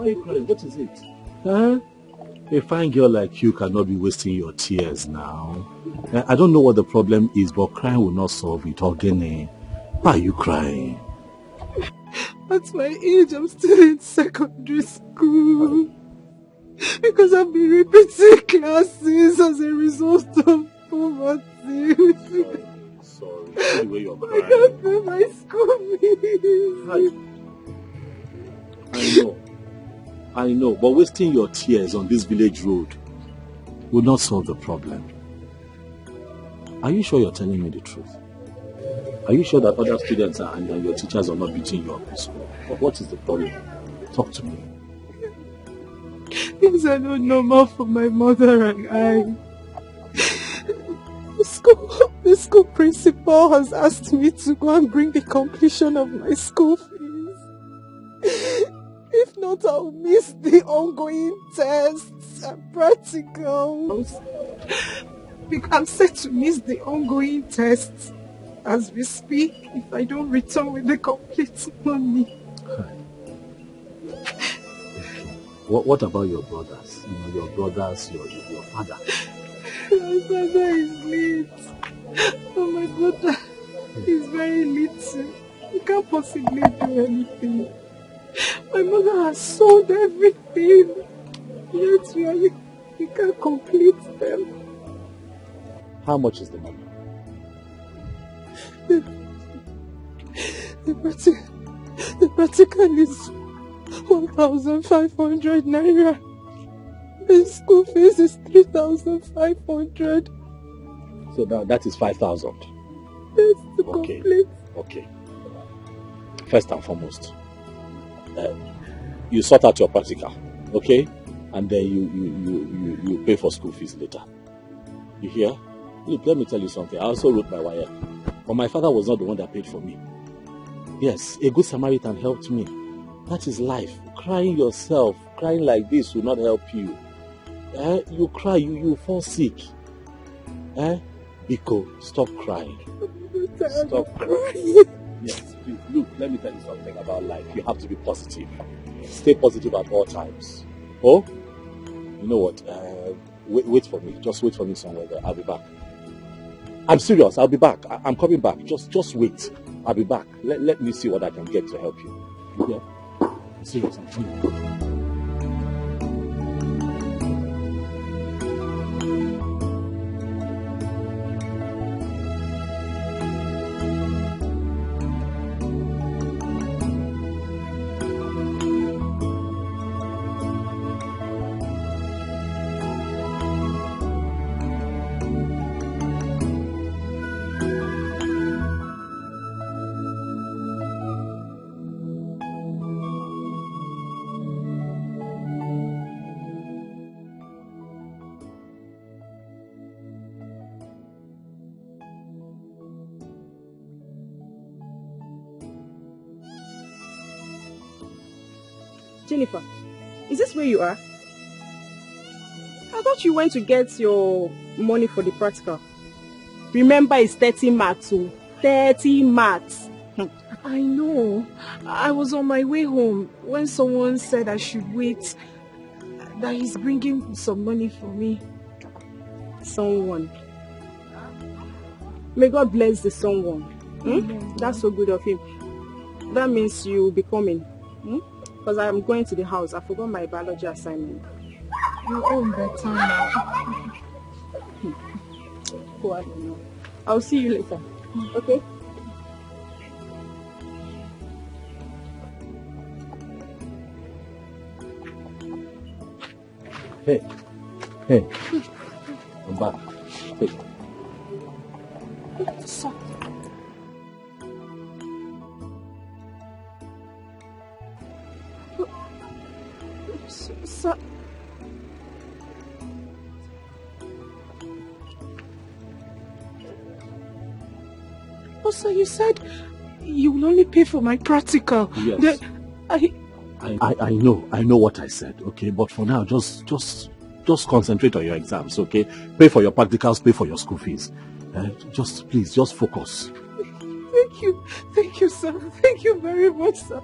are you crying? What is it? Huh? A fine girl like you cannot be wasting your tears now. I don't know what the problem is, but crying will not solve it. Ogene, why are you crying? At my age, I'm still in secondary school. Because I've been repeating classes as a result of poverty. Sorry. See the way you're crying. I can't pay my school fees. I know, but wasting your tears on this village road will not solve the problem. Are you sure you're telling me the truth? Are you sure that other students and your teachers are not beating you up in school? What is the problem? Talk to me. Things are not normal for my mother and I. The school principal has asked me to go and bring the completion of my school fees. If not, I'll miss the ongoing tests and practicals. I'm set to miss the ongoing tests as we speak if I don't return with the complete money. What about your brothers? Your brothers, your father? My father is late. Oh, my brother is very little. He can't possibly do anything. My mother has sold everything. Yet we can't complete them. How much is the money? The practical is 1,500 naira. The school fees is 3,500. So that is 5,000. That's to complete. Okay. First and foremost, you sort out your practical, okay? And then you pay for school fees later. You hear? Look, let me tell you something. I also wrote my wire, but my father was not the one that paid for me. Yes, a good Samaritan helped me. That is life. Crying yourself, crying like this will not help you. You cry, you fall sick. Biko, stop crying. Stop crying. Yes, please. Look, let me tell you something about life. You have to be positive. Stay positive at all times. Oh, you know what? Wait for me. Just wait for me somewhere there. I'll be back. I'm serious. I'll be back. I'm coming back. Just wait. I'll be back. Let me see what I can get to help you. Yeah? I'm serious. I'm coming. Jennifer, is this where you are? I thought you went to get your money for the practical. Remember, it's 30 marks, oh. 30 marks. I know. I was on my way home when someone said I should wait, that he's bringing some money for me. Someone. May God bless the someone. That's so good of him. That means you'll be coming. Because I'm going to the house. I forgot my biology assignment. You're on better now. Oh, I don't know. I'll see you later. Okay? Hey. I'm back. Hey. Stop. Also, you said you will only pay for my practical. Yes. I know what I said, okay? But for now, just concentrate on your exams, okay? Pay for your practicals, pay for your school fees. Please focus. Thank you, sir. Thank you very much, sir.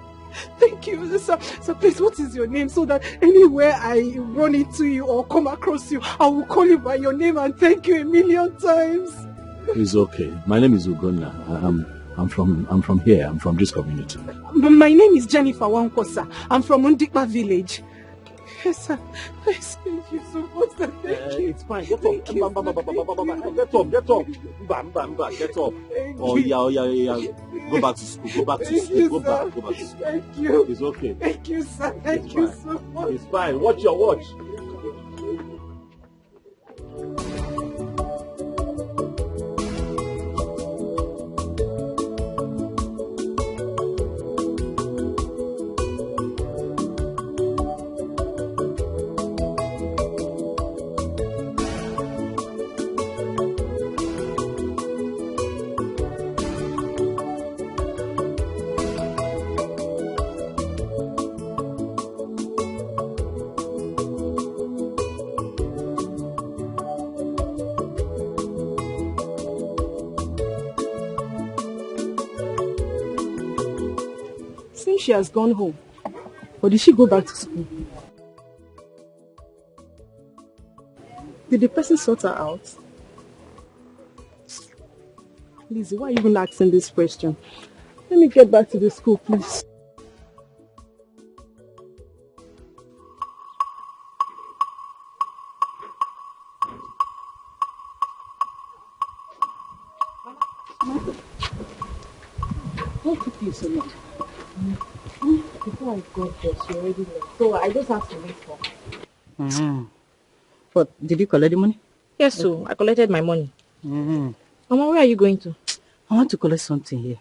Thank you, sir. So please, what is your name? So that anywhere I run into you or come across you, I will call you by your name and thank you a million times. It's okay. My name is Ugonna. I'm from here. I'm from this community. My name is Jennifer Wankosa. I'm from Undikpa village. Yes, sir. Yes, thank you so much. Sir. Thank you. It's fine. Get up. Get up. Get up. Oh, yeah. Go back to school. Go back to school. Go back to school. Thank you. It's okay. Thank you, sir. Thank you so much. It's fine. Watch your watch. She has gone home. Or did she go back to school? Did the person sort her out? Lizzie, why are you even asking this question? Let me get back to the school, please. What took you so much? Before I got there, she already left. So I just have to wait for her. But did you collect the money? Yes, so I collected my money. Mama, where are you going to? I want to collect something here.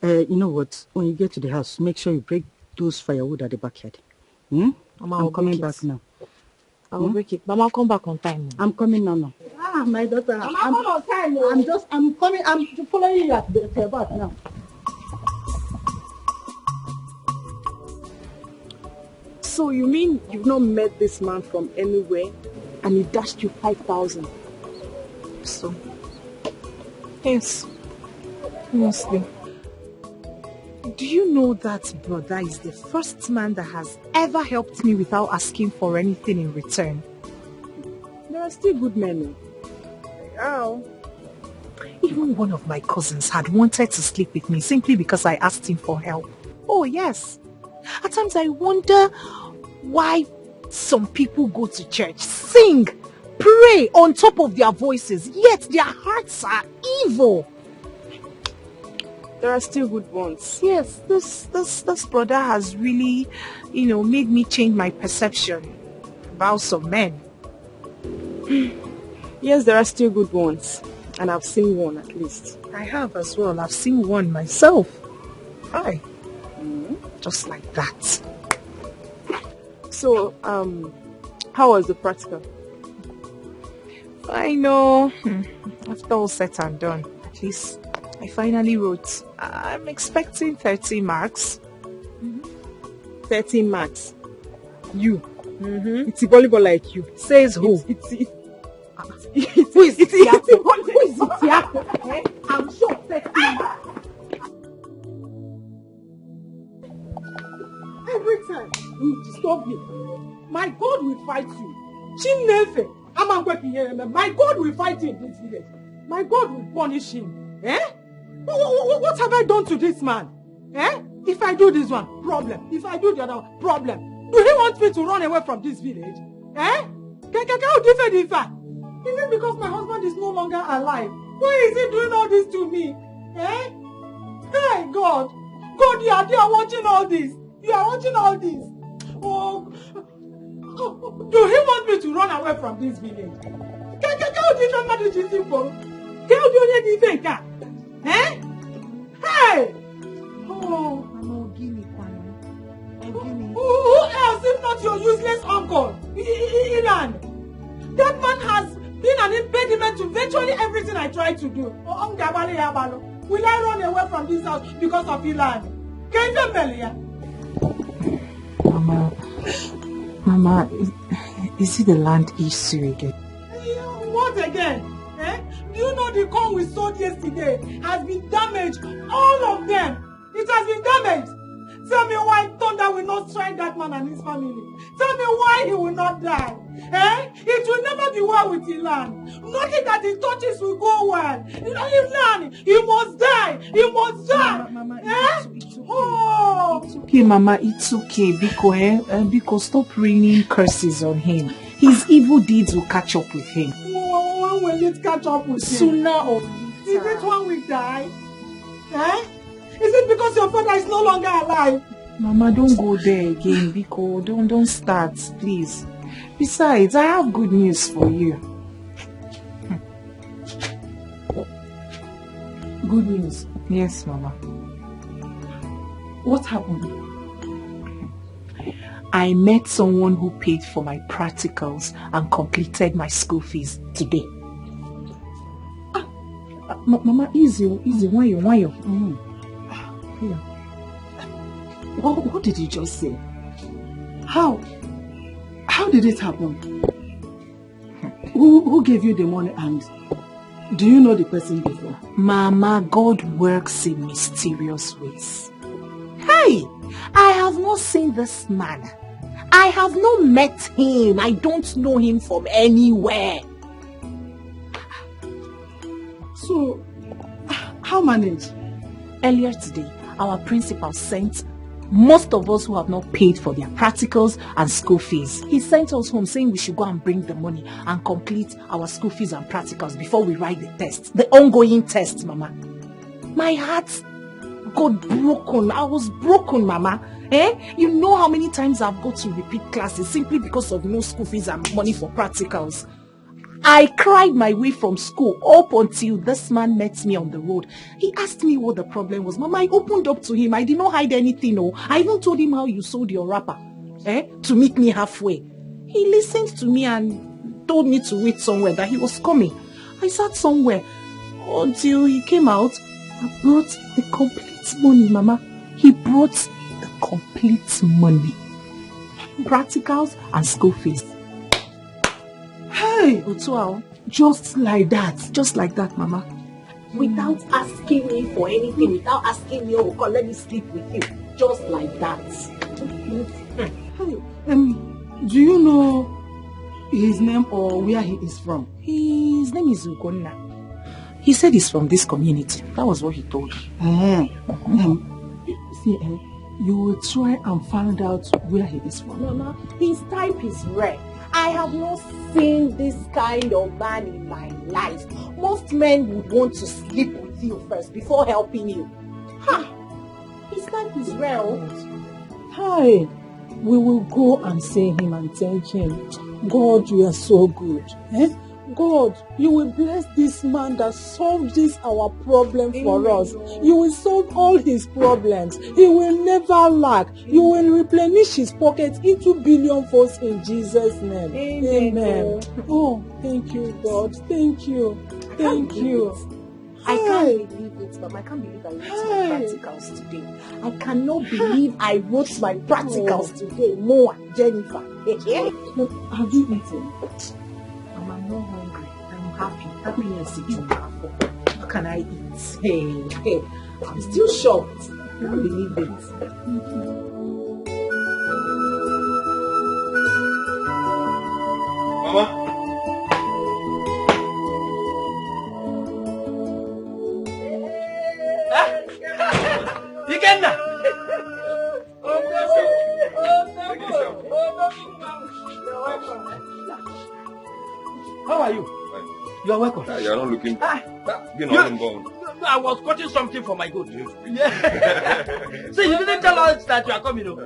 You know what? When you get to the house, make sure you break those firewood at the backyard. Mama, I'm coming back now. I will break it. Mama, I'll come back on time. I'm coming now. Ah, my daughter. Mama, come on time. I'm coming. I'm following you at the back now. So you mean you've not met this man from anywhere and he dashed you 5,000? So, yes, mostly. Do you know that brother is the first man that has ever helped me without asking for anything in return? There are still good men. Oh. Even one of my cousins had wanted to sleep with me simply because I asked him for help. Oh yes. At times I wonder why some people go to church, sing, pray on top of their voices, yet their hearts are evil. There are still good ones. Yes, this brother has really, made me change my perception about some men. Yes, there are still good ones. And I've seen one at least. I have as well. I've seen one myself. Hi. Just like that. So, how was the practical? I know. After all said and done, at least I finally wrote. I'm expecting 30 marks. 30 marks? You? It's a volleyball like you. Says who? Who is it? Who is it? I'm sure 30 marks. Every time you disturb me, my God will fight you. Chinefe, my God will fight you in this village. My God will punish him. What have I done to this man? If I do this one, problem. If I do the other one, problem. Do he want me to run away from this village? Is it because my husband is no longer alive? Why is he doing all this to me? Hey, God. God, you are watching all this. You are watching all this. Oh, do he want me to run away from this village? Hey! Oh, who else if not your useless uncle, Ilan? That man has been an impediment to virtually everything I try to do. Will I run away from this house because of Ilan? Can you tell me? Mama, is it the land issue again? What again? Do you know the corn we sowed yesterday has been damaged? All of them. It has been damaged. Tell me why thunder will not strike that man and his family. Tell me why he will not die. It will never be well with Ilan. Nothing that he touches will go well. Ilan, he must die. He must die. Mama, it's okay. Oh. It's okay, Mama. It's okay. Because stop raining curses on him. His evil deeds will catch up with him. When will it catch up with him? Sooner or later. Is it when we die? Is it because your father is no longer alive? Mama, don't go there again, Biko. Don't start, please. Besides, I have good news for you. Good news? Yes, Mama. What happened? I met someone who paid for my practicals and completed my school fees today. Mama, easy. Why you? Yeah. What did you just say? How did it happen? Who gave you the money, and do you know the person before? Mama, God works in mysterious ways. Hey, I have not seen this man. I have not met him. I don't know him from anywhere. So, how managed? Earlier today, our principal sent most of us who have not paid for their practicals and school fees. He sent us home saying we should go and bring the money and complete our school fees and practicals before we write the test. The ongoing test, Mama. My heart got broken. I was broken, Mama. You know how many times I've got to repeat classes simply because of no school fees and money for practicals. I cried my way from school up until this man met me on the road. He asked me what the problem was. Mama, I opened up to him. I did not hide anything. No. I even told him how you sold your wrapper to meet me halfway. He listened to me and told me to wait somewhere, that he was coming. I sat somewhere until he came out and brought the complete money, Mama. He brought the complete money. Practicals and school fees. Hey, Otuao, just like that, Mama. Without asking me for anything, without asking me, oh, God, let me sleep with you. Just like that. Hey, do you know his name or where he is from? His name is Ugonna. He said he's from this community. That was what he told me. You will try and find out where he is from. Mama, his type is rare. I have not seen this kind of man in my life. Most men would want to sleep with you first before helping you. His type is rare. Hi, we will go and see him and thank him. God, you are so good. God, you will bless this man that solved this our problem for us. You will solve all his problems. He will never lack. You will replenish his pockets into billionfolds in Jesus' name. Amen. Oh, thank you, God. Thank you. Thank you. I can't believe it, Mom. I can't believe I wrote my practicals today. I cannot believe I wrote my practicals today. Noah, Jennifer. Have you eaten? I'm not hungry. I'm happy. Happiness is what can I eat? Hey, I'm still shocked. I can't believe it. Mama. Ikenna. How are you? You are welcome. You are not looking. I was cutting something for my goat. Yeah. So you didn't tell us that you are coming over.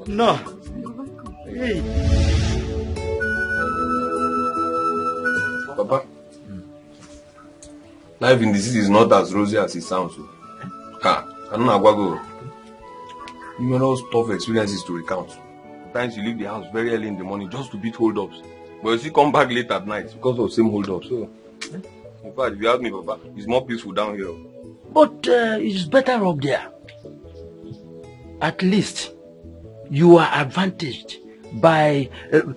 No. Hey. Papa, life in the city is not as rosy as it sounds. I don't know how to go. Numerous tough experiences to recount. Sometimes you leave the house very early in the morning just to beat hold-ups. But you still come back late at night because of the same hold-up. So, in fact, if you ask me, Papa, it's more peaceful down here. But it's better up there. At least you are advantaged by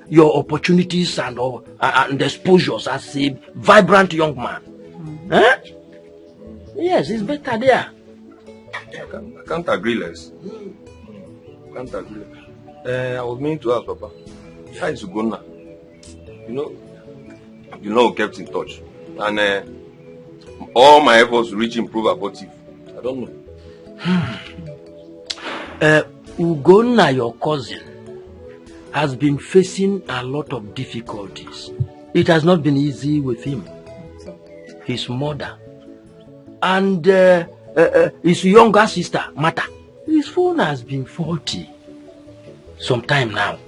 your opportunities and exposures as a vibrant young man. Yes, it's better there. I can't agree less. I can't agree less. I was meaning to ask Papa, how is Ugonna? You know, we kept in touch. And all my efforts to reach him prove abortive. I don't know. Ugonna, your cousin, has been facing a lot of difficulties. It has not been easy with him, his mother, and his younger sister, Mata. His phone has been faulty some time now.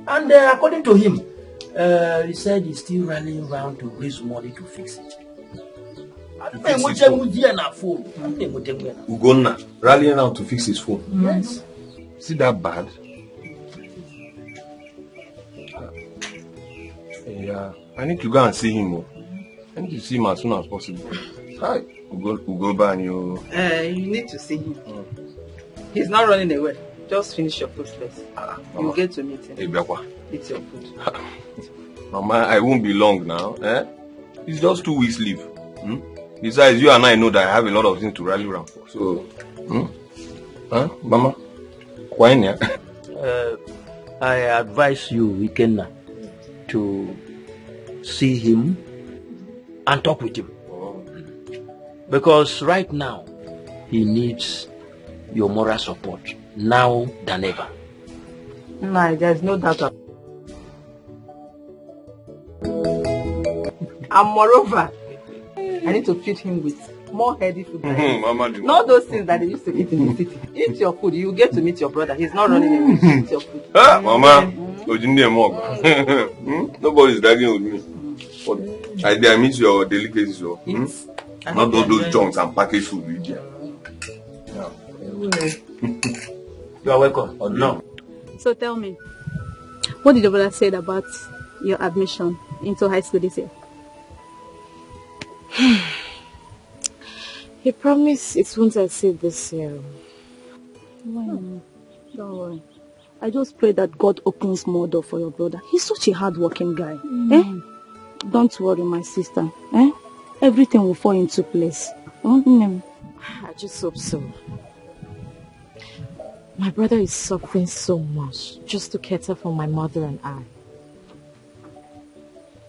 And according to him, he said he's still rallying around to raise money to fix it. Ugonna, rallying around to fix his phone. Yes. Is it that bad? Yeah, I need to go and see him. I need to see him as soon as possible. Hi, we'll go back and you need to see him. He's not running away. Just finish your food first. You'll get to meet him. Eat your food. Mama, I won't be long now. It's just 2 weeks leave. Besides, you and I know that I have a lot of things to rally around for. So, Mama, why not? I advise you, Ikenna, to see him and talk with him. Because right now, he needs your moral support, now than ever. No, there's no doubt. And moreover, I need to feed him with more healthy food. Not those things that they used to eat in the city. Eat your food. You get to meet your brother. He's not running away. Eat your food. Mama, nobody's dragging with me. But I miss your delicacies. Not those junks and packaged food. You are welcome. No. So tell me, what did your brother say about your admission into high school this year? He promised it won't exceed this year. Don't worry. I just pray that God opens more door for your brother. He's such a hard-working guy. Don't worry, my sister. Everything will fall into place. I just hope so. My brother is suffering so much just to cater for my mother and I.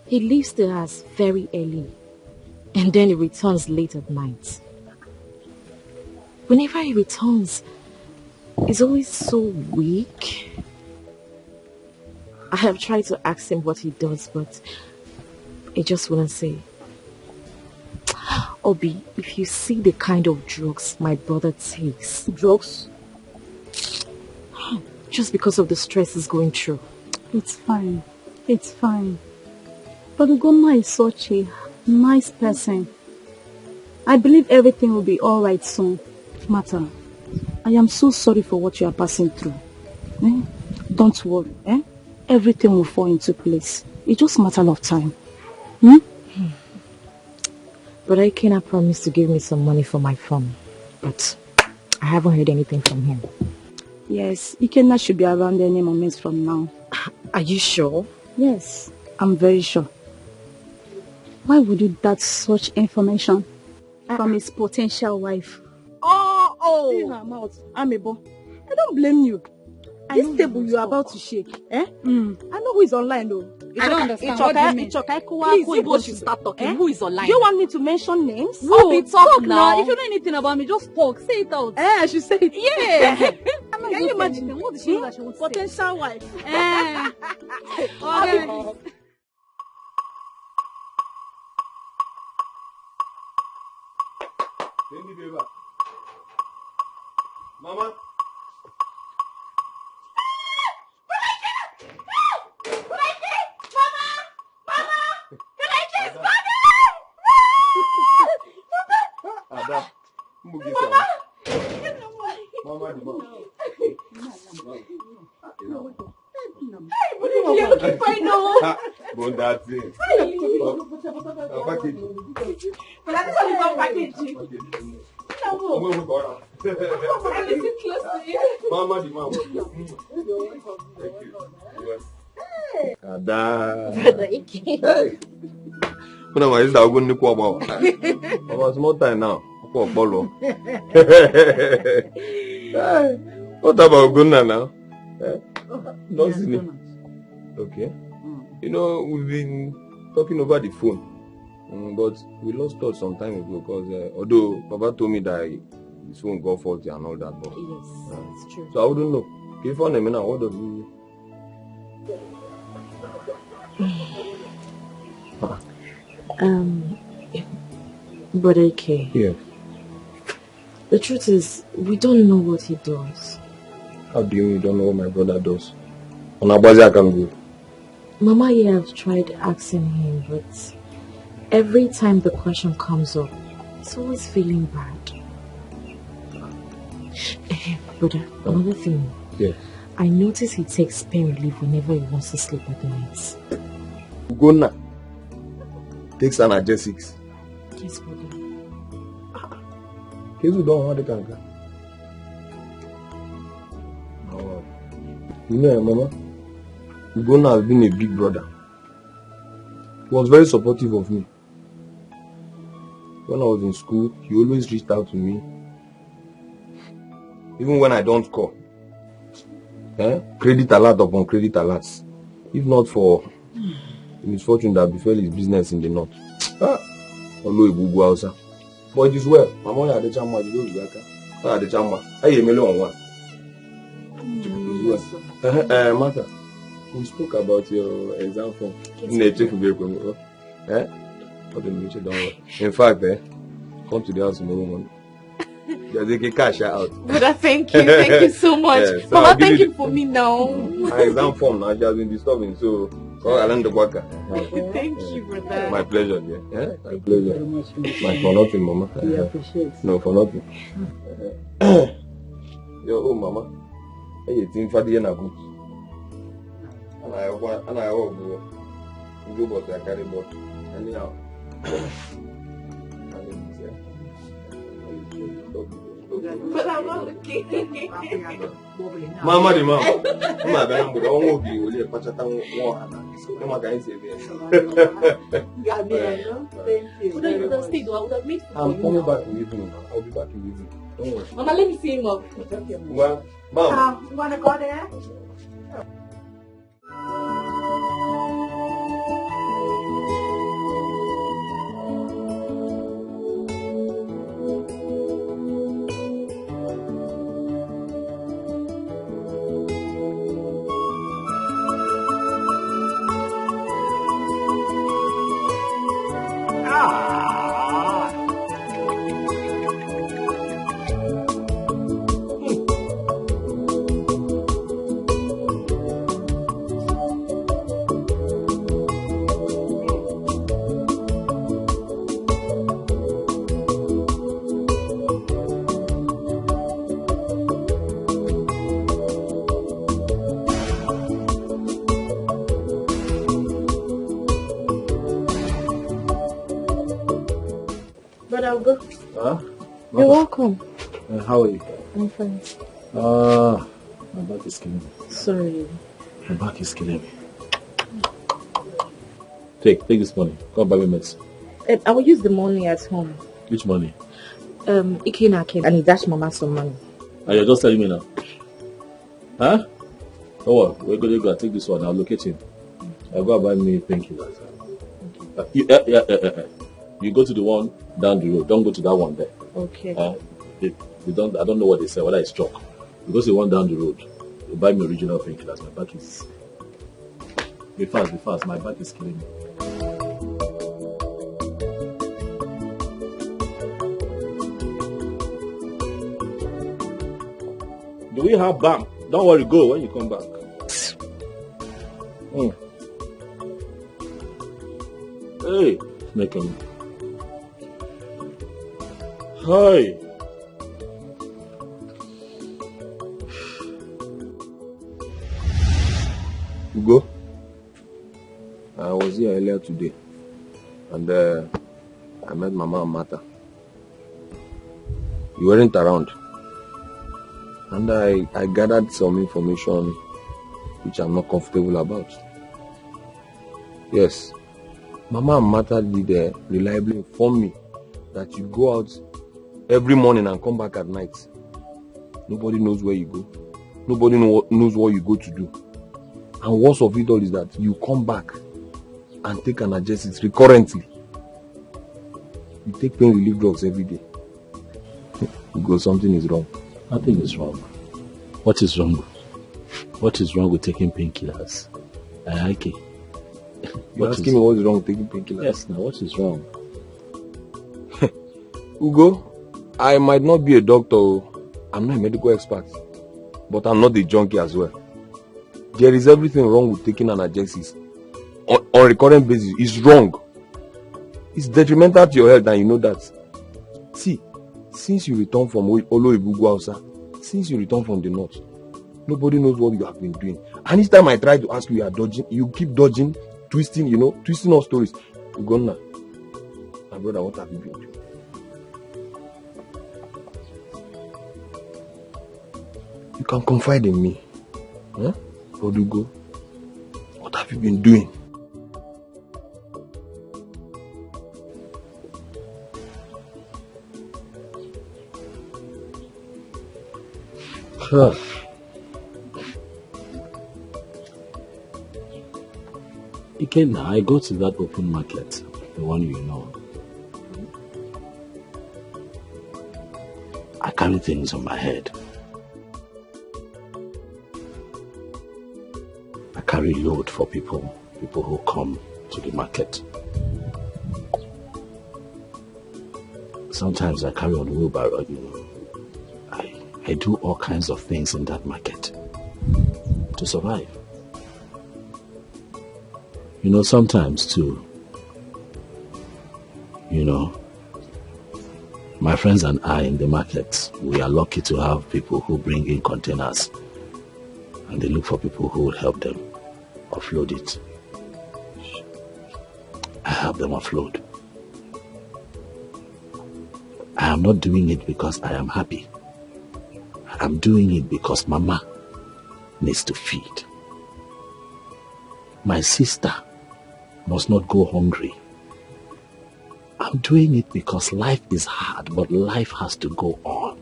He leaves the house very early and then he returns late at night. Whenever he returns, he's always so weak. I have tried to ask him what he does, but he just wouldn't say. Obi, if you see the kind of drugs my brother takes. Drugs? Just because of the stress he's going through. It's fine. It's fine. But Ugonna is such a nice person. I believe everything will be alright soon. Mata, I am so sorry for what you are passing through. Don't worry. Everything will fall into place. It's just a matter of time. But Ikenna promised to give me some money for my phone. But I haven't heard anything from him. Yes, Ikenna should be around any moments from now. Are you sure? Yes, I'm very sure. Why would you doubt such information from his potential wife? See her mouth, Amebo. I don't blame you. This table you are about to shake. I know who is online though. I don't understand. What do you mean? Please, you both should start talking. Who is online? Do you want me to mention names? Who? Talk now. If you know anything about me, just talk. Say it out. I should say it. Yeah. Can you imagine? What did she know that she would say? Potential wife. Mama. Small time now. Oh, Bolo. What about Gunna now? Okay. You know, we've been talking over the phone, but we lost touch some time ago because although Papa told me that his phone got faulty and all that, but Yes, it's true. so I wouldn't know. If you now, what does he? Brother Ike. Yeah. The truth is, we don't know what he does. How do you don't know what my brother does? On Abazi I can go. Mama here have tried asking him, but every time the question comes up, it's always feeling bad. Brother, another thing. Yeah. I notice he takes pain relief whenever he wants to sleep at night. Ugonna takes analgesics. Yes, brother. Kids who don't want the cancer. Oh. You know, Mama, Ugonna has been a big brother. He was very supportive of me. When I was in school, he always reached out to me. Even when I don't call. Credit alert upon credit alerts. If not for the misfortune that befell his business in the north. But it is well. My mom had the chamba, the goes back. I had the chamba. I am on one. Martha, we spoke about your exam form. In fact, come to the house tomorrow morning. They can cash out. But thank you so much. Yeah, so Mama, thank you for me now. My exam form now just been disturbing, so I learned the worker. Thank you, brother. My pleasure, yeah. My pleasure. For nothing, Mama. We appreciate. No, for nothing. Yo, Mama. Hey, you think for the good? And I go, but I carry but anyhow. But I'm not looking. Mama, the mom. Mama, I won't be only a patch more. So, Mama, can say this. Thank you. I'm coming back in the evening. I'll be back in the evening. Don't worry. Mama, let me see him up. Well, Mom. You want to go there? I'll go. You're welcome. How are you? I'm fine. My back is killing me. Sorry. My back is killing me. Take this money. Go and buy me medicine. I will use the money at home. Which money? Ikena came and he dashed Mama some money. And you're just telling me now? Huh? Oh, we're going to go and take this one. I'll locate him. I'll go and buy me painkillers. You go to the one down the road. Don't go to that one there. Okay. I don't know what they say, whether it's chalk. You go to the one down the road. You buy me original painkillers. My back is... Be fast. My back is killing me. Do we have BAM? Don't worry, go when you come back. Hey, make him. Hi. Ugo, I was here earlier today, and I met Mama and Martha. You weren't around, and I gathered some information which I'm not comfortable about. Yes, Mama and Martha did reliably inform me that you go out every morning and come back at night. Nobody knows where you go. Nobody knows what you go to do. And worst of it all is that you come back and take analgesics recurrently. You take pain relief drugs every day. Because something is wrong. Nothing is wrong. What is wrong? What is wrong with taking painkillers? Okay. You're asking me what is wrong with taking painkillers? Yes, now what is wrong? Ugo, I might not be a doctor. I'm not a medical expert. But I'm not a junkie as well. There is everything wrong with taking analgesics. On a recurrent basis, it's wrong. It's detrimental to your health and you know that. See, since you return from Oloibugwausa, since you return from the north, nobody knows what you have been doing. And each time I try to ask you, you are dodging, you keep dodging, twisting all stories. Ugonna, my brother, what have you been doing? You can confide in me. Huh? Odugo, what have you been doing? Ikenna, I go to that open market, the one you know. I carry things on my head. I carry load for people who come to the market. Sometimes I carry on wheelbarrow. I do all kinds of things in that market to survive. Sometimes too, my friends and I in the market, we are lucky to have people who bring in containers and they look for people who will help them offload it. I help them offload. I am not doing it because I am happy. I'm doing it because Mama needs to feed. My sister must not go hungry. I'm doing it because life is hard, but life has to go on.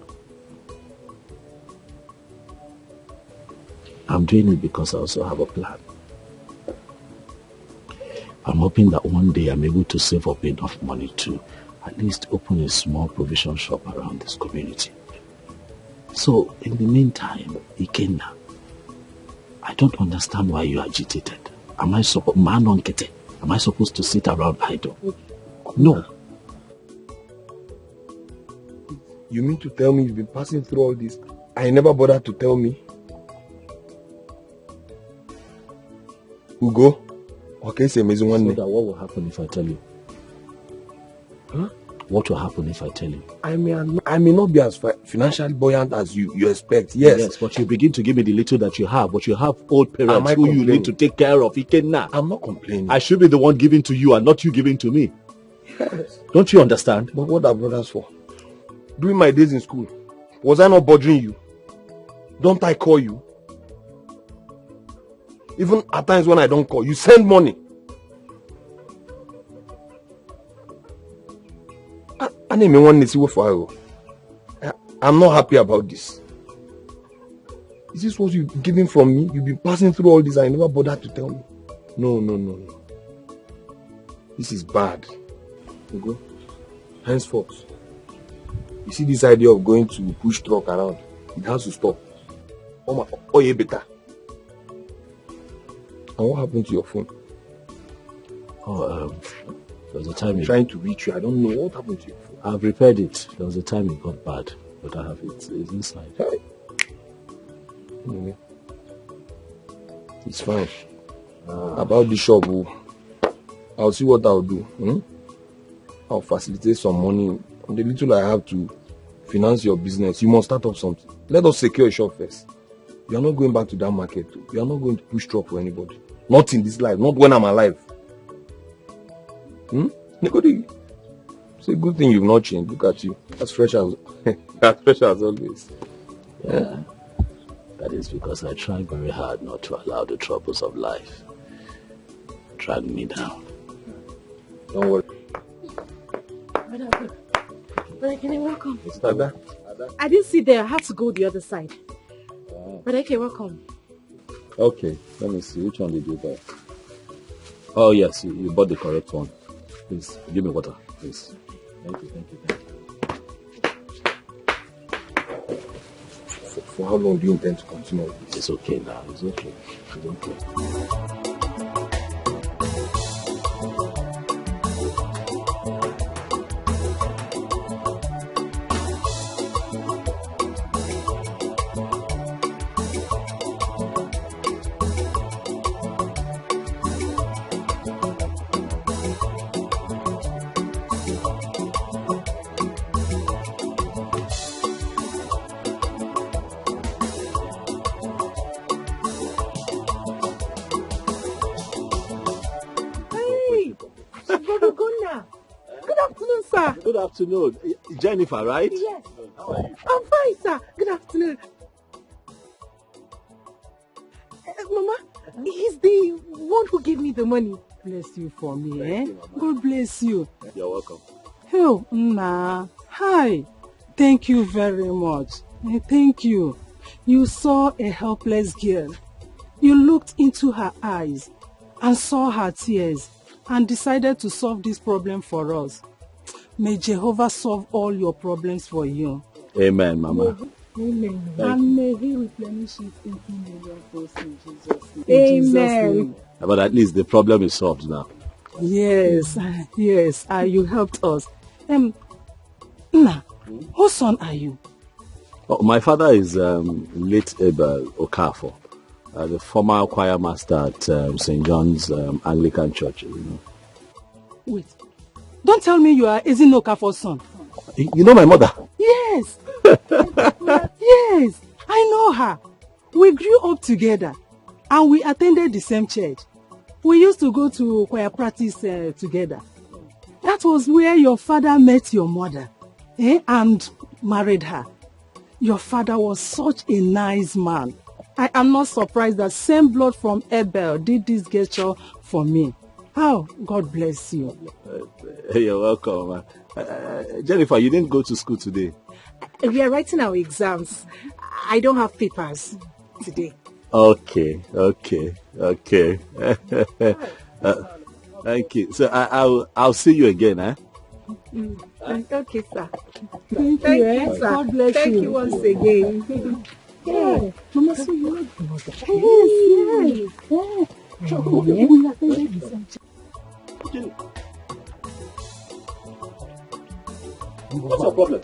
I'm doing it because I also have a plan. I'm hoping that one day I'm able to save up enough money to at least open a small provision shop around this community. So, in the meantime, Ikenna, I don't understand why you're agitated. Am I supposed to sit around idle? No. You mean to tell me you've been passing through all this? I never bothered to tell me. Ugo? Okay, say amazing one day. So that what will happen if I tell you? Huh? What will happen if I tell you? I may not be as financially buoyant as you expect, yes. Yes, but you begin to give me the little that you have, but you have old parents who you need to take care of. Ikenna. I'm not complaining. I should be the one giving to you and not you giving to me. Yes. Don't you understand? But what are brothers for? During my days in school, was I not bothering you? Don't I call you? Even at times when I don't call, you send money. I'm not happy about this. Is this what you're giving from me? You've been passing through all this and you never bothered to tell me. No. This is bad. You go. Henceforth, you see this idea of going to push truck around, it has to stop. Oh, yeah, better. And what happened to your phone? There was a time I'm trying to reach you. I don't know what happened to your phone. I've repaired it. There was a time it got bad, but I have it. It's inside. Hey. It's fine. About the shop, I'll see what I'll do. I'll facilitate some money. The little I have to finance your business, you must start up something. Let us secure a shop first. You are not going back to that market. You are not going to push truck for anybody. Not in this life. Not when I'm alive. It's a good thing you've not changed. Look at you. As fresh as always. Yeah. That is because I try very hard not to allow the troubles of life drag me down. Don't worry. Brother Kenny, welcome. It's Ada. I didn't see there. I had to go the other side. Brother Kenny, welcome. Okay, let me see. Which one did you buy? Oh, yes, you bought the correct one. Please, give me water, please. Thank you. For how long do you intend to continue? It's okay now. It's okay. It's okay. Good afternoon. Jennifer, right? Yes. How are you? I'm fine, sir. Good afternoon. Mama, he's the one who gave me the money. Bless you for me, Thank you, Mama. God bless you. You're welcome. Oh, Nna. Hi. Thank you very much. Thank you. You saw a helpless girl. You looked into her eyes and saw her tears and decided to solve this problem for us. May Jehovah solve all your problems for you. Amen, Mama. Amen. Thank And may He replenish it 18 million folds in Jesus' name. Amen. In Jesus' name. But at least the problem is solved now. Yes, yes. You helped us. Nna, whose son are you? Oh, my father is late Abel Okafor, the former choir master at St. John's Anglican Church. You know. Wait. Don't tell me you are Ezinokafor's son. You know my mother? Yes. Yes. I know her. We grew up together and we attended the same church. We used to go to choir practice together. That was where your father met your mother and married her. Your father was such a nice man. I am not surprised that same blood from Abel did this gesture for me. Oh, God bless you. You're welcome. Jennifer, you didn't go to school today. We are writing our exams. I don't have papers today. Okay. Thank you. So I'll see you again, eh? Okay, sir. Thank you, you, sir. God bless Thank you. you once again. Yeah. Mama, so you know the mother. Yes. We attended the same church. What's your problem?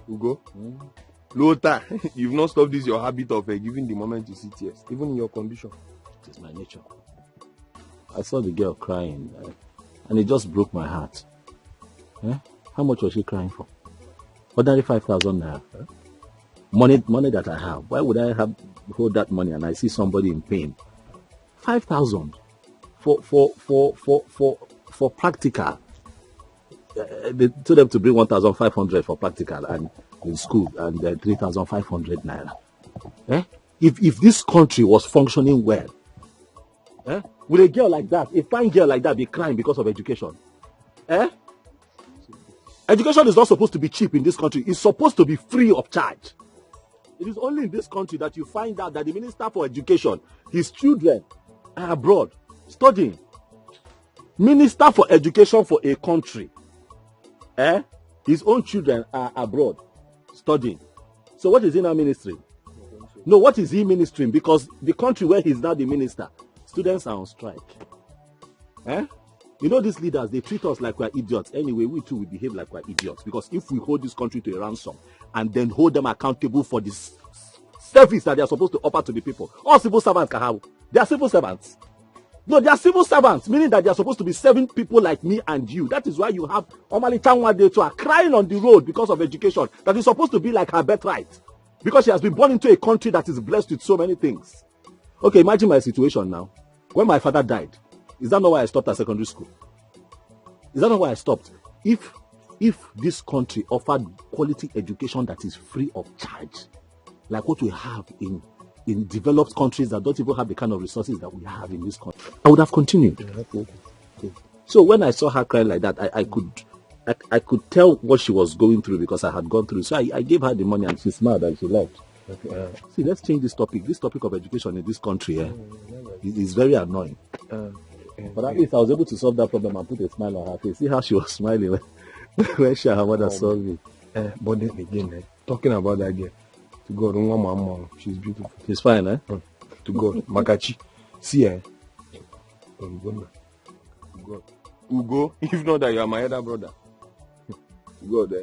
Ugo, Lota, you've not stopped this your habit of giving the moment you see tears, even in your condition. It is my nature. I saw the girl crying, and it just broke my heart. How much was she crying for? Ordinary 5,000 naira. Money that I have. Why would I hold that money and I see somebody in pain? 5,000 for practical. They told them to bring 1,500 for practical and in school, and 3,500 naira. If this country was functioning well, would a girl like that, a fine girl like that, be crying because of education? Education is not supposed to be cheap in this country. It's supposed to be free of charge. It is only in this country that you find out that the Minister for Education, his children are abroad studying. Minister for Education for a country, his own children are abroad studying. So what is he now ministering? No, what is he ministering? Because the country where he's now the minister, students are on strike. You know, these leaders, they treat us like we're idiots. Anyway, we too will behave like we're idiots. Because if we hold this country to a ransom and then hold them accountable for this service that they are supposed to offer to the people, all civil servants can have. They are civil servants. No, they are civil servants, meaning that they are supposed to be serving people like me and you. That is why you have Omali Chanwade to are crying on the road because of education. That is supposed to be like her birthright. Because she has been born into a country that is blessed with so many things. Okay, imagine my situation now. When my father died, is that not why I stopped at secondary school? Is that not why I stopped? If this country offered quality education that is free of charge, like what we have in developed countries that don't even have the kind of resources that we have in this country, I would have continued. Okay. So when I saw her cry like that, I could tell what she was going through because I had gone through. So I gave her the money and she smiled and she left. Okay. See, let's change this topic. This topic of education in this country is very annoying. But at least I was able to solve that problem and put a smile on her face. See how she was smiling when she and her mother saw me. But then again, talking about that girl, to God, mama, she's beautiful. She's fine, eh? To God, Makachi. See, Ugo, if not that you are my elder brother. To God,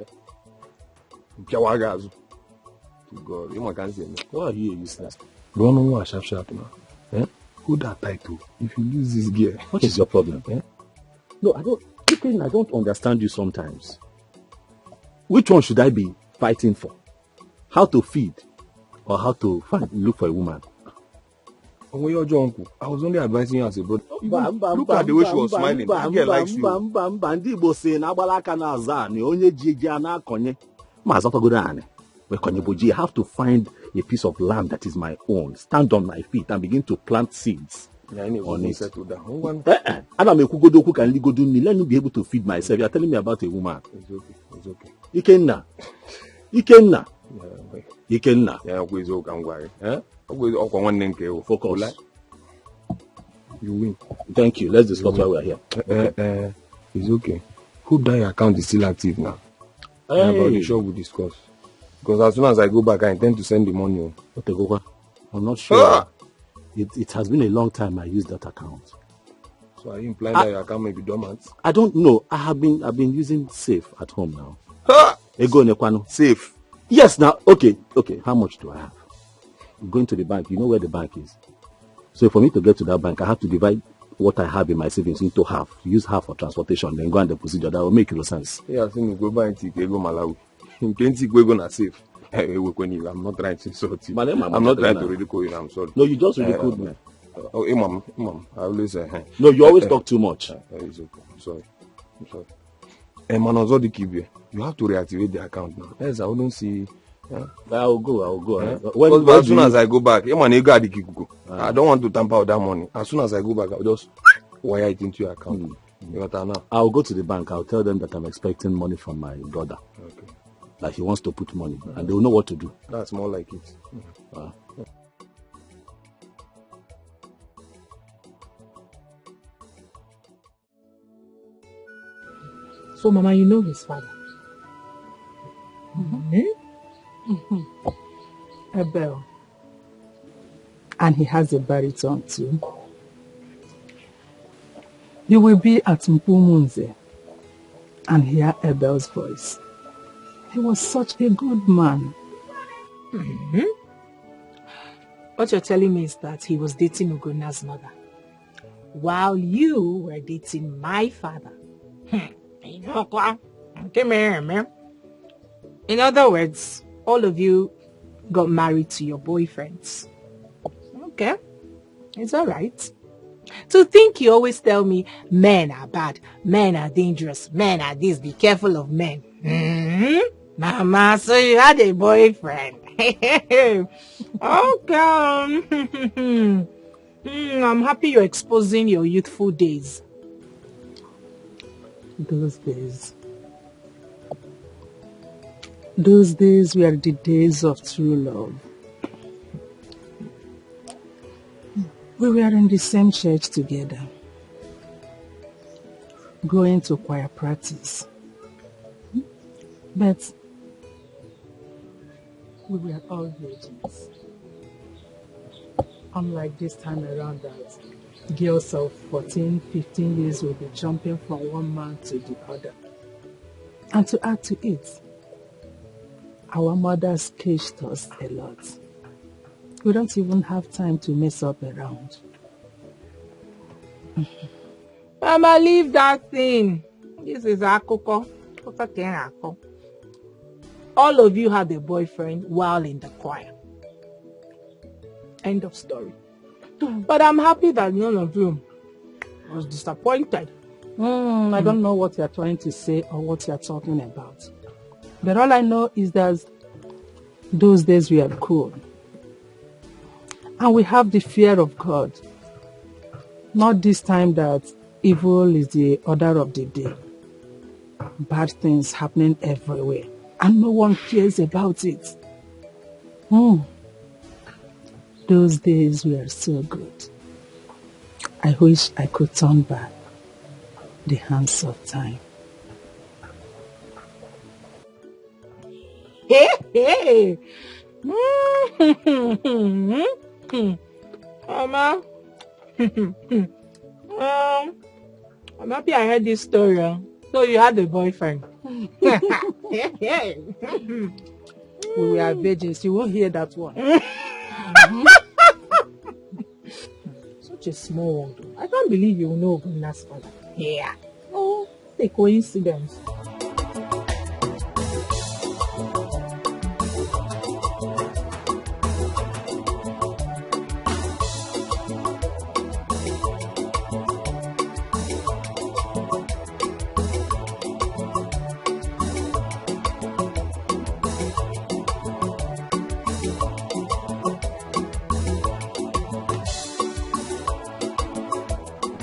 Piawagazu. To God, you can't say me. Why are you useless? Don't know what sharp now. Who that title? If you lose this gear, what is your problem? No, I don't understand you sometimes. Which one should I be fighting for? How to feed or how to look for a woman? I was only advising you as a brother. Look at the way she was smiling. That girl likes you. You have to find a piece of land that is my own, stand on my feet and begin to plant seeds on it. Let me be able to feed myself. You're telling me about a woman. It's okay. Ikenna. Focus. You win. Thank you. Let's discuss why we are here. It's okay. Who die account is still active now? About the shop we discuss. Because as soon as I go back, I intend to send the money. I'm not sure. It has been a long time I used that account. So are you implying that your account may be dormant? I don't know. I've been using Safe at home now. Safe? Yes, now. Okay. How much do I have? I'm going to the bank. You know where the bank is. So for me to get to that bank, I have to divide what I have in my savings into half. Use half for transportation, then go and deposit. That will make no sense. Yeah, so you go buy and go Malawi. In 20 go na safe. I'm not trying to insult you. I'm not trying to ridicule you. I'm sorry. No, you just ridiculed me. Imam. I always say. No, you always talk too much. It's okay. I'm sorry. You have to reactivate the account now. Yes, I wouldn't see. I'll go. As soon as I go back, I don't want to tamper with that money. As soon as I go back, I'll just wire it into your account. I'll go to the bank. I'll tell them that I'm expecting money from my brother. Okay. That he wants to put money, and they will know what to do. That's more like it. So, Mama, you know his father? Abel. And he has a baritone too. You will be at Mpumunze and hear Abel's voice. He was such a good man. What you're telling me is that he was dating Ugona's mother, while you were dating my father. In other words, all of you got married to your boyfriends. Okay, it's all right. To think you always tell me men are bad, men are dangerous, men are this, be careful of men. Mama, so you had a boyfriend. Okay. I'm happy you're exposing your youthful days. Those days were the days of true love. We were in the same church together, going to choir practice. But we were all virgins. Unlike this time around that girls of 14, 15 years will be jumping from one man to the other. And to add to it, our mothers caged us a lot. We don't even have time to mess up around. Mama, leave that thing. This is Akoko. All of you had a boyfriend while in the choir. End of story. But I'm happy that none of you was disappointed I don't know what you're trying to say or what you're talking about. But all I know is that those days we are cool. And we have the fear of God. Not this time that evil is the order of the day. Bad things happening everywhere. And no one cares about it. Those days were so good. I wish I could turn back the hands of time. Hey! Mama. I'm happy I heard this story. So you had a boyfriend. We were virgins. You won't hear that one. Such a small one. I can't believe you know Ogunna's father. Yeah. Oh, a coincidence.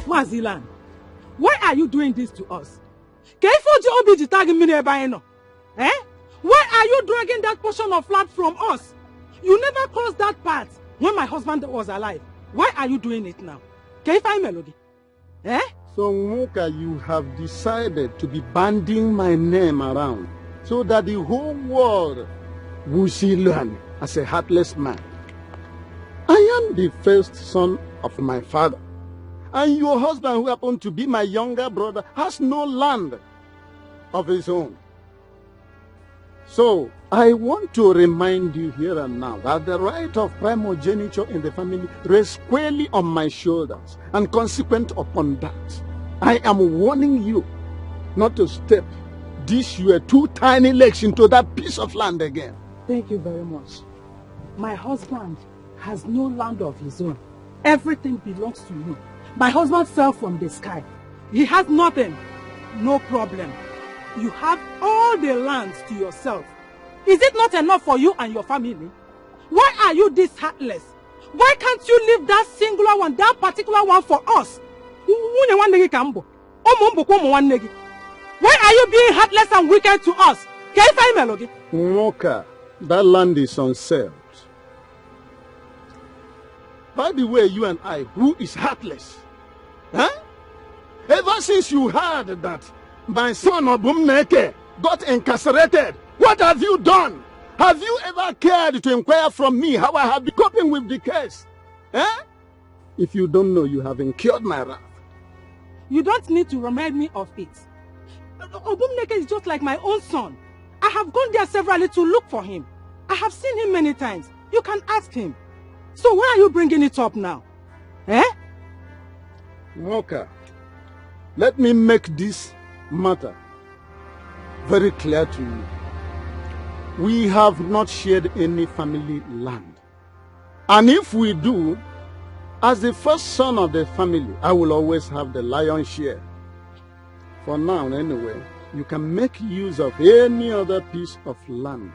Mazilan, why are you doing this to us? Eh? Why are you dragging that portion of land from us? You never crossed that path when my husband was alive. Why are you doing it now? Can you find Melody? Eh? So, Nwoka, you have decided to be banding my name around so that the whole world will see Luan as a heartless man. I am the first son of my father. And your husband, who happened to be my younger brother, has no land of his own. So, I want to remind you here and now that the right of primogeniture in the family rests squarely on my shoulders, and consequent upon that, I am warning you not to step these your two tiny legs into that piece of land again. Thank you very much. My husband has no land of his own. Everything belongs to me. My husband fell from the sky. He has nothing. No problem. You have all the lands to yourself. Is it not enough for you and your family? Why are you this heartless? Why can't you leave that singular one, that particular one for us? Why are you being heartless and wicked to us? Can you find Melody? Nwoka, that land is on sale. By the way, you and I, who is heartless? Huh? Ever since you heard that my son Obumneke got incarcerated, what have you done? Have you ever cared to inquire from me how I have been coping with the case? Eh? If you don't know, you have incurred my wrath. You don't need to remind me of it. Obumneke is just like my own son. I have gone there severally to look for him. I have seen him many times. You can ask him. So why are you bringing it up now? Eh? Nwoka, let me make this matter very clear to you. We have not shared any family land. And if we do, as the first son of the family, I will always have the lion's share. For now, anyway, you can make use of any other piece of land,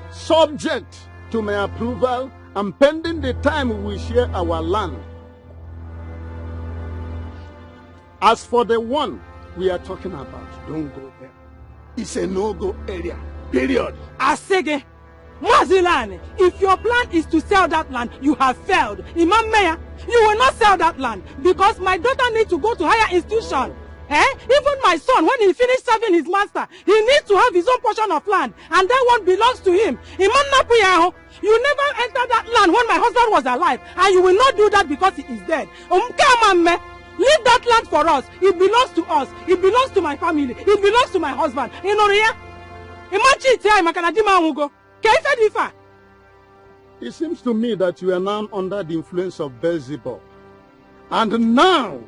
subject to my approval and pending the time we share our land. As for the one we are talking about, don't go there. It's a no-go area, period. Asege, Mazilani, if your plan is to sell that land, you have failed. Imam Mayor, you will not sell that land because my daughter needs to go to higher institution. Eh? Even my son, when he finished serving his master, he needs to have his own portion of land, and that one belongs to him. Imam Napuyaho, you never entered that land when my husband was alive, and you will not do that because he is dead. Leave that land for us. It belongs to us. It belongs to my family. It belongs to my husband. It seems to me that you are now under the influence of Beelzebub. And now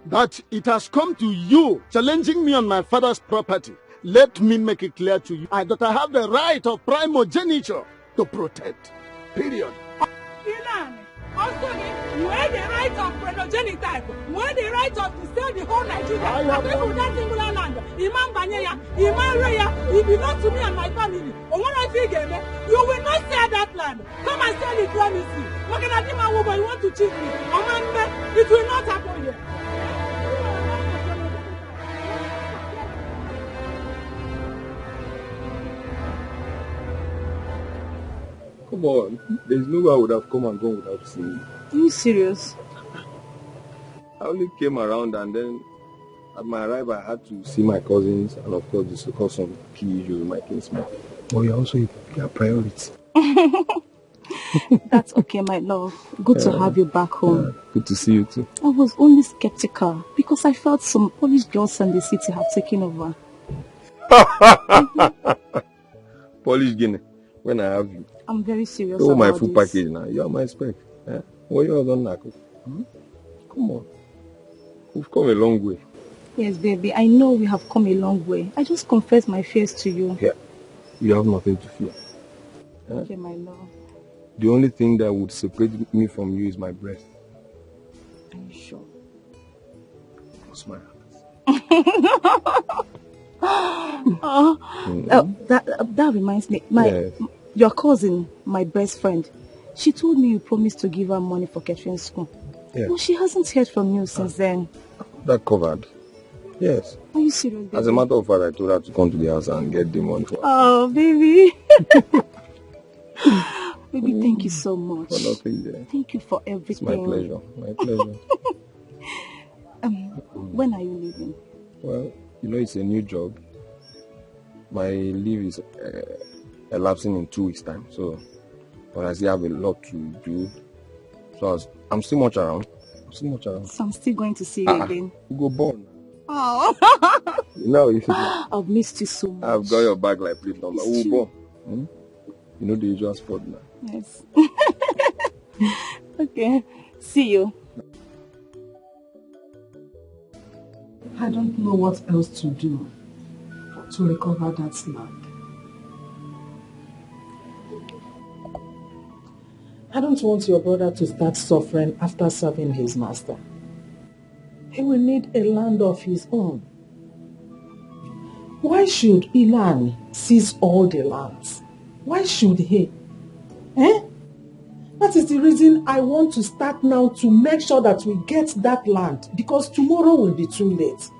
that it has come to you challenging me on my father's property, let me make it clear to you that I have the right of primogeniture to protect. Period. Also, you have the right of primogeniture. You have the right of to sell the whole Nigeria. People that singular land. Imam Banyaya, Imam Raya, it belongs to me and my family. You will not sell that land. Come and sell it, let me see. You want to cheat me. It will not happen here. Come on, there's no way I would have come and gone without seeing you. Are you serious? I only came around and then at my arrival I had to see my cousins and of course discuss some key issues with my kinsman. But you're also a priority. That's okay, my love. Good to have you back home. Good to see you too. I was only skeptical because I felt some Polish girls in the city have taken over. Polish Guinea, when I have you. I'm very serious about my full this. package now. You are my spec. What you have done now? Come on. We've come a long way. Yes, baby. I know we have come a long way. I just confess my fears to you. Yeah. You have nothing to fear. Okay, my love. The only thing that would separate me from you is my breath. Are you sure? Cross my hands. That reminds me. Your cousin, my best friend, she told me you promised to give her money for Catherine's school. Yeah. Well, she hasn't heard from you since then. That covered. Yes. Are you serious, baby? As a matter of fact, I told her to come to the house and get the money for her. Oh, baby. Baby, thank you so much. For nothing there. Thank you for everything. It's my pleasure. My pleasure. When are you leaving? Well, it's a new job. My leave is elapsing in 2 weeks' time. So, but I still have a lot to do. So I'm still much around. So I'm still going to see you again. You go born. Oh. I've missed you so much. I've got your back like plate number. Who born? You know the usual spot now. Yes. Okay. See you. I don't know what else to do to recover that land. I don't want your brother to start suffering after serving his master. He will need a land of his own. Why should Ilan seize all the lands? Why should he? That is the reason I want to start now to make sure that we get that land, because tomorrow will be too late.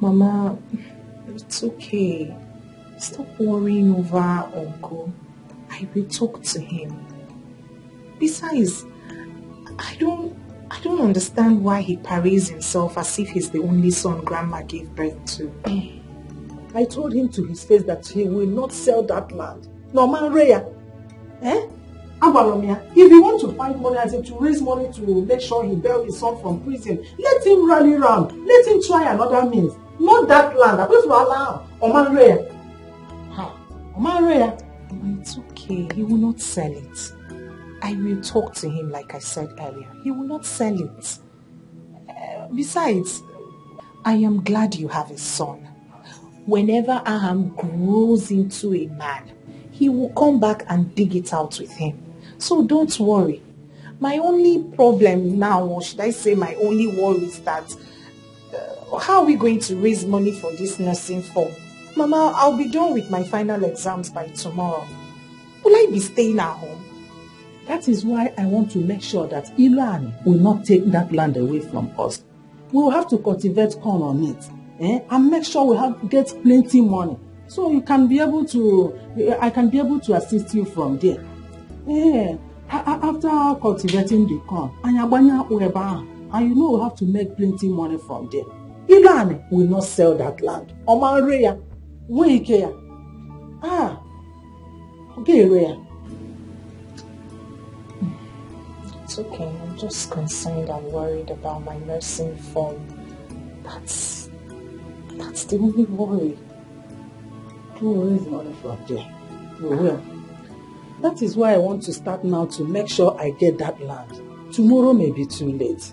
Mama, it's okay. Stop worrying over Uncle. I will talk to him. Besides, I don't understand why he parades himself as if he's the only son Grandma gave birth to. I told him to his face that he will not sell that land. No man Rhea. If he wants to find money, as in to raise money to make sure he bail his son from prison, let him rally round. Let him try another means. Not that land. I'm going to allow Oman Rhea. Oman Rhea. It's okay. He will not sell it. I will talk to him like I said earlier. He will not sell it. Besides, I am glad you have a son. Whenever Aham grows into a man, he will come back and dig it out with him. So don't worry. My only problem now, or should I say my only worry, is that how are we going to raise money for this nursing form? Mama, I'll be done with my final exams by tomorrow. Will I be staying at home? That is why I want to make sure that Ilan will not take that land away from us. We will have to cultivate corn on it. And make sure we get plenty money. So you can be able to, I can be able to assist you from there. After cultivating the corn, and you know we have to make plenty money from there. Ilan will not sell that land. Oman Rhea, we care. Okay, Rhea. It's okay. I'm just concerned and worried about my nursing form. That's the only worry. We'll raise money from there. We will. That is why I want to start now to make sure I get that land. Tomorrow may be too late.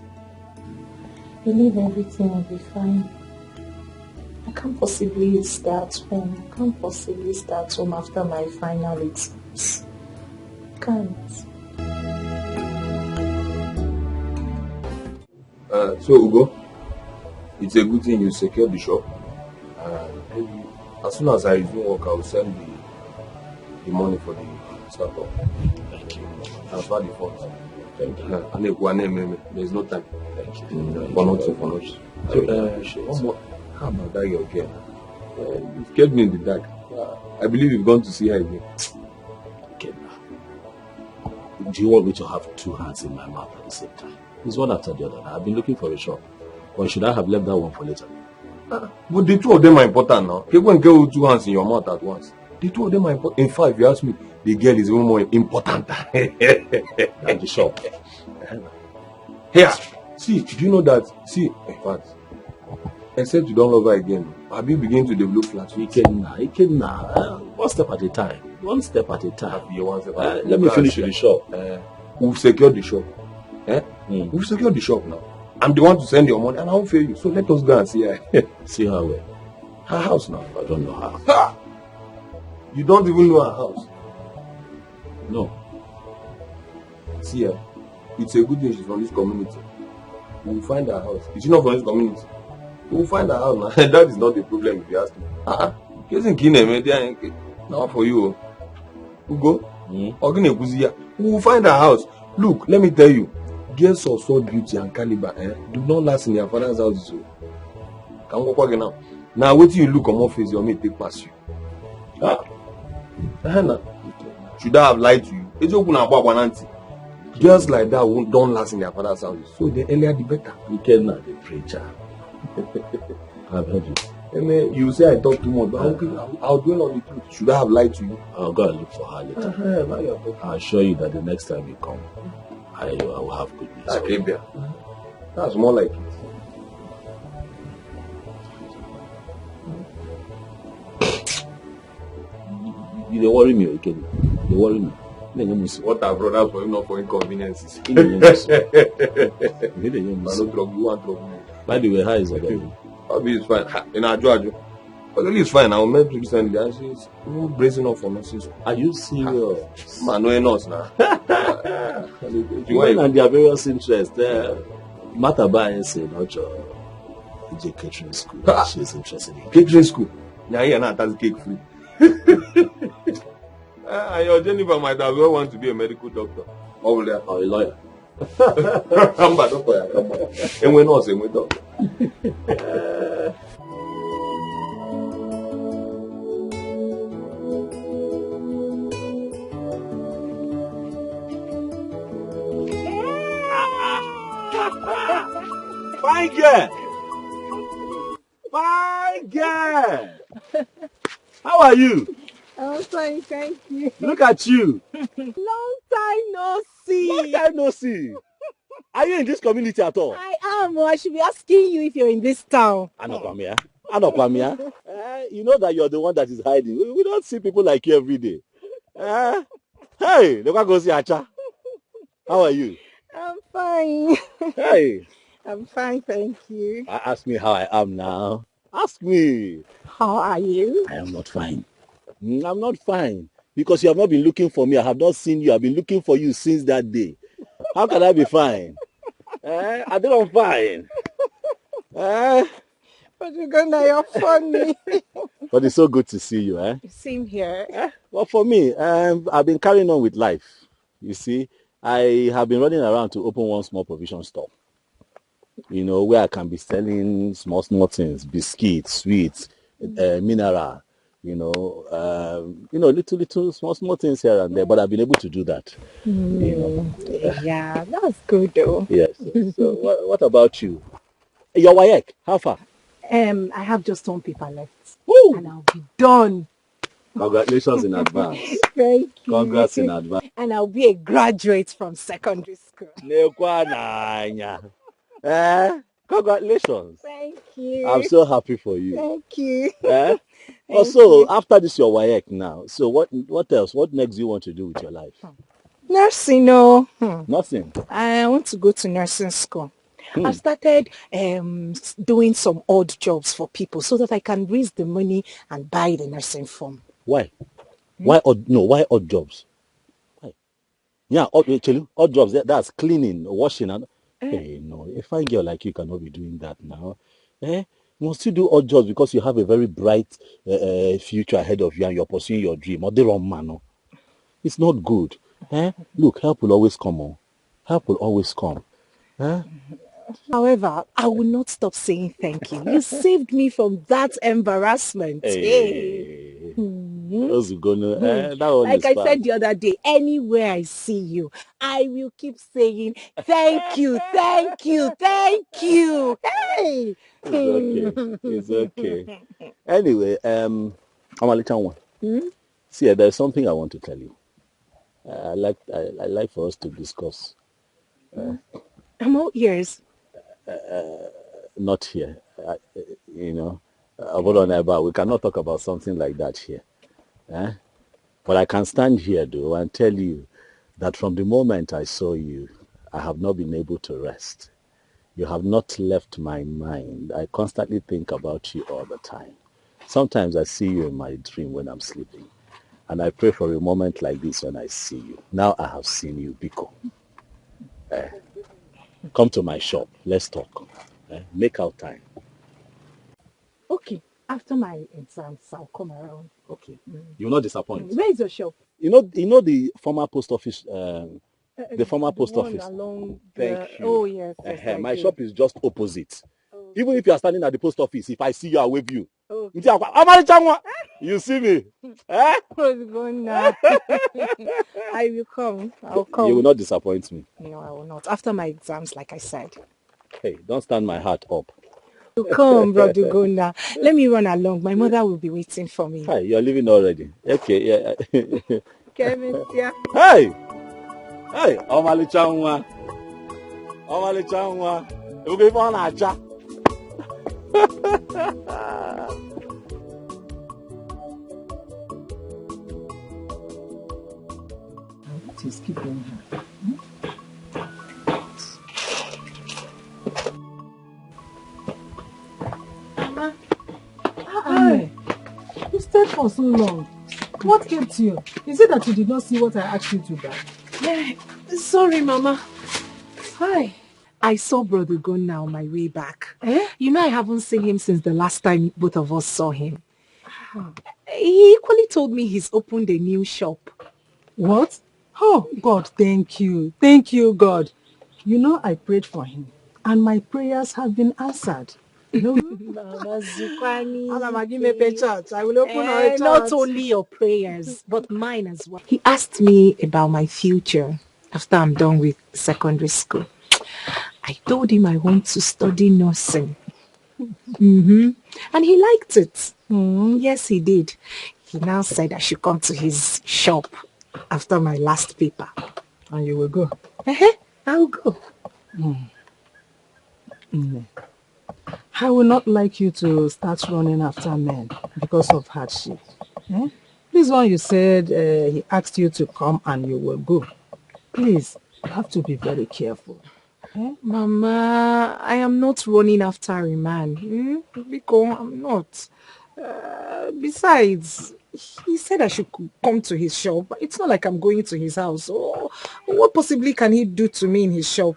I believe everything will be fine. I can't possibly start home. I can't possibly start home after my final exams. Can't. So Ugo, it's a good thing you secured the shop. Maybe as soon as I resume work, I will send the money for the startup. Thank you. Transfer the funds. Thank you. There's no time. Thank you. For not. So, one more. How about that your girl? You've kept me in the dark. I believe you've gone to see her again. Okay. Do you want me to have two hands in my mouth at the same time? It's one after the other. I've been looking for a shop. Or should I have left that one for later? But the two of them are important now. You can't get with two hands in your mouth at once. The two of them are important. In fact, if you ask me, the girl is even more important than the shop. Here, see, do you know that? See, in fact, except you don't love her again, have you begin to develop flats? One step at a time. One step at a time. Let me finish with the shop. We've secured the shop. We've secured the shop now. I'm the one to send your money and I won't fail you. So let us go and see her. See her where? Her house now. I don't know her. Ha! You don't even know her house? No. See her. It's a good thing she's from this community. We'll find her house. Is she not from this community? We'll find her house now. That is not a problem if you ask me. Now for you. Ugo. We'll find her house. Look, let me tell you. Girls of sword beauty and caliber do not last in their father's house. So. Can we walk now? Now, wait till you look on my face, your mate take past you. Should I have lied to you? Girls like that don't last in their father's house. So the earlier the better. You cannot the preacher. I've heard you. You say I talk too much, but I'll dwell on the truth. Should I have lied to you? I'll go and look for her later. I'll assure you that the next time you come, I will have good news. That's more like it. You don't worry me, okay? You worry me. What are brothers for him, not for inconveniences? You want trouble. By the way, how is it? Probably it's fine. In our Georgia. But at least fine. I met recently and she's bracing up for nursing school. Are you serious? Man, no nurse now. When and their various interests, Mataba is a catering school. She's interested in catering school. Yeah, that's cake free. Your Jennifer might as well want to be a medical doctor. Or a lawyer. I'm bad doctor. And we're not saying we're doctor. Fine girl! Fine girl! How are you? I'm fine, thank you. Look at you. Long time no see. Long time no see. Are you in this community at all? I am. I should be asking you if you're in this town. Anokwamia. You know that you're the one that is hiding. We don't see people like you every day. Hey, look go see Acha. How are you? I'm fine. Hey. I'm fine, thank you. Ask me how I am now. Ask me. How are you? I am not fine. I'm not fine. Because you have not been looking for me. I have not seen you. I've been looking for you since that day. How can I be fine? I think I'm fine. But you're funny. But it's so good to see you. Same here. Well, for me, I've been carrying on with life. You see, I have been running around to open one small provision store. You know, where I can be selling small things, biscuits, sweets, mineral, little small things here and there. But I've been able to do that. Yeah, that's good though. Yes. So what about you? Your WAEC, how far? I have just one paper left. Woo! And I'll be done. Congratulations in advance. Thank you. Congrats in advance. And I'll be a graduate from secondary school. Congratulations. Thank you. I'm so happy for you. Thank you. Also, after this your WAEC now, so what else? What next do you want to do with your life? Nursing, no. Nothing. I want to go to nursing school. I've started doing some odd jobs for people so that I can raise the money and buy the nursing form. Why? Why odd jobs? Why? Yeah, odd jobs. That's cleaning, washing, and hey, no, a fine girl like you cannot be doing that now. You must still do odd jobs because you have a very bright future ahead of you and you're pursuing your dream. Or the wrong man, no? It's not good. Look, help will always come on. Help will always come. However, I will not stop saying thank you. You saved me from that embarrassment. Hey. Those who gonna, that one Like is I fine. said the other day, anywhere I see you, I will keep saying thank you, thank you, thank you. Hey! It's okay. It's okay. Anyway, Amalichanwa. See, there's something I want to tell you. I like for us to discuss. I'm all ears. Not here. But we cannot talk about something like that here. But I can stand here, though, and tell you that from the moment I saw you, I have not been able to rest. You have not left my mind. I constantly think about you all the time. Sometimes I see you in my dream when I'm sleeping. And I pray for a moment like this when I see you. Now I have seen you, Biko. Come to my shop. Let's talk. Make out time. Okay, after my exams, I'll come around. Okay. You'll not disappoint. Where is your shop? You know the former post office, the former post one office. Along Thank you. Oh, yes. I My do. shop is just opposite. Even if you are standing at the post office, if I see you, I wave you. Okay. You see me? What's going on? I will come. I'll come. You will not disappoint me. No, I will not. After my exams, like I said. Hey, don't stand my heart up. You come, brother Gona. Let me run along. My mother will be waiting for me. Hi, you're leaving already. Okay, yeah. Kevin, yeah. Hey! Hey, Omalichanwa. Uge for na acha. Just keep going. Mama. Hi. You stayed for so long. What kept you? Is it that you did not see what I asked you to buy? Yeah. Sorry, Mama. Hi. I saw Brother Gona on my way back. You know I haven't seen him since the last time both of us saw him. He equally told me he's opened a new shop. What? Oh, God, thank you. Thank you, God. You know, I prayed for him, and my prayers have been answered. No, Mama Zukwani. I will open our church. Not only your prayers, but mine as well. He asked me about my future after I'm done with secondary school. I told him I want to study nursing. And he liked it. Yes, he did. He now said I should come to his shop after my last paper. And you will go. I'll go. I would not like you to start running after men because of hardship. This one you said he asked you to come and you will go. Please, you have to be very careful. Mama, I am not running after a man. Because I'm not. Besides, he said I should come to his shop. It's not like I'm going to his house. So what possibly can he do to me in his shop?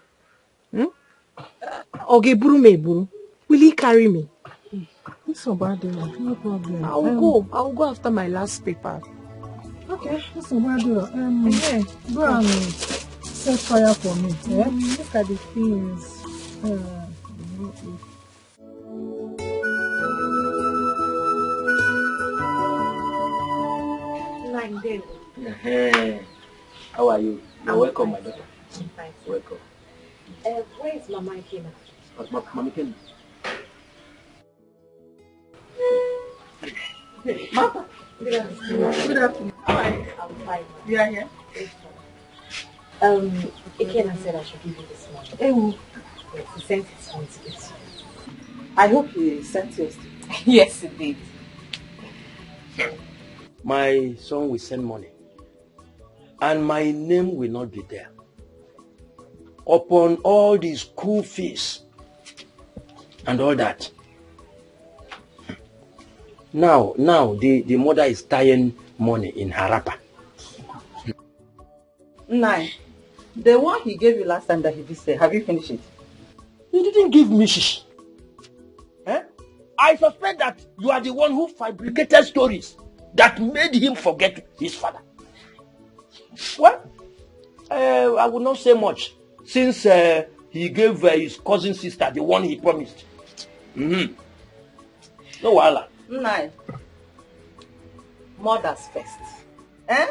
Will he carry me? It's so bad, no problem. I'll go after my last paper. Okay, that's so bad. Go and set fire for me. Look at the things. How are you? You're welcome, my daughter. Thanks. Welcome. Where is Mama Ikena? Mama Ikena. Mama. Good afternoon. How are you? I'm fine. You are here? Ikena said I should give you this money. Yes, he sent his son to get you. I hope he sent yours. Yes, he did. My son will send money, and my name will not be there. upon all the school fees and all that. Now the mother is tying money in her wrapper. Nine. The one he gave you last time that he visited, have you finished it? He didn't give me shish. Eh? I suspect that you are the one who fabricated stories that made him forget his father. Well, I will not say much since he gave his cousin sister the one he promised. No wahala. Nine. Mothers first. Eh?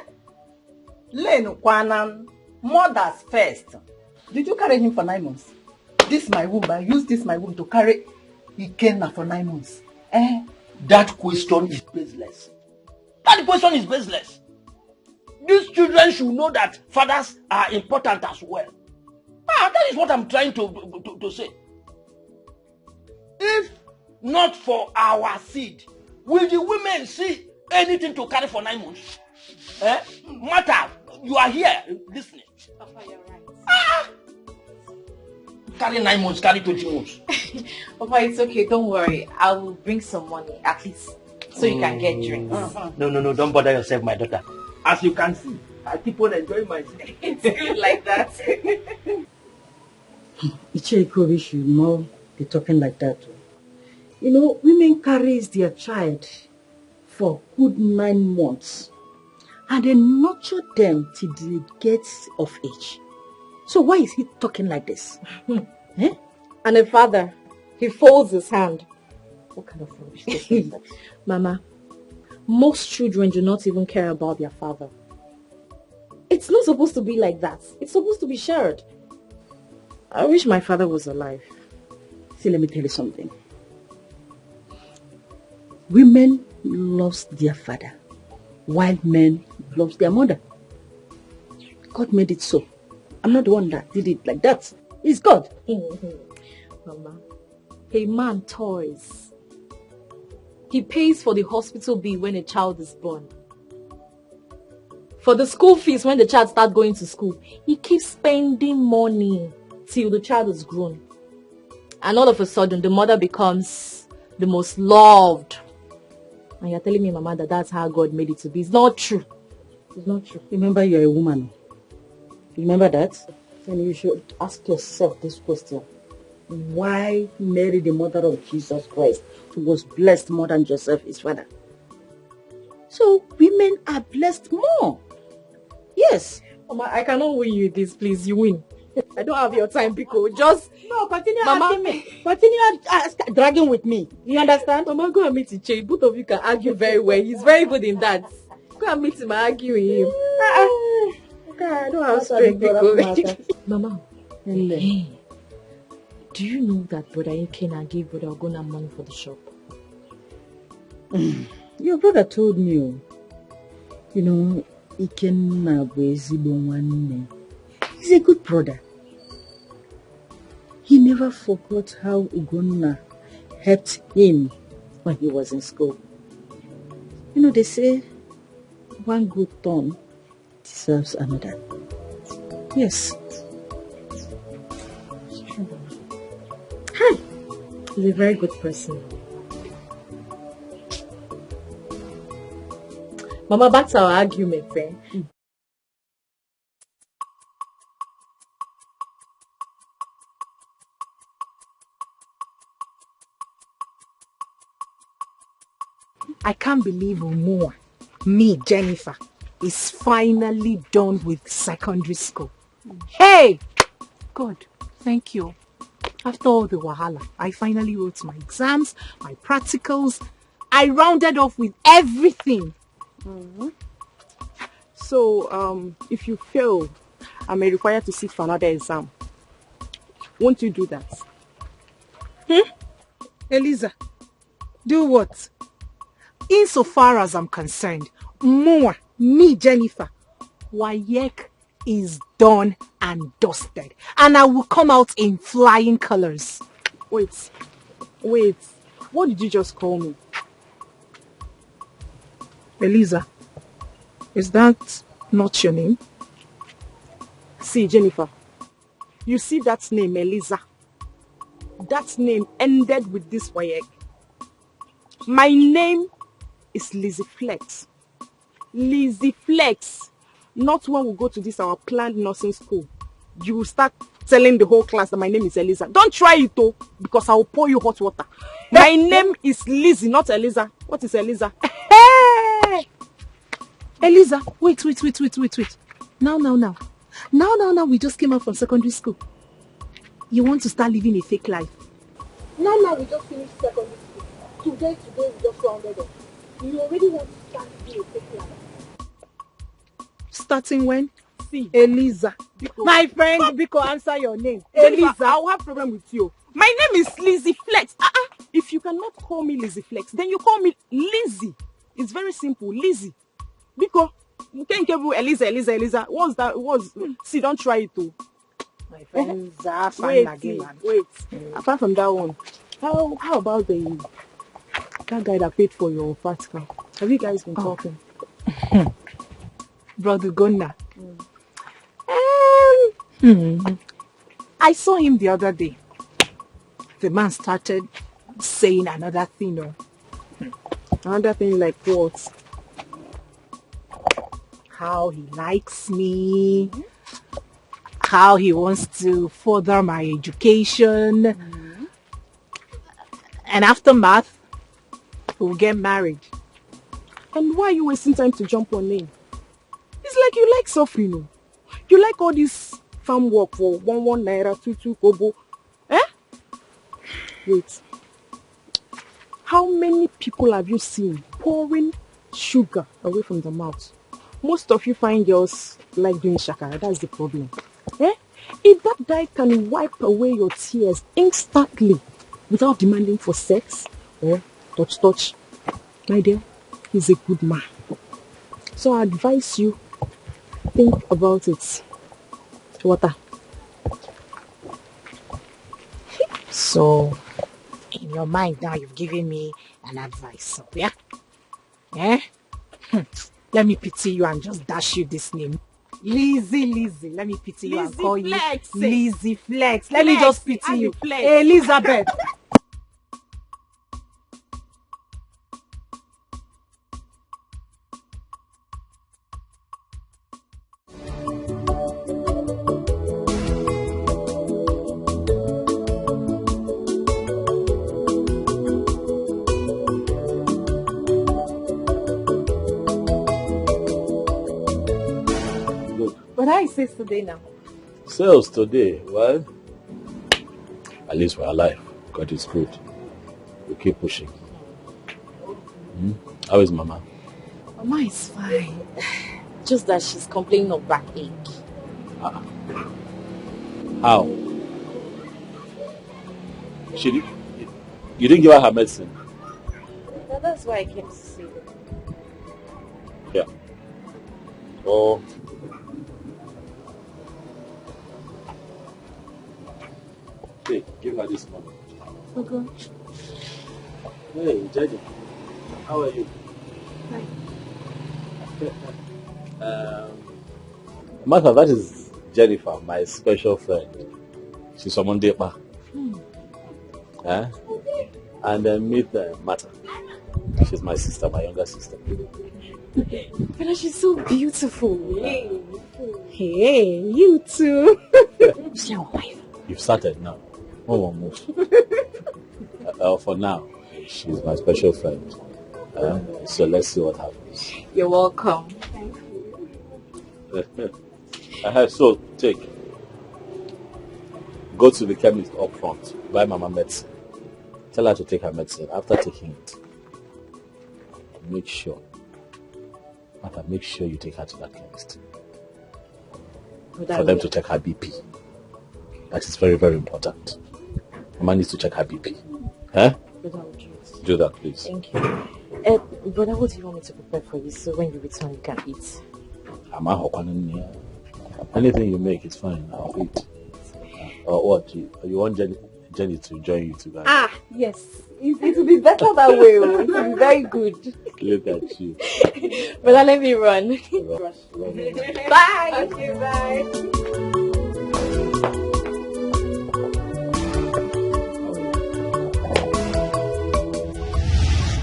Lenu Kwanam. Mothers first. Did you carry him for 9 months? This my womb. I use this my womb to carry Ikenna for 9 months. Eh? That question is baseless. That question is baseless. These children should know that fathers are important as well. That is what I'm trying to say. If not for our seed, will the women see anything to carry for 9 months? Matter, you are here listening. Papa, you're right. Carry 9 months, carry 20 months. Papa, it's okay, don't worry. I will bring some money at least so you can get drinks. No, don't bother yourself, my daughter. As you can see, I keep on enjoying myself. It's good like that. Icheko should not be talking like that. You know, women carries their child for good 9 months and they nurture them till they get of age. So why is he talking like this? Eh? And a father, he folds his hand. What kind of foolishness is that? Mama, most children do not even care about their father. It's not supposed to be like that. It's supposed to be shared. I wish my father was alive. See, let me tell you something. Women lost their father, while men lost their mother. God made it so. I'm not the one that did it like that. It's God. Mama, a man toys. He pays for the hospital bill when a child is born. For the school fees when the child starts going to school. He keeps spending money till the child is grown. And all of a sudden, the mother becomes the most loved. And you're telling me, Mama, that that's how God made it to be. It's not true. It's not true. Remember, you're a woman. Remember that? And you should ask yourself this question. Why Mary, the mother of Jesus Christ, who was blessed more than Joseph, his father? So women are blessed more. Yes. Mama, I cannot win you this, please. You win. I don't have your time, Biko. Just... No, continue Mama, asking me. Continue dragging with me. You understand? Mama, go and meet Iche. Both of you can argue very well. He's very good in that. Go and meet him and argue with him. Okay, I don't have strength, Biko. Mama, hey, do you know that Brother Ikenna gave Brother Ogona money for the shop? Your brother told me, you know, Ikenna bụ ezigbo nwanne. He's a good brother. He never forgot how Ugonna helped him when he was in school. You know, they say one good turn deserves another. Yes. Hi. He's a very good person. Mama, back to our argument, eh? I can't believe Umoa, me, Jennifer, is finally done with secondary school. Hey! God, thank you. After all the wahala, I finally wrote my exams, my practicals. I rounded off with everything. So, if you fail, I may require to sit for another exam. Won't you do that? Eliza, do what? Insofar as I'm concerned, me, Jennifer, WAEC is done and dusted. And I will come out in flying colors. Wait. What did you just call me? Eliza, is that not your name? See, Jennifer, You see that name, Eliza? That name ended with this wayek. My name is Lizzie Flex. Lizzie Flex. Not when we go to this our planned nursing school. You will start telling the whole class that my name is Eliza. Don't try it though, because I will pour you hot water. My name is Lizzie, not Eliza. What is Eliza? Hey! Eliza, wait. Now, we just came out from secondary school. You want to start living a fake life? Now, we just finished secondary school. Today, we just rounded up. You already want to start living a fake life. Starting when? See, Eliza. Biko. My friend, Biko, answer your name. Eliza, I will have problem with you. My name is Lizzie Flex. If you cannot call me Lizzie Flex, then you call me Lizzie. It's very simple, Lizzie. Biko, you can't give you Eliza. What's that? See, don't try it too. My friend, wait. Apart from that one, how about that guy that paid for your practical? Have you guys been talking? Brother Gonna. I saw him the other day. The man started saying another thing. Another thing like what? How he likes me, how he wants to further my education, and after math, we'll get married. And why are you wasting time to jump on him? It's like you like suffering. You like all this farm work for 1 naira, 2 kobo. Wait. How many people have you seen pouring sugar away from the mouth? Most of you find girls like doing shakara. That's the problem. If that guy can wipe away your tears instantly without demanding for sex or touch, my dear, he's a good man. So I advise you, think about it. Water. So, in your mind now, you've given me an advice. So, yeah? Let me pity you and just dash you this name. Lizzie. Let me pity you and call Flex. You Lizzie Flex. Let me just pity you. Flex. Elizabeth. But how is it today now? Sales today, well, at least we're alive. God is good. We keep pushing. How is Mama? Mama is fine. Just that she's complaining of backache. How? You didn't give her her medicine? Well, that's why I came to see her. Yeah. Oh. Hey, give her this money. Okay. Hey, Jaja. How are you? Hi. Martha, that is Jennifer, my special friend. She's from Mondepa. And then meet Martha. She's my sister, my younger sister. But she's so beautiful. Hey, you too. She's your wife. You've started now. One more move. For now, she's my special friend. So let's see what happens. You're welcome. So go to the chemist up front, buy Mama medicine. Tell her to take her medicine. After taking it, make sure you take her to that chemist. For them to check her BP. That is very, very important. Mama needs to check her BP. Do that, please. Thank you. Brother, what do you want me to prepare for you so when you return you can eat? Anything you make, it's fine. I'll eat. Or what? You want Jenny to join you too? Yes. It will be better that way. It will be very good. Look at you. Brother, let me run. Bye. Okay, bye.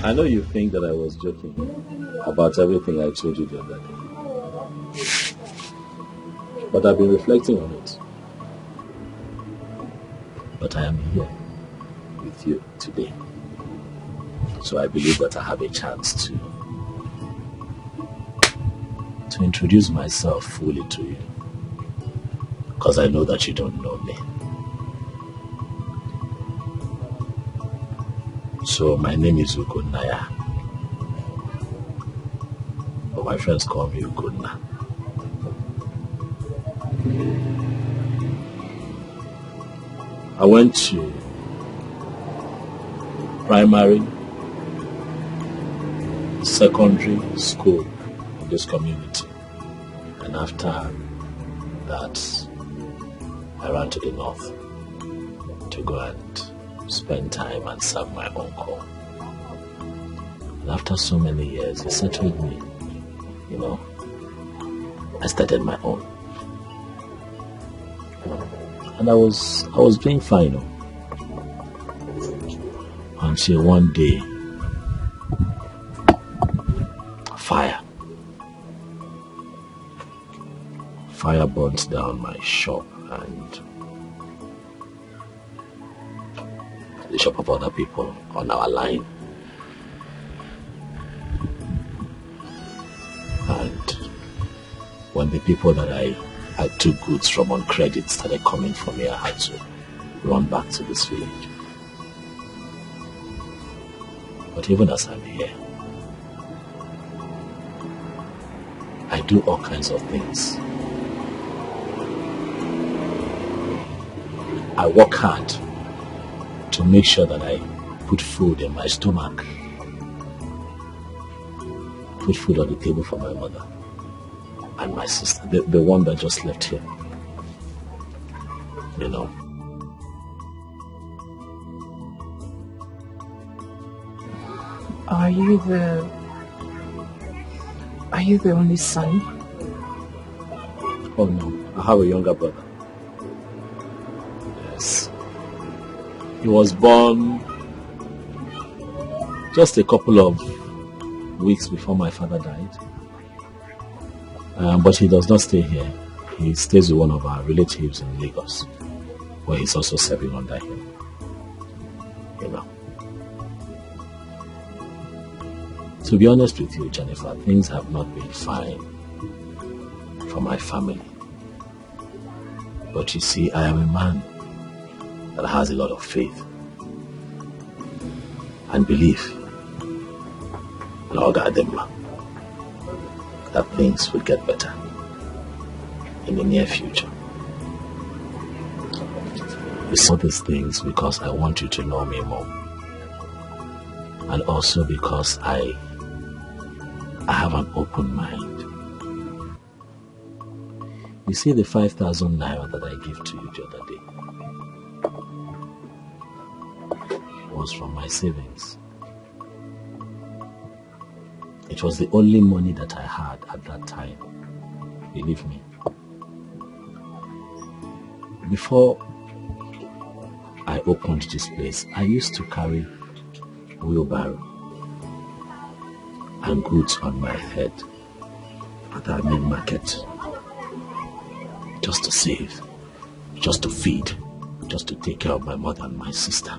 I know you think that I was joking about everything I told you the other day. But I've been reflecting on it. But I am here with you today. So I believe that I have a chance to introduce myself fully to you. Because I know that you don't know me. So my name is Ugunaya. But my friends call me Ugunna. I went to primary, secondary school in this community. And after that, I ran to the north to go and spend time and serve my uncle. And after so many years, he settled me. You know, I started my own. And I was doing fine, you know, until one day, fire burnt down my shop and the shop of other people on our line. And when the people that I took goods from on credit started coming for me, I had to run back to this village. But even as I'm here, I do all kinds of things. I work hard to make sure that I put food in my stomach, put food on the table for my mother and my sister, the one that just left here. You know. Are you the only son? Oh no, I have a younger brother. Yes. He was born just a couple of weeks before my father died. But he does not stay here. He stays with one of our relatives in Lagos, where he's also serving under him. You know. To be honest with you, Jennifer, things have not been fine for my family. But you see, I am a man that has a lot of faith and belief in Ogademma that things will get better in the near future. We saw these things because I want you to know me more, and also because I have an open mind. You see the 5,000 naira that I gave to you the other day was from my savings. It was the only money that I had at that time. Believe me. Before I opened this place, I used to carry wheelbarrow and goods on my head at our main market, just to save, just to feed, just to take care of my mother and my sister.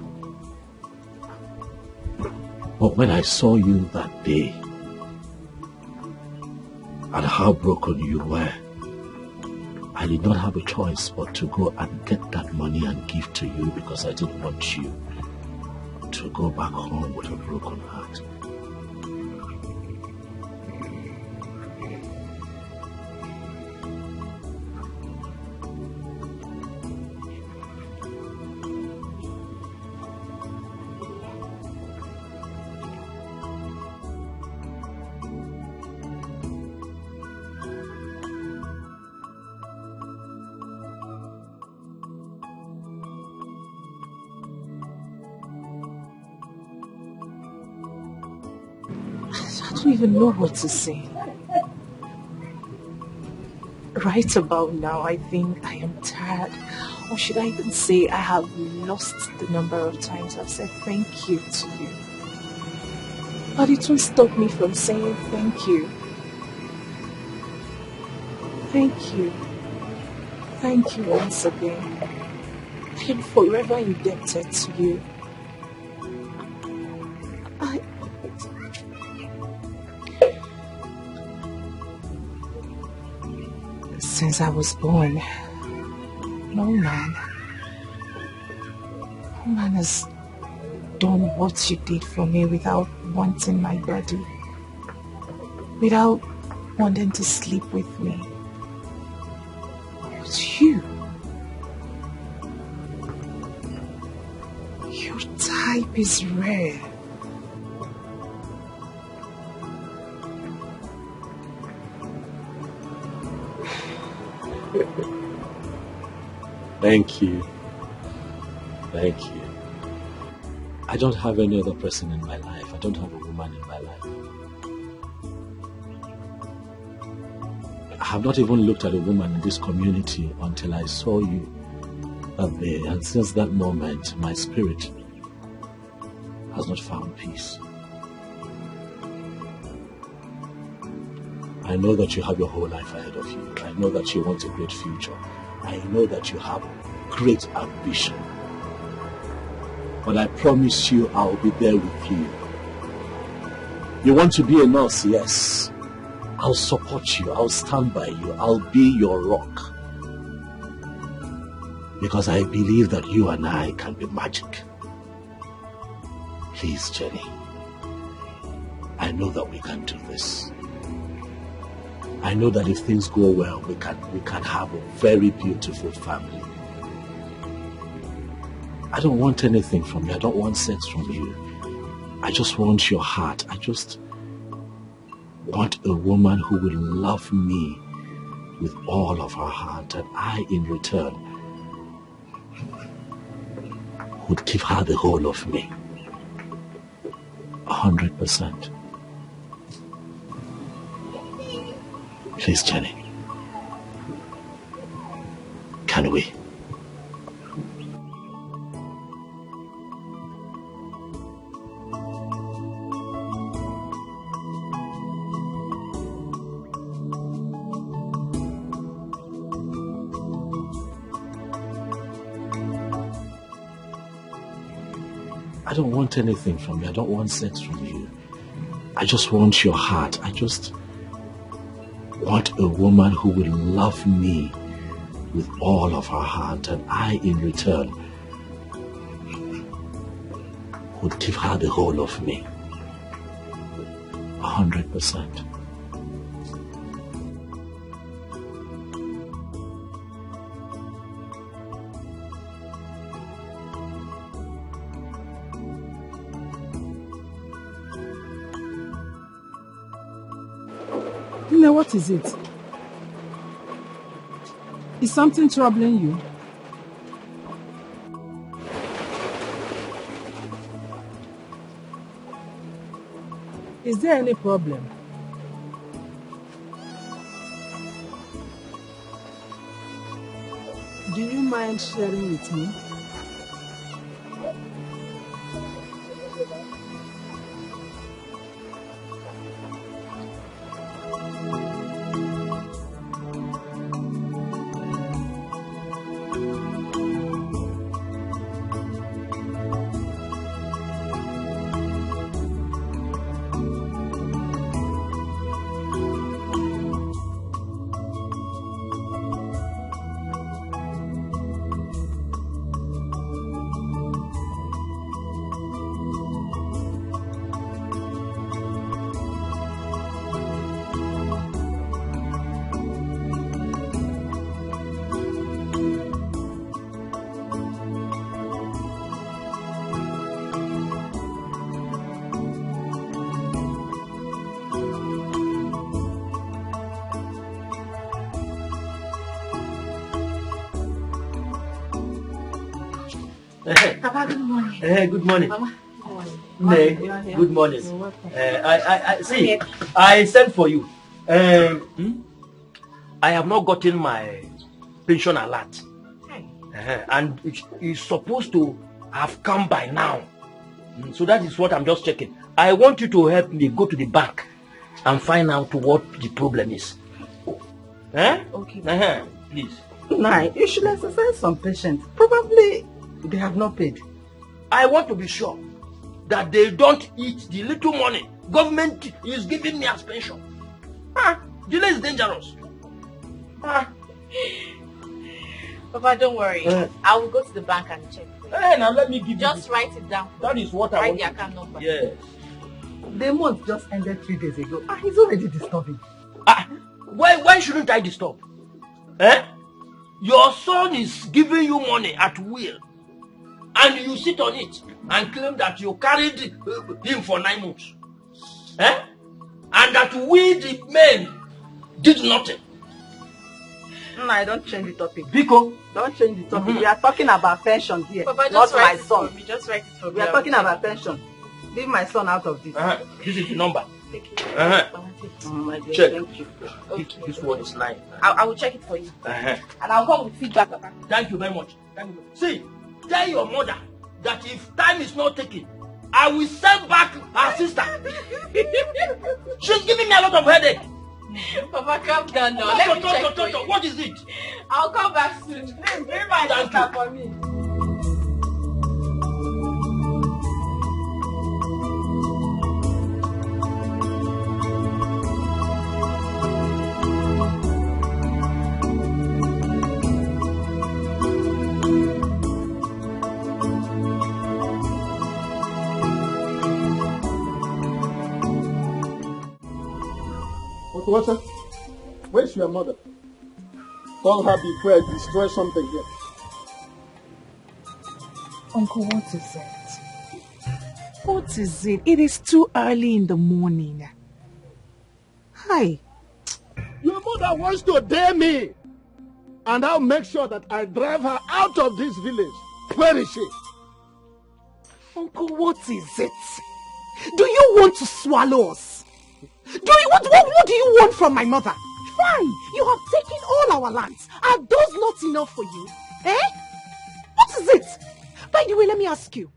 But when I saw you that day and how broken you were, I did not have a choice but to go and get that money and give to you, because I didn't want you to go back home with a broken heart. I don't even know what to say. Right about now, I think I am tired. Or should I even say I have lost the number of times I've said thank you to you. But it won't stop me from saying thank you. Thank you. Thank you once again. I am forever indebted to you. Since I was born, no man has done what you did for me without wanting my body, without wanting to sleep with me. But you, your type is rare. Thank you. Thank you. I don't have any other person in my life. I don't have a woman in my life. I have not even looked at a woman in this community until I saw you that day. And since that moment, my spirit has not found peace. I know that you have your whole life ahead of you. I know that you want a great future. I know that you have great ambition. But I promise you I'll be there with you. You want to be a nurse? Yes. I'll support you. I'll stand by you. I'll be your rock. Because I believe that you and I can be magic. Please, Jenny. I know that we can do this. I know that if things go well, we can have a very beautiful family. I don't want anything from you. I don't want sex from you. I just want your heart. I just want a woman who will love me with all of her heart, and I, in return, would give her the whole of me. 100%. Please, Jenny. Can we? I don't want anything from you. I don't want sex from you. I just want your heart. I just want a woman who will love me with all of her heart, and I, in return, would give her the whole of me. 100%. Now, what is it? Is something troubling you? Is there any problem? Do you mind sharing with me? Papa, good morning. Good morning. Mama, Good morning. I see. I sent for you. I have not gotten my pension alert, and it's supposed to have come by now. So that is what I'm just checking. I want you to help me go to the bank and find out what the problem is. Eh? Okay. Please. Nah, you should exercise some patience. Probably they have not paid. I want to be sure that they don't eat the little money government is giving me as pension. Delay is dangerous. Papa, don't worry. I will go to the bank and check. Now let me give you. Just write it down. That is what I want. Write the account number. Yes. The month just ended 3 days ago. He's already disturbing. Why shouldn't I disturb? Your son is giving you money at will, and you sit on it and claim that you carried him for 9 months. And that we the men did nothing. No, don't change the topic. Biko, don't change the topic. We are talking about pension here. Papa, not my son. Just write it for me. We are talking about pension. Leave my son out of this. This is the number. Thank you. My dear, check. Thank you. Okay. This one is 9. I will check it for you. And I'll come with feedback, Papa. Thank you very much. See, tell your mother that if time is not taken, I will send back her sister. She's giving me a lot of headache. Papa, calm down now. Let me check for you. What is it? I'll come back soon. Please, bring my sister for me. Water, where's your mother? Call her before I destroy something here. Uncle, what is it? What is it? It is too early in the morning. Hi. Your mother wants to dare me. And I'll make sure that I drive her out of this village. Where is she? Uncle, what is it? Do you want to swallow us? What do you want from my mother? Fine, you have taken all our lands. Are those not enough for you? What is it? By the way, let me ask you.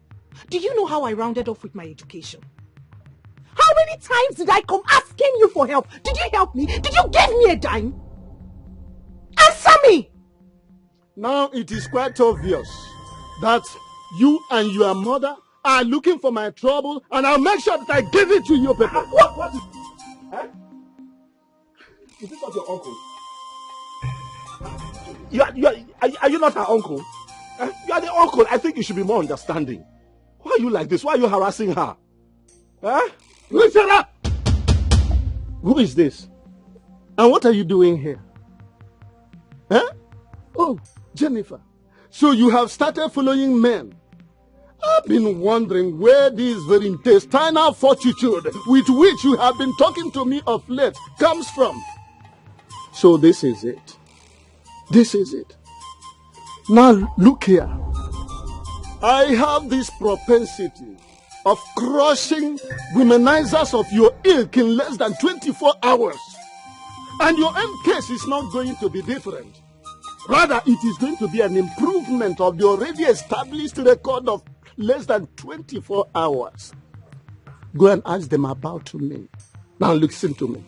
Do you know how I rounded off with my education? How many times did I come asking you for help? Did you help me? Did you give me a dime? Answer me! Now it is quite obvious that you and your mother are looking for my trouble, and I'll make sure that I give it to you people. What is it? Is this not your uncle? Are you not her uncle? You are the uncle. I think you should be more understanding. Why are you like this? Why are you harassing her? Listen up! Who is this? And what are you doing here? Oh, Jennifer. So you have started following men. I've been wondering where this very intestinal fortitude with which you have been talking to me of late comes from. So this is it. This is it. Now look here. I have this propensity of crushing womenizers of your ilk in less than 24 hours. And your own case is not going to be different. Rather, it is going to be an improvement of the already established record of less than 24 hours. Go and ask them about me. Now listen to me.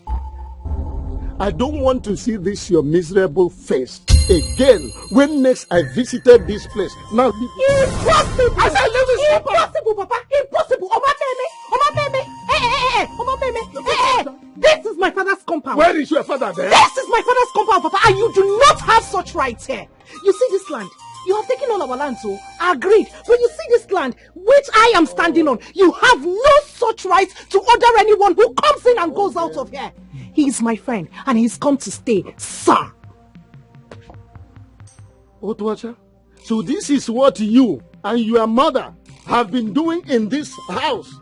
I don't want to see this your miserable face again when next I visited this place. Now, impossible! I said leave this, Papa! Impossible, Papa! Impossible! This is my father's compound. Where is your father then? This is my father's compound, Papa, and you do not have such rights here. You see this land? You have taken all our land, so agreed. But you see this land, which I am standing on, you have no such rights to order anyone who comes in and goes out of here. He is my friend, and he's come to stay, sir. Otwacha, so this is what you and your mother have been doing in this house.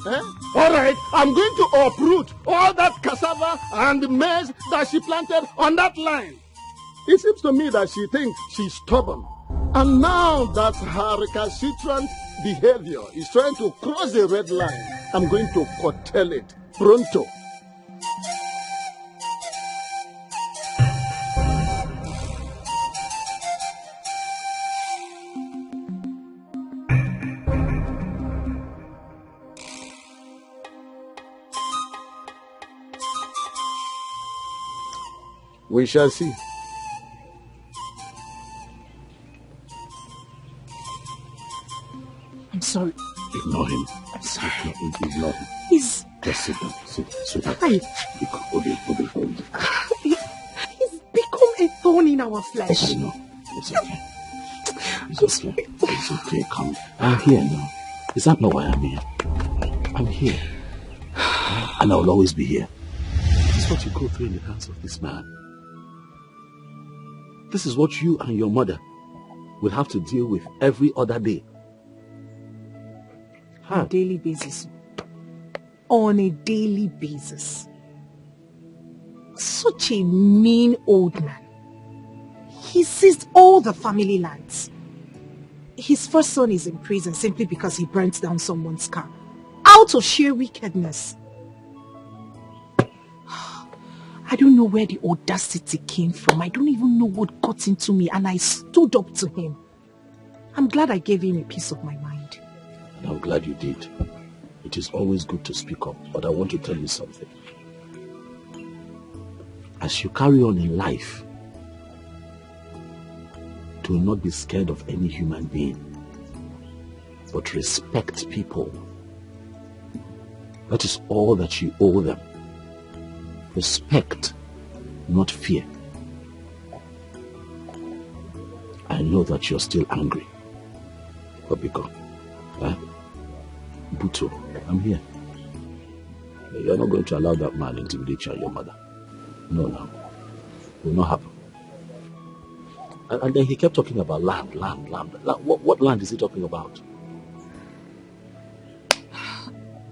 All right, I'm going to uproot all that cassava and maize that she planted on that line. It seems to me that she thinks she's stubborn. And now that her recalcitrant behavior is trying to cross the red line, I'm going to curtail it pronto. We shall see. I'm sorry. Ignore him. I'm sorry. Ignore him. He's... Just sit down. Sit down. Hi. Obi. He's become a thorn in our flesh. I know. It's okay. It's okay. It's okay. Come. I'm here now. Is that not why I'm here? I'm here. And I will always be here. This is what you go through in the hands of this man. This is what you and your mother will have to deal with every other day. On a daily basis. On a daily basis. Such a mean old man. He seized all the family lands. His first son is in prison simply because he burnt down someone's car. Out of sheer wickedness. I don't know where the audacity came from. I don't even know what got into me, and I stood up to him. I'm glad I gave him a piece of my mind. And I'm glad you did. It is always good to speak up, but I want to tell you something. As you carry on in life, do not be scared of any human being, but respect people. That is all that you owe them. Respect, not fear. I know that you're still angry, but be gone. Buto, I'm here. You're not going to allow that man intimidate you and your mother. No. It will not happen. And then he kept talking about land. What land is he talking about?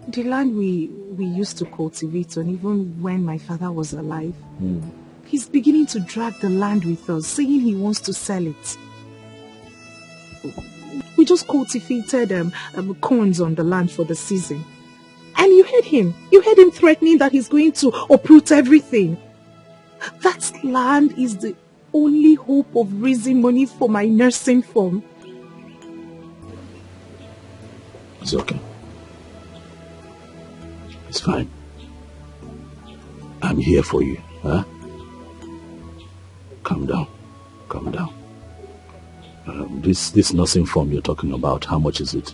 The land we used to cultivate on, even when my father was alive. He's beginning to drag the land with us, saying he wants to sell it. We just cultivated corns on the land for the season. And you heard him. You heard him threatening that he's going to uproot everything. That land is the only hope of raising money for my nursing firm. It's okay. It's fine. I'm here for you, huh? Calm down. This nursing form you're talking about, how much is it?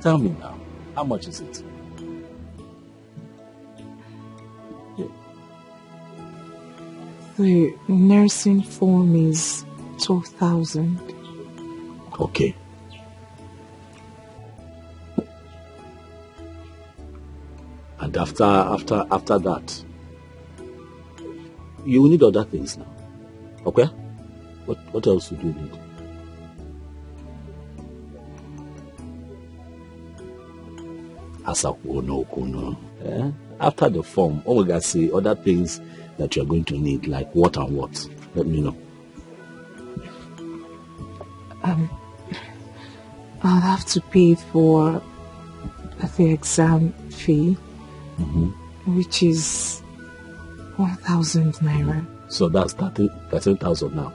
Tell me now, how much is it? The nursing form is 12,000. Okay. And after that, you will need other things now. Okay? What else would you need? Asakuno. After the form, Omega say other things that you're going to need, like what and what. Let me know. I'll have to pay for the exam fee, which is 1,000 naira. So that's 13,000 now.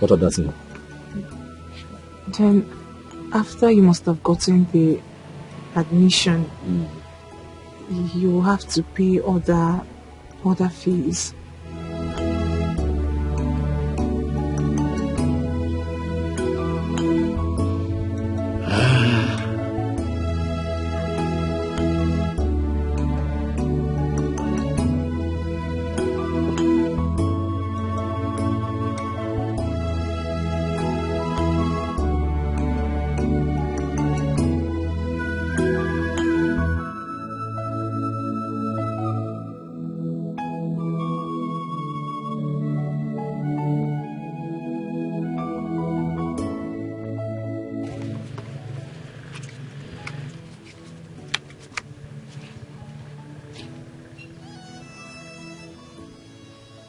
What other thing? Then, after you must have gotten the admission, you have to pay other fees.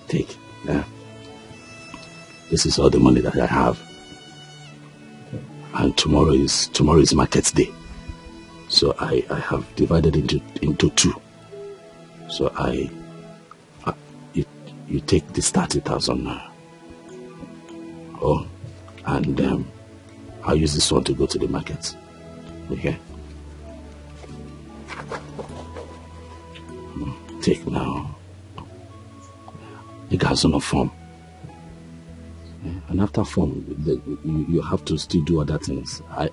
Take. This is all the money that I have. And tomorrow is market day. So I have divided into two. So you take this 30,000 now. Oh, And I'll use this one to go to the market. Okay? Take now. You guys on a form. And after form, you have to still do other things. I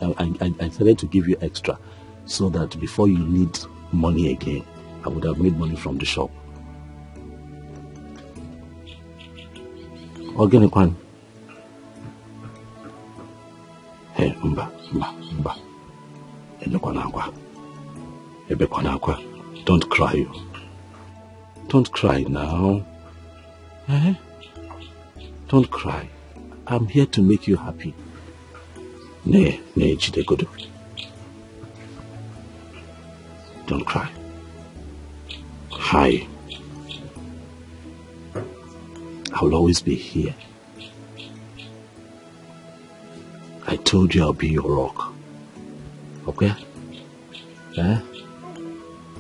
decided to give you extra so that before you need money again, I would have made money from the shop. Organic one. Hey, mba. Don't cry. Don't cry now. Eh? Don't cry. I'm here to make you happy. Chidegodo. Don't cry. Hi. I will always be here. I told you I'll be your rock. Okay? Eh?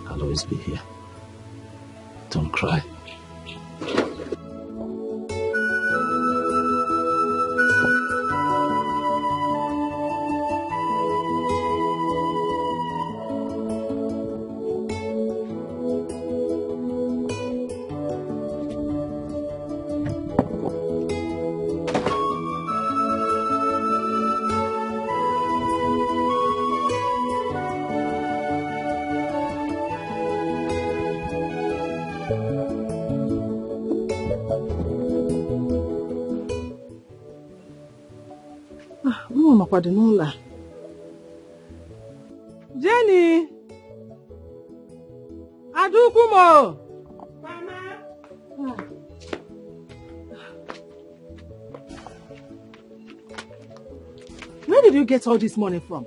I'll always be here. Don't cry. Jenny! Adukumo! Mama! Where did you get all this money from?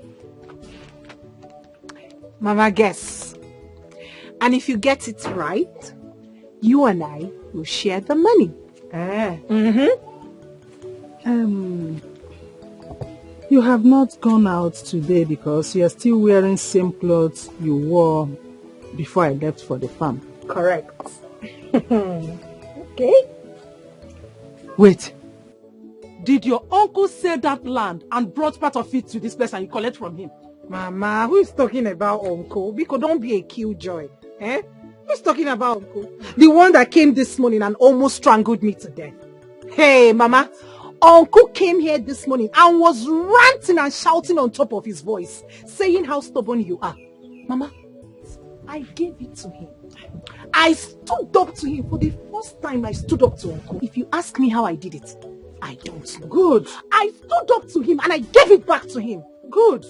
Mama, guess. And if you get it right, you and I will share the money. You have not gone out today because you are still wearing same clothes you wore before I left for the farm. Correct. Okay. Wait. Did your uncle sell that land and brought part of it to this place and you collect from him? Mama, who is talking about uncle? Because don't be a killjoy. Eh? Who's talking about uncle? The one that came this morning and almost strangled me to death. Hey, Mama. Uncle came here this morning and was ranting and shouting on top of his voice, saying how stubborn you are. Mama, I gave it to him. I stood up to him. For the first time, I stood up to Uncle. If you ask me how I did it, I don't know. Good. I stood up to him and I gave it back to him. Good.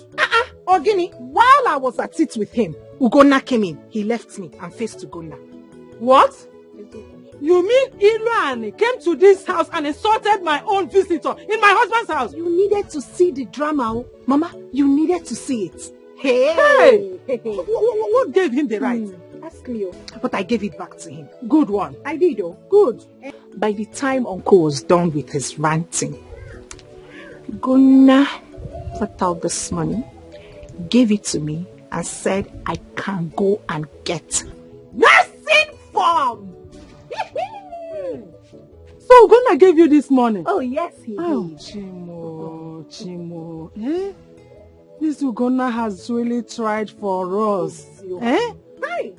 Ogini, while I was at it with him, Ugonna came in. He left me and faced Ugonna. What? You mean Iluani came to this house and insulted my own visitor in my husband's house? You needed to see the drama. Mama, you needed to see it. Hey! What gave him the right? Ask me. But I gave it back to him. Good one. I did. Good. By the time Uncle was done with his ranting, Gonna put out this money, gave it to me, and said I can go and get nursing form. So Gonna gave you this money? Oh yes, he did. Chimo. Eh? This Ugonna has really tried for us. Eh? Hi.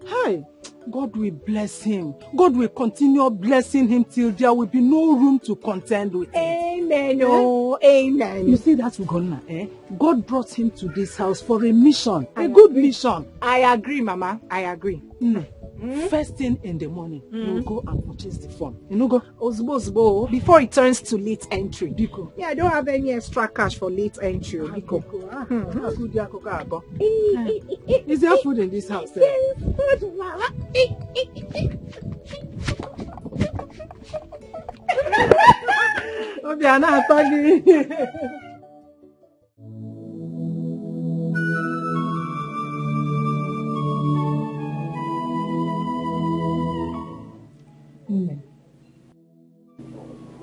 Hi. God will bless him. God will continue blessing him till there will be no room to contend with him. Amen. Oh, amen. You see that Ugonna, eh? God brought him to this house for a mission. A good mission. I agree, Mama. I agree. First thing in the morning, we'll go and purchase the phone. You know, go Ozbo, before it turns to late entry. Biko. Yeah, I don't have any extra cash for late entry. Biko. Is there food in this house? There is food, Mama.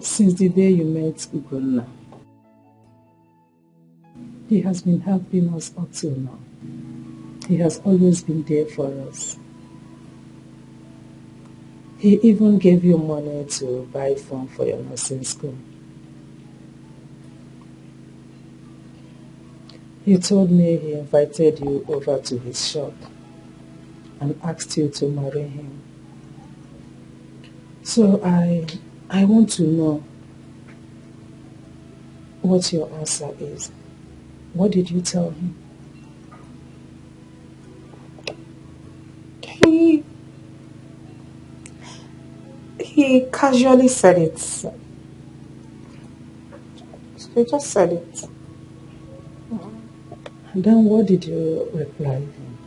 Since the day you met Ugonna, he has been helping us up till now. He has always been there for us. He even gave you money to buy phone for your nursing school. He told me he invited you over to his shop and asked you to marry him. So I want to know what your answer is. What did you tell him? He casually said it. He just said it. And then what did you reply him?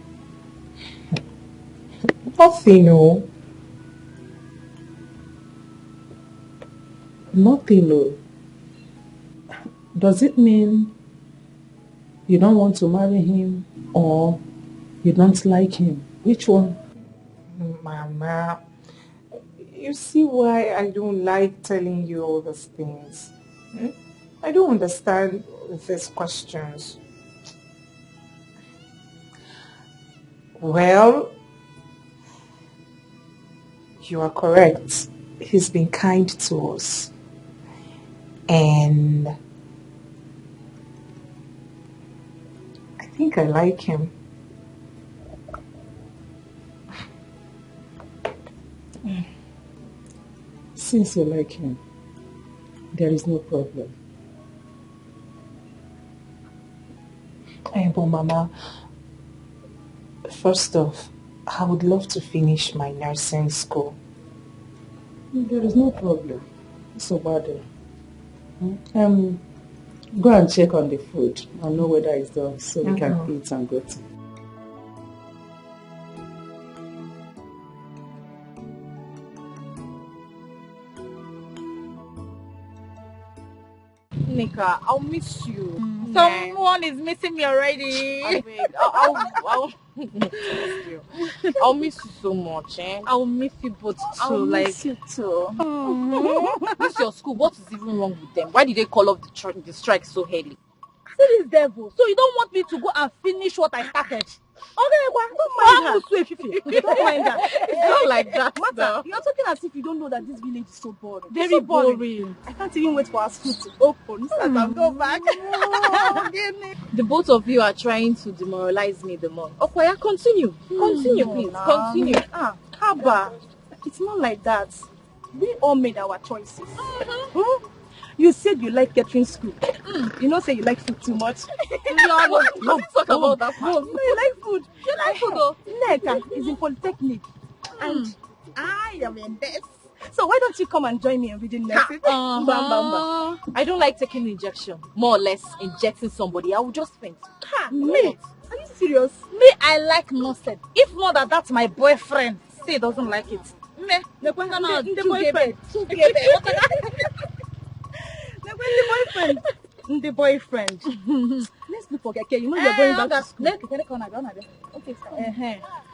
Nothing, no. Nothing, no. Does it mean you don't want to marry him or you don't like him? Which one? Mama, you see why I don't like telling you all these things. I don't understand these questions. Well, you are correct. He's been kind to us. And I think I like him. Since you like him, there is no problem. But Mama, first off, I would love to finish my nursing school. There is no problem. It's about it. Go and check on the food and know whether it's done so we can eat and go to. Nika, I'll miss you. Someone is missing me already. I'll miss you so much, eh? I'll miss you both too. I'll miss you too. Miss your school. What is even wrong with them? Why did they call off the strike so early? See this devil. So you don't want me to go and finish what I started? Okay, don't mind her. Don't mind her. It's not like that. Mata, you're talking as if you don't know that this village is so boring. Very so boring. I can't even wait for our school to open so that I'll go back. The both of you are trying to demoralize me the more. Okoya, continue. Continue, please. Continue. Haba, it's not like that. We all made our choices. You said you like catering school. You know, say you like food too much. No, talk about that. No, you like food. You like food, though. Neka is in Polytechnic. And I am in this. So why don't you come and join me in reading nursing? Bam, bam, bam. I don't like taking injection. More or less injecting somebody. I will just faint. Me? Are you serious? Me, I like nursing. If not that's my boyfriend. Say doesn't like it. Me, the boyfriend. The boyfriend. Let's look for Keke. You know you're going back to school. Okay,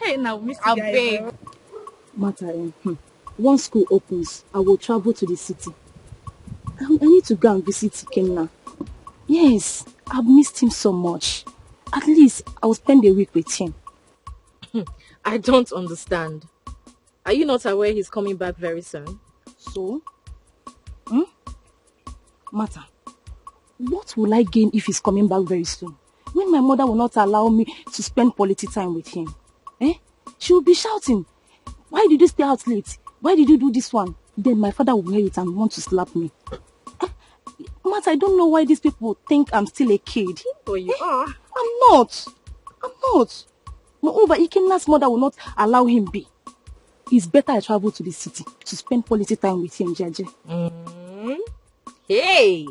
hey, now, Mr. Guy. Matter, once school opens, I will travel to the city. I need to go and visit Kenna. Yes, I've missed him so much. At least I'll spend a week with him. I don't understand. Are you not aware he's coming back very soon? So? Matter, what will I gain if he's coming back very soon? When my mother will not allow me to spend quality time with him. She will be shouting, why did you stay out late? Why did you do this one? Then my father will hear it and want to slap me. Matter, I don't know why these people think I'm still a kid. Oh, you are? I'm not. Moreover, Ikenna's mother will not allow him be. It's better I travel to the city to spend quality time with him, Jaje. Hey!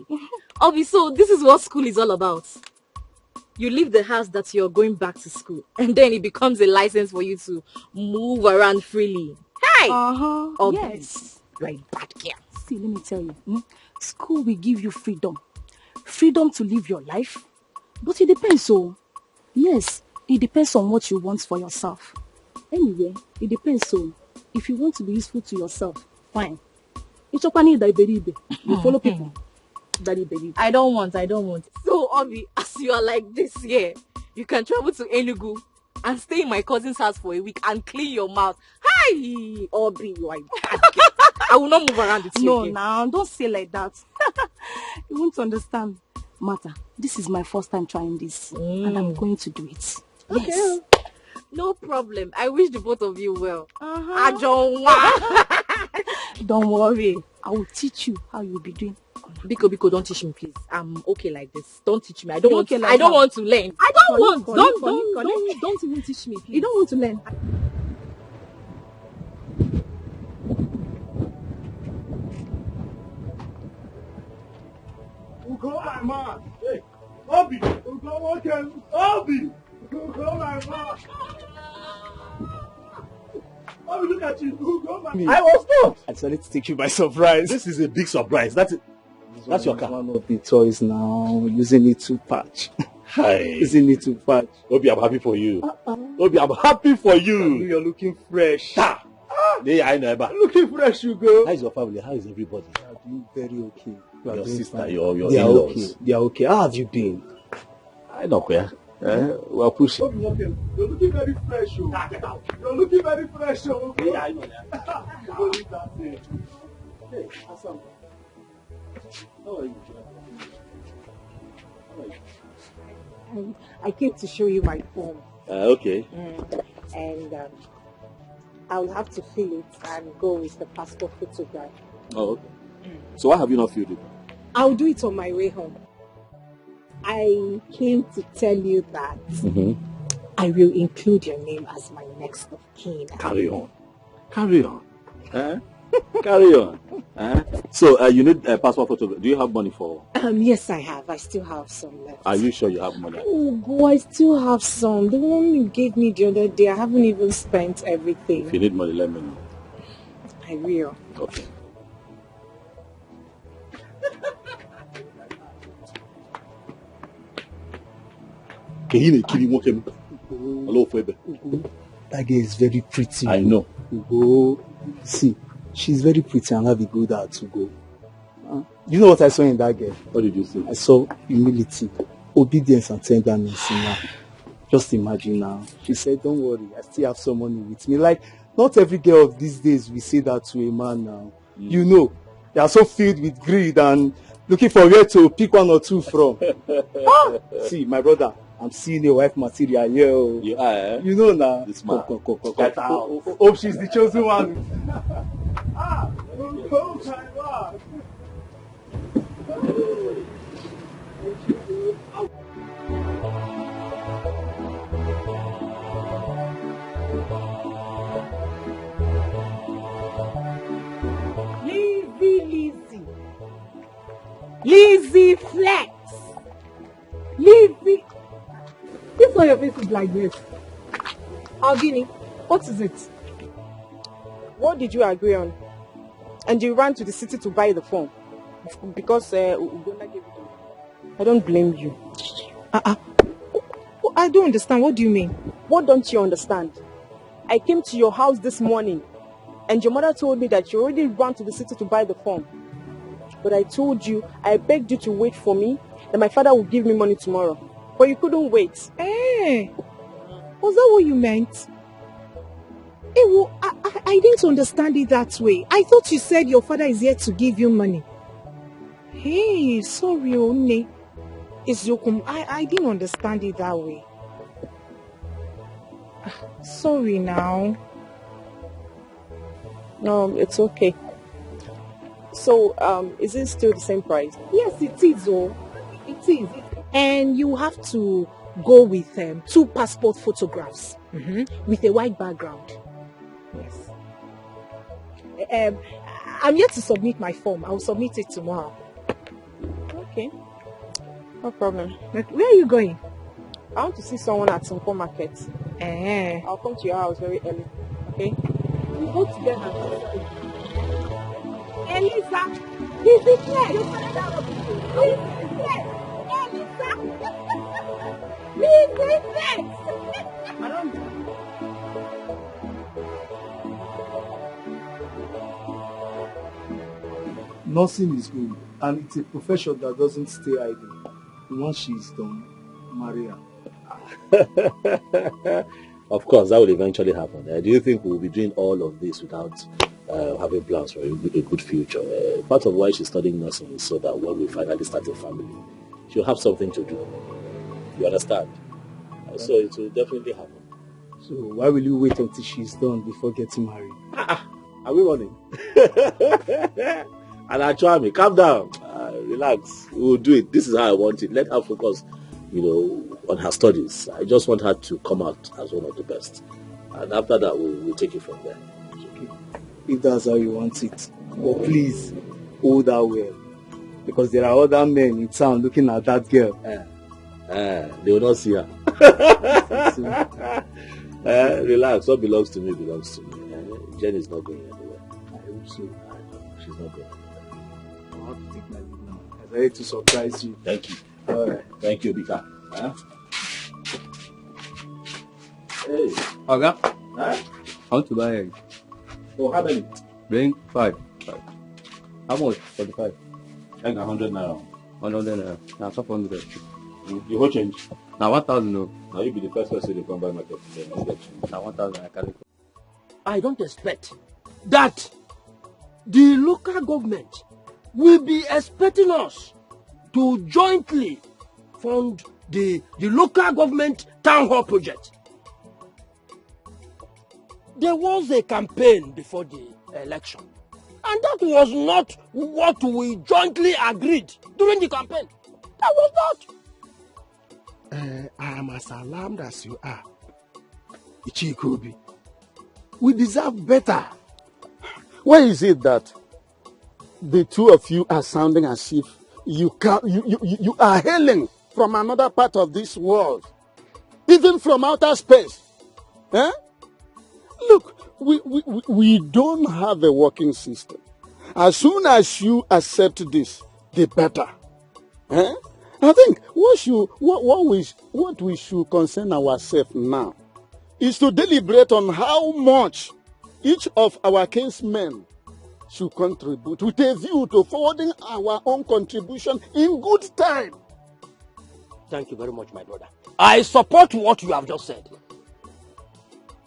Obi, so this is what school is all about. You leave the house that you're going back to school, and then it becomes a license for you to move around freely. Hey! Obi, yes. You're a bad girl. See, let me tell you. School will give you freedom. Freedom to live your life. But it depends, so. Yes, it depends on what you want for yourself. Anyway, it depends, so. If you want to be useful to yourself, fine. You follow people. I don't want. So, Obi, as you are like this here, you can travel to Enugu and stay in my cousin's house for a week and clean your mouth. Hi, Aubrey, you are I will not move around with you. No, now, don't say like that. You won't understand. Martha, this is my first time trying this, and I'm going to do it. Okay. Yes. No problem. I wish the both of you well. I don't want. Don't worry. I will teach you how you'll be doing. Biko, don't teach me, please. I'm okay like this. Don't teach me. I don't want to learn. I don't want. Don't even teach me, please. You don't want to learn. Ugo, my man. Hey, Obi. Ugo, what can Obi? Ugo, my man. Obi, look at you. Ugo, my man. I was not. I decided to take you by surprise. This is a big surprise. That's your car. One of the toys now. Using it to patch. Hi. Using it to patch. Obi, I'm happy for you. Obi, I'm happy for you. You're looking fresh. I know. Looking fresh, Ugo. How is your family? How is everybody? They are doing very okay. Your sister, your they are in-laws. okay. They are okay. How have you been? I know where. We're pushing. You're looking very fresh, You're looking very fresh, Yeah, I know Hey, Hassan. How are you? I came to show you my form. Okay. And I will have to fill it and go with the passport photograph. Oh, okay. So why have you not filled it? I'll do it on my way home. I came to tell you that I will include your name as my next of kin. Carry on. Carry on. Carry on. So you need a passport photograph. Do you have money for? Yes, I have. I still have some left. Are you sure you have money? Oh, boy, I still have some. The one you gave me the other day, I haven't even spent everything. If you need money, let me know. I will. Okay. Hello, Febe. That girl is very pretty. I know. Ugo, see, she's very pretty and have a good heart to go. You know what I saw in that girl? What did you see? I saw humility, obedience and tenderness in her. Just imagine now. She said, don't worry, I still have some money with me. Like, not every girl of these days will say that to a man now. You know, they are so filled with greed and looking for where to pick one or two from. See, my brother, I'm seeing a wife material here. You are, eh? You know now. This man. Get out. Hope she's the chosen one. Oh my God. Lizzie Flex. Lizzie. This why your face is like this. Albini, what is it? What did you agree on? And you ran to the city to buy the phone because Ugonna gave it to you. I don't blame you. I don't understand. What do you mean? What don't you understand? I came to your house this morning and your mother told me that you already ran to the city to buy the phone. But I told you, I begged you to wait for me, that my father would give me money tomorrow. But you couldn't wait. Hey, was that what you meant? Hey, well, I didn't understand it that way. I thought you said your father is here to give you money. Hey, sorry, One. It's Yokum. I didn't understand it that way. Sorry now. No, it's okay. So, is it still the same price? Yes, it is. Oh, it is. And you have to go with 2 passport photographs with a white background. Yes. I'm yet to submit my form. I will submit it tomorrow. Okay. No problem. But where are you going? I want to see someone at Simco Market. Eh. I'll come to your house very early. Okay? We go together. Elisa! This is Elisa! Nursing is good, and it's a profession that doesn't stay idle. Once she's done, marry her. Of course, that will eventually happen. Do you think we'll be doing all of this without having plans for a good future? Part of why she's studying nursing is so that when we finally start a family, she'll have something to do. You understand? So it will definitely happen. So why will you wait until she's done before getting married? Are we running? And Achwami, calm down. Relax. We'll do it. This is how I want it. Let her focus, on her studies. I just want her to come out as one of the best. And after that, we'll take it from there. Okay. If that's how you want it. But please, hold her well. Because there are other men in town looking at that girl. They will not see her. Relax. What belongs to me belongs to me. Jen is not going anywhere. I hope so. I know. She's not going anywhere. I'll have to take my leave now. I ready to surprise you. Thank you. All right. Thank you, Bika. Hey. Oga, Huh? I want to buy egg. Oh, how many? Bring 5. How much for the 5? Egg 100 naira. 100 naira. Now 500. The whole change. Now 1,000 no. Now you be the first person to come buy market. Now 1,000 I carry. I don't expect that the local government will be expecting us to jointly fund the local government town hall project. There was a campaign before the election, and that was not what we jointly agreed during the campaign. That was not. I am as alarmed as you are, Ichikobi. We deserve better. Why is it that the two of you are sounding as if you are hailing from another part of this world, even from outer space? Eh? Look, we don't have a working system. As soon as you accept this, the better. Eh? I think what we should concern ourselves now is to deliberate on how much each of our kinsmen should contribute with a view to forwarding our own contribution in good time. Thank you very much, my brother. I support what you have just said.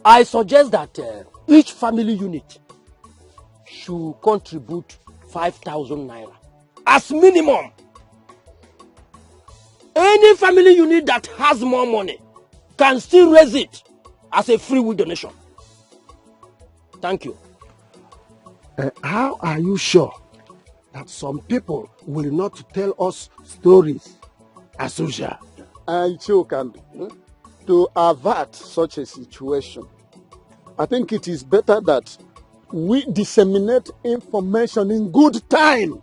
I suggest that each family unit should contribute 5,000 naira as minimum. Any family unit that has more money can still raise it as a free will donation. Thank you. How are you sure that some people will not tell us stories as usual? To avert such a situation, I think it is better that we disseminate information in good time,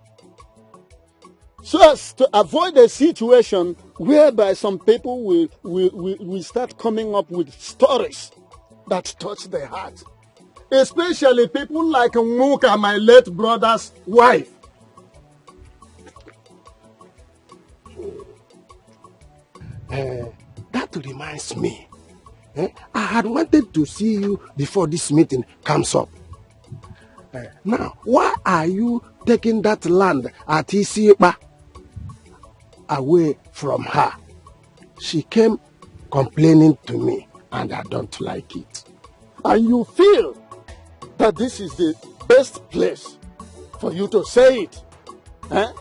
so as to avoid a situation whereby some people will start coming up with stories that touch the heart. Especially people like Muka, my late brother's wife. That reminds me. I had wanted to see you before this meeting comes up. Now, why are you taking that land at Isipa away from her? She came complaining to me, and I don't like it. And you feel that this is the best place for you to say it? Eh?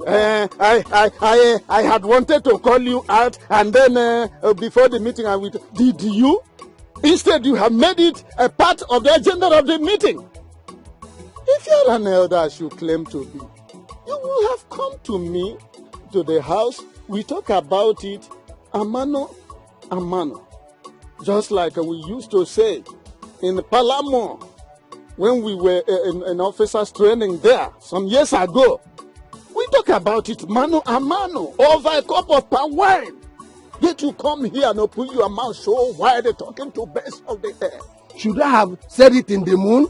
I had wanted to call you out, and then before the meeting did you? Instead, you have made it a part of the agenda of the meeting. If you're an elder as you claim to be, you will have come to me, to the house. We talk about it, amano, amano. Just like we used to say in Palamo, when we were in officers training there some years ago. We talk about it mano a mano, over a cup of palm wine. Yet you come here and open your mouth so wide, talking to birds of the air. Should I have said it in the moon?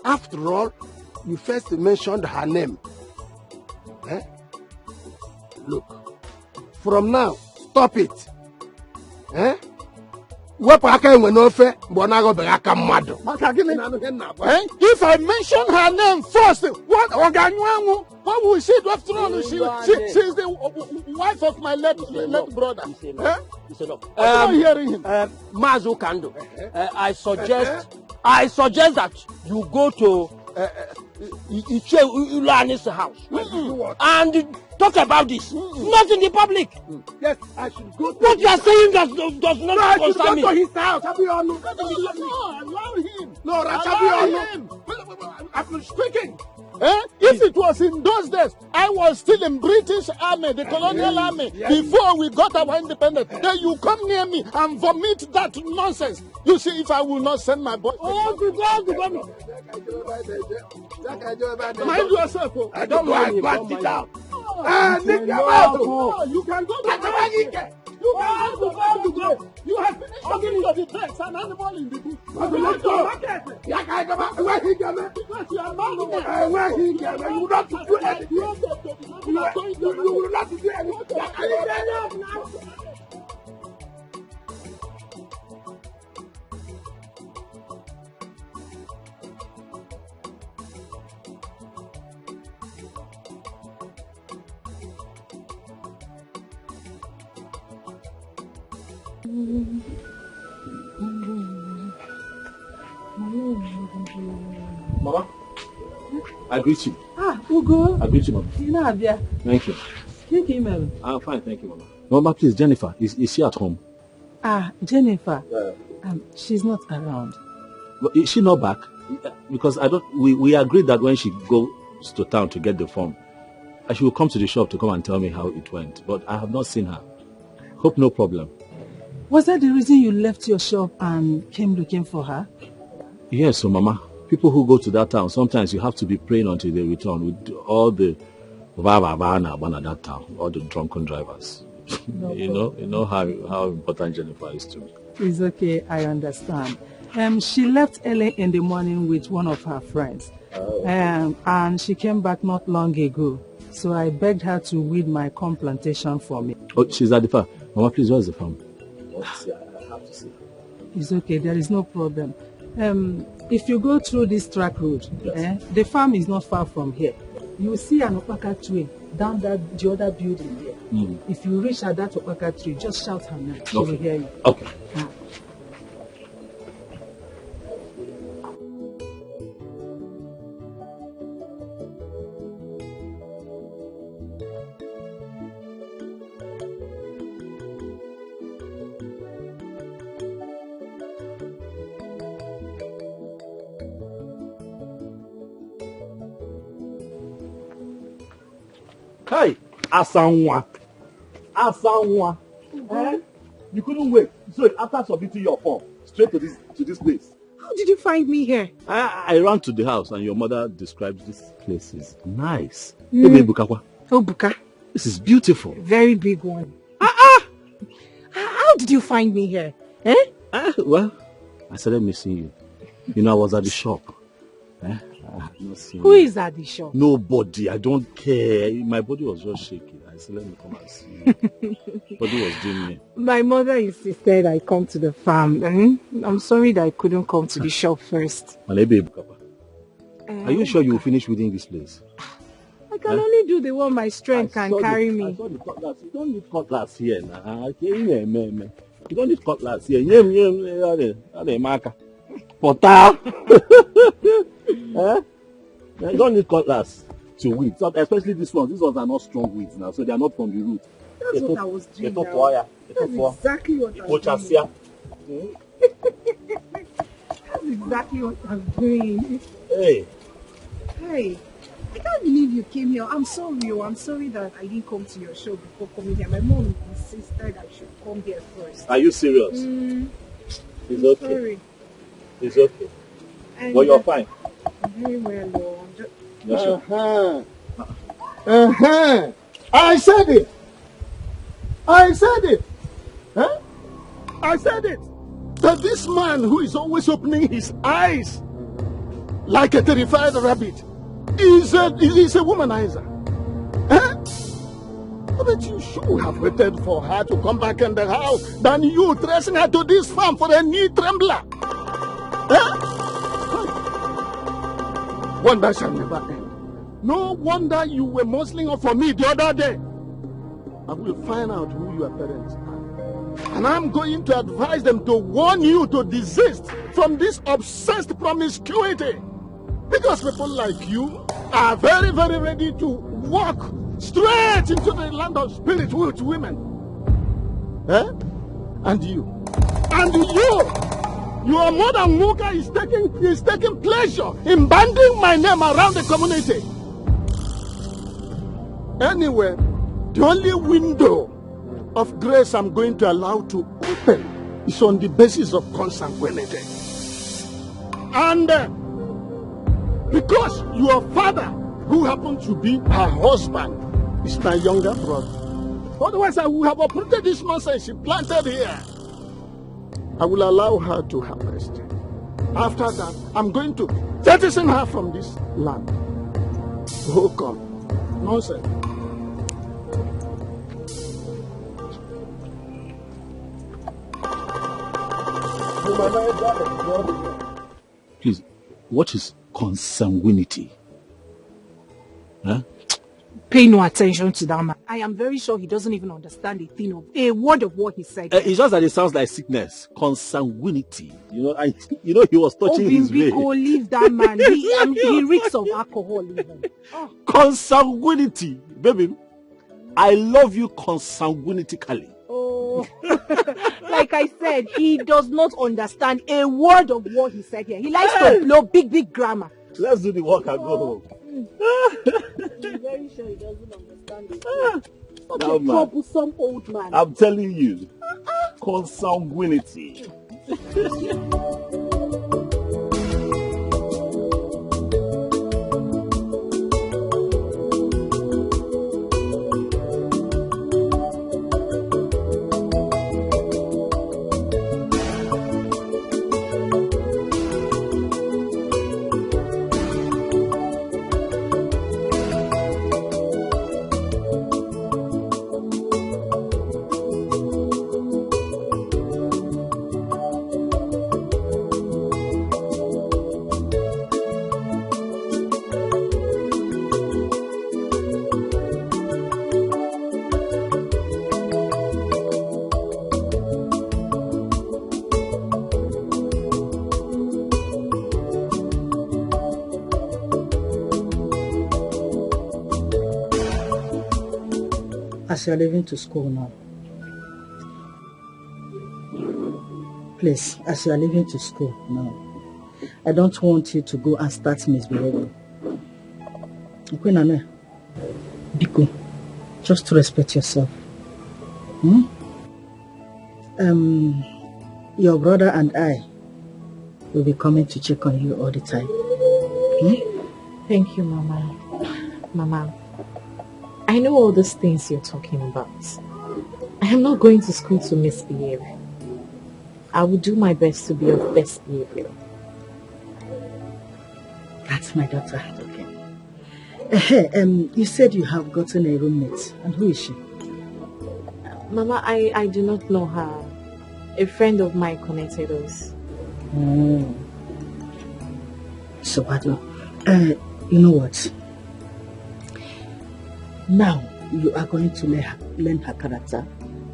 After all, you first mentioned her name. Eh? Look, from now, stop it. Eh? wepụ aka enwe n'ofe mgbe ọ na-aghọbeghị aka mmadụ. If I mention her name first, what Oganwangu? What will she do after all? She's the wife of my late brother. I'm not hearing him. Mazu Kando, I suggest that you go to Iche Ulani's house and talk about this. Not in the public. Yes, I should go to what you are saying does not concern me. Go to his house. Allow him. No, Allow him. I'm speaking. If it was in those days, I was still in British Army, the colonial army, before we got our independence. Then you come near me and vomit that nonsense. You see, if I will not send my boy. Mind yourself. I don't want to back it out. You can go to You have finished talking to the text and animal in the book. Because you are not you will not do anything. You will not do anything. Mama, I greet you. Ugo. I greet you, Mama. You know, Abia. Thank you. I'm fine, thank you, Mama. Mama, please, Jennifer, is she at home? Jennifer. She's not around. But is she not back? Because we agreed that when she goes to town to get the form, she will come to the shop to come and tell me how it went. But I have not seen her. Hope no problem. Was that the reason you left your shop and came looking for her? Yes, so Mama. People who go to that town, sometimes you have to be praying until they return with all the that town, all the drunken drivers. You know how important Jennifer is to me. It's okay, I understand. She left early in the morning with one of her friends. And she came back not long ago. So I begged her to weed my corn plantation for me. Oh, she's at the farm. Mama, please, where's the farm? I have to see. It's okay, there is no problem. If you go through this track road, the farm is not far from here. You will see an opaka tree down the other building there. If you reach at that opaka tree, just shout her name. She will hear you. Okay. Hey, Asanwa. You couldn't wait. So after submitting your form, straight to this place. How did you find me here? I ran to the house and your mother described this place is nice. Hey, Bukakwa. Oh, Buka. This is beautiful. Very big one. How did you find me here? Well, I started missing you. You know, I was at the shop. Who is at the shop? Nobody. I don't care. My body was just shaking. I said, let me come and see you. Body was doing me. My mother insisted I come to the farm. I'm sorry that I couldn't come to the shop first. Are you sure you will finish within this place? I can only do the one my strength can carry me. I saw the cutlass. You don't need cutlass here. You don't need cutlass here. You don't need cutlass to weed, especially these ones. These ones are not strong weeds now, so they are not from the root. That's what I was doing now. That's exactly what I was doing. That's exactly what I'm doing. Hey, I can't believe you came here. I'm sorry. I'm sorry that I didn't come to your show before coming here. My mom insisted I should come here first. Are you serious? It's okay. Sorry. It's okay. Well, you're fine. Very well, I said it. I said it. That this man who is always opening his eyes like a terrified rabbit is a womanizer. But you should have waited for her to come back in the house than you tracing her to this farm for a knee trembler. Wonder shall never end. No wonder you were muzzling up for me the other day. I will find out who your parents are. And I'm going to advise them to warn you to desist from this obsessed promiscuity. Because people like you are very, very ready to walk straight into the land of spirit with women. And you. Your mother Muga is taking pleasure in banding my name around the community. Anyway, the only window of grace I'm going to allow to open is on the basis of consanguinity. And because your father, who happens to be her husband, is my younger brother. Otherwise, I would have uprooted this nonsense she planted here. I will allow her to have rest. After that, I'm going to jettison her from this land. Oh, come. Nonsense. Please, what is consanguinity? Huh? Pay no attention to that man. I am very sure he doesn't even understand a word of what he said. It's just that it sounds like sickness. Consanguinity. He was touching his vein. Leave that man. He reeks of alcohol even. Oh. Consanguinity. Baby, I love you consanguinitically. Oh, like I said, he does not understand a word of what he said here. He likes to blow big grammar. Let's do the work and go home. I'm very sure he doesn't understand it. Such a troublesome old man. I'm telling you, consanguinity. As you are leaving to school now, please, as you are leaving to school now, I don't want you to go and start misbehaving. Okay, Nana? Biko, just to respect yourself. Your brother and I will be coming to check on you all the time. Thank you, Mama. Mama, I know all these things you're talking about. I am not going to school to misbehave. I will do my best to be of best behavior. That's my daughter. Okay. You said you have gotten a roommate. And who is she? Mama, I do not know her. A friend of mine connected us. So, Bado, you know what? Now, you are going to learn her character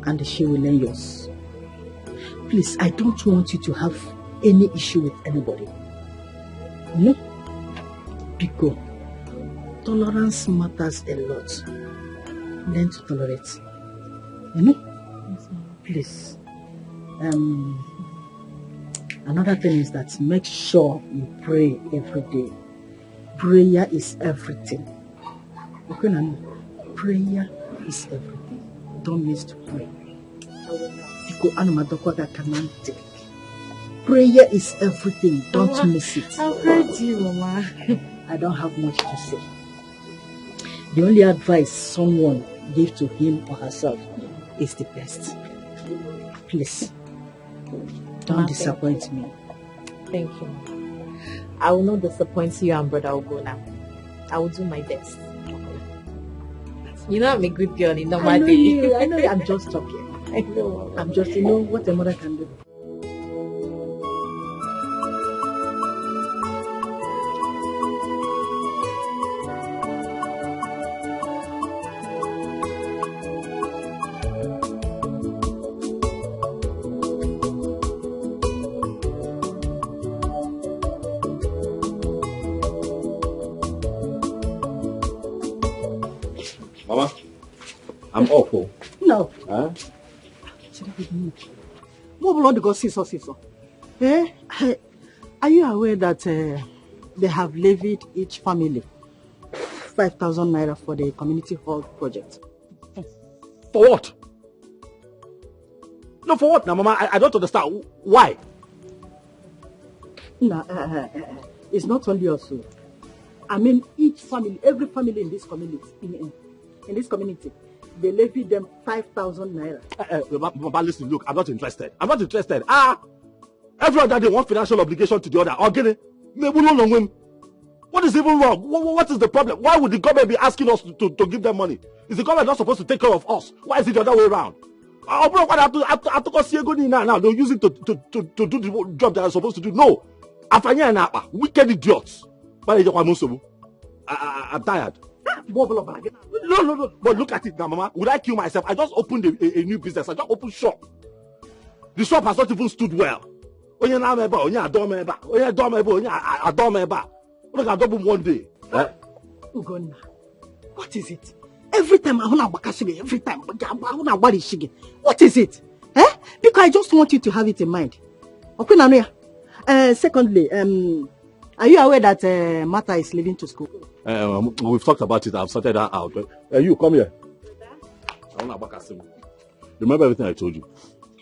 and she will learn yours. Please, I don't want you to have any issue with anybody. No? Because tolerance matters a lot. Learn to tolerate. You know? Please. Another thing is that make sure you pray every day. Prayer is everything. Okay, Nana? Prayer is everything. Don't miss to pray. Prayer is everything. Don't miss it. I've heard you, Mama. I don't have much to say. The only advice someone gave to him or herself is the best. Please, don't disappoint me. Thank you. I will not disappoint you and Brother Ogona. I will do my best. That's You know I'm a good girl in normal I know day. you. I know you. I'm just talking. I know. I'm just, what a mother can do. Mama, I'm awful. No. Huh? What blood go see so? Eh? Are you aware that they have levied each family 5,000 naira for the community hall project? For what? No, for what now, Mama? I don't understand. Why? No, it's not only us. I mean, each family, every family in this community, in this community, they levy them 5,000 naira. Mama, listen, look, I'm not interested. Every other day, one financial obligation to the other. Again, what is even wrong? What is the problem? Why would the government be asking us to give them money? Is the government not supposed to take care of us? Why is it the other way around? Now they'll use it to do the job they are supposed to do. No. Wicked idiots. I'm tired. No. But look at it now, Mama. Would I kill myself? I just opened a new business. I just opened shop. The shop has not even stood well. Look at double one day. Ugonna, what is it? Every time I want to every time what is it? Because I just want you to have it in mind. Okay, secondly, are you aware that Martha is leaving to school? We've talked about it. I've sorted that out. You come here. Remember everything I told you?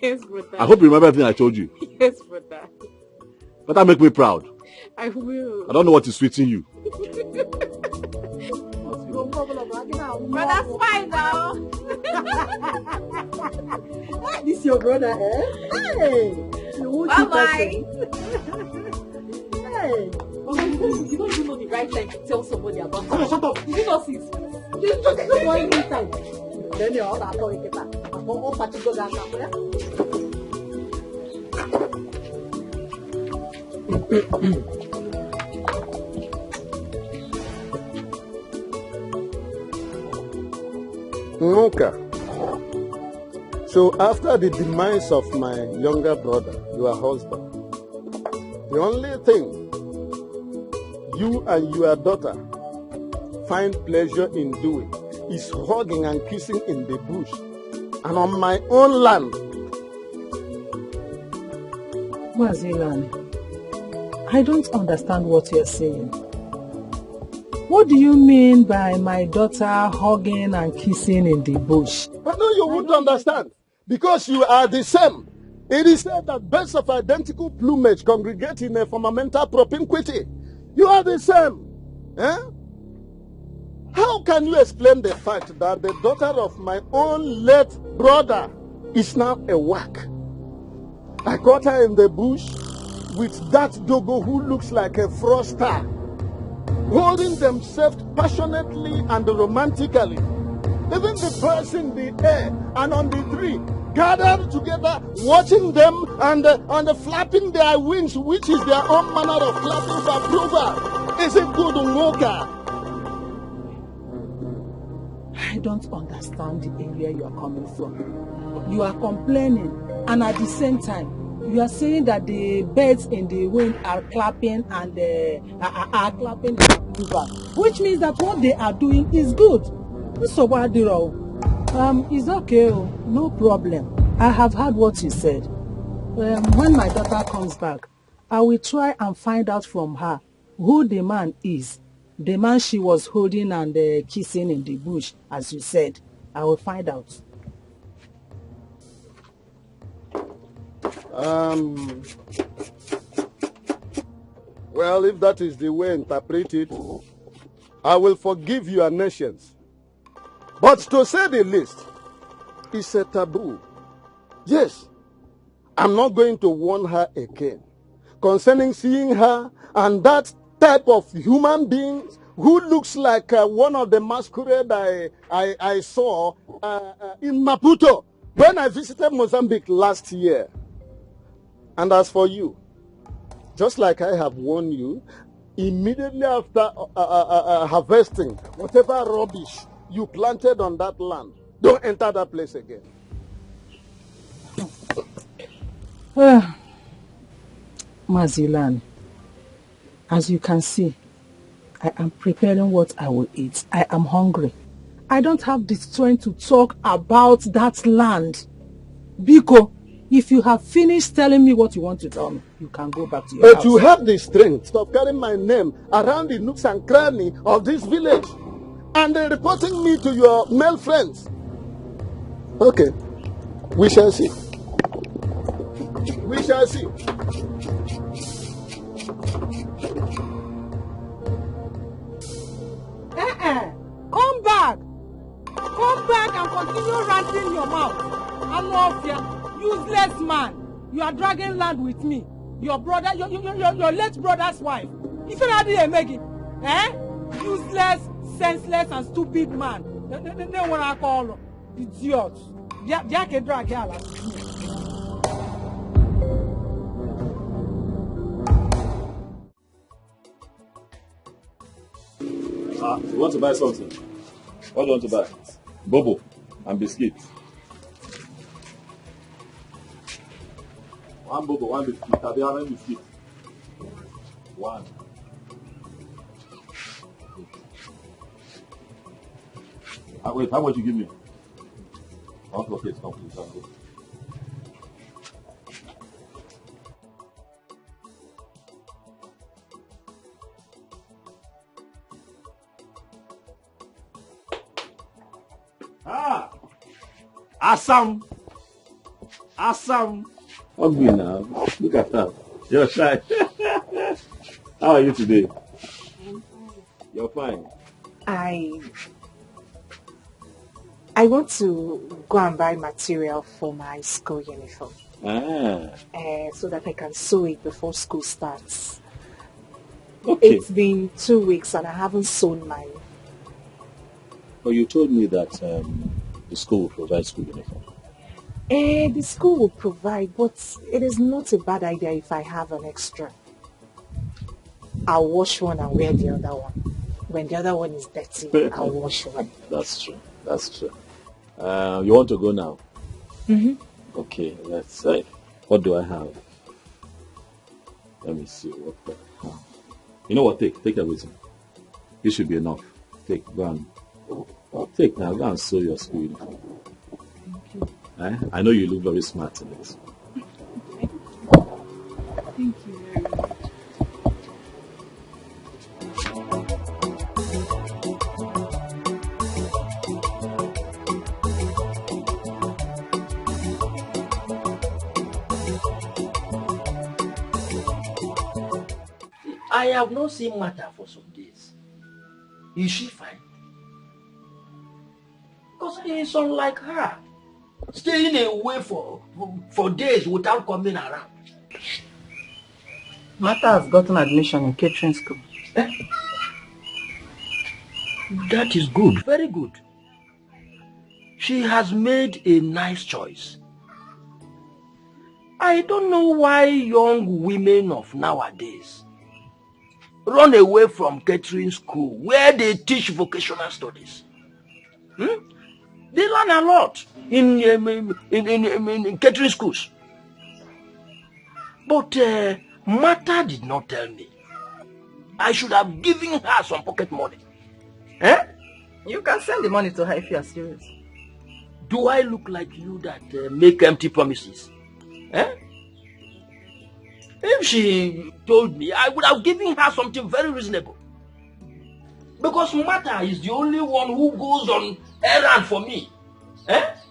Yes, brother. I hope you remember everything I told you. Yes, brother. But that make me proud. I will. I don't know what is sweeting you. But that's fine now. This is your brother, eh? Hey! Bye-bye. Hey! You don't even know the right time to tell somebody about it. Shut up! You not see Just don't worry this time. Then you're all about it. I'm all particular that Nuka. So after the demise of my younger brother, your husband, the only thing you and your daughter find pleasure in doing is hugging and kissing in the bush and on my own land. Mazilan, I don't understand what you're saying. What do you mean by my daughter hugging and kissing in the bush? But no, you wouldn't understand. Because you are the same. It is said that birds of identical plumage congregate in a fundamental propinquity. You are the same. Eh? How can you explain the fact that the daughter of my own late brother is now a whack? I caught her in the bush with that dogo who looks like a froster, holding themselves passionately and romantically. Even the birds in the air and on the tree gathered together, watching them and flapping their wings, which is their own manner of clapping for approval. Is it good, Ngoka? I don't understand the area you are coming from. You are complaining, and at the same time, you are saying that the birds in the wind are clapping and are clapping their approval, which means that what they are doing is good. So it's okay, no problem. I have heard what you said. When my daughter comes back, I will try and find out from her who the man is. The man she was holding and kissing in the bush, as you said. I will find out. Well, if that is the way interpreted, I will forgive your nations. But to say the least, it's a taboo. Yes, I'm not going to warn her again concerning seeing her and that type of human beings who looks like one of the masquerade I saw in Maputo when I visited Mozambique last year. And as for you, just like I have warned you, immediately after harvesting whatever rubbish you planted on that land, don't enter that place again. Mazilan, as you can see, I am preparing what I will eat. I am hungry. I don't have the strength to talk about that land. Biko, if you have finished telling me what you want to tell me, you can go back to your house. But you have the strength. Stop carrying my name around the nooks and crannies of this village and reporting me to your male friends. Okay, we shall see. We shall see. Come back! Come back and continue ranting your mouth. I'm not here. Useless man. You are dragging land with me. Your brother, your late brother's wife. If you not here, make it. Useless, senseless, and stupid man. They want to call idiot. They can drag here like you. You want to buy something? What do you want to buy? Bobo and biscuit. One bobo, one biscuit. Have you have any biscuit? One. Wait, how much you give me? Okay, it's complete. Go. Assam. What good now? Look at that. You're shy. How are you today? You're fine. I want to go and buy material for my school uniform. So that I can sew it before school starts. Okay. It's been 2 weeks and I haven't sewn mine. But you told me that the school will provide school uniform. The school will provide, but it is not a bad idea if I have an extra. I'll wash one and wear the other one. When the other one is dirty, I'll wash one. That's true. You want to go now? Mm-hmm. Okay, let's say. What do I have? Let me see. What do I have? You know what? Take everything. This should be enough. Go and take now. Go and sew your school uniform. I know you look very smart in it. Thank you very much. I have not seen Martha for some days. Is she fine? Because it's unlike her. Staying away for days without coming around. Martha has gotten admission in catering school. That is good, very good. She has made a nice choice. I don't know why young women of nowadays run away from catering school where they teach vocational studies. They learn a lot in catering schools. But Martha did not tell me. I should have given her some pocket money. You can send the money to her if you are serious. Do I look like you that make empty promises? If she told me, I would have given her something very reasonable. Because Martha is the only one who goes on errand for me.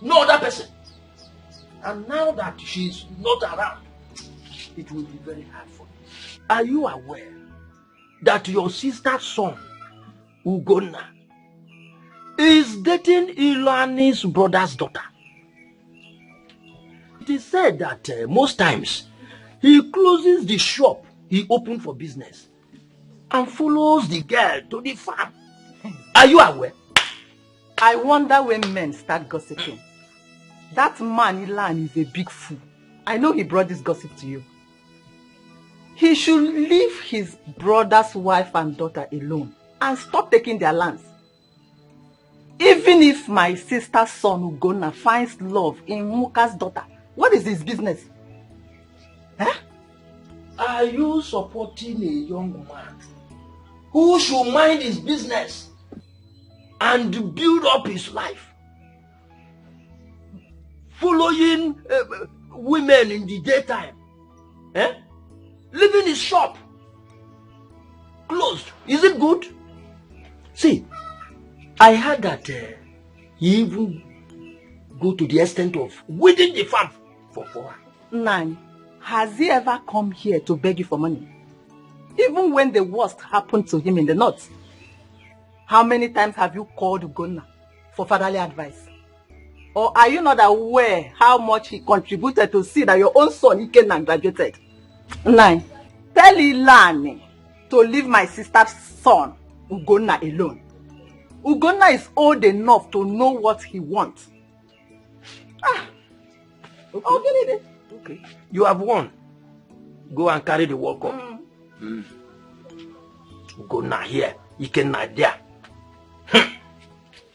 No other person. And now that she's not around, it will be very hard for me. Are you aware that your sister's son, Ugonna, is dating Ilani's brother's daughter? It is said that most times he closes the shop he opened for business and follows the girl to the farm. Are you aware? I wonder when men start gossiping. That man, Ilan, is a big fool. I know he brought this gossip to you. He should leave his brother's wife and daughter alone and stop taking their lands. Even if my sister's son Ugonna finds love in Muka's daughter, what is his business? Huh? Are you supporting a young man who should mind his business and build up his life? Following women in the daytime, leaving his shop closed. Is it good? See, I heard that he even go to the extent of weeding the farm for poor. Nine, has he ever come here to beg you for money? Even when the worst happened to him in the north. How many times have you called Ugonna for fatherly advice? Or are you not aware how much he contributed to see that your own son Ikenna graduated? Nine, tell Ilani to leave my sister's son Ugonna alone. Ugonna is old enough to know what he wants. Okay. Okay. Okay. You have won. Go and carry the work up. Ugonna here, Ikenna there.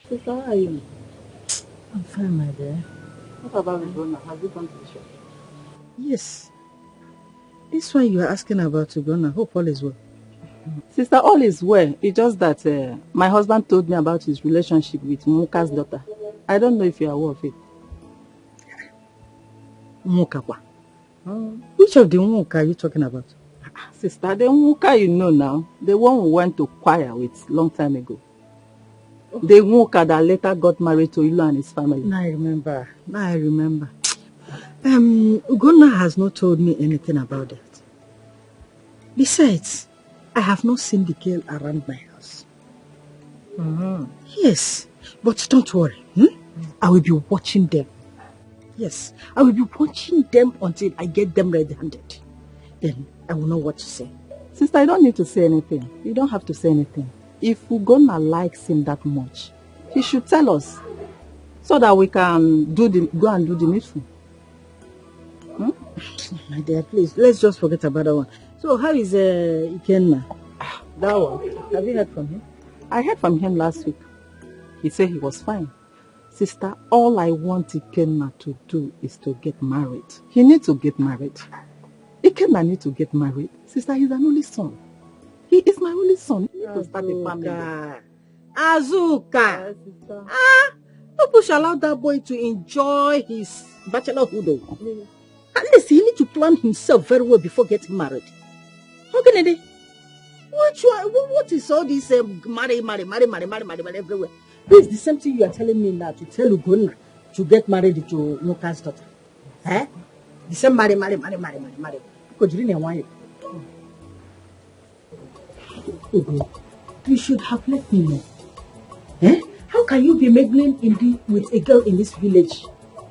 Sister, how are you? I'm fine, my dear. What about Ugonna? Have you gone to the shop? Yes. This one you are asking about Ugonna. Hope all is well. Sister, all is well. It's just that my husband told me about his relationship with Muka's daughter. I don't know if you are aware of it. Muka? Which of the Muka are you talking about? Sister, the Muka you know now. The one who went to choir with long time ago. The Muka that later got married to Ilu and his family. Now I remember. Ugonna has not told me anything about that. Besides, I have not seen the girl around my house. Yes, but don't worry. I will be watching them. Yes, I will be watching them until I get them red-handed. Then I will know what to say. Sister, I don't need to say anything. You don't have to say anything. If Ugonna likes him that much, he should tell us so that we can go and do the needful. My dear, please, let's just forget about that one. So how is Ikenna? That one. Have you heard from him? I heard from him last week. He said he was fine. Sister, all I want Ikenna to do is to get married. He needs to get married. Ikenna needs to get married. Sister, he's an only son. He is my only son. He needs to start a family. Azuka! People should allow that boy to enjoy his bachelorhood. At least he needs to plan himself very well before getting married. How can I do? What is all this marry everywhere? This is the same thing you are telling me now to tell Ugonna to get married to Muka's daughter. The same marry. Because you didn't want it. You should have let me know. How can you be mingling with a girl in this village?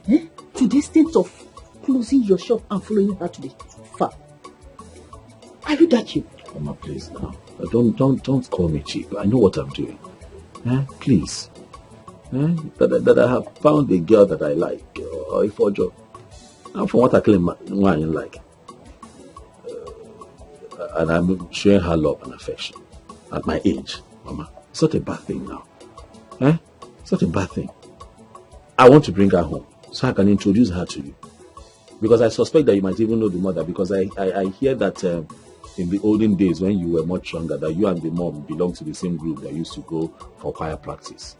To the extent of closing your shop and following her to the farm? Are you that cheap? Mama, please now. Don't call me cheap. I know what I'm doing. Please. That I have found a girl that I like, or a forger. And from what I claim, one like. And I'm showing her love and affection. At my age, Mama. It's not a bad thing now. It's not a bad thing. I want to bring her home so I can introduce her to you. Because I suspect that you might even know the mother, because I hear that in the olden days when you were much younger, that you and the mom belonged to the same group that used to go for choir practice.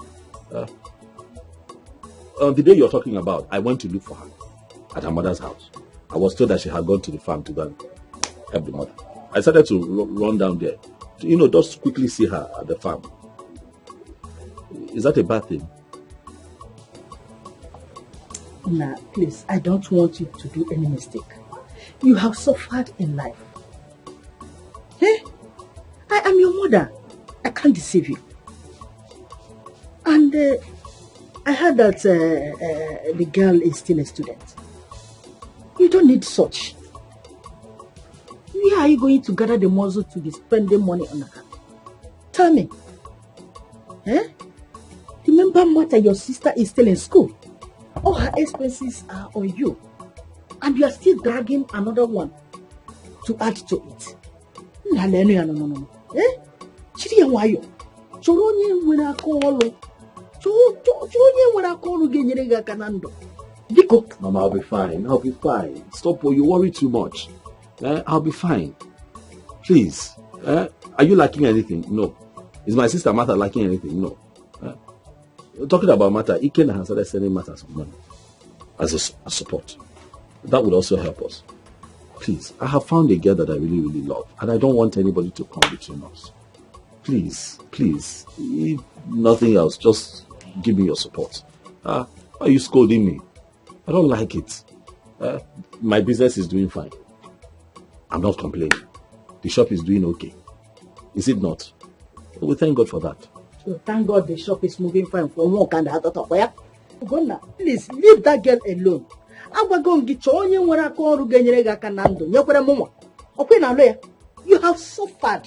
On the day you're talking about, I went to look for her at her mother's house. I was told that she had gone to the farm to go and help the mother. I started to run down there, to, just quickly see her at the farm. Is that a bad thing? Nah, please, I don't want you to do any mistake. You have suffered in life. I am your mother. I can't deceive you. And I heard that the girl is still a student. You don't need such. Where are you going to gather the muscle to be spending money on her? Tell me. Eh? Remember, Martha, your sister is still in school. All her expenses are on you. And you are still dragging another one to add to it. No. Eh? Chidi ya wayo. Choronye nwere aka ọlụ. Choronye nwere aka ọlụ ga-enyere gị aka na ndụ. Biko. Mama, I'll be fine. I'll be fine. Stop, you worry too much. I'll be fine. Please. Are you lacking anything? No. Is my sister Martha lacking anything? No. Talking about Martha, Iken has started sending Martha some money as a support. That would also help us. Please, I have found a girl that I really, really love, and I don't want anybody to come between us. Please, please, if nothing else, just give me your support. Why are you scolding me? I don't like it. My business is doing fine. I'm not complaining. The shop is doing okay. Is it not? We thank God for that. So thank God the shop is moving fine from one kind of other. Ugonna, please leave that girl alone. You have suffered.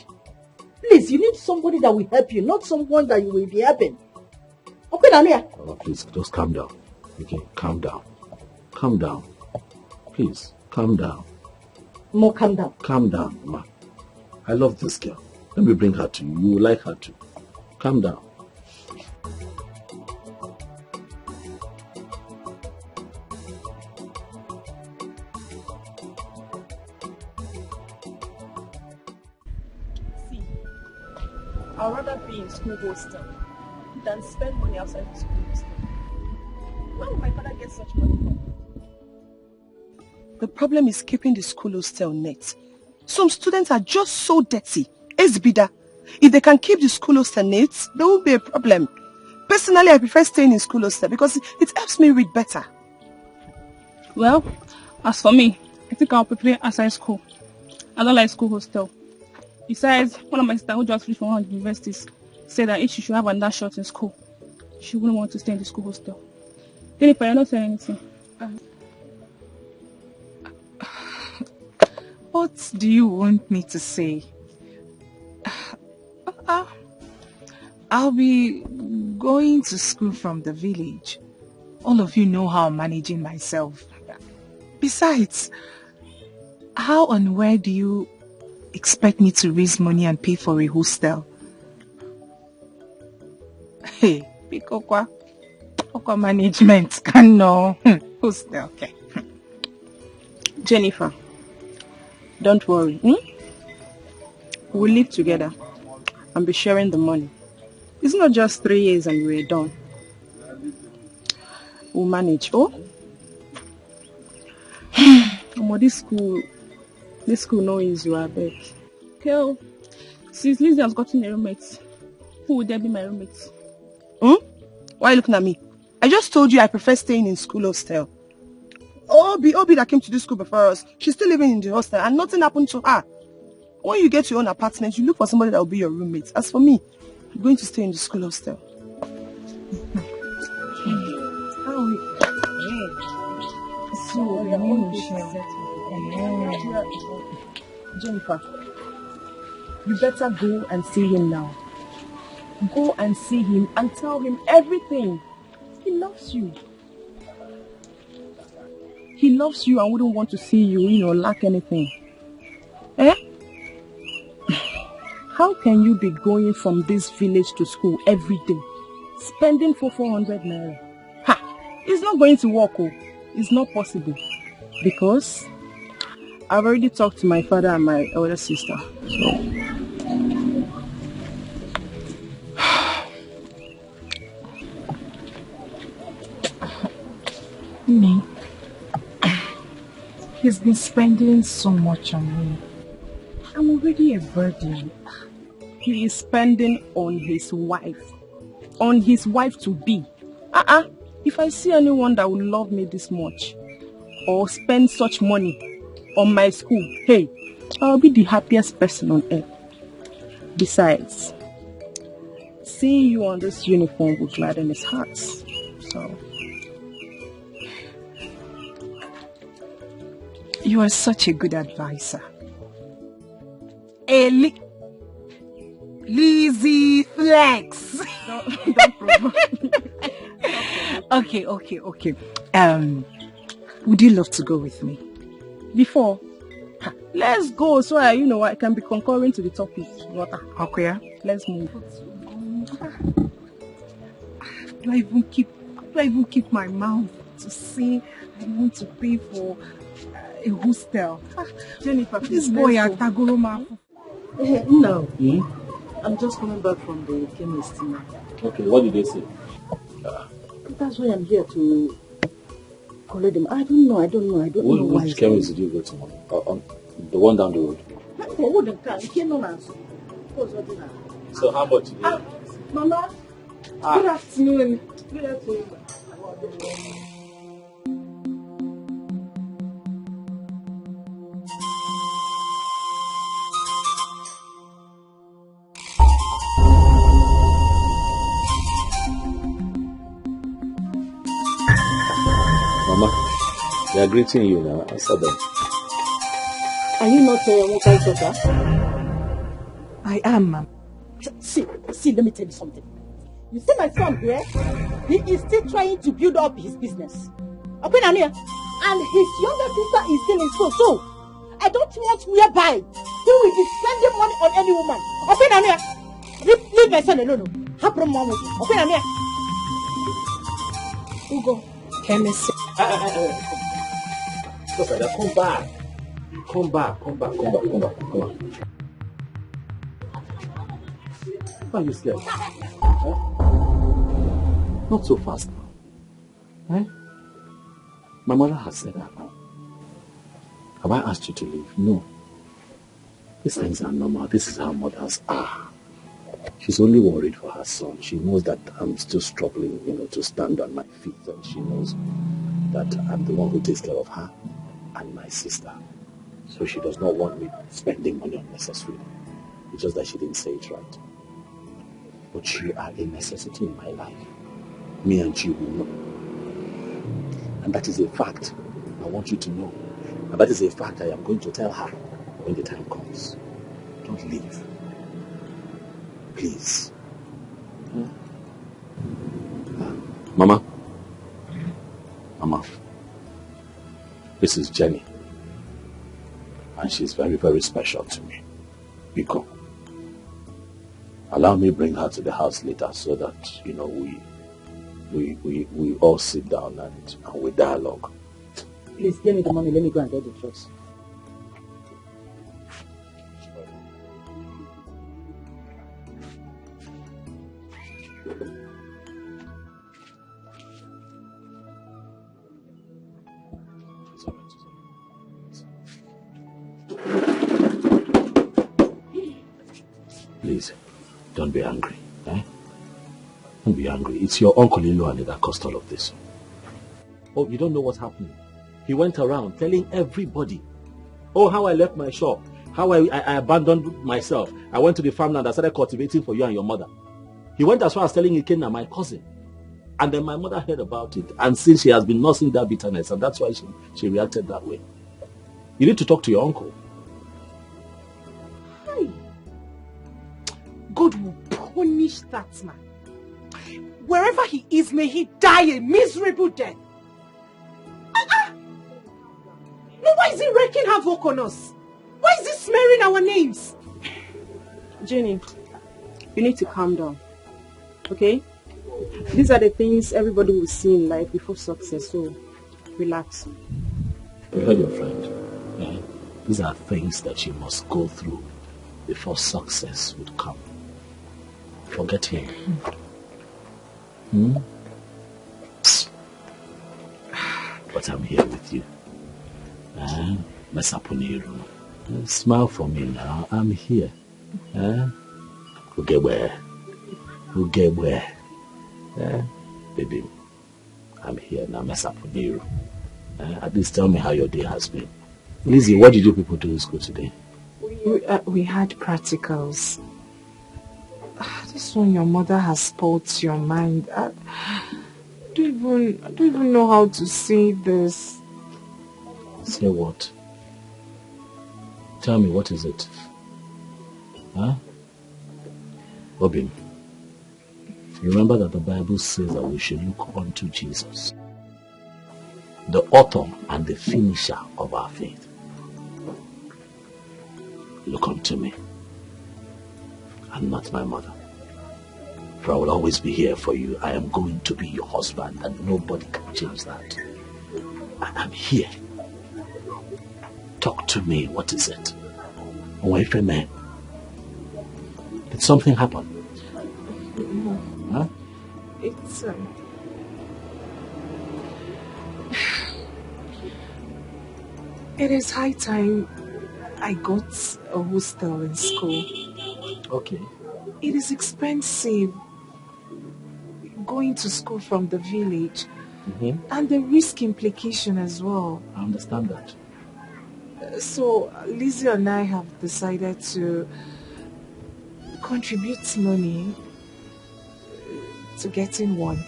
Please, you need somebody that will help you, not someone that you will be helping. Please, just calm down. Okay, calm down. Calm down. Please, calm down. More calm down. Calm down, Ma. I love this girl. Let me bring her to you. You will like her too. Calm down. See, I'd rather be in school hostel than spend money outside the school hostel. Where will my father get such money from? The problem is keeping the school hostel net. Some students are just so dirty. Esbida. If they can keep the school hostel net, there won't be a problem. Personally, I prefer staying in school hostel because it helps me read better. Well, as for me, I think I'll prepare outside school. I don't like school hostel. Besides, one of my sisters who just finished from one of the universities said that if she should have another shot in school, she wouldn't want to stay in the school hostel. Then if I not saying anything. What do you want me to say? I'll be going to school from the village. All of you know how I'm managing myself. Besides, how and where do you expect me to raise money and pay for a hostel? Hey, Pikokwa management can know. Hostel, okay. Jennifer, don't worry. We'll live together and be sharing the money. It's not just 3 years and we're done. We'll manage. Oh, this school knows you are back. Okay, since Lizzie has gotten a roommate, who would there be my roommate? Why are you looking at me? I just told you I prefer staying in school hostel. Obi that came to this school before us, she's still living in the hostel and nothing happened to her. When you get your own apartment, you look for somebody that will be your roommate. As for me, I'm going to stay in the school hostel. Jennifer, you better go and see him now. Go and see him and tell him everything. He loves you. He loves you and wouldn't want to see you, lack anything. Eh? How can you be going from this village to school every day, spending for 400 naira? Ha! It's not going to work, oh. It's not possible. Because I've already talked to my father and my elder sister. So. Me. He's been spending so much on me. I'm already a burden. He is spending on his wife. On his wife to be. If I see anyone that will love me this much or spend such money on my school, hey, I'll be the happiest person on earth. Besides, seeing you on this uniform will gladden his heart. So... You are such a good advisor. Lizzie Flex. Don't provoke. Okay. Would you love to go with me? Before, let's go so I can be concurring to the topic. Water. Okay, yeah? Let's move. Do I even keep my mouth to say I want to pay for a hostel? Jennifer, This boy at Tagoroma. No. I'm just coming back from the chemist now. Okay, what did they say? That's why I'm here to collect them. I don't know why. Which chemist did you go to? The one down the road. So how much did you? Mama, good afternoon. Good afternoon. Mama, they are greeting you now. Answer them. Are you not Wokai daughter? I am, ma'am. See, let me tell you something. You see my son here? He is still trying to build up his business. Okay, Nania? And his younger sister is still in school. So, I don't want whereby he will be spending money on any woman. Okay, Nania? Leave my son alone. Have problem mom with you. Okay, Nania? Ugo. Chemist. Come back. Come back. Why are you scared? Not so fast now. My mother has said that now. Have I asked you to leave? No. These things are normal. This is how mothers are. She's only worried for her son. She knows that I'm still struggling, to stand on my feet, and she knows that I'm the one who takes care of her and my sister. So she does not want me spending money unnecessarily. It's just that she didn't say it right. But you are a necessity in my life. Me and you will know. And that is a fact I want you to know. And that is a fact I am going to tell her when the time comes. Don't leave. Please. Mama. This is Jenny. And she's very, very special to me. Biko. Allow me bring her to the house later so that, we all sit down and we dialogue. Please, give me the money. Let me go and get the drugs. Please, don't be angry. Don't be angry. It's your uncle Iluani that caused all of this. Oh, you don't know what's happening. He went around telling everybody, how I left my shop, how I abandoned myself. I went to the farmland and started cultivating for you and your mother. He went as far as telling Ikenna, my cousin. And then my mother heard about it. And since she has been nursing that bitterness, and that's why she reacted that way. You need to talk to your uncle. God will punish that man. Wherever he is, may he die a miserable death. No, why is he wreaking havoc on us? Why is he smearing our names? Jenny, you need to calm down. Okay? These are the things everybody will see in life before success, so relax. You heard your friend. These are things that you must go through before success would come. Forget him. But I'm here with you. Mesaponiru. Smile for me now. I'm here. Ugebwe. Baby, I'm here now. Mesaponiru. At least tell me how your day has been. Lizzie, what did you people do in school today? We had practicals. This one, your mother has spoilt your mind. I don't even know how to say this. Say what? Tell me, what is it? Huh? Obin, you remember that the Bible says that we should look unto Jesus, the author and the finisher of our faith. Look unto me, and not my mother. For I will always be here for you. I am going to be your husband, and nobody can change that. I am here. Talk to me. What is it? Away from me. Did something happen? Huh? It's it is high time I got a hostel in school. Okay. It is expensive going to school from the village, and the risk implication as well. I understand that. So Lizzie and I have decided to contribute money to getting one.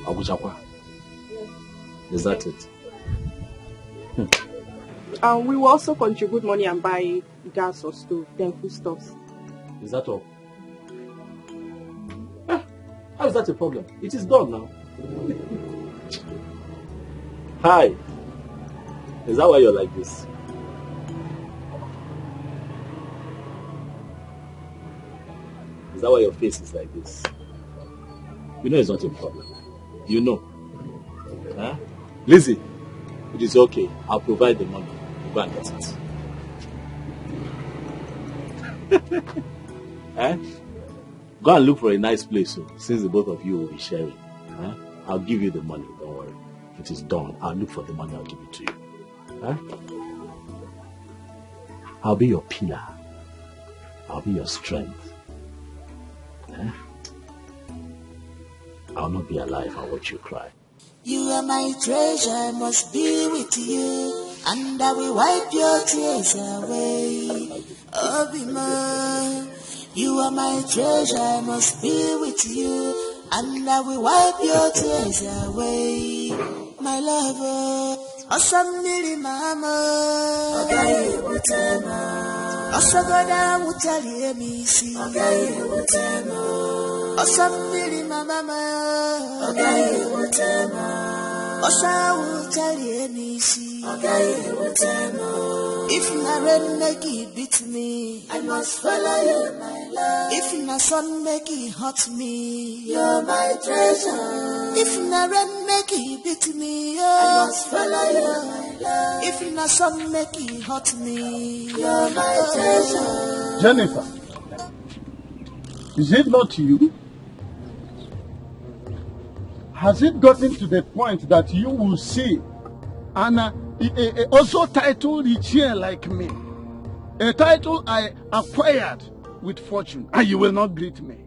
Abujakwa. Is that it? We will also contribute money and buy gas or stove, then foodstuffs. Is that all? How is that a problem? It is done now. Hi. Is that why you're like this? Is that why your face is like this? You know it's not a problem. You know. Huh? Lizzie, it is okay. I'll provide the money. You go and get it. Eh? Go and look for a nice place, since the both of you will be sharing. Huh? I'll give you the money, don't worry. It is done. I'll look for the money, I'll give it to you. Huh? I'll be your pillar. I'll be your strength. Huh? I'll not be alive and watch you cry. You are my treasure, I must be with you, and I will wipe your tears away. Oh, be mine. You are my treasure, I must be with you, and I will wipe your tears away. My lover, awesome Miri Mama, okay, whatever. Osagoda mutali emisi, okay, whatever. Awesome Miri Mama, okay, whatever. Osa mutali emisi, okay, whatever. If my rain make it beat me, I must follow you, my love. If my sun make it hurt me, you're my treasure. If my rain make it beat me, I must follow you, my love. If my sun make it hurt me, you're my treasure. Jennifer, is it not you? Has it gotten to the point that you will see Anna also titled chair like me, a title I acquired with fortune, and you will not greet me?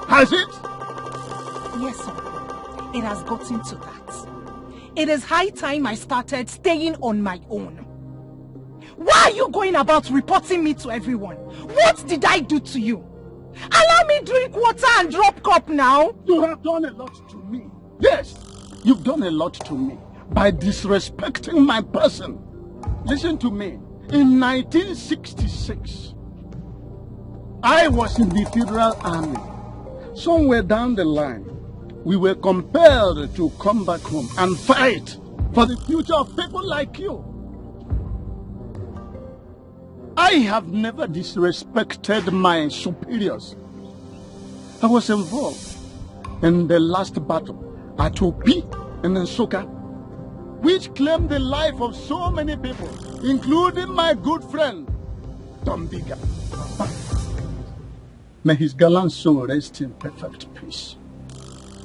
Has it? Yes, sir. It has gotten to that. It is high time I started staying on my own. Why are you going about reporting me to everyone? What did I do to you? Allow me drink water and drop cup now. You have done a lot to me. Yes, you've done a lot to me by disrespecting my person. Listen to me. In 1966, I was in the Federal Army. Somewhere down the line, we were compelled to come back home and fight for the future of people like you. I have never disrespected my superiors. I was involved in the last battle at Opi and Nsukka, which claimed the life of so many people, including my good friend, Tombiga. May his gallant soul rest in perfect peace.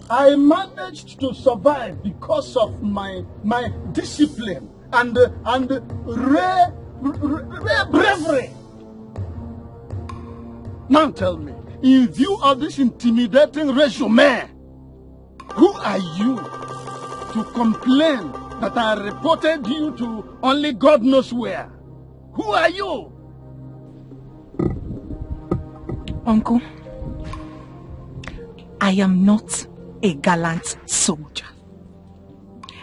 I managed to survive because of my discipline and rare bravery. Now tell me, in view of this intimidating resume, who are you to complain that I reported you to only God knows where? Who are you? Uncle, I am not a gallant soldier.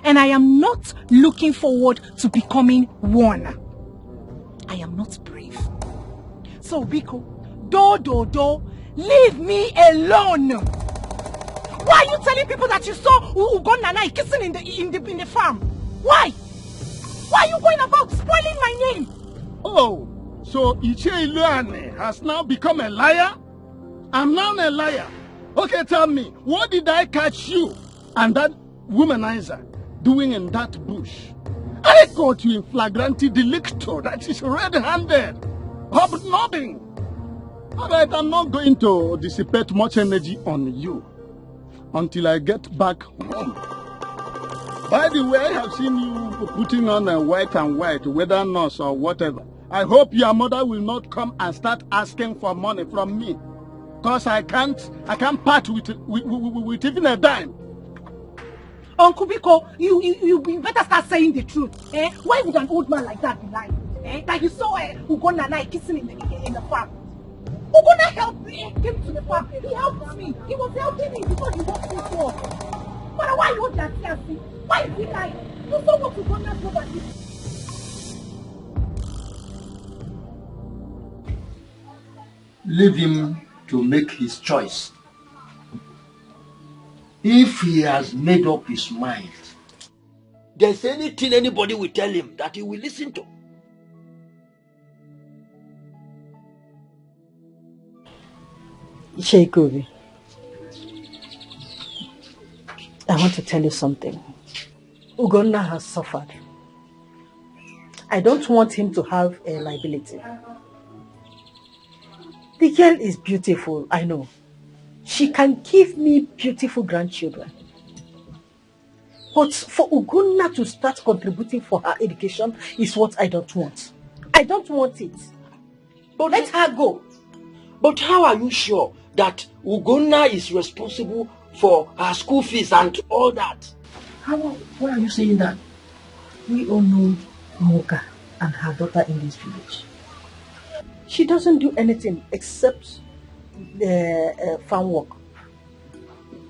And I am not looking forward to becoming one. I am not brave. So, Biko, do, leave me alone. Why are you telling people that you saw Ugonna and I kissing in the farm? Why? Why are you going about spoiling my name? Oh, so Iche Iluane has now become a liar? I'm now a liar. Okay, tell me, what did I catch you and that womanizer doing in that bush? I caught you in flagrante delicto, that is red-handed, hobnobbing. All right, I'm not going to dissipate much energy on you until I get back home. By the way, I have seen you putting on a white and white, whether nurse or whatever. I hope your mother will not come and start asking for money from me. Because I can't part with even a dime. Uncle Biko, you better start saying the truth. Eh? Why would an old man like that be lying? Eh? That you saw Ugonna and I kissing in the farm. Ugonna helped me, came to the farm. He helped me. He was helping me because he walked me for. But why would that say? Why is he lying? You saw what Ugonna did about this. Leave him to make his choice. If he has made up his mind, there's anything anybody will tell him that he will listen to. Sheikobi, I want to tell you something. Ugonna has suffered. I don't want him to have a liability. The girl is beautiful, I know. She can give me beautiful grandchildren. But for Ugonna to start contributing for her education is what I don't want. I don't want it. But let her go. But how are you sure that Ugonna is responsible for her school fees and all that? Why are you saying that? We all know Moka and her daughter in this village. She doesn't do anything except farm work.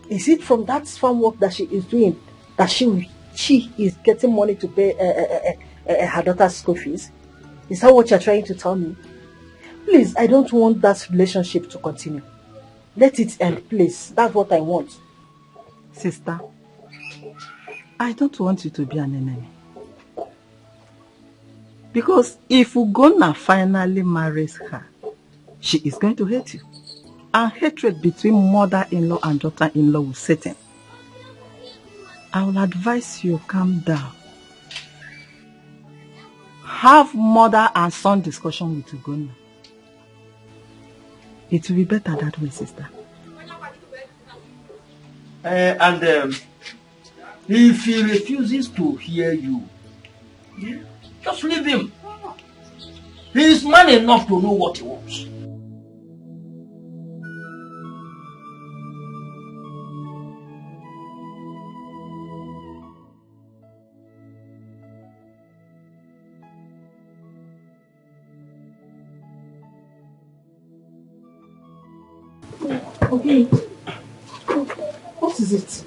Is it from that farm work that she is doing that she is getting money to pay her daughter's school fees? Is that what you're trying to tell me? Please, I don't want that relationship to continue. Let it end, please. That's what I want. Sister, I don't want you to be an enemy. Because if Ugonna finally marries her, she is going to hate you. And hatred between mother-in-law and daughter-in-law will set in. I will advise you calm down. Have mother and son discussion with Ugonna. It will be better that way, sister. If he refuses to hear you, just leave him. He is man enough to know what he wants. Okay. What is it?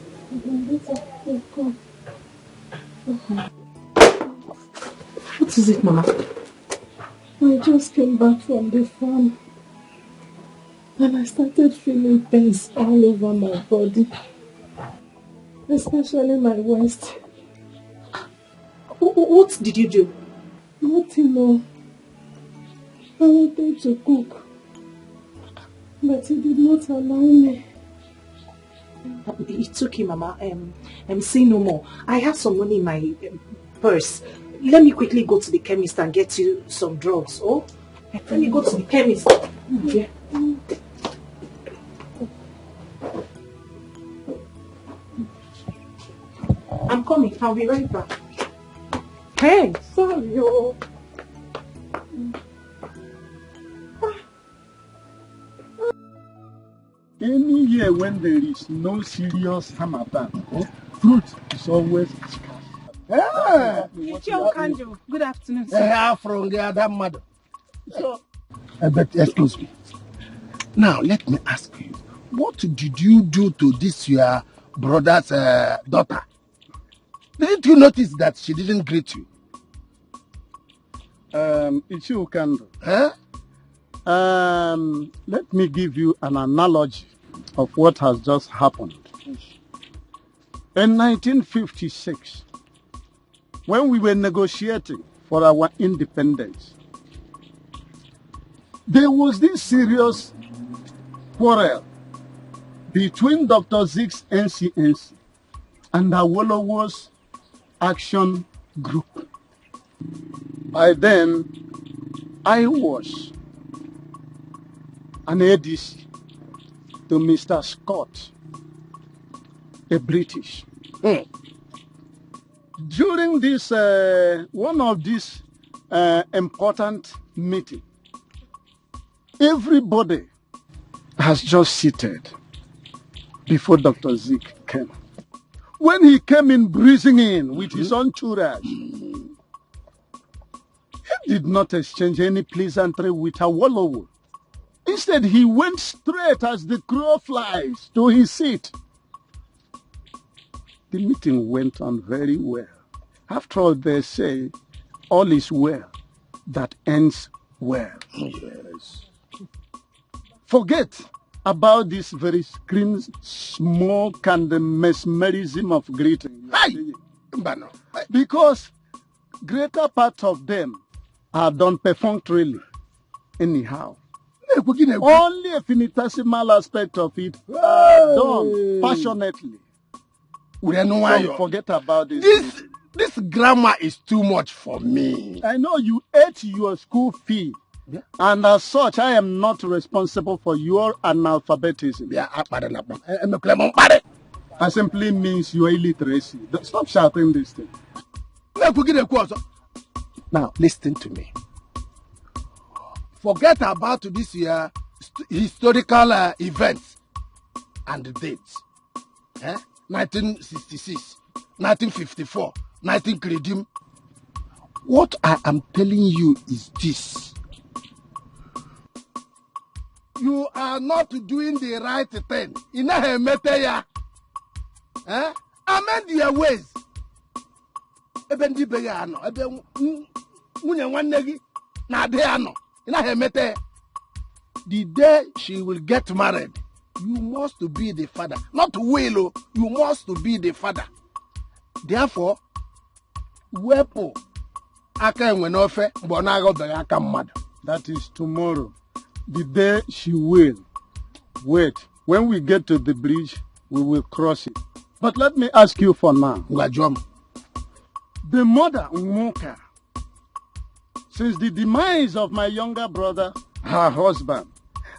What is it, Mama? I just came back from the farm and I started feeling pains all over my body, especially my waist. What did you do? Nothing more. I wanted to cook, but he did not allow me. It's okay, Mama. Say no more. I have some money in my purse. Let me quickly go to the chemist and get you some drugs. Oh, let me go to the chemist. Yeah. I'm coming. I'll be right back. Hey, sorry, yo. Any year when there is no serious Hamatan, fruit is always scarce. It's your candle. Good afternoon, sir. Yeah, from the other mother. So, but excuse me. Now, let me ask you, what did you do to this your brother's daughter? Didn't you notice that she didn't greet you? Ichiu Kando. Huh? Let me give you an analogy of what has just happened. In 1956, when we were negotiating for our independence, there was this serious quarrel between Dr. Zeke's NCNC and Awolowo's Action Group. By then, I was an ADC to Mr. Scott, a British. During this, one of these important meetings, everybody has just seated before Dr. Zeke came. When he came in breezing in with his entourage, he did not exchange any pleasantry with Awolowo. Instead, he went straight as the crow flies to his seat. The meeting went on very well. After all, they say, all is well that ends well. Yes. Forget about this very screen smoke and the mesmerism of greeting. Because greater part of them are done perfunctorily, anyhow. Only a finitesimal aspect of it are done passionately. Don't forget about this. This grammar is too much for me. I know you ate your school fee. Yeah. And as such, I am not responsible for your analphabetism. Yeah, I simply means your illiteracy. Stop shouting this thing. Now, listen to me. Forget about this year historical events and the dates. 1966, 1954, 19 Credim. What I am telling you is this. You are not doing the right thing. Amend your ways. The day she will get married, you must be the father. Not will, you must be the father. Therefore, wepo aka enwenofe bonago aka mmadu. That is tomorrow. The day she will. Wait, when we get to the bridge, we will cross it. But let me ask you for now. The mother, Umoka, since the demise of my younger brother, her husband,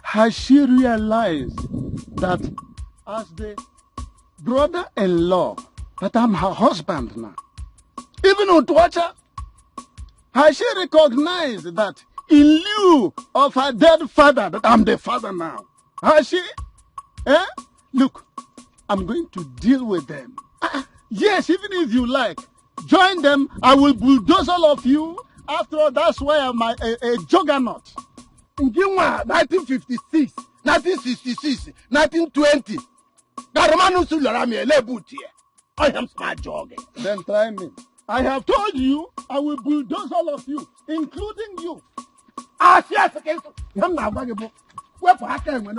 has she realized that as the brother-in-law, that I'm her husband now? Even Utwacha, has she recognized that in lieu of her dead father, that I'm the father now? Has she? Look, I'm going to deal with them. Yes, even if you like, join them, I will bulldoze all of you. After all, that's why I'm a juggernaut. 1956, 1966, 1920. I am smart jogging. Then try me. I have told you I will bulldoze all of you, including you. Yes, I'm not valuable. Where for I can when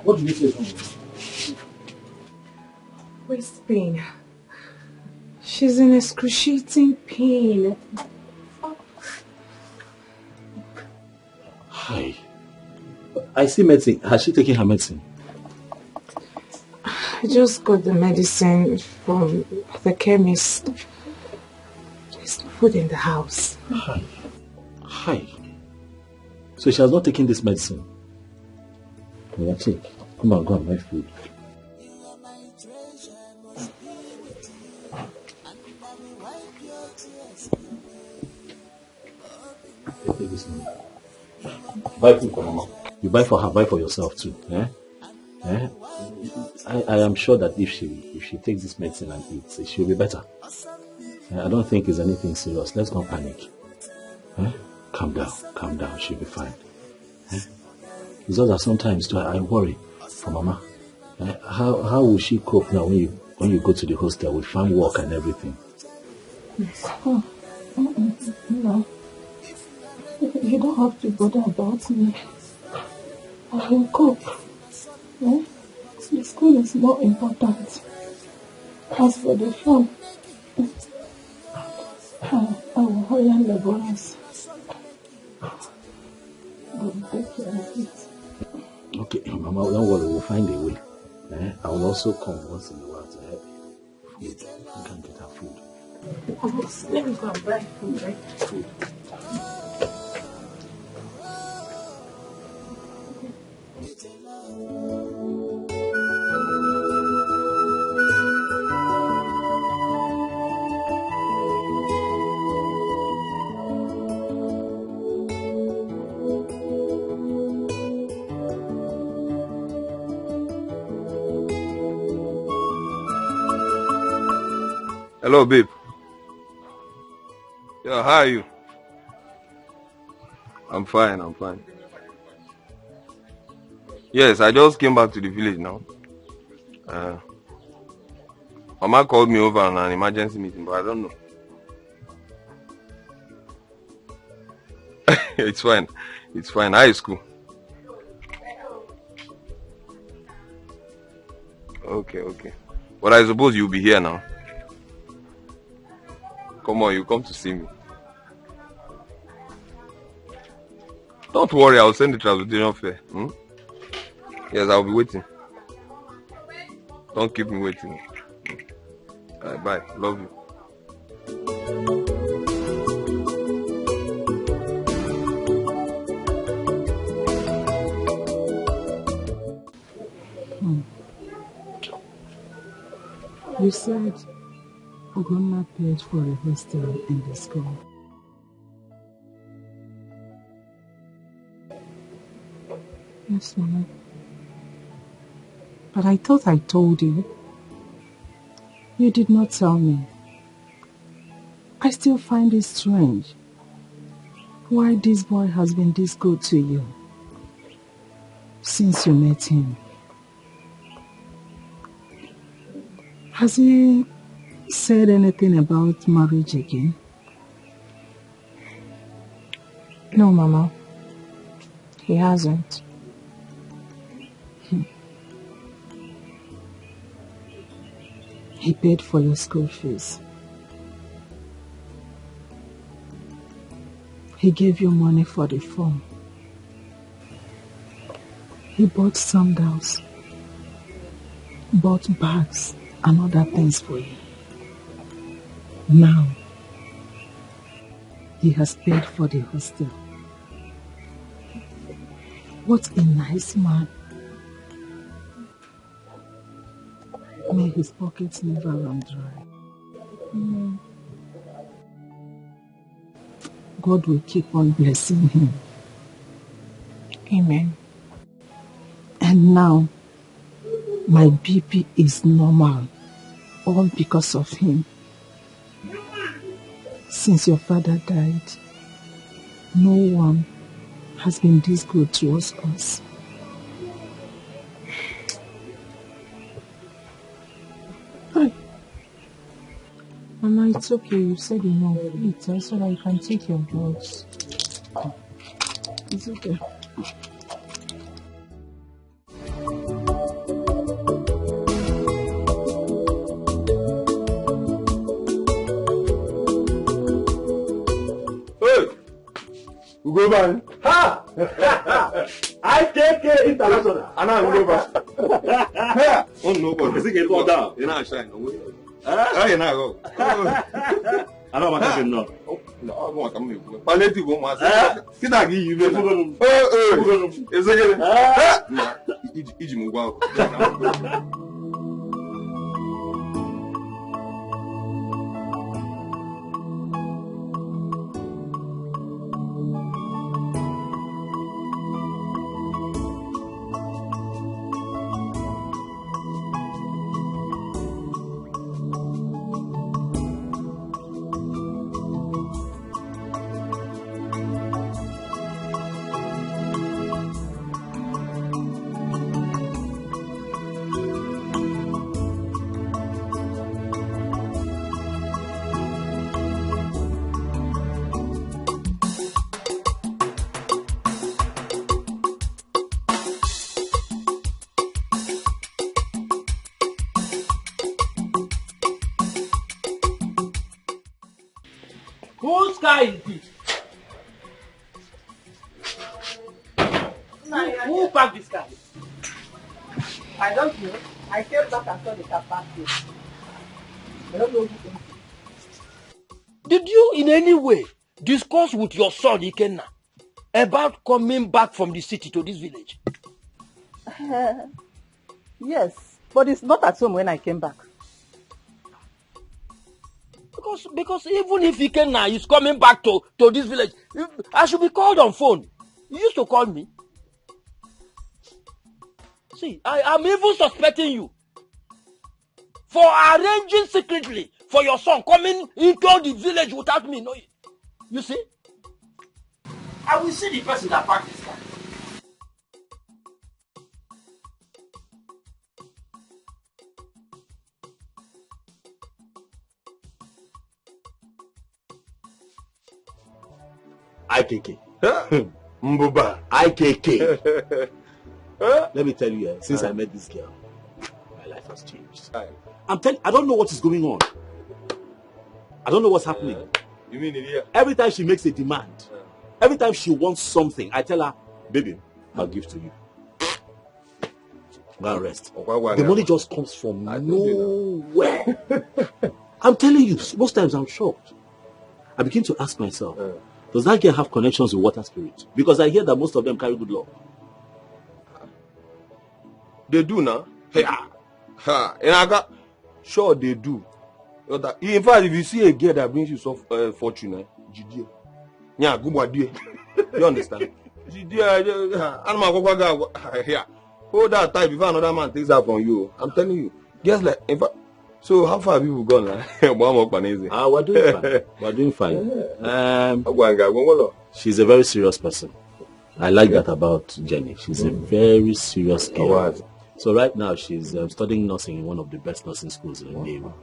What did you say? Waist pain. She's in excruciating pain. Hi. I see medicine. Has she taken her medicine? I just got the medicine from the chemist. There's no food in the house. Hi. So she has not taken this medicine? Yeah, take. Come on, go and buy food. take this money. Buy food for Mama. You buy for her, buy for yourself too. Eh? Eh? I am sure that if she takes this medicine and eats, she'll be better. I don't think it's anything serious. Let's not panic. Eh? Calm down. She'll be fine. Eh? It's just that sometimes too, I worry for Mama. Eh? How will she cope now when you go to the hostel with farm work and everything? Yes. No. You don't have to bother about me. I will cope. Yeah? The school is more important. As for the farm, I will hire laborers. But take care of it. Okay, Mama, don't worry, we'll find a way. Eh? I will also come once in a while to help you. Food. You can get her food. Let me go and buy food, right? Food. Hello, babe. Yeah, how are you? I'm fine. Yes, I just came back to the village now. Mama called me over on an emergency meeting, but I don't know. It's fine. How is school? Okay. But I suppose you'll be here now. Come on, you come to see me. Don't worry, I'll send the transportation fare. Yes, I'll be waiting. Don't keep me waiting. Alright, bye. Love you. You said Ugonna paid for a hostel in the school. Yes, Mama. But I thought I told you. You did not tell me. I still find it strange why this boy has been this good to you since you met him. Has he said anything about marriage again? No, Mama. He hasn't. He paid for your school fees. He gave you money for the form. He bought sandals, bought bags and other things for you. Now, he has paid for the hostel. What a nice man. May his pockets never run dry. God will keep on blessing him. Amen. And now, my BP is normal, all because of him. Since your father died, no one has been this good towards us. Mama, it's okay. You said enough. Eat so that you can take your drugs. It's okay. Go back. Ha! IKK International. Anna, go back. Oh no, but is it get all down? You're not shine. Oh, you're not go. I don't want to know. No, I want to come here. Palliative won't matter. Can I give you? Is it? Iji mugwa. car is this? Who parked this car? I don't know. I came back and saw the car parked here. I don't know who. Did you in any way discuss with your son Ikenna about coming back from the city to this village? Yes, but it's not at home when I came back. Because even if Ikenna is coming back to this village, I should be called on phone. You used to call me. See, I'm even suspecting you for arranging secretly for your son coming into the village without me knowing. You see? I will see the person that parked this car. IKK. Mbuba. IKK. Let me tell you, since I met this girl, my life has changed. I don't know what is going on. I don't know what's happening. You mean it? Every time she makes a demand, every time she wants something, I tell her, baby, I'll give to you. Go and rest. The money just comes from nowhere. I'm telling you, most times I'm shocked. I begin to ask myself, does that girl have connections with water spirits? Because I hear that most of them carry good luck. They do now. Sure, they do. In fact, if you see a girl that brings you some fortune, yeah, good idea. You understand? Hold that tight before another man takes that from you. I'm telling you. Just like, in fact, so how far have you gone? We're doing fine. We're doing fine. She's a very serious person. I like that about Jenny. She's a very serious girl. So right now she's studying nursing in one of the best nursing schools in the name.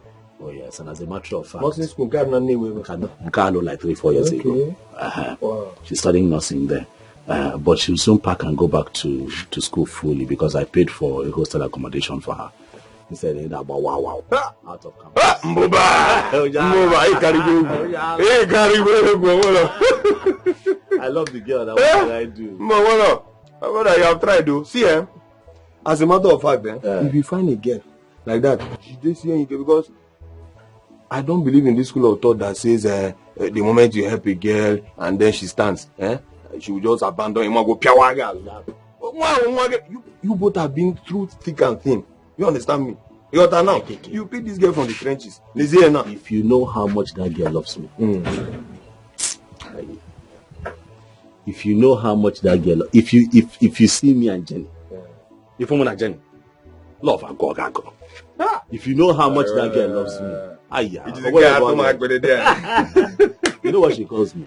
Oh yes, and as a matter of fact, nursing school like 3-4 years ago. Wow. She's studying nursing there. But she'll soon pack and go back to school fully because I paid for a hostel accommodation for her. He said about wow out of campus. I love the girl. That's what I do. You have tried though. See, as a matter of fact, if you find a girl like that, she just see because I don't believe in this school of thought that says the moment you help a girl and then she stands, she will just abandon him and go piawaga. You both have been through thick and thin. You understand me? You pick this girl from the trenches. If you know how much that girl loves me. If you know how much that girl, if you see me and Jenny, if I'm not Jenny, love and go. If you know how much that girl loves me, you know what she calls me?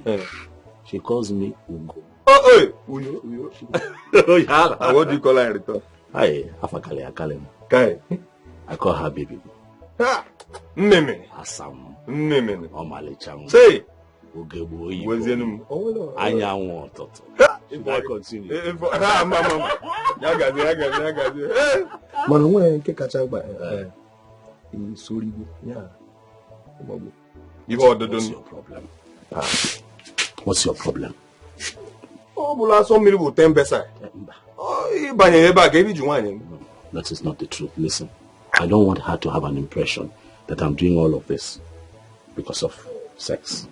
She calls me Ungo. And what do you call her in return? I call her baby. Meme. Asam. Meme. Omalicham. Say. Anyanwu Toto. Should I continue? Man, when ke kacha ba sorry go. Yeah. What's your problem? What's your problem? That is not the truth. Listen, I don't want her to have an impression that I'm doing all of this because of sex.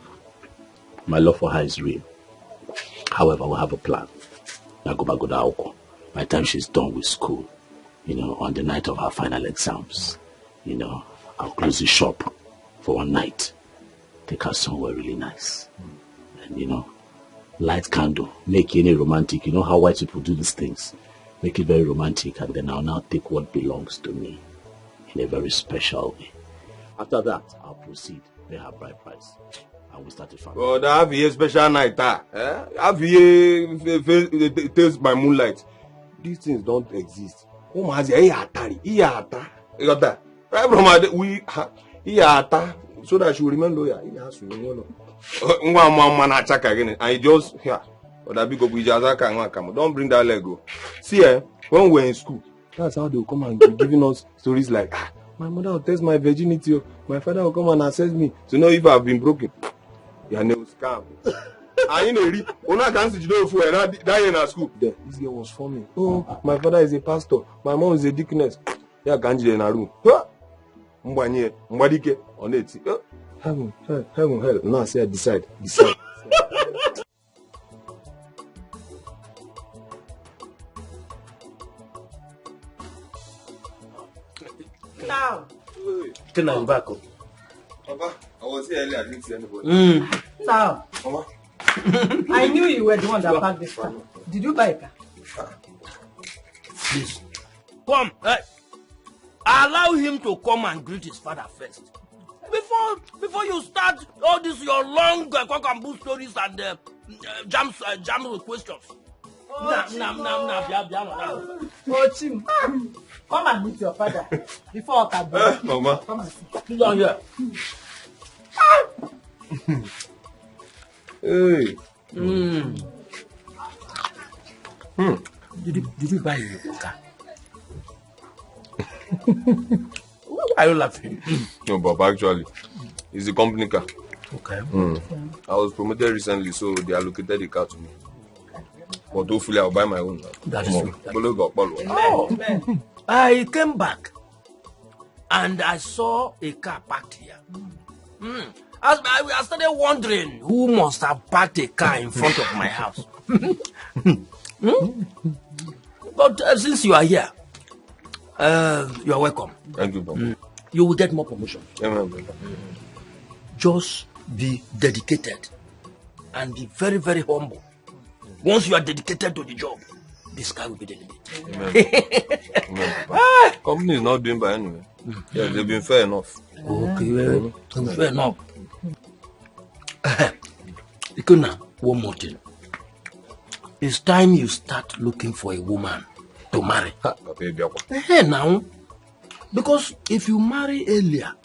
My love for her is real. However, we have a plan. By the time she's done with school, on the night of her final exams, I'll close the shop for one night. Take her somewhere really nice. And, light candle, make any romantic. You know how white people do these things. Make it very romantic, and then I'll now take what belongs to me in a very special way. After that, I'll proceed, pay her bride price, and we start a family. Oh, that have a special night, have a taste by moonlight. These things don't exist. Oh my God, you got that? Right from so that she will remain loyal. And just don't bring that leg. See, when we're in school, that's how they'll come and be giving us stories like, my mother will test my virginity, my father will come and assess me to know if I've been broken. Your nails Calm. I ain't a read. Una can't see you for that in school. Then this girl was forming. Oh, my father is a pastor. My mom is a deaconess. Yeah, Ganji in a room. Mbanye, Mbadike, on it. Heaven, hell. Now say decide. Now. Then I'm back. Papa, I was here earlier. I didn't see anybody. Now. Mama. I knew you were the one that packed this car. Did you buy a car? Please. Come. Allow him to come and greet his father first. Before you start all this your long cock and bull stories and jam with questions. Chim. Come and meet your father before I can Mama. Come and sit. Sit down here. Hey. Did you buy your car? Why are you laughing? No, Papa, actually, it's a company car. Okay. I was promoted recently, so they allocated the car to me. But hopefully I'll buy my own. That is true. Oh, man. I came back and I saw a car parked here. I started wondering who must have parked a car in front of my house. But since you are here, you are welcome. Thank you, Papa. You will get more promotion. Amen. Just be dedicated and be very, very humble. Once you are dedicated to the job, the sky will be the limit. Amen. Company is not doing by anyway. Yeah, they've been fair enough. Okay, fair enough. Ikuna, one more thing. It's time you start looking for a woman to marry. Hey, now, because if you marry earlier,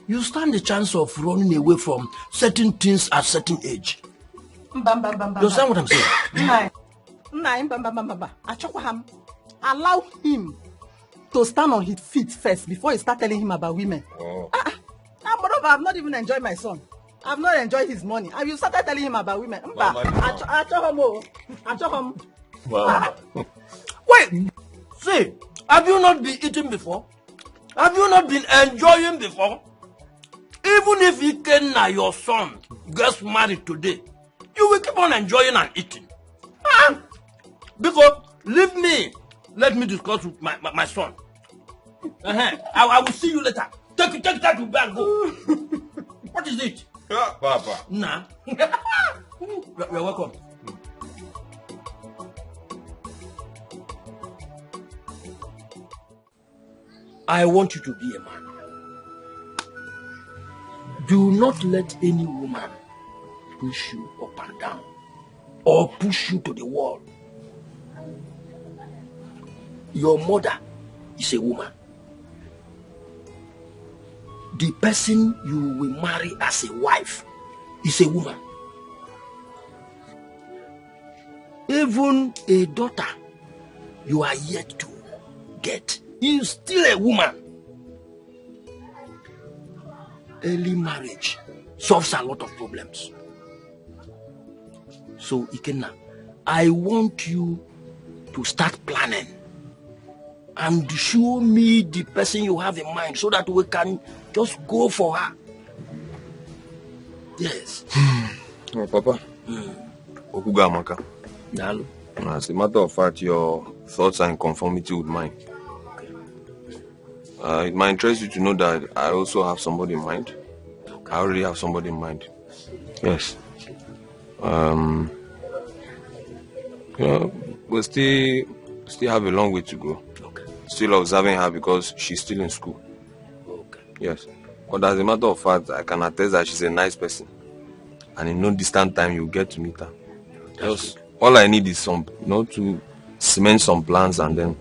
you stand the chance of running away from certain things at certain age. You understand what I'm saying? Allow him to stand on his feet first before you start telling him about women. Moreover, I've not even enjoyed my son. I've not enjoyed his money. And you started telling him about women. Wait, see, have you not been eating before? Have you not been enjoying before? Even if Ikenna, your son, gets married today, you will keep on enjoying and eating. Because, leave me, let me discuss with my son. I will see you later. Take that to bed and go. What is it? Papa. Nah. You're welcome. I want you to be a man. Do not let any woman push you up and down or push you to the wall. Your mother is a woman. The person you will marry as a wife is a woman. Even a daughter you are yet to get is still a woman. Early marriage solves a lot of problems. So, Ikenna, I want you to start planning and show me the person you have in mind so that we can just go for her. Yes. Oh, Papa. Okugamaka. Nalu. As a matter of fact, your thoughts are in conformity with mine. It might interest you to know that I also have somebody in mind. I already have somebody in mind. Yes. We still have a long way to go. Okay. Still observing her because she's still in school. Okay. Yes. But as a matter of fact, I can attest that she's a nice person. And in no distant time, you'll get to meet her. Just all I need is some, to cement some plans and then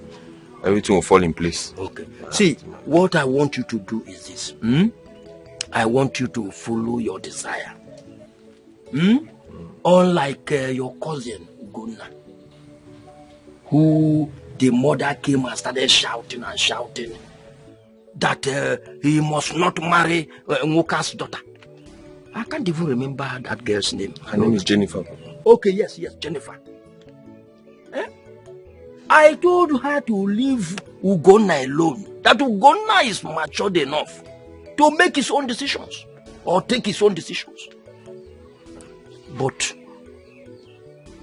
everything will fall in place. Okay. See, what I want you to do is this. I want you to follow your desire. Unlike your cousin, Gunna, who the mother came and started shouting and shouting that he must not marry Nwoka's daughter. I can't even remember that girl's name. Her name is Jennifer. Okay, yes, Jennifer. I told her to leave Ugonna alone. That Ugonna is matured enough to make his own decisions or take his own decisions. But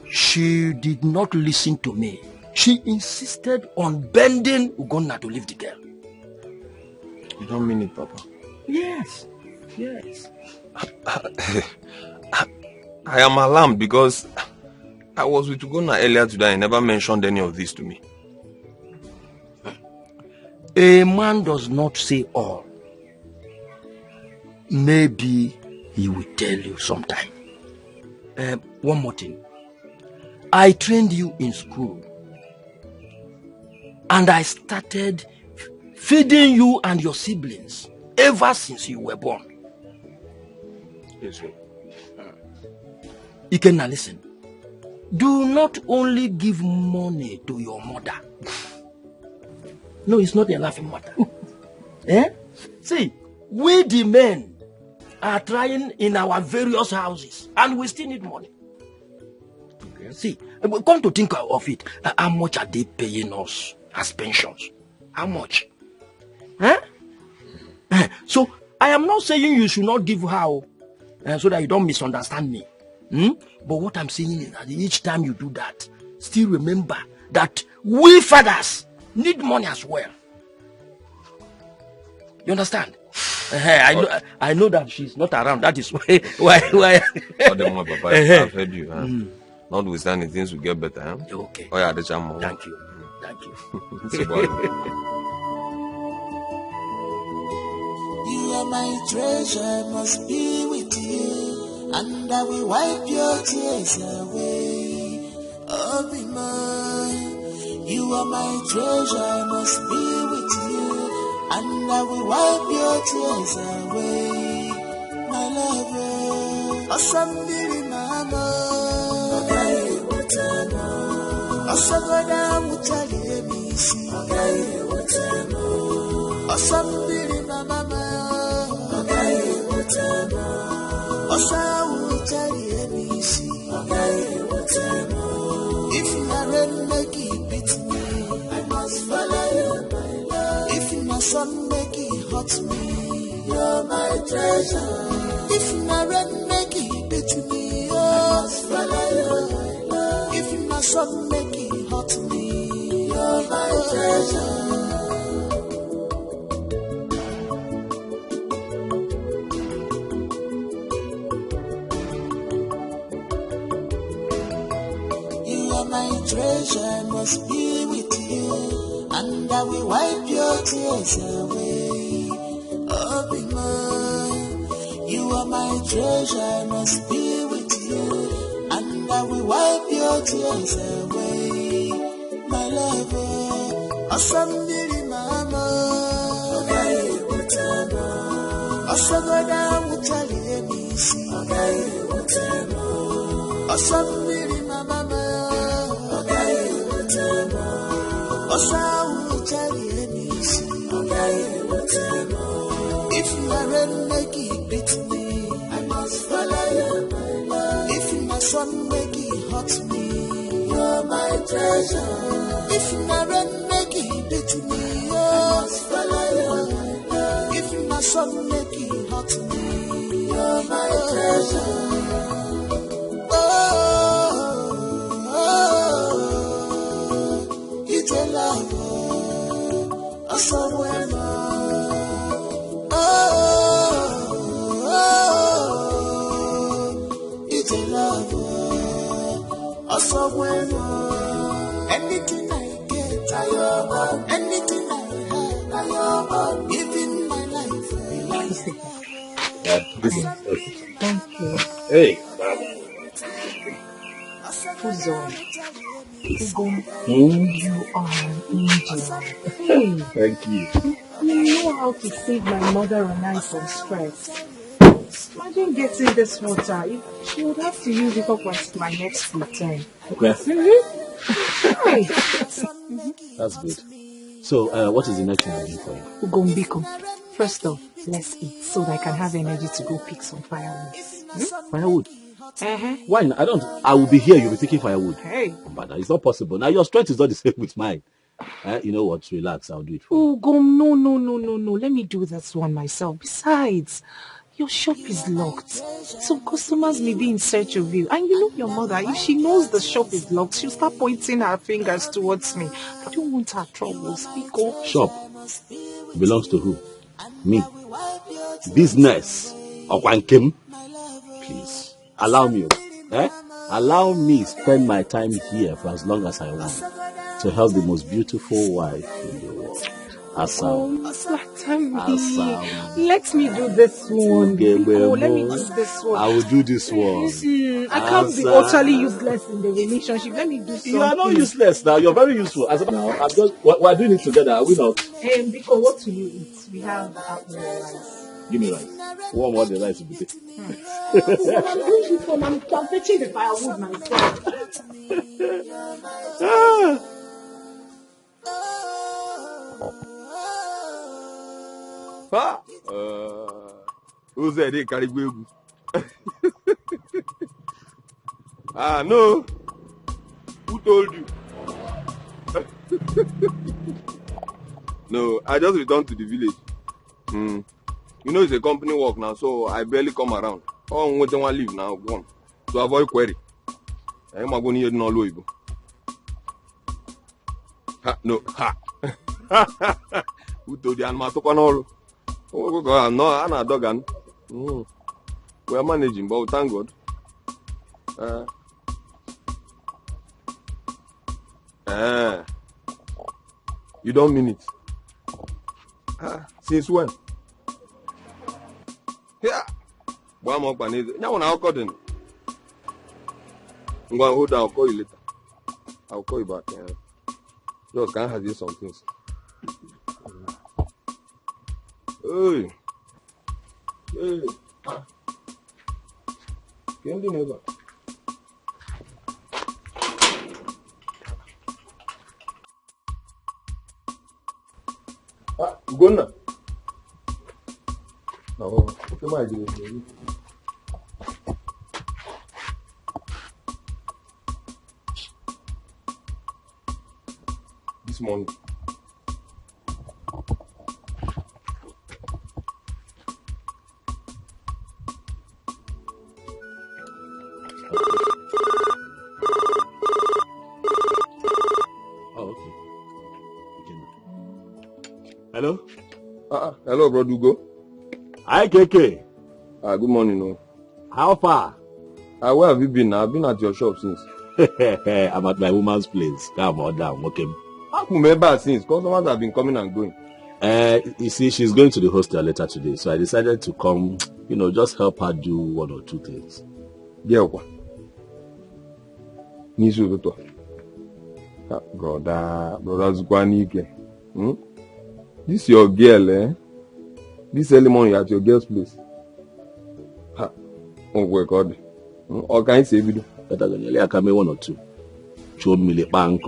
she did not listen to me. She insisted on bending Ugonna to leave the girl. You don't mean it, Papa? Yes. I am alarmed because I was with Ugonna earlier today and never mentioned any of this to me. A man does not say all. Maybe he will tell you sometime. One more thing. I trained you in school. And I started feeding you and your siblings ever since you were born. Yes, sir. Ikenna, listen. Do not only give money to your mother. No, it's not a laughing matter. See, we the men are trying in our various houses and we still need money. Okay. See, come to think of it, how much are they paying us as pensions? How much? So, I am not saying you should not give her so that you don't misunderstand me. But what I'm saying is that each time you do that, still remember that we fathers need money as well. You understand? I know that she's not around. That is why. Papa, I've heard you. Notwithstanding, things will get better. Okay. Oh, yeah, Thank you. You are my treasure, must be with you, and I will wipe your tears away. Oh, be mine. You are my treasure, must be with you, and I will wipe your tears away. My lover, Asambiri mama, Ogai Watana, Asagoda Mutali Emisi, Ogai Watana, Asambiri mama. If my rain make it beat me, I must follow you, my love. If my sun make it hot me, you're my treasure. If my rain make it beat me, I must follow you, my love. If my sun make it hot me, you're my treasure. Treasure must be with you, and I will wipe your tears away. Oh, be mine. You are my treasure, must be with you, and I will wipe your tears away. My lover, Asambiri mama, Ogai Watana, Asagoda Mutali Emisi, Ogai Watana, Asambiri mama. If my rain make it beat me, I must follow you, my love. If my sun make it hot me, you're my treasure. If my rain make it beat me, I must follow you, my love. If my sun make it hot me, you're my treasure. Somewhere, it's a love, somewhere. Anything I get, I own. Anything I have, even my life. This is Thank you. Hey. Who's on? You are an angel. Hey. Thank you. You know how to save my mother and I from stress. Imagine getting this water. She would have to use it up until my next return. Okay. Hey. That's good. So, what is the next thing I do for you? Ugombiko. First off, let's eat so that I can have energy to go pick some firewood. Firewood? Uh-huh. Why not? I will be here, you'll be taking firewood. Hey. But it's not possible. Now your strength is not the same with mine. You know what? Relax, I'll do it for you. Oh, Gom, no. Let me do this one myself. Besides, your shop is locked. Some customers may be in search of you. And you know your mother, if she knows the shop is locked, she'll start pointing her fingers towards me. I don't want her trouble. Speak up. Shop belongs to who? Me. Business. Okwankim. Please, allow me. Allow me spend my time here for as long as I want to help the most beautiful wife in the world. Asam. Let me do this one. Let me do this one. I will do this one. I can't be utterly useless in the relationship. Let me do something. You are not useless now. You're very useful. As of now, we're doing it together. Are we not? Because what will you eat? We have apple rice. Give me rice. One more the rice will be taken. I'm fetching the firewood myself. Who's that? They carry baby. No. Who told you? No, I just returned to the village. You know it's a company work now, so I barely come around. Oh, what do I leave now? One. To avoid query. I'm going to no Louisville. No. Who told you I'm not all? Oh, no, I'm not a dog. We are managing, but thank God. You don't mean it. Since when? Yeah. One more panel. Now when I'll call them. I'm going to hold down. I'll call you later. I'll call you back. Just can't have you some things. Hey. Can't do never. Go now. No, what am I doing? This morning. Oh, okay. Hello? Hello, bro Dugo. Hi, KK. Good morning. No. How far? Where have you been? I've been at your shop since. I'm at my woman's place. Come on down, okay? I remember since. Customers have been coming and going. You see, she's going to the hostel later today, so I decided to come, just help her do one or two things. Yeah, what? Nisu Toto. Brother Zukwanike. This your girl, eh? This early morning at your girl's place. Oh, my God. Or can I say video? I can make one or two. Show me the bank,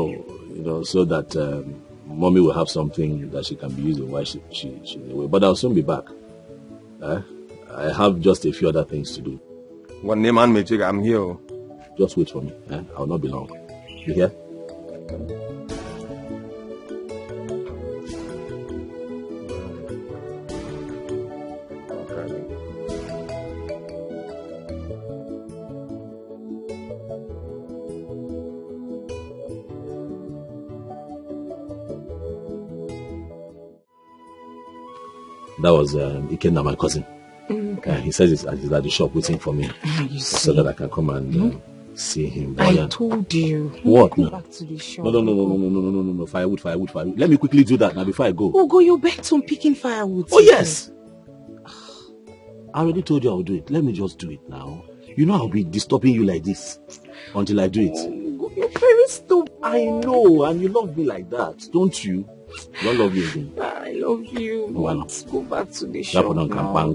so that mommy will have something that she can be using while she's away. But I'll soon be back. I have just a few other things to do. One name and me check. I'm here. Just wait for me. I'll not be long. You hear? That was Ikenna, my cousin. Okay. He says he's at the shop waiting for me so that I can come and see him. I told you. What? Go back to the shop. No. Firewood. Let me quickly do that now before I go. Go, you bet on picking firewood. Oh, yes. I already told you I will do it. Let me just do it now. You know I'll be disturbing you like this until I do it. You're very stupid. I know, and you love me like that, don't you? I don't love you again. I love you. Let's go back to the shop shop now,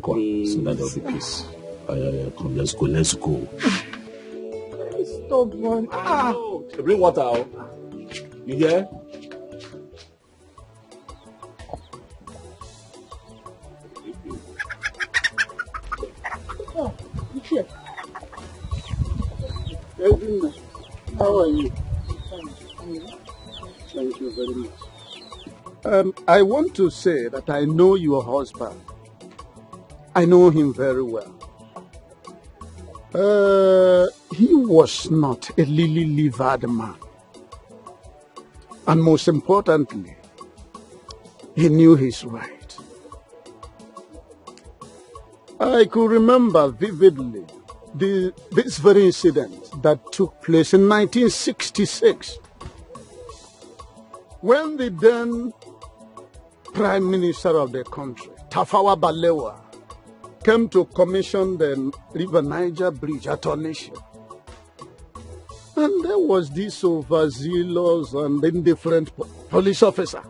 so that there'll be peace. Come, let's go. Very stubborn. Bring water out. You hear? Ezinne, how are you? Thank you very much. I want to say that I know your husband. I know him very well. He was not a lily-livered man. And most importantly, he knew his right. I could remember vividly this very incident that took place in 1966 when the then Prime Minister of the country, Tafawa Balewa, came to commission the River Niger Bridge at Onitsha. And there was this overzealous and indifferent police officer.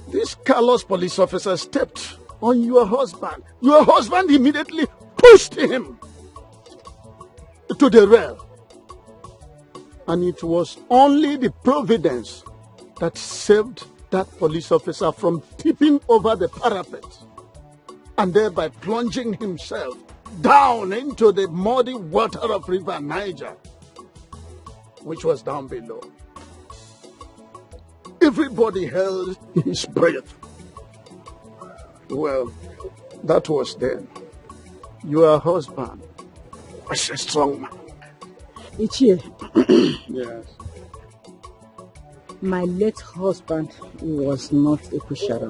This callous police officer stepped on your husband. Your husband immediately pushed him to the rail. And it was only the providence that saved that police officer from tipping over the parapet and thereby plunging himself down into the muddy water of River Niger, which was down below. Everybody held his breath. Well, that was then. Your husband was a strong man. Ichie. Yes. My late husband was not a pusher.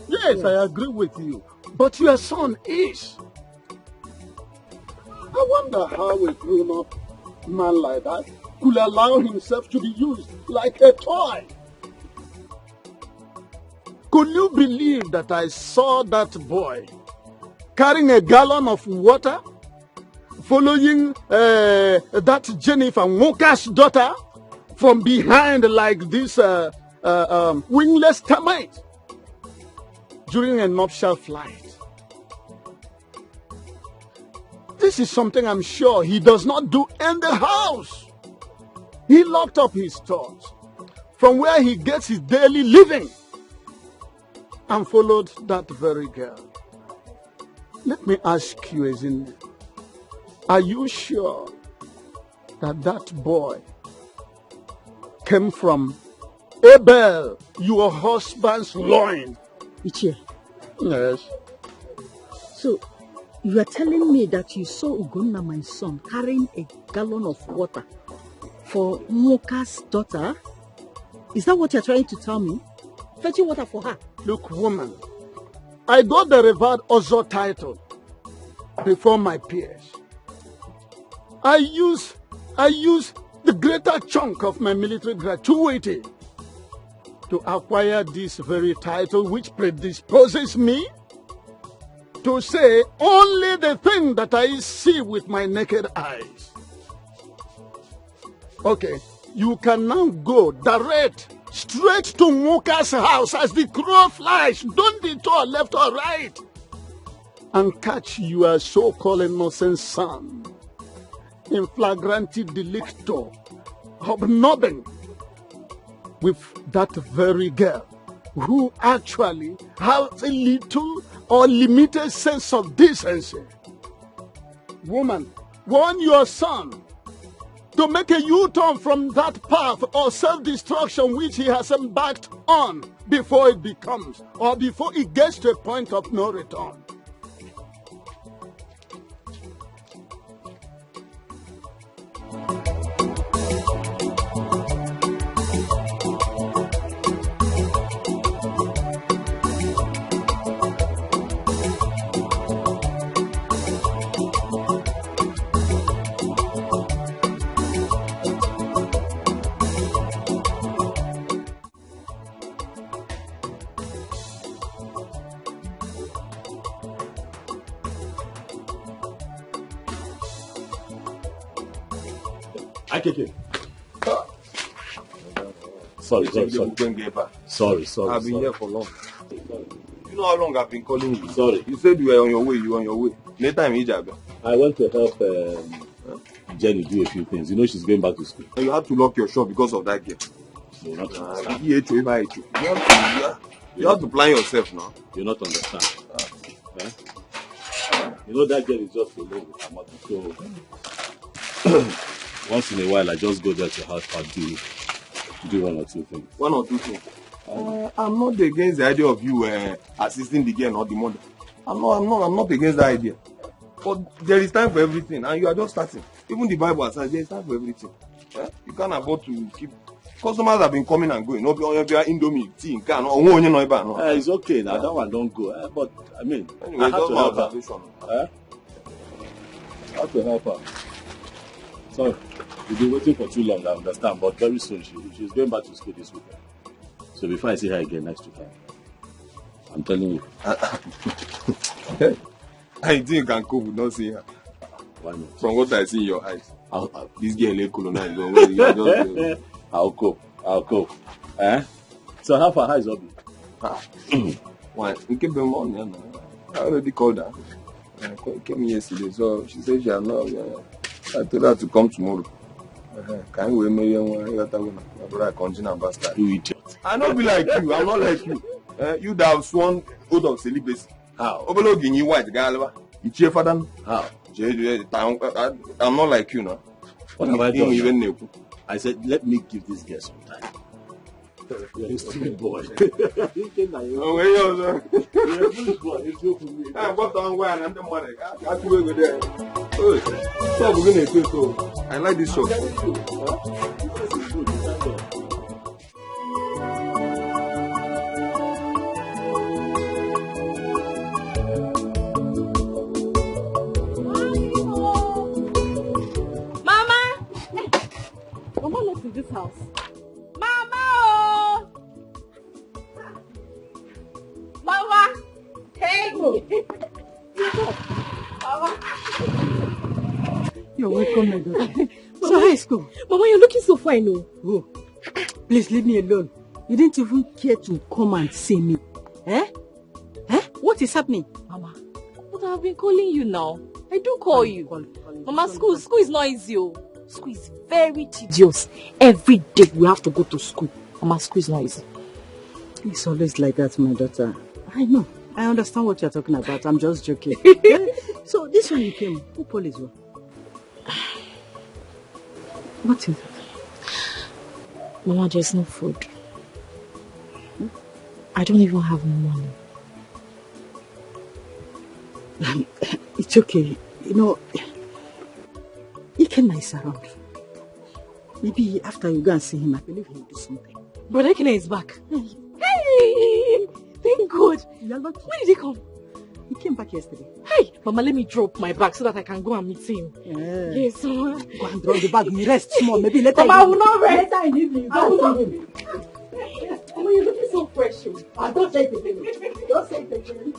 Yes, I agree with you. But your son is. I wonder how a grown-up man like that could allow himself to be used like a toy. Could you believe that I saw that boy carrying a gallon of water, following that Jennifer Walker's daughter from behind like this wingless termite during a nuptial flight? This is something I'm sure he does not do in the house. He locked up his stores from where he gets his daily living and followed that very girl. Let me ask you, Ezinne, are you sure that that boy came from Abel, your husband's loin? Ichie. Yes. So, you are telling me that you saw Ugonna, my son, carrying a gallon of water for Moka's daughter? Is that what you're trying to tell me? Fetching water for her? Look, woman, I got the revered Ozo title before my peers. I use the greater chunk of my military gratuity to acquire this very title, which predisposes me to say only the thing that I see with my naked eyes. Okay, you can now go direct straight to Muka's house as the crow flies. Don't detour left or right. And catch your so-called innocent son in flagranti delicto, hobnobbing with that very girl who actually has a little or limited sense of decency. Woman, warn your son to make a U-turn from that path or self-destruction which he has embarked on before it becomes, or before it gets to a point of no return. Sorry. I've been here for long. You know how long I've been calling you? Sorry. You said you were on your way. You were on your way. Later in Ijab. I went to help Jenny do a few things. You know she's going back to school. And you had to lock your shop because of that girl. You're not understand. You have to plan yourself now. You're not understand. You know that girl is just alone with her mother. So once in a while, I just go there to help her do one or two things. One or two things. I'm not against the idea of you assisting the girl or the mother. I'm not against that idea. But there is time for everything, and you are just starting. Even the Bible says there is time for everything. You can't afford to keep. Customers have been coming and going. No, Indomie, tea, can. It's okay now. That one don't go. But I mean, anyway, I have to help her. her. I have to help her. Sorry, we've been waiting for too long. I understand, but very soon she's going back to school this weekend. So before I see her again next weekend, I'm telling you. I think you can cope with not seeing her. Why not? From what I see in your eyes, this girl is colonized. I'll cope. So how far? How is Obi? Why? I already called her. She came yesterday, so she said she had not. I told her to come tomorrow. Can we marry one? I continue bastard. You idiot. I don't be like you. I'm not like you. You that have sworn oath of celibacy. How? Overlooking you white girl. You cheer for them. How? I'm not like you now. What have I done? I said, let me give this girl some time. You're a stupid boy. I like this show. Mama not in this house. Mama! Oh! Mama! Hey! Mama! You're welcome, my daughter. So high school. Mama, you're looking so fine, no? Oh, please leave me alone. You didn't even care to come and see me. Eh? What is happening? Mama, but I've been calling you now. I do call you. Mama, school is not easy. School is very tedious. Every day we have to go to school. Mama, school is not easy. It's always like that, my daughter. I know. I understand what you're talking about. I'm just joking. So this one you came. Who police were? What is it? Mama, there's no food. I don't even have money. It's okay. You know, Ikenna is around. Maybe after you go and see him, I believe he'll do something. Brother Ikenna is back. Hey! Thank God. When did he come? He came back yesterday. Hey! Mama, let me drop my bag so that I can go and meet him. Yeah. Yes, Mama. Go and drop the bag. You rest small. Maybe later. Mama, I will not rest. Later in the evening, I will not. Mama, you're looking so fresh. Don't say it again. Don't say it again.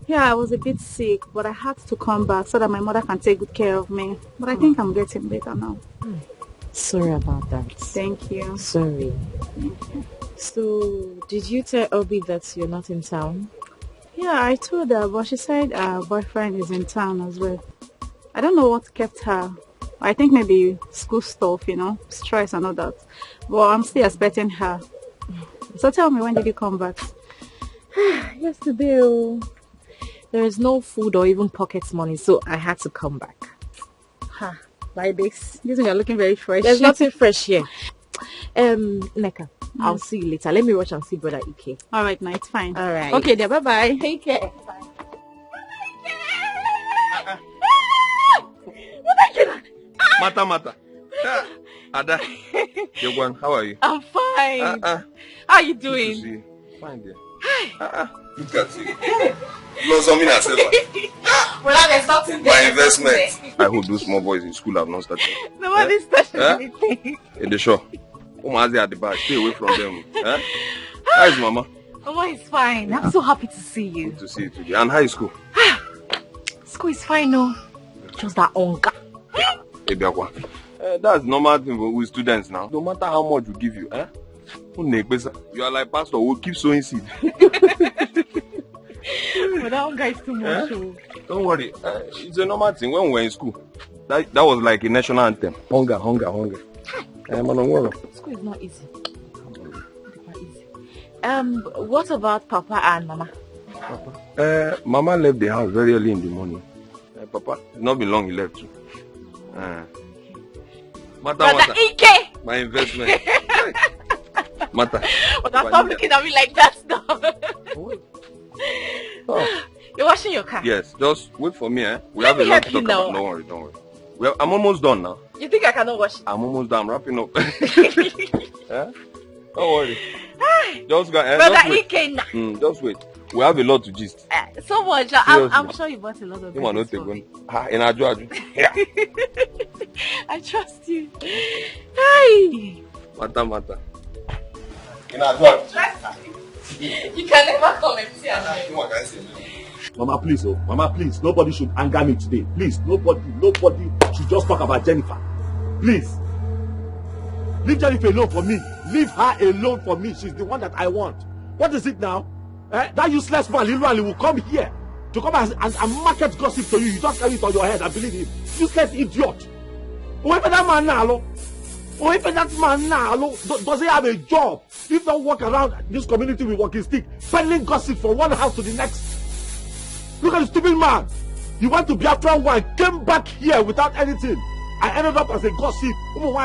Yeah, I was a bit sick, but I had to come back so that my mother can take good care of me. But I think I'm getting better now. Sorry about that. Thank you. Sorry. So, did you tell Obi that you're not in town? Yeah, I told her, but she said her boyfriend is in town as well. I don't know what kept her. I think maybe school stuff, stress and all that. But I'm still expecting her. So tell me, when did you come back? Yesterday. There is no food or even pocket money, so I had to come back. Like this? This one you're looking very fresh. There's nothing fresh here. Neka, I'll see you later. Let me rush and see Brother Ike. Alright, no, it's fine. Alright. Okay, then, bye-bye. Take care. Mata. Ada, Yogwan, how are you? I'm fine. How are you doing? Good to see you. Fine, dear. Look at you. Blossoming herself. Well, there's nothing there. My investment. I hope those small boys in school have not started. Nobody's touching anything. In the show. Umazi at the back. Stay away from them. How is Mama? Mama is fine. I'm so happy to see you. Good to see you today. And how is school? School is fine, no. Just that hunger. Hey, Biakwa. That's normal thing with students now. No matter how much we give you, you are like pastor who keep sowing seed. But that hunger is too much. Don't worry. It's a normal thing when we were in school. That was like a national anthem. Hunger. School is not easy. What about Papa and Mama? Papa. Mama left the house very early in the morning. Papa, it's not been long he left too. Brother Ike! My investment. Mata. But stop looking at me like that now. Oh. You're washing your car? Yes, just wait for me, We Let have a me lot help to you talk now. about. Don't worry. Well, I'm almost done now. You think I cannot wash it? I'm almost done. I'm wrapping up. Don't worry. Just go. Brother Just wait. Ike now. Just wait. We have a lot to gist. So much. I'm sure you bought a lot of You want things to for me. in Aju. Yeah. I trust you. Hi. Mata. In Aju. You can never come and see us. Mama, please, Mama, please. Nobody should anger me today. Please, nobody should just talk about Jennifer. Please. Leave Jennifer alone for me. Leave her alone for me. She's the one that I want. What is it now? That useless man, Lilu, will come here to come and market gossip to you. You just carry it on your head and believe him. Useless idiot. Whoever that man now, does he have a job? If not walk around this community with walking stick, peddling gossip from one house to the next. Look at the stupid man. He went to Biafra one, came back here without anything. I ended up as a gossip. No.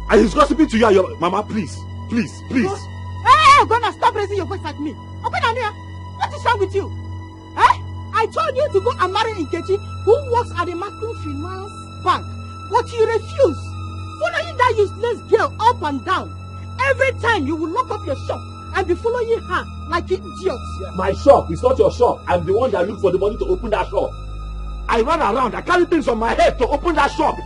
And he's gossiping to you and your mama, please. Hey, gonna stop raising your voice at me. Open on here. What is wrong with you? I told you to go and marry Nkechi, who works at the microfinance bank, but you refuse. Following that useless girl up and down. Every time you will lock up your shop and be following her like idiots. My shop is not your shop. I'm the one that look for the money to open that shop. I run around, I carry things on my head to open that shop.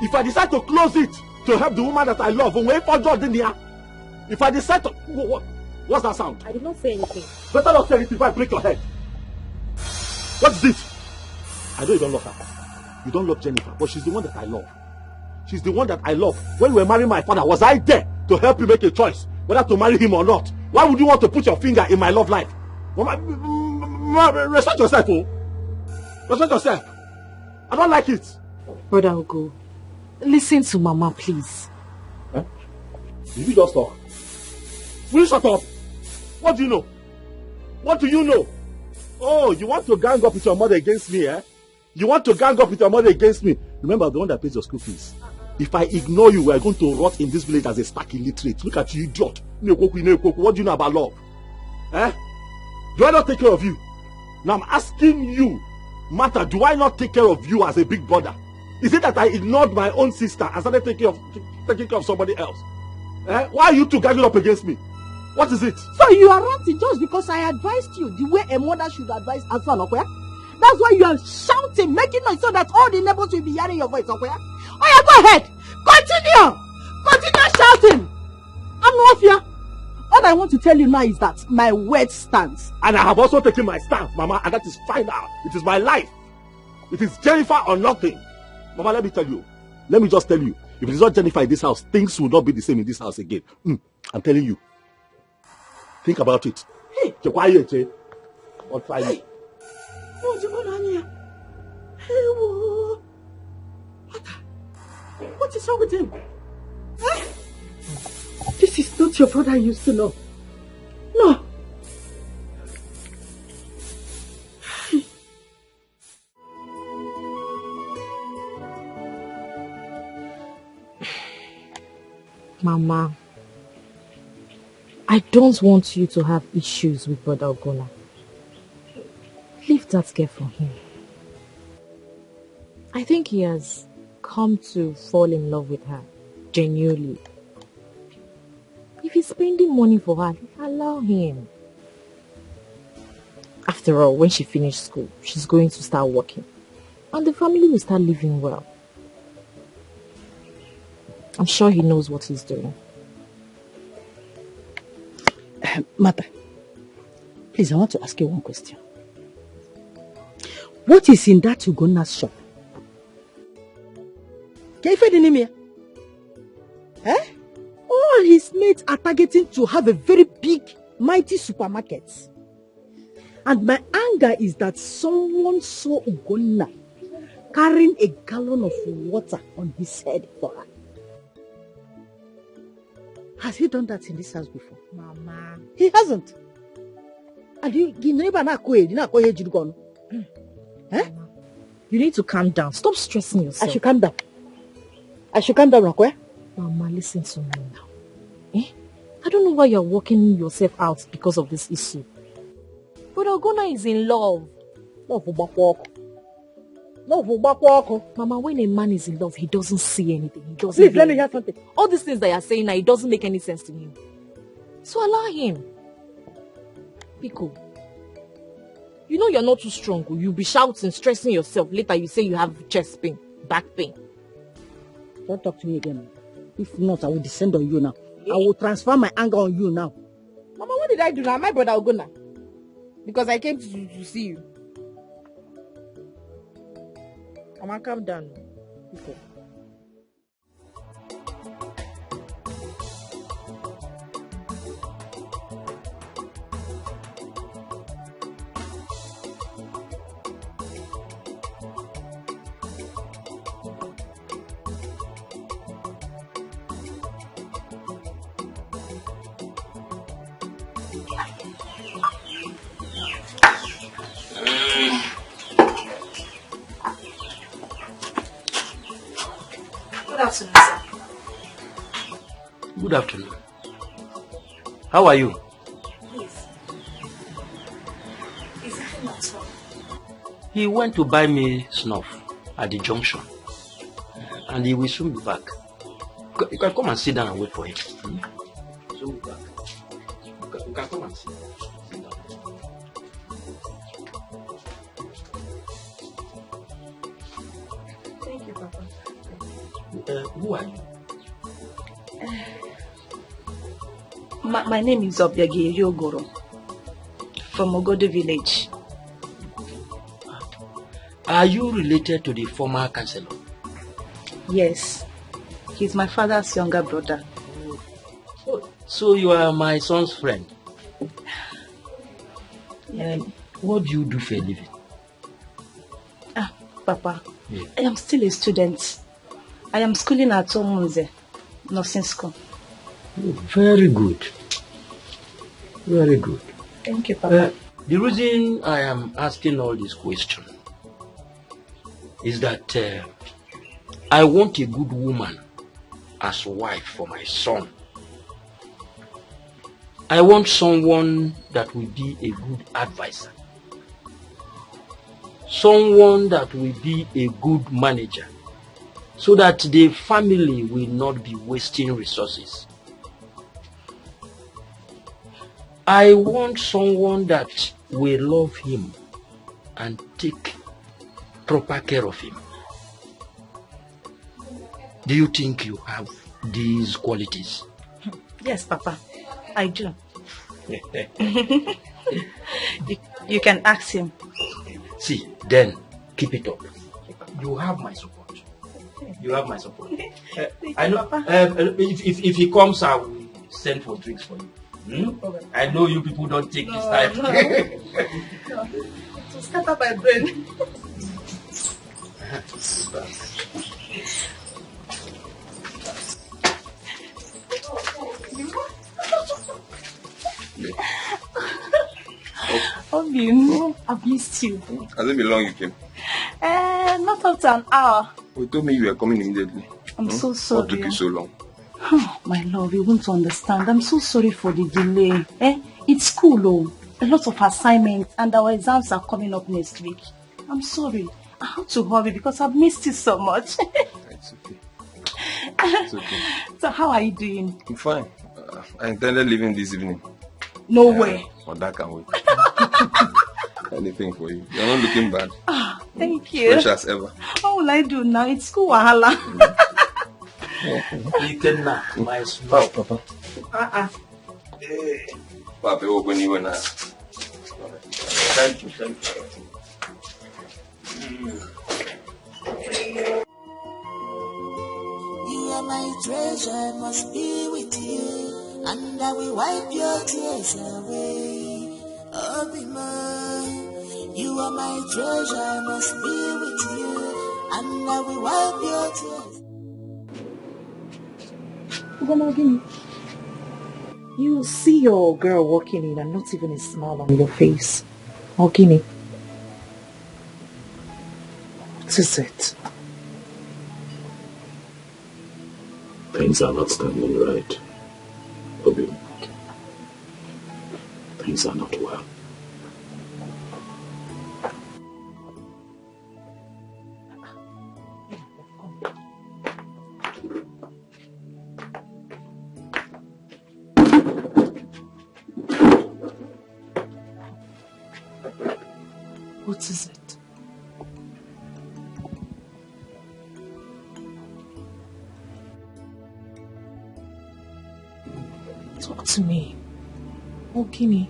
If I decide to close it to help the woman that I love, if I decide to... What's that sound? I did not say anything. Better not say anything if I break your head. What is it? I know you don't love her. You don't love Jennifer, but she's the one that I love. She's the one that I love. When we were marrying my father, was I there to help you make a choice whether to marry him or not? Why would you want to put your finger in my love life? Respect yourself, Respect yourself. I don't like it. Brother Ugo, listen to Mama, please. Did you just talk? Will you shut up? What do you know? What do you know? Oh, you want to gang up with your mother against me, You want to gang up with your mother against me? Remember, the one that pays your school fees. If I ignore you, we are going to rot in this village as a stark illiterate. Look at you, idiot. What do you know about love? Do I not take care of you? Now I'm asking you, Martha, do I not take care of you as a big brother? Is it that I ignored my own sister and started taking care of somebody else? Why are you two gagging up against me? What is it? So you are ranting just because I advised you the way a mother should advise her son, okay? That's why you are shouting, making noise so that all the neighbors will be hearing your voice, okay? Oh yeah, go ahead. Continue shouting. I'm not here. All I want to tell you now is that my word stands. And I have also taken my stand, Mama, and that is final. It is my life. It is Jennifer or nothing. Mama, let me tell you. Let me just tell you. If it is not Jennifer in this house, things will not be the same in this house again. I'm telling you. Think about it. Hey. Keep quiet, or try me. What's going on here? Hey, what is wrong with him? This is not your brother I used to know. No. Mama, I don't want you to have issues with Brother Ogona. Leave that girl for him. I think he has come to fall in love with her, genuinely. If he's spending money for her, allow him. After all, when she finishes school, she's going to start working. And the family will start living well. I'm sure he knows what he's doing. Mother, please, I want to ask you one question. What is in that Ugona's shop? All his mates are targeting to have a very big, mighty supermarket. And my anger is that someone saw Ugonna carrying a gallon of water on his head for her. Has he done that in this house before? Mama. He hasn't. And you never know. Eh? You need to calm down. Stop stressing yourself. I should calm down. I should calm down, Rakwe. Mama, listen to me now. I don't know why you're working yourself out because of this issue. But Ogona is in love. Mama, when a man is in love, he doesn't see anything. He doesn't. Please, let me hear something. All these things that you're saying now, it doesn't make any sense to him. So allow him. Pico, you know you're not too strong. You'll be shouting, stressing yourself. Later you say you have chest pain, back pain. Don't talk to me again. If not, I will descend on you now. I will transfer my anger on you now. Mama, what did I do now? My brother Ogona. Because I came to see you. Mama, calm down. Pico. Good afternoon, sir. Good afternoon. How are you? Please. Is it him at all? He went to buy me snuff at the junction. And he will soon be back. You can come and sit down and wait for him. Soon be back. You can come and sit down. Thank you, Papa. Who are you? My name is Obiagi Ryogoro from Ogodo village. Are you related to the former councillor? Yes. He's my father's younger brother. So you are my son's friend? Yeah. What do you do for a living? Papa, yeah. I am still a student. I am schooling at Omunze, nursing school. Oh, very good. Very good. Thank you, Papa. The reason I am asking all these questions is that I want a good woman as wife for my son. I want someone that will be a good advisor. Someone that will be a good manager, so that the family will not be wasting resources. I want someone that will love him and take proper care of him. Do you think you have these qualities? Yes, Papa, I do. You can ask him. See, then keep it up. You have my support. You have my support. I know. If he comes, I will send for drinks for you. I know you people don't take this time. No. To scatter my brain. Obi, I've missed you. Has it been long you came? Not up to an hour. You told me you were coming immediately. I'm so sorry. What took you so long? Oh, my love, you won't understand. I'm so sorry for the delay. It's school, oh. A lot of assignments and our exams are coming up next week. I'm sorry. I have to hurry because I've missed you so much. It's okay. It's okay. So how are you doing? I'm fine. I intended leaving this evening. No way. But that can wait. Anything for you. You're not looking bad. Thank you. Fresh as ever. What will I do now? It's school wahala. You can my small Papa. Papa, open you and I. Thank you. You are my treasure, must be with you, and I will wipe your tears away. Oh, be mine. You are my treasure, must be with you, and I will wipe your tears. You see your girl walking in and not even a smile on your face. Ogini. What is it? Things are not standing right, Obi. Things are not well. What is it? Talk to me. Ogini.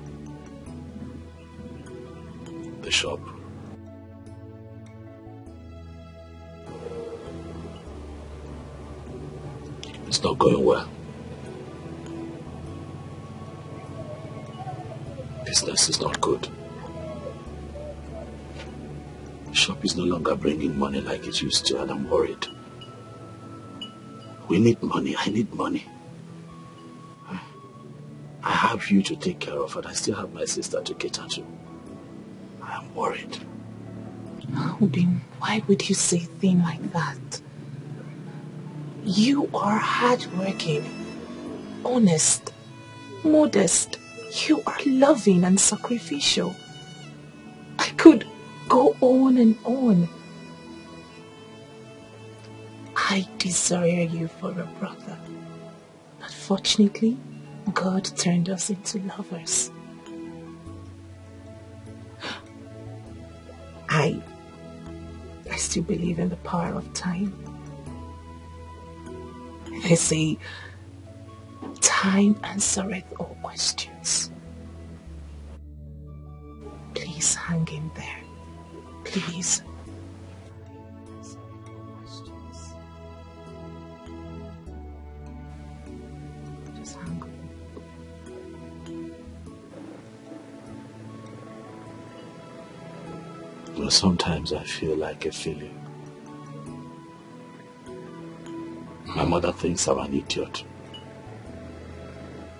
The shop. It's not going well. Business is not good. The shop is no longer bringing money like it used to, and I'm worried. We need money. I need money. I have you to take care of, and I still have my sister to cater to. I am worried. Obin, why would you say a thing like that? You are hardworking, honest, modest. You are loving and sacrificial. I could go on and on. I desire you for a brother. But fortunately, God turned us into lovers. I still believe in the power of time. They say, time answereth all questions. Please hang in there. Please. Just hang on. Well, sometimes I feel like a failure. My mother thinks I'm an idiot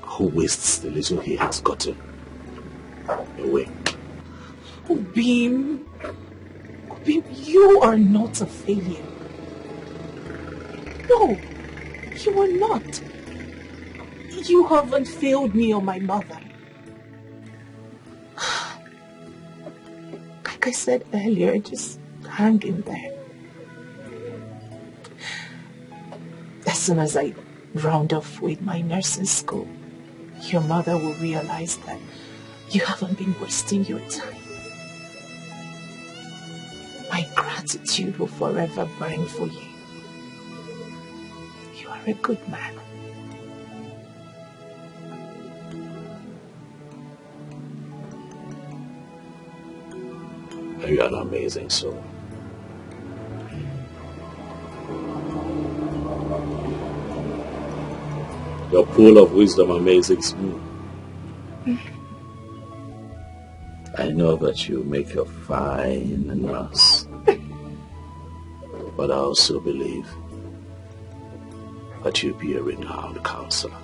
who wastes the little he has gotten away. Obim, you are not a failure. No, you are not. You haven't failed me or my mother. Like I said earlier, just hang in there. As soon as I round off with my nursing school, your mother will realize that you haven't been wasting your time. My gratitude will forever burn for you. You are a good man. You are an amazing soul. Your pool of wisdom amazes me. I know that you make a fine nurse, but I also believe that you be a renowned counselor.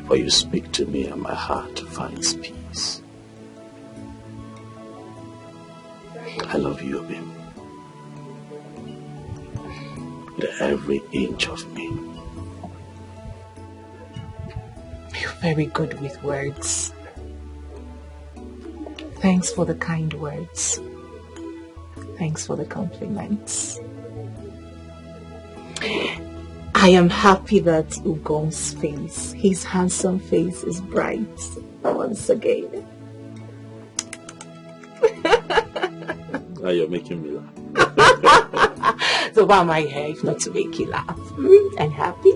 For you speak to me and my heart finds peace. I love you, Obim. With every inch of me. You're very good with words. Thanks for the kind words. Thanks for the compliments. I am happy that Ugong's face, his handsome face, is bright once again. Now you're making me laugh. So why am I here if not to make you laugh? And happy?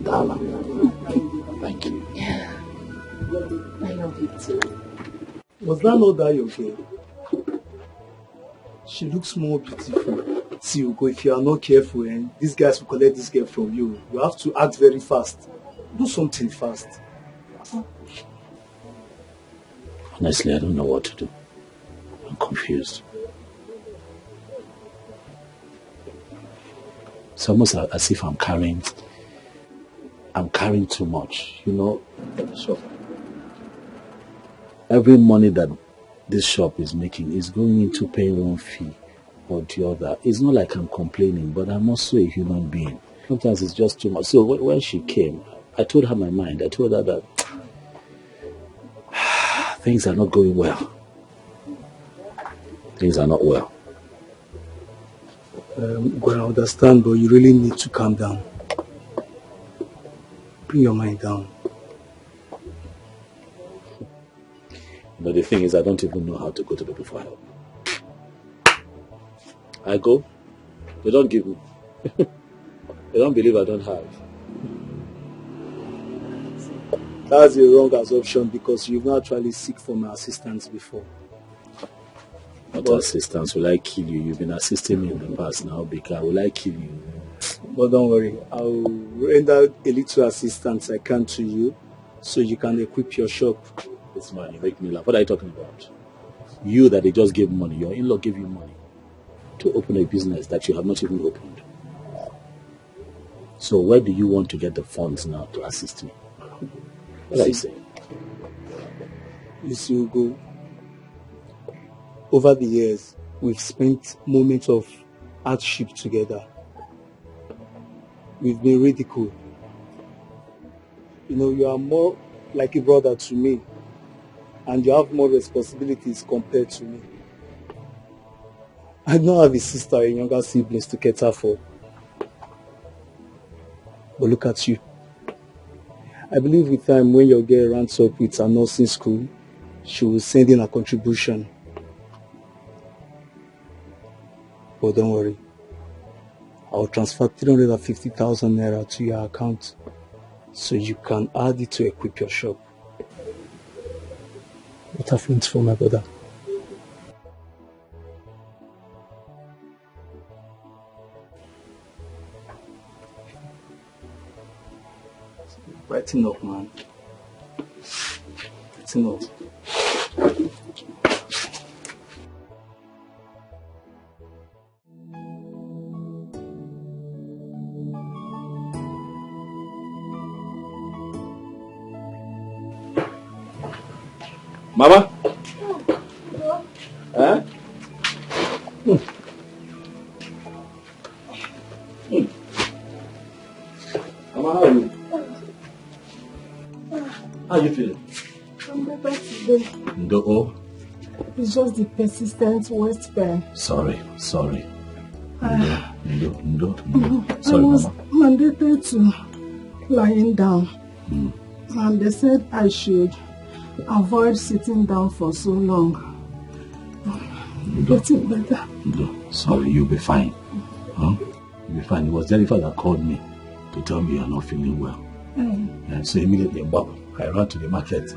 Dala, thank you. Yeah. I love you too. Was that not that your girl? She looks more beautiful. See, Ugo, if you are not careful, these guys will collect this girl from you. You have to act very fast. Do something fast. Honestly, I don't know what to do. I'm confused. It's almost as if I'm carrying too much, you know. So every money that this shop is making is going into paying one fee or the other. It's not like I'm complaining, but I'm also a human being. Sometimes it's just too much. So when she came, I told her my mind. I told her that things are not going well. Things are not well. Well, I understand, but you really need to calm down. Bring your mind down. But the thing is, I don't even know how to go to people for help. I go, they don't give me. They don't believe I don't have. That's a wrong assumption because you've not actually seek for my assistance before. What assistance? Will I kill you? You've been assisting me in the past now, Bika. Will I kill you? But don't worry, I'll render a little assistance I can to you so you can equip your shop. This man, you make me laugh. What are you talking about? You that they just gave money, your in-law gave you money to open a business that you have not even opened. So where do you want to get the funds now to assist me? What are you saying? You see, Ugo, over the years, we've spent moments of hardship together. We've been ridiculed. You know, you are more like a brother to me, and you have more responsibilities compared to me. I don't have a sister or younger siblings to cater for. But look at you. I believe with time, when your girl runs up with her nursing school, she will send in a contribution. But don't worry. I'll transfer 350,000 naira to your account so you can add it to equip your shop. What a friend for my brother. Brighten up, man. Brighten up. Mama? Huh? Mama, how are you? How are you feeling? I'm better today. No. It's just the persistent waist pain. Sorry. Sorry, I Mama. was mandated to lying down. And they said I should avoid sitting down for so long. Getting better. No. Sorry, you'll be fine. Huh? You'll be fine. It was Jennifer that called me to tell me you're not feeling well. And so immediately, I ran to the market.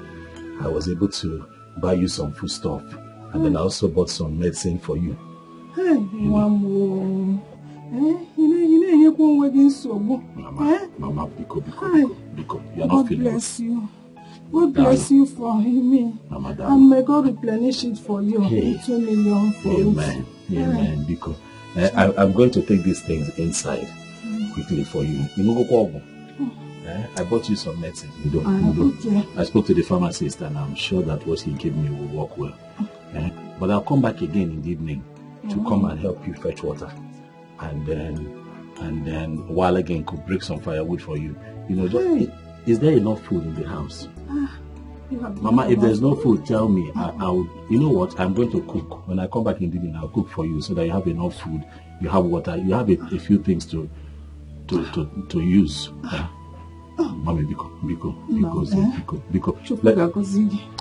I was able to buy you some food stuff. And then I also bought some medicine for you. Hey, Mama. Mama, Biko, you're not God feeling bless you. God bless you for me. Mama, and may God replenish it for you. Hey. 2 million for Amen. Amen. Biko, I'm going to take these things inside quickly for you. I bought you some medicine. Okay. I spoke to the pharmacist and I'm sure that what he gave me will work well. But I'll come back again in the evening to come and help you fetch water. And then while again could break some firewood for you. Is there enough food in the house? Mama, if there's no food, tell me. I'll. You know what? I'm going to cook. When I come back in the evening, I'll cook for you so that you have enough food, you have water, you have a few things to use. Mommy, Biko.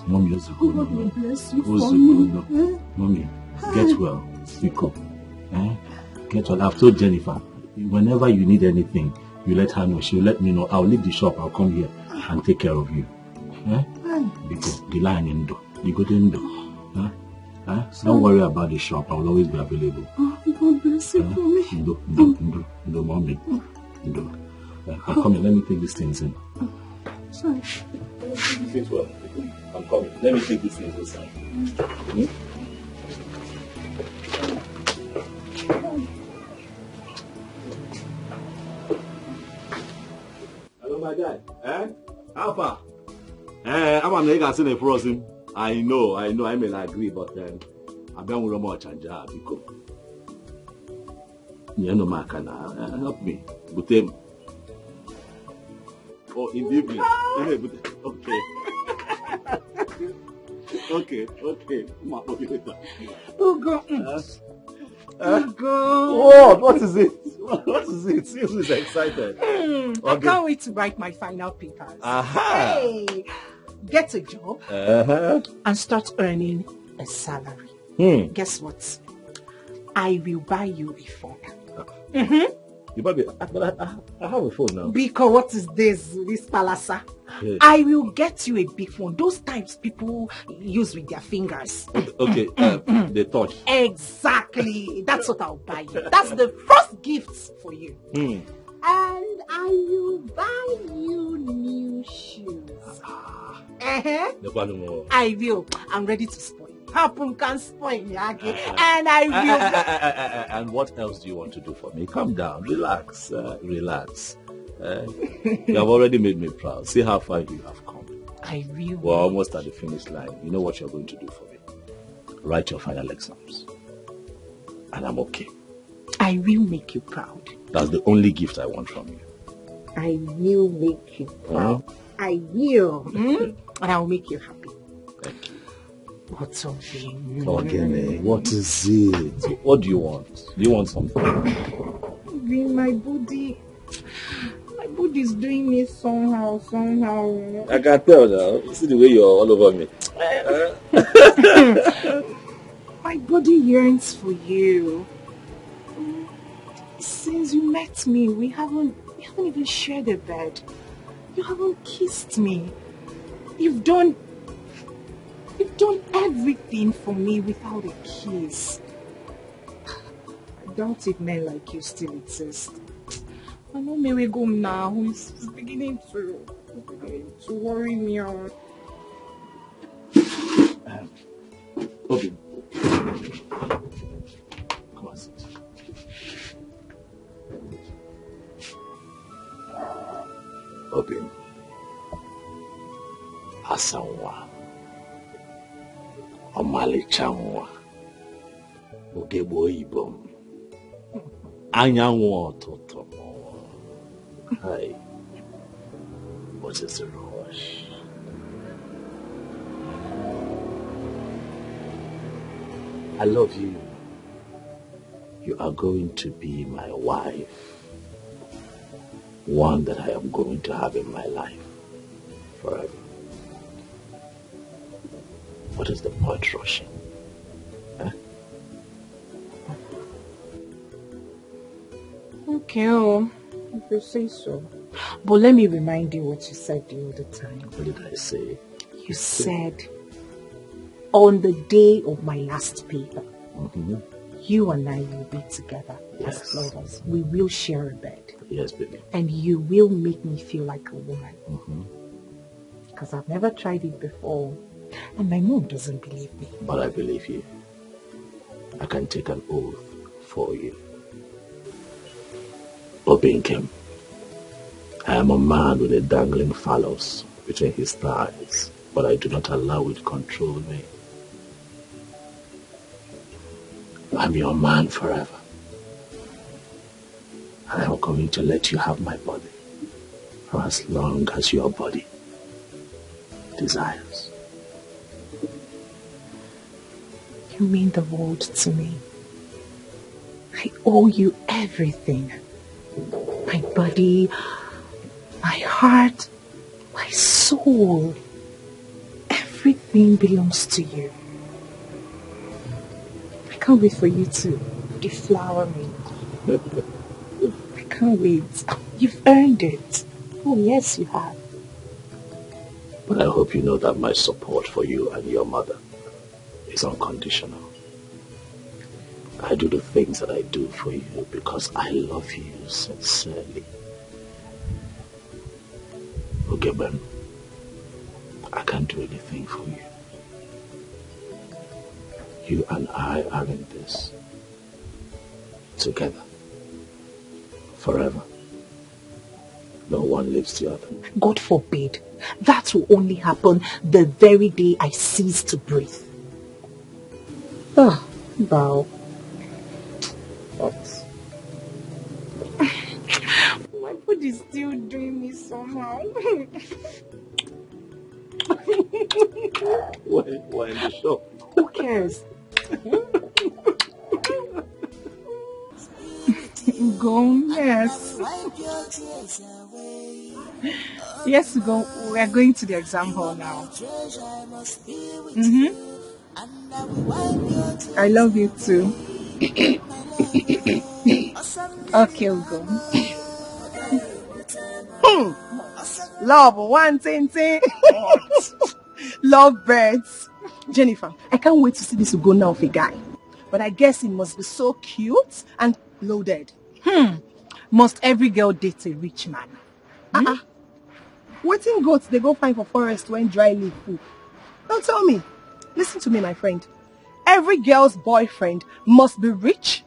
Mommy, God bless you for me. Mommy, get well. Biko. Get well. I've told Jennifer, whenever you need anything, you let her know. She'll let me know. I'll leave the shop. I'll come here and take care of you. Biko, the line in door. You go in door. Don't worry about the shop. I'll always be available. God bless you for me. No, mommy. I'm coming. Let me take these things in. Sorry. Sit well. I'm coming. Let me take these things inside. my guy. Eh? Alpha. I'm an egg in a frozen. I know, I may not agree, but I don't want much and job because you know, my can help me with him. Oh, in the evening. Okay. Okay. Ugo. Ugo. What is it? What is it? Seriously, is excited. I can't wait to write my final papers. Aha. Hey, get a job and start earning a salary. Guess what? I will buy you a phone. You buy me? But I have a phone now. Because what is this palasa? I will get you a big phone. Those types people use with their fingers. Okay, they touch. Exactly. That's what I'll buy you. That's the first gift for you. And I will buy you new shoes. I will. I'm ready to spoil. Happen can spoil me again. And I will. And what else do you want to do for me? Calm down. Relax. Relax. You have already made me proud. See how far you have come. I will. We're almost at the finish line. You know what you're going to do for me? Write your final exams. And I'm okay. I will make you proud. That's the only gift I want from you. I will make you proud. I will. And I will make you happy. Thank you. What's something? Okay, what is it? What do you want? Do you want something? My body is doing me somehow. I can tell now. See the way you're all over me. My body yearns for you. Since you met me, we haven't even shared a bed. You haven't kissed me. You've done everything for me without a kiss. I doubt if men like you still exist. I know me we go now. It's beginning to worry me out. Okay. Come on, sit. Open. Asanwa. Omalichanwa. Ogebo ibom. Anyanwo ọtụtụ. Hi. What is the rush? I love you. You are going to be my wife. One that I am going to have in my life forever. What is the point rushing? Huh? Okay, if you say so. But let me remind you what you said the other time. What did I say? You said, on the day of my last paper, you and I will be together as lovers. We will share a bed. Yes, baby. And you will make me feel like a woman. Because I've never tried it before. And my mom doesn't believe me. But I believe you. I can take an oath for you. Obinkem, I am a man with a dangling phallus between his thighs, but I do not allow it to control me. I'm your man forever. And I'm going to let you have my body for as long as your body desires. You mean the world to me. I owe you everything. My body, my heart, my soul. Everything belongs to you. I can't wait for you to deflower me. I can't wait. You've earned it. Oh, yes, you have. But I hope you know that my support for you and your mother is unconditional. I do the things that I do for you because I love you sincerely. Okay, Ben, I can't do anything for you. You and I are in this together, forever. No one lives the other. God forbid. That will only happen the very day I cease to breathe. Ah, wow. What? My food is still doing me somehow. We're in the shop. Who cares? Goodness. Yes, we are going to the exam hall now. I love you too. Okay, we'll go. Love, one thing. Love birds. Jennifer, I can't wait to see this go now of a guy. But I guess he must be so cute and loaded. Must every girl date a rich man? Waiting goats they go find for forest when dry leaf full. Now tell me, listen to me, my friend. Every girl's boyfriend must be rich,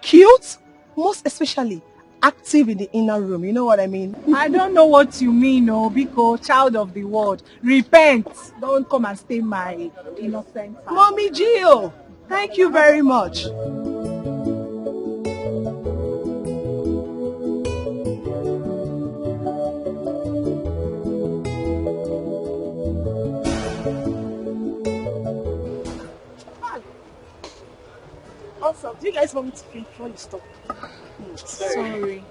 cute, most especially active in the inner room. You know what I mean? I don't know what you mean, Biko, child of the world. Repent. Don't come and stay my innocent. Mommy Gio, thank you very much. Also, do you guys want me to finish before you stop? Sorry.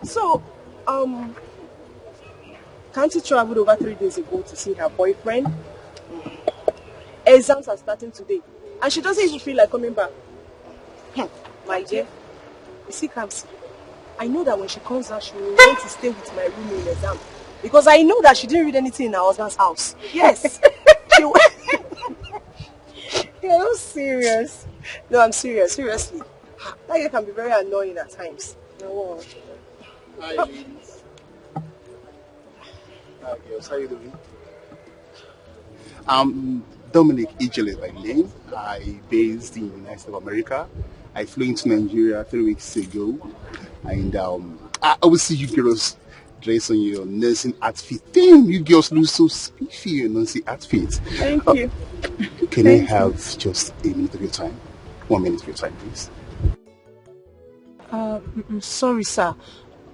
So, Kanti traveled over 3 days ago to see her boyfriend. Exams are starting today, and she doesn't even feel like coming back. My dear, you see, Kamsi, I know that when she comes out, she will want to stay with my room in exam, because I know that she didn't read anything in her husband's house. Yes. You're not serious. No, I'm serious. Seriously. That girl can be very annoying at times. No. Hi, girls. How you doing? I'm Dominic Ijele by name. I based in the United States of America. I flew into Nigeria 3 weeks ago. And I always see you girls dress on your nursing outfit. Damn, you girls look so spiffy in your nursing outfit. Thank you. Can I have just a minute of your time? 1 minute of your time, please. Sorry, sir.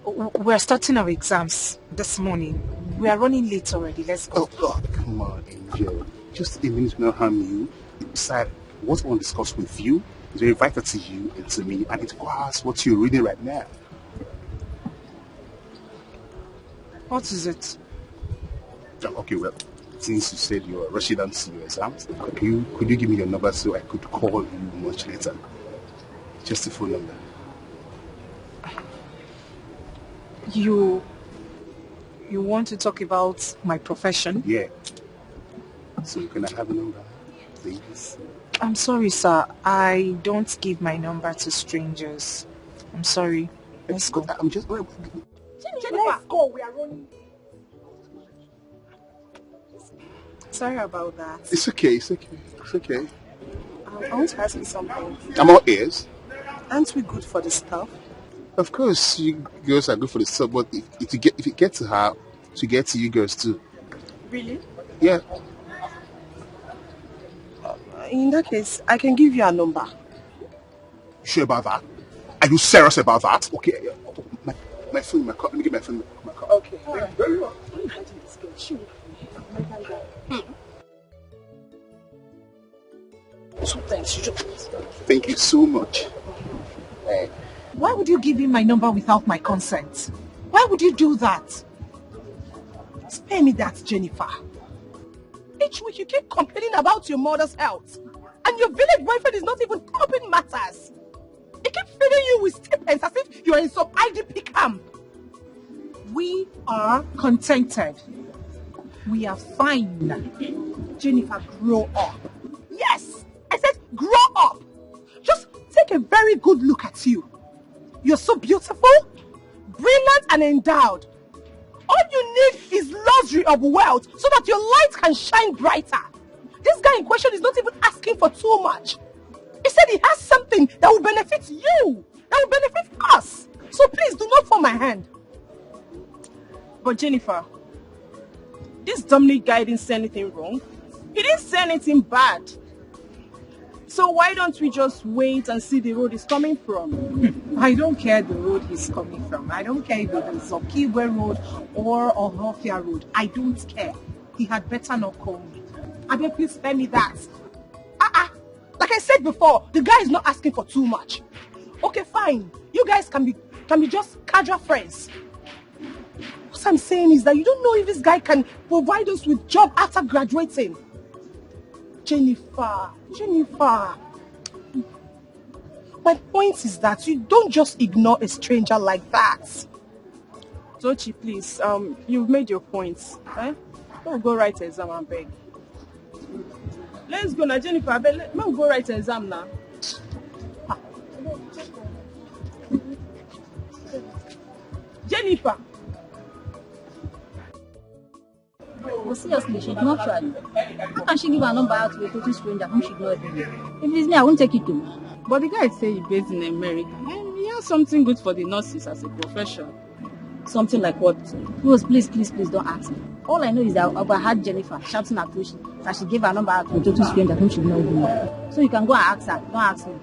We're starting our exams this morning. We are running late already. Let's go. Oh, come on, Angel. Just a minute will not harm you. Besides, what I want to discuss with you is very vital to you and to me, and it requires what you're reading right now. What is it? Okay, well, since you said you're rushing down to your exams, could you give me your number so I could call you much later? Just a phone number. You want to talk about my profession? Yeah. So can I have a number, please? I'm sorry, sir. I don't give my number to strangers. I'm sorry. Let's go. I'm just... Let's go. We are running. Sorry about that. It's okay. It's okay. It's okay. I want to ask you something. I'm all ears. Aren't we good for the stuff? Of course, you girls are good for the stuff, but if you get to her, to get to you girls too. Really? Yeah. In that case, I can give you a number. Sure about that? Are you serious about that? Okay. My phone in my car. Let me get my phone in my car. Okay. Very well. Thank you so much. Why would you give him my number without my consent? Why would you do that? Spare me that, Jennifer. Each week you keep complaining about your mother's health, and your village boyfriend is not even helping matters. He keeps feeding you with stipends as if you are in some IDP camp. We are contented. We are fine. Jennifer, grow up. Yes, I said grow up. Just take a very good look at you. You're so beautiful, brilliant and endowed. All you need is luxury of wealth so that your light can shine brighter. This guy in question is not even asking for too much. He said he has something that will benefit you, that will benefit us. So please do not force my hand. But Jennifer, this Dominic guy didn't say anything wrong. He didn't say anything bad. So why don't we just wait and see the road he's coming from? I don't care the road he's coming from. I don't care if it's Zokiwe Road or Ohofia Road. I don't care. He had better not call me. I beg, please spare me that. Like I said before, the guy is not asking for too much. Okay, fine. You guys can be just casual friends. What I'm saying is that you don't know if this guy can provide us with job after graduating. Jennifer. My point is that you don't just ignore a stranger like that. Tochi, please, you've made your points. Let's go write an exam and beg. Let's go now, Jennifer. Let's go write an exam now. Jennifer. But seriously, she did not try. How can she give her number out to a total stranger whom she did not even know? If it's me, I won't take it too. But the guy say he's based in America. And he has something good for the nurses as a profession. Something like what? Rose, please don't ask me. All I know is that I had Jennifer shouting at Toshi that she gave her number out to a total stranger whom she did not even know. So you can go and ask her. Don't ask me.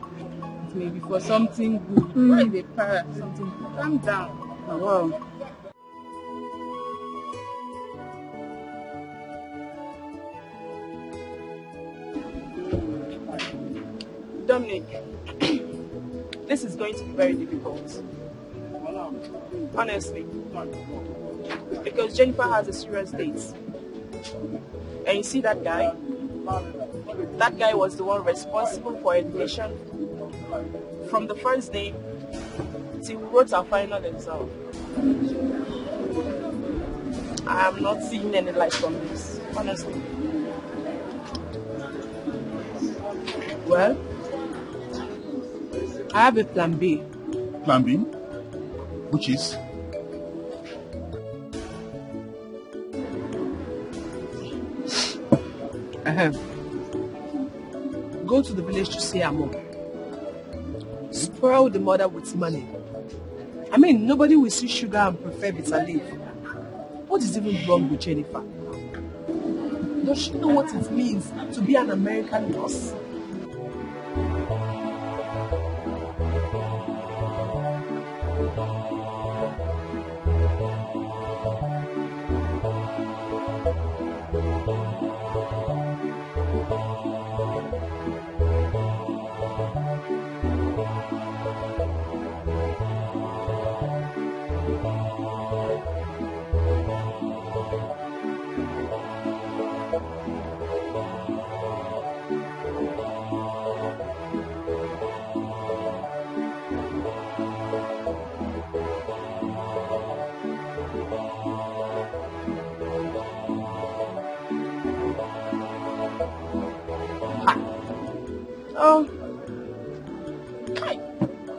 It may be for something good. Why is the para? Something. Calm down. Oh, wow. Dominic, this is going to be very difficult. Honestly. Because Jennifer has a serious date. And you see that guy? That guy was the one responsible for education from the first day till we wrote our final exam. I am not seeing any light from this, honestly. Well, I have a plan B. Plan B? Which is? Go to the village to see her mom. Spoil the mother with money. I mean, nobody will see sugar and prefer bitter leaf. What is even wrong with Jennifer? Does she know what it means to be an American nurse?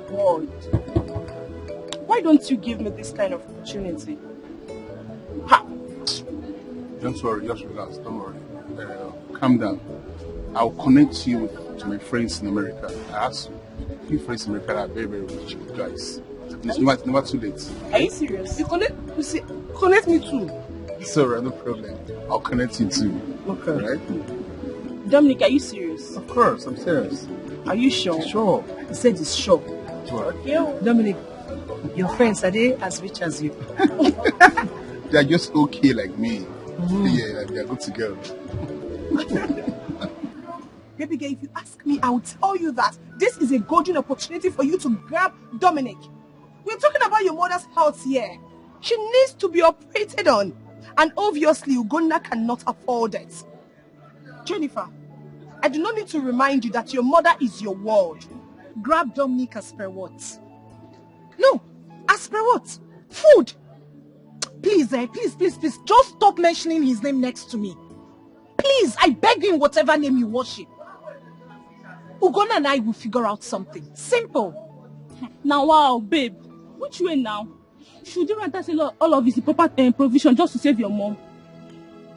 God. Why don't you give me this kind of opportunity? Ha! Don't worry, just relax, don't worry. Calm down. I'll connect you to my friends in America. I have a few friends in America that are very, very rich guys. It's never too late. Are you serious? Connect me too. Sorry, no problem. I'll connect you too. Okay. Right? Dominic, are you serious? Of course, I'm serious. Are you sure? Sure. He said he's sure. Sure. Dominic, your friends, are they as rich as you? They're just okay like me. Yeah, they're good to go. Baby girl, if you ask me, I will tell you that this is a golden opportunity for you to grab Dominic. We're talking about your mother's health here. She needs to be operated on. And obviously, Ugonna cannot afford it. Jennifer, I do not need to remind you that your mother is your world. Grab Dominic as per what? No, as per what? Food. Please, please, just stop mentioning his name next to me. Please, I beg you in whatever name you worship. Ugonna and I will figure out something. Simple. Now, wow, babe. Which way now? Should you rent us all of his proper provision just to save your mom?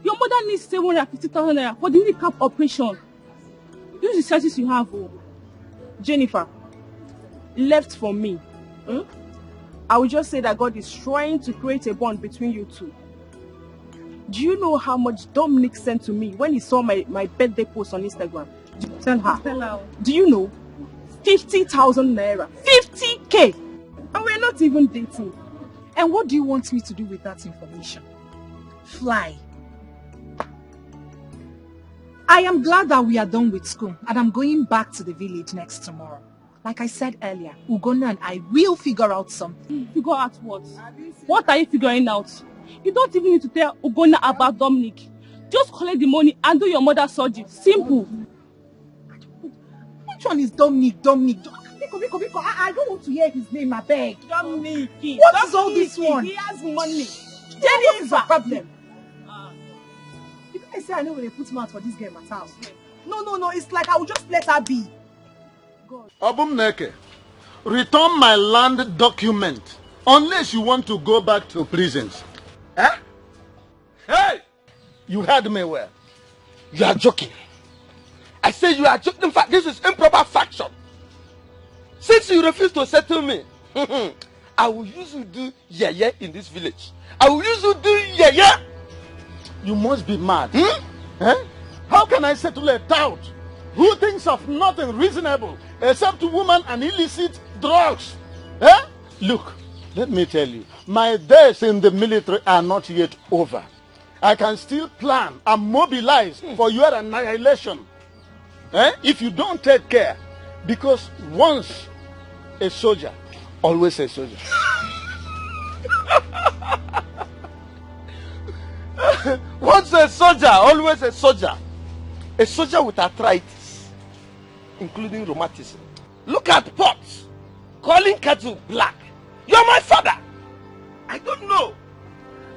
Your mother needs 750,000 naira for the kneecap operation. Use the services you have. Oh. Jennifer, left for me. I will just say that God is trying to create a bond between you two. Do you know how much Dominic sent to me when he saw my birthday post on Instagram? Tell her. Tell her. Do you know? 50,000 naira. 50K! And we're not even dating. And what do you want me to do with that information? Fly. I am glad that we are done with school and I'm going back to the village next tomorrow. Like I said earlier, Ugonna and I will figure out something. Figure out what? What are you figuring out? You don't even need to tell Ugonna about Dominic. Just collect the money and do your mother's surgery. Simple. Which one is Dominic? Biko, I don't want to hear his name, I beg. Dominic. What is all this one? He has money. Jenny, what is your problem? You guys say I know when they put mouth for this game at house. No, it's like I will just let her be. Obumneke, return my land document unless you want to go back to prisons. Eh? Hey! You heard me well. You are joking. I say you are joking. In fact, this is improper faction. Since you refuse to settle me, I will use you to do yeye in this village. I will use you to do yeye. You must be mad. Eh? How can I settle a tout who thinks of nothing reasonable except woman and illicit drugs? Eh? Look, let me tell you, my days in the military are not yet over. I can still plan and mobilize for your annihilation. Eh? If you don't take care, because once a soldier, always a soldier. Once a soldier, always a soldier. A soldier with arthritis, including rheumatism. Look at pots, calling cattle black. You're my father. I don't know.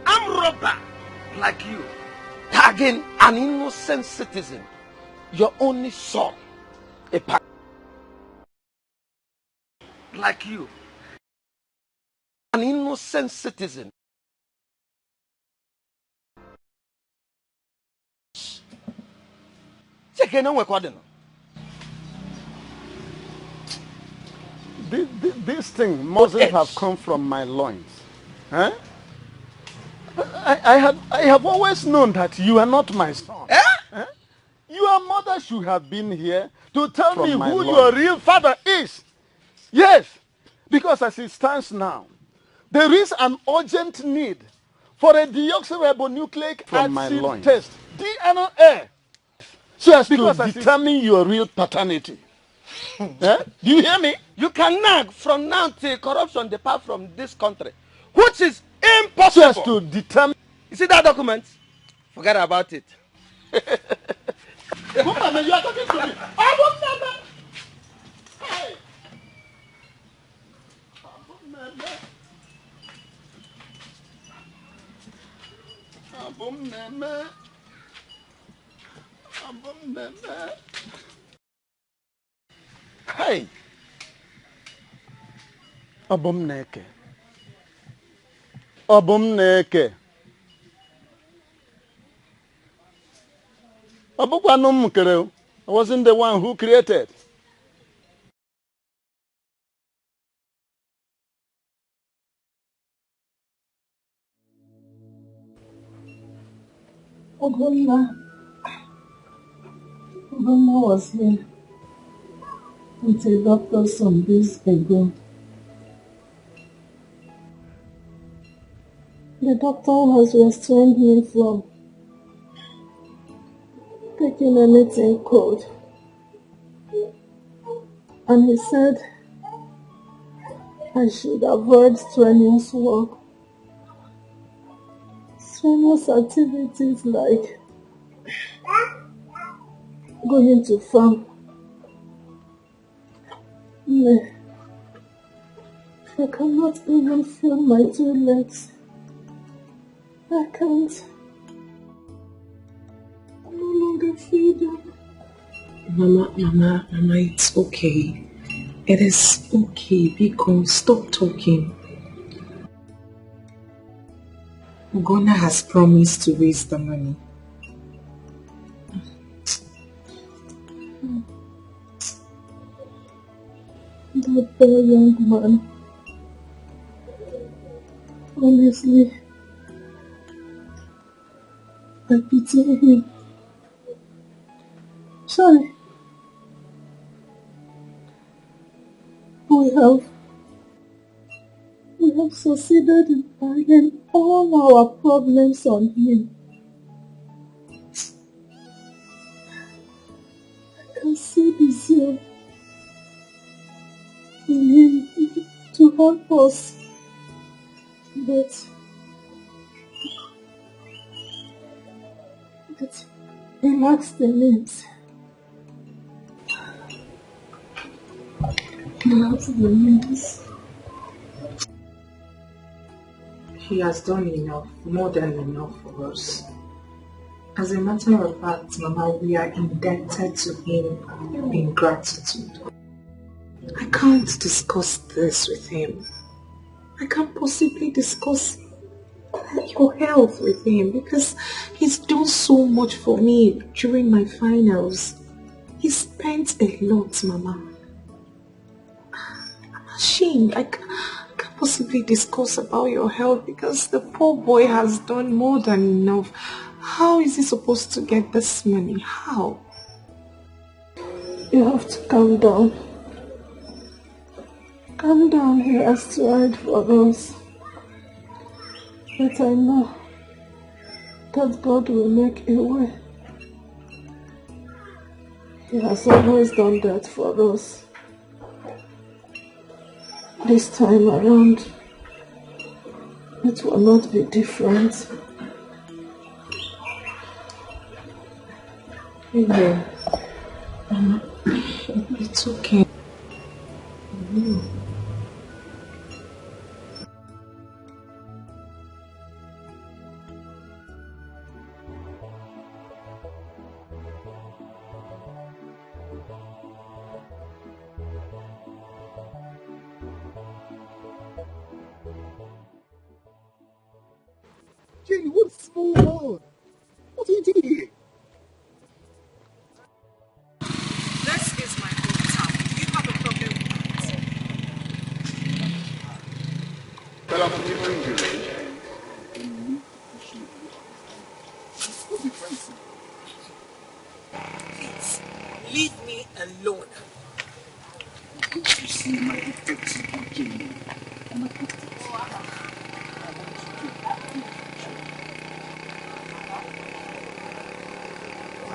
I'm robber like you, tagging an innocent citizen. Your only son, a pack like you, an innocent citizen. This thing mustn't have come from my loins. Huh? I have always known that you are not my son. Eh? Eh? Your mother should have been here to tell me who your real father is. Yes, because as it stands now, there is an urgent need for a deoxyribonucleic acid test, DNA, so as to determine your real paternity. Eh? Do you hear me? You can nag from now till corruption depart from this country, which is impossible. So as to determine. You see that document? Forget about it. Woman, you are talking to me. I will never. Hey. Hey. Obumneke. Obumneke. I wasn't the one who created. Ugonna was here with a doctor some days ago. The doctor has restrained me from taking anything cold. And he said I should avoid strenuous work. Strenuous activities like going to farm. I cannot even feel my two legs. I can't. I no longer feel them. Mama, it's okay. It is okay. Biko, stop talking. Ugonna has promised to raise the money. That poor young man. Honestly, I pity him. Sorry. We have succeeded in piling all our problems on him. I can see the zeal in him to help us, but he lacks the means. He lacks the means. He has done enough, more than enough for us. As a matter of fact, Mama, we are indebted to him in gratitude. I can't discuss this with him. I can't possibly discuss your health with him because he's done so much for me during my finals. He spent a lot, Mama. I'm ashamed. I can't possibly discuss about your health because the poor boy has done more than enough. How is he supposed to get this money? How? You have to calm down. Calm down. He has tried for us. But I know that God will make a way. He has always done that for us. This time around, it will not be different. Amen. It's okay. Jenny, what's going on? What are you doing here? This is my hometown. You have a problem with Well, I'm giving you. Please, leave me alone. You see my detective, Jenny.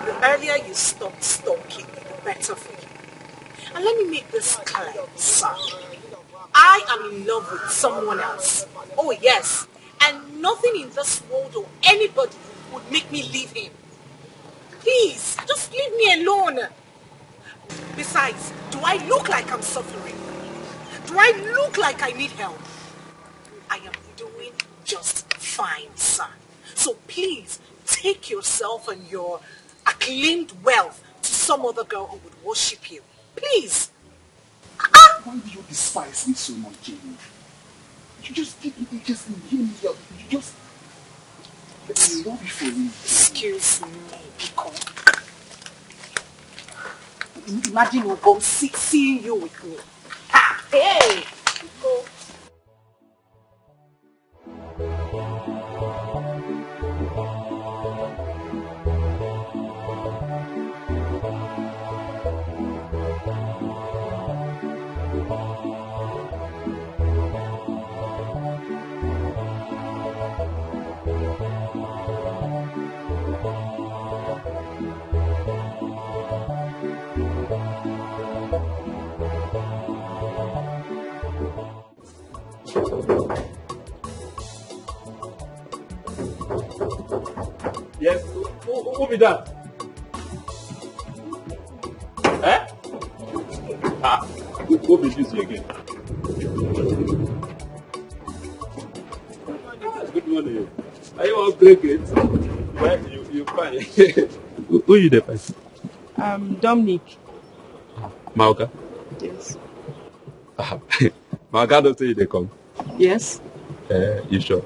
The earlier you stop stalking, the better for you. And let me make this clear, sir. I am in love with someone else. Oh yes. And nothing in this world or anybody would make me leave him. Please, just leave me alone. Besides, do I look like I'm suffering? Do I look like I need help? I am doing just fine, sir. So please, take yourself and your acclaimed wealth to some other girl who would worship you. Please. Why do you despise me so much, Jenny? You just didn't just hear me out. You just I love you for me. Excuse me, Biko. Imagine Ugo seeing you with me. Ha! Hey! Biko. Yes, who be that? Eh? Who be this again? Good morning. Are you all break it? Well, you fine. Who you the person? Dominic. Mauka? Yes. Mauka don't say they come. Yes. You sure?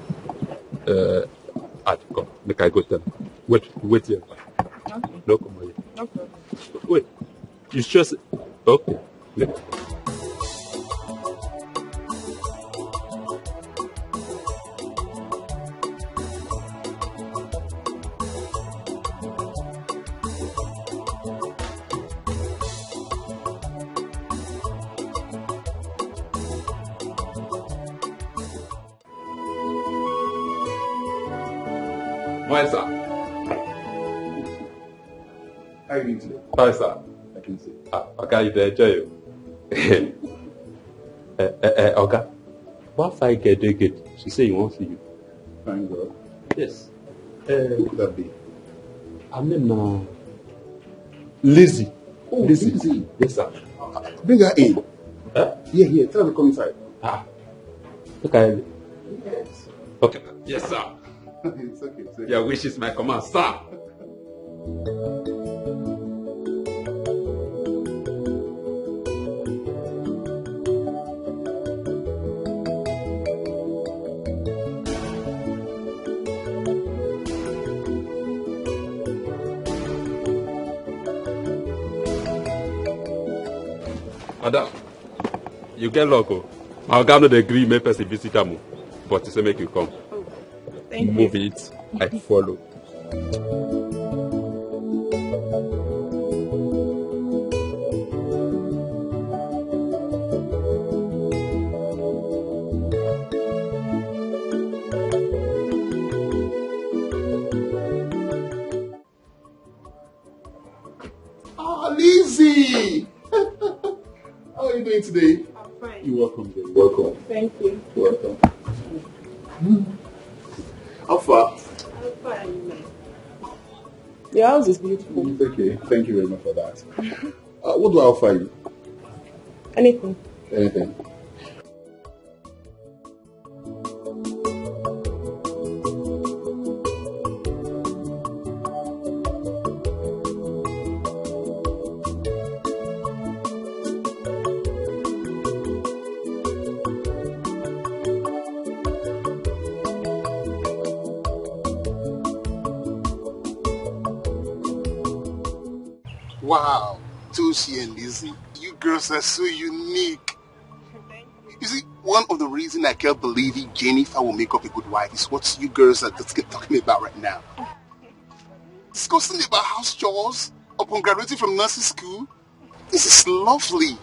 Come. Make I go tell her. Wait here. Okay. No, come here. No problem. Wait. You sure? Okay. Wait. Why, sir? How are you doing today? Hi, sir. I can see. Okay, you enjoy you. Okay. What if I get? She say you won't see you. Fine girl. Yes. Who could that be? I mean, Lizzie. Oh, Lizzie. Yes, sir. Bring her in. Huh? Yeah. Tell her to come inside. Okay. Yes. Okay. Yes, sir. It's okay. Your wish is my command, sir. Madam, you get luck. My guy no dey agree make person visit am, but he say make you come. Thank Move you. it, I follow. Lizzie! How are you doing today? I'm fine. You're welcome, dear. Welcome. Thank you. You're welcome. How far? I'm fine. Your house is beautiful. It's okay. Thank you very much for that. What do I offer you? Anything. Anything. Wow, Toshi and Lizzie, you girls are so unique. You see, one of the reasons I kept believing Jennifer will make up a good wife is what you girls are just talking about right now. Discussing about house chores upon graduating from nursing school. This is lovely.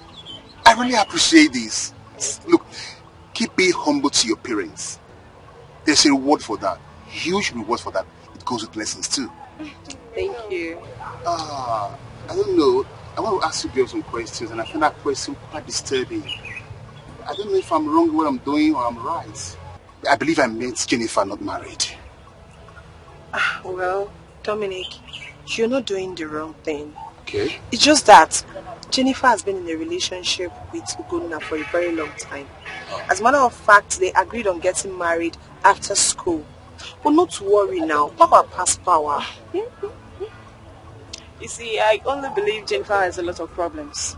I really appreciate this. Look, keep being humble to your parents. There's a reward for that. Huge reward for that. It goes with lessons too. Thank you. I don't know. I want to ask you girls some questions, and I find that question quite disturbing. I don't know if I'm wrong with what I'm doing or I'm right. I believe I met Jennifer not married. Well, Dominic, you're not doing the wrong thing. Okay. It's just that Jennifer has been in a relationship with Ugonna for a very long time. As a matter of fact, they agreed on getting married after school. But not to worry now. Power past power. You see, I only believe Jennifer has a lot of problems.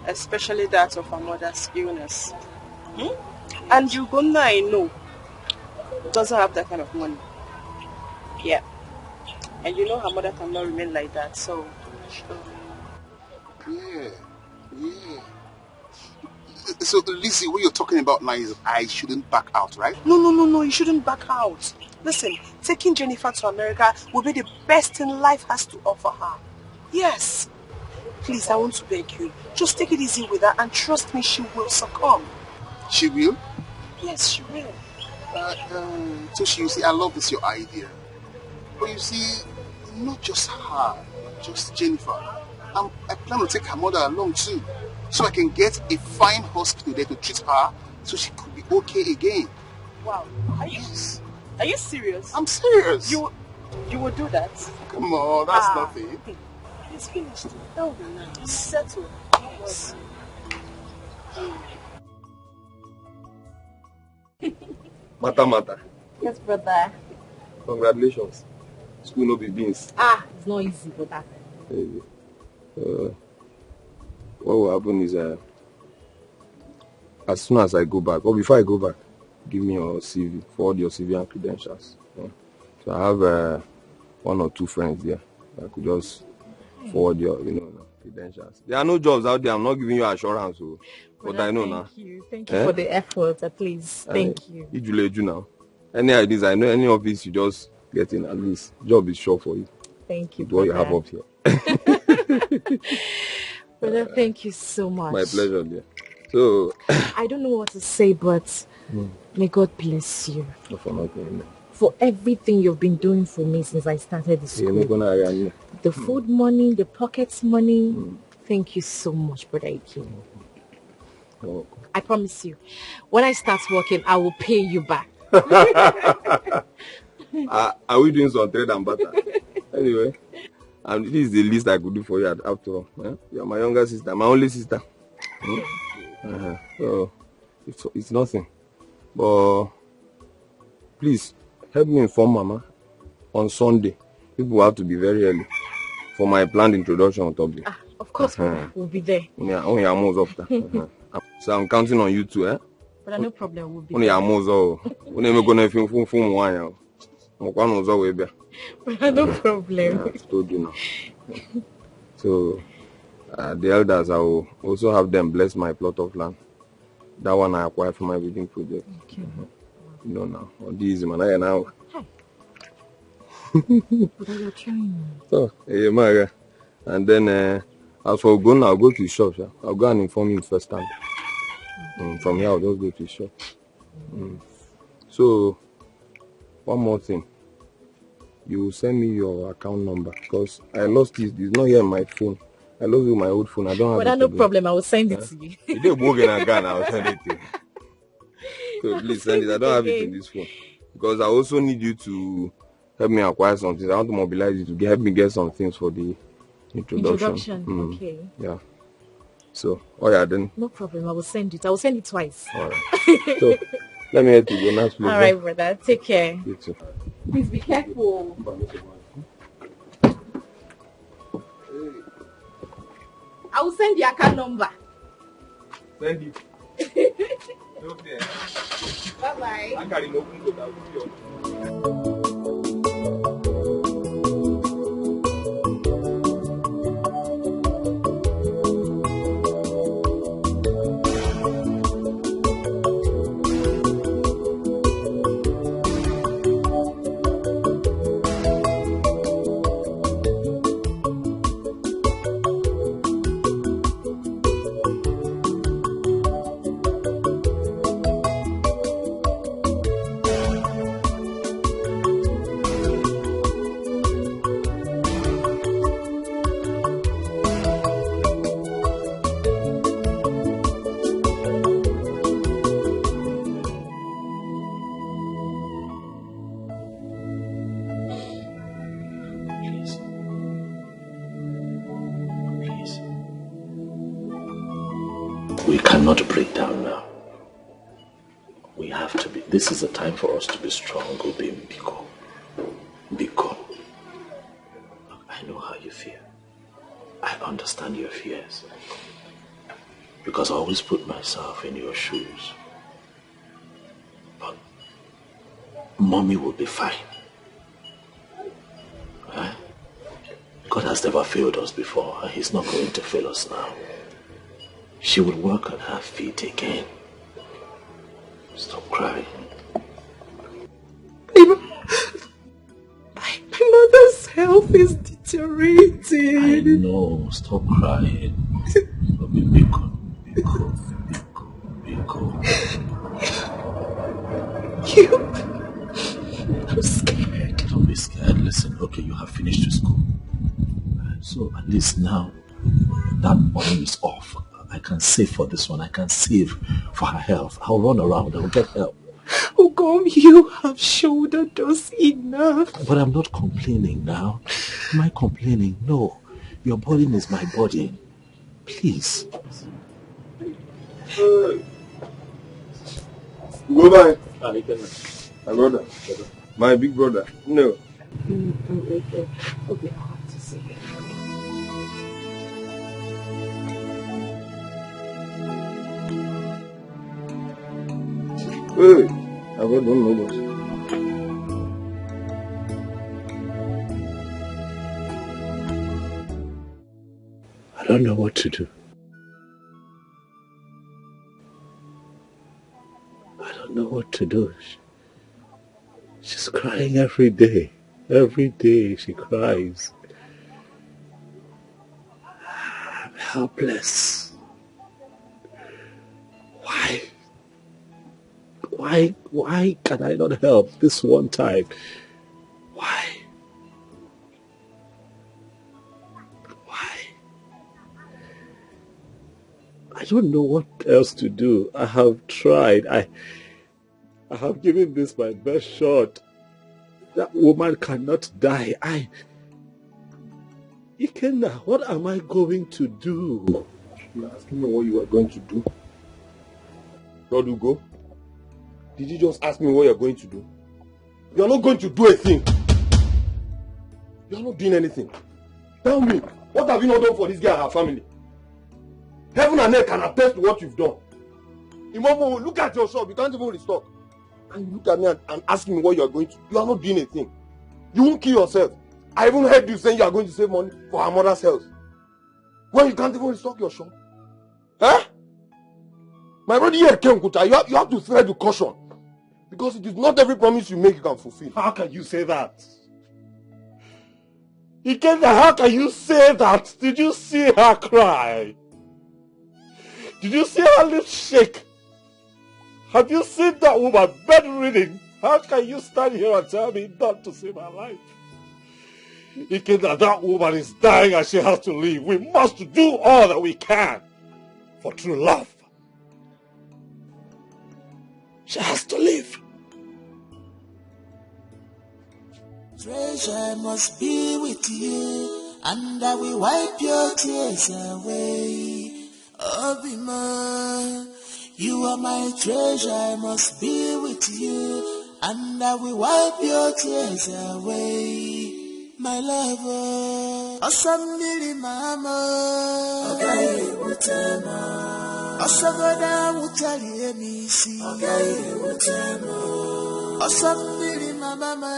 Especially that of her mother's illness. And Ugonna, I know, doesn't have that kind of money. Yeah. And you know her mother cannot remain like that, so... Yeah. So, Lizzie, what you're talking about now is I shouldn't back out, right? No, you shouldn't back out. Listen, taking Jennifer to America will be the best thing life has to offer her. Yes. Please, I want to beg you. Just take it easy with her and trust me, she will succumb. She will? Yes, she will. Toshi, you see, I love this, your idea. But you see, not just her, not just Jennifer. I plan to take her mother along too. So I can get a fine hospital there to treat her so she could be okay again. Wow. Are you serious? I'm serious. You will do that? Come on, that's nothing. It's finished. That will be nice. Settle. Yes. Mata. Yes, brother. Congratulations. School no be beans. It's not easy, brother. What will happen is as soon as I go back, or before I go back, give me your CV, forward your CV and credentials. Yeah. So I have one or two friends there. I could just forward your, credentials. There are no jobs out there. I'm not giving you assurance, but I know now. Thank you for the effort, at least. Thank you. You now. Any ideas? I know any office you just get in, at least job is sure for you. Thank you. With what you have up here. Brother, thank you so much. My pleasure, dear. So I don't know what to say, but may God bless you. for nothing. for everything you've been doing for me since I started the school. The food money, the pocket money. Thank you so much, Brother Ike. Oh. I promise you, when I start working, I will pay you back. Are we doing some trade and butter? Anyway, this is the least I could do for you after all. Eh? You're my younger sister, my only sister. So, it's nothing. But please, help me inform Mama on Sunday. People have to be very early for my planned introduction on top. Of course, we'll be there. Yeah, only I'm up there. So I'm counting on you too, eh? But no problem, we'll be Only there. I'm also. Only I'm going to film one. No problem. Yeah, I told you now. So the elders, I will also have them bless my plot of land. That one I acquired from my wedding project. Okay. You know now. On this man, I now. But you're trying. So, Maria. And then as for going, I'll go to the shop. Yeah? I'll go and inform you first time. From here, I'll just go to the shop. So, one more thing. You send me your account number because I lost it. It's not here on my phone. I lost it on my old phone. I don't have it. No problem. I will send it to you. You did work in a gun. I will send it to you. So please send it. I don't have it in this phone because I also need you to help me acquire some things. I want to mobilize you to help me get some things for the introduction. Okay. Yeah. So, then. No problem. I will send it. I will send it twice. All right. So, let me head to go now, please. All right, brother. Take care. You too. Please be careful. I will send the account number. Send it. Okay. Bye-bye. I can't even open it. We cannot break down now. We have to be. This is the time for us to be strong, Obi Biko. Biko. I know how you feel. I understand your fears. Because I always put myself in your shoes. But Mommy will be fine. Right? God has never failed us before, and He's not going to fail us now. She will work on her feet again. Stop crying. My mother's health is deteriorating. I know. Stop crying. Biko. I'm scared. Don't be scared. Listen, okay, you have finished with school. So at least now that money is off. I can save for this one. I can save for her health. I'll run around. I'll get help. Ogom, you have shouldered us enough. But I'm not complaining now. Am I complaining? No. Your burden is my burden. Please. Go back. My brother. My big brother. No. Okay. Hey, I don't know much. I don't know what to do. I don't know what to do. She's crying every day. Every day she cries. I'm helpless. Why Why can I not help this one time? Why? I don't know what else to do. I have tried. I have given this my best shot. That woman cannot die. Ikenna, what am I going to do? You're asking me what you are going to do? Rodugo, did you just ask me what you're going to do? You're not going to do a thing. You're not doing anything. Tell me, what have you not done for this girl and her family? Heaven and earth can attest to what you've done. Imomo, look at your shop. You can't even restock. And you look at me and ask me what you are going to do. You are not doing a thing. You won't kill yourself. I even heard you saying you are going to save money for her mother's health. When you can't even restock your shop. Huh? My brother here, Kenkuta, you have to tread with caution. Because it is not every promise you make you can fulfill. How can you say that? Ikenna, how can you say that? Did you see her cry? Did you see her lips shake? Have you seen that woman bedridden? How can you stand here and tell me not to save her life? Ikenna, that woman is dying and she has to leave. We must do all that we can for true love. She has to live. Treasure must be with you, and I will wipe your tears away. Obima, you are my treasure, I must be with you, and I will wipe your tears away. My lover, Asamili mama, Ogaye Utema, Asagoda Utali Emisi, Ogaye Utema, Asamili mama,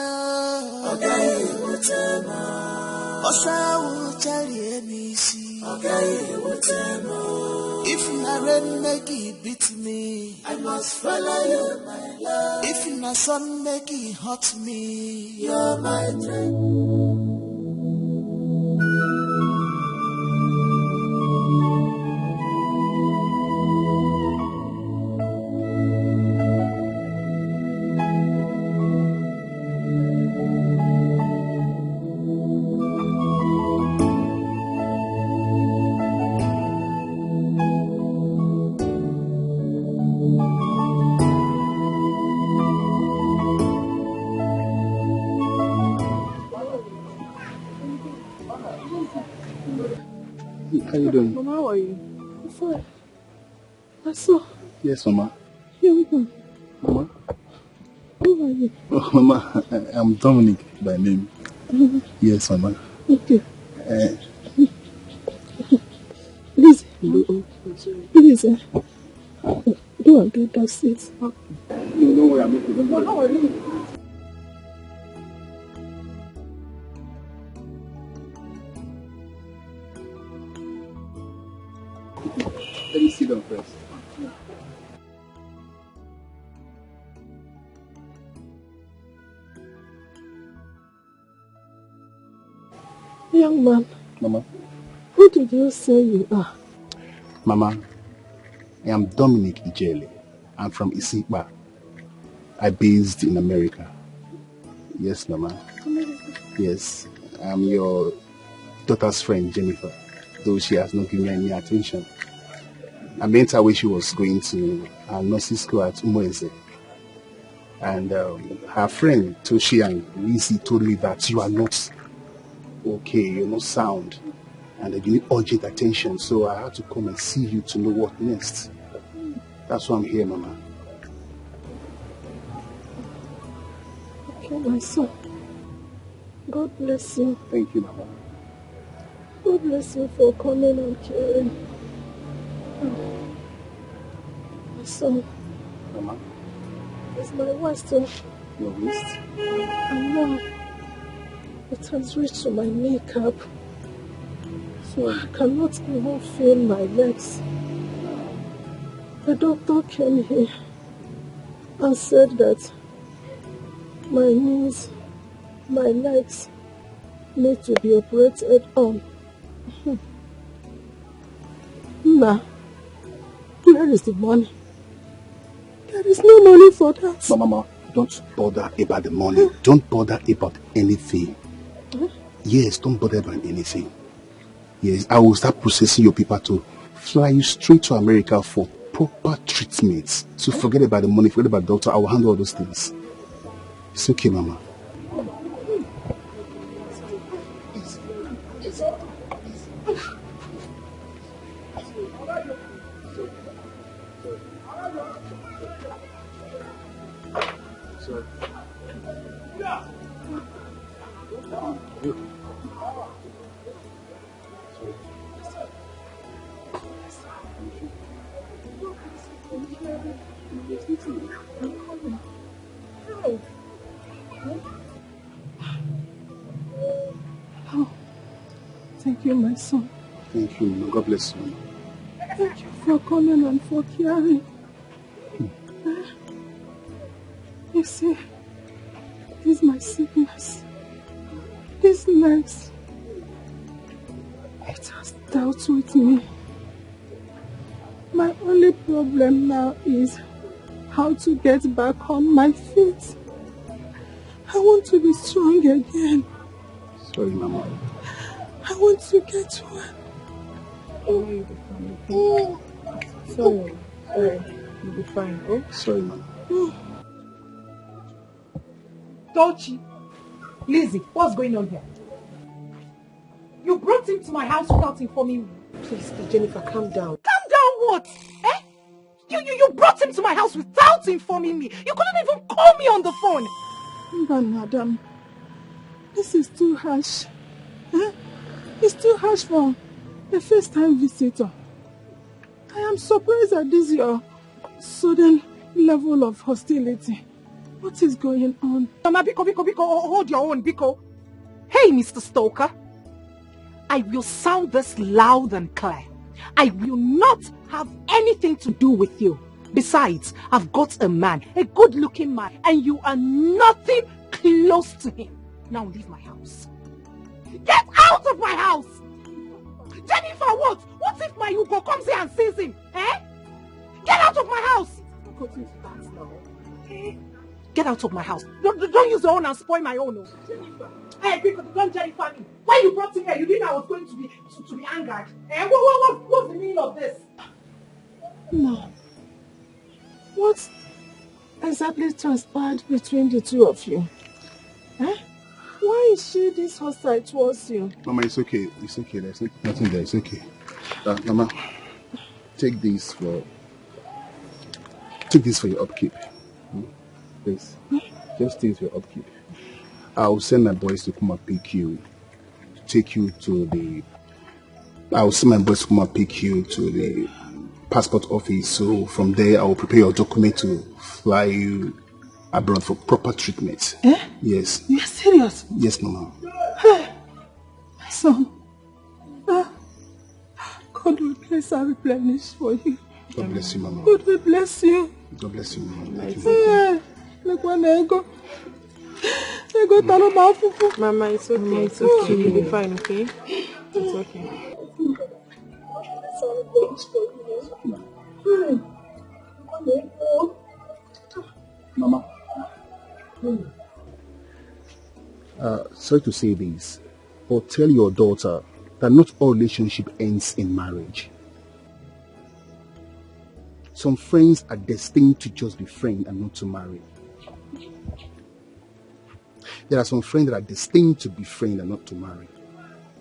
Ogaye Utema, Osa Utali Emisi, Ogaye Utema. If na make it beat me, I must follow you, my love. If na sun make it hurt me, you're my friend. How you doing? Mama, how are you? I'm fine. I saw. Yes, Mama. Here, Mama? Who are you? Oh, Mama, I'm Dominic by name. Yes, Mama. Okay. Please, please, do and do that it. You know where I'm making. How are you? Let me sit down first. Young man. Mama. Who did you say you are? Mama, I am Dominic Ijele. I'm from Isikpa. I'm based in America. Yes, Mama. Yes, I'm your daughter's friend, Jennifer, though she has not given me any attention. I met her when she was going to nursing school at Umueze. And her friend, Toshi and Lizzie, told me that you are not okay, you're not sound, and that you need urgent attention. So I had to come and see you to know what next. That's why I'm here, Mama. Okay, my son. God bless you. Thank you, Mama. God bless you for coming and caring. My son. Mama. It's my wisdom. Your wrist? And now it has reached to my kneecap. So I cannot even feel my legs. The doctor came here and said that my knees, my legs need to be operated on. Now, where is the money? There There is no money for that. No, Mama, don't bother about the money. Don't bother about anything. Yes, don't bother about anything. Yes, I will start processing your paper to fly you straight to America for proper treatment. So forget about the money, forget about the doctor. I will handle all those things. It's okay, Mama. Oh, thank you, my son. Thank you, Mama. God bless you. Thank you for coming and for caring. You see, this is my sickness. This legs, it has dealt with me. My only problem now is how to get back on my feet. I want to be strong again. Sorry, Mama. I want to get well. Sorry. You'll be fine. Oh? Sorry, Mama. Dolce, Lizzie, what's going on here? You brought him to my house without informing me. Please, Jennifer, calm down. Calm down what? Eh? You brought him to my house without informing me. You couldn't even call me on the phone. But madam, this is too harsh. It's too harsh for a first-time visitor. I am surprised at this your sudden level of hostility. What is going on? Mama, Biko, hold your own, Biko. Hey, Mr. Stoker. I will sound this loud and clear. I will not have anything to do with you. Besides, I've got a man, a good-looking man, and you are nothing close to him. Now leave my house. Get out of my house! Jennifer, what? What if my Hugo comes here and sees him? Eh? Get out of my house! Get out of my house. Don't use your own and spoil my own. Jennifer. Hey, because don't Jennifer me. When you brought him here, you didn't know I was going to be angered. Eh? What's the meaning of this? No. What exactly transpired between the two of you? Eh? Why is she this hostile towards you? Mama, it's okay. It's okay. There's nothing there. It's okay. Mama, take this for your upkeep. Please. Just take it for your upkeep. I'll send my boys to come and pick you. I'll send my boys to come and pick you to the passport office. So from there, I will prepare your document to fly you abroad for proper treatment. Eh? Yes. You're serious? Yes, Mama. Hey, my son. God will bless and replenish for you. God bless you, Mama. God will bless you. God bless you, Mama. Thank you. Hey, look when I go. I go tell about Fufu. Mama, it's okay. It's okay. You'll be fine, okay? It's okay. Mama. Sorry to say this, but tell your daughter that not all relationship ends in marriage. Some friends are destined to just be friends and not to marry. There are some friends that are destined to be friends and not to marry.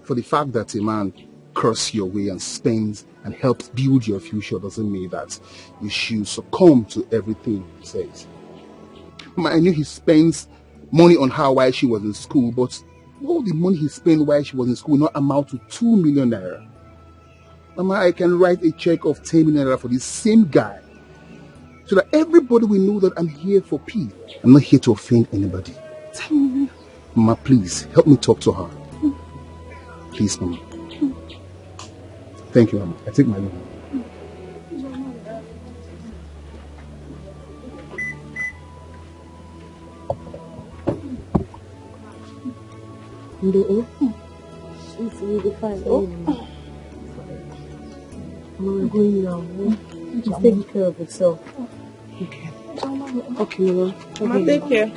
For the fact that a man crosses your way and spends and helps build your future doesn't mean that you should succumb to everything he says. I knew he spends money on her while she was in school, but all the money he spent while she was in school will not amount to 2 million naira. Mama, I can write a check of 10 million naira for this same guy, so that everybody will know that I'm here for peace. I'm not here to offend anybody. 10 million. Mama, please, help me talk to her. Please, Mama. Thank you, Mama. I take my leave. You'll be fine. We're going now. Just take care of yourself. Okay. Okay, Mama. Mama, take care.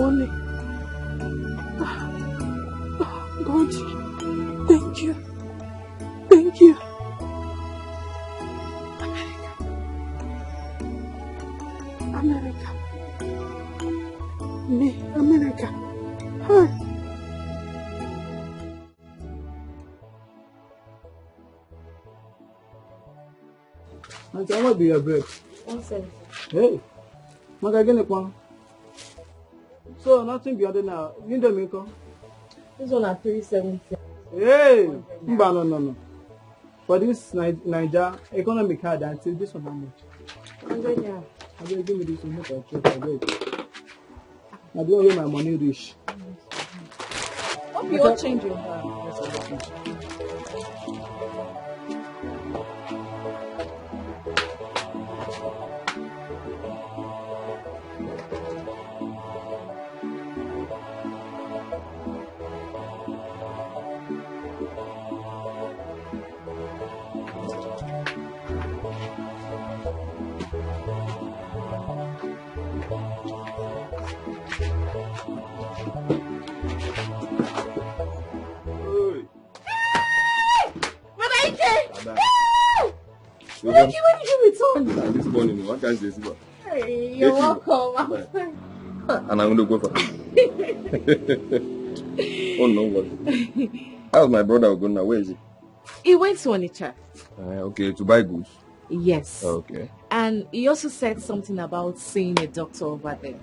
Money. God, thank you. Thank you. America. Me, America. Hi. Auntie, how much be your bread? 1 cent. Hey, Maga, get one. So, nothing beyond it now. You don't make come. This one at 370. Hey! No. For this Niger economic hard until this one how much? 100 naira. I will give me this one. Make I check. I don't know where my money reach. Hope you all change your hand. Thank you. When did you return? This morning, what can you say? Hey, you're welcome. And I'm going to go for Oh no, what? How's my brother going now? Where is he? He went to Onitsha. Okay, to buy goods. Yes. Okay. And he also said something about seeing a doctor over there.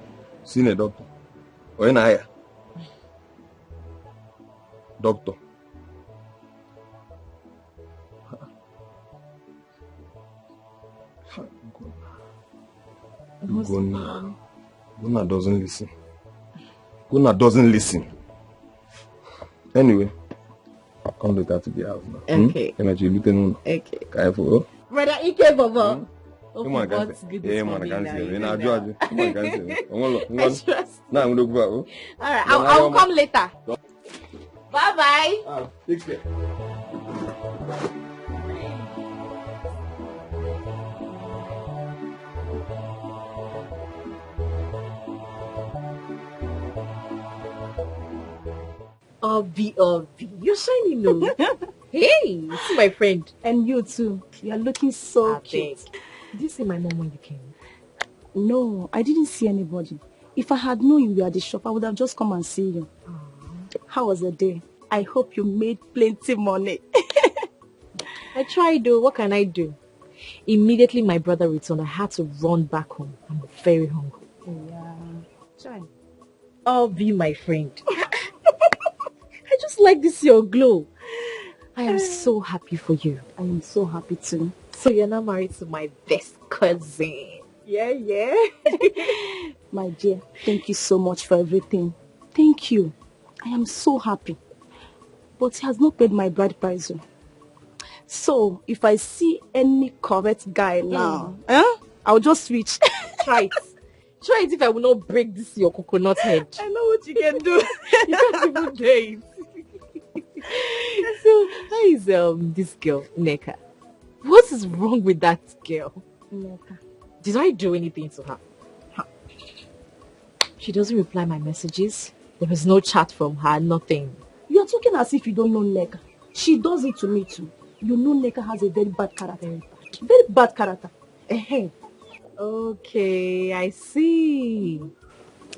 Seeing a doctor? Or in a doctor? Guna doesn't listen. Guna doesn't listen. Anyway, I'll come later to the house now. Okay. Okay. Careful. Brother Ike Baba. Come on, I can't see. Yeah, man, I can't see. Come on, I can't see. Now I'm going to go out. Alright, I will come later. Bye-bye. Take care. Obi, you're shining, no? Hey, see my friend. And you too. You are looking so cute. Did you see my mom when you came? No, I didn't see anybody. If I had known you were at the shop, I would have just come and see you. How was the day? I hope you made plenty money. I tried though. What can I do? Immediately my brother returned, I had to run back home. I'm very hungry. Yeah. Try. Obi, my friend. I just like this your glow. I am so happy for you. I am so happy too. So you're now married to my best cousin. Yeah. My dear, thank you so much for everything. Thank you. I am so happy. But he has not paid my bride price. So if I see any correct guy now, I'll just switch. Try it. Try it if I will not break this your coconut head. I know what you can do. You can't even do it. So how is this girl, Neka? What is wrong with that girl? Neka. Did I do anything to her? She doesn't reply my messages. There is no chat from her, nothing. You are talking as if you don't know Neka. She does it to me too. You know Neka has a very bad character. Very bad character. Okay, I see.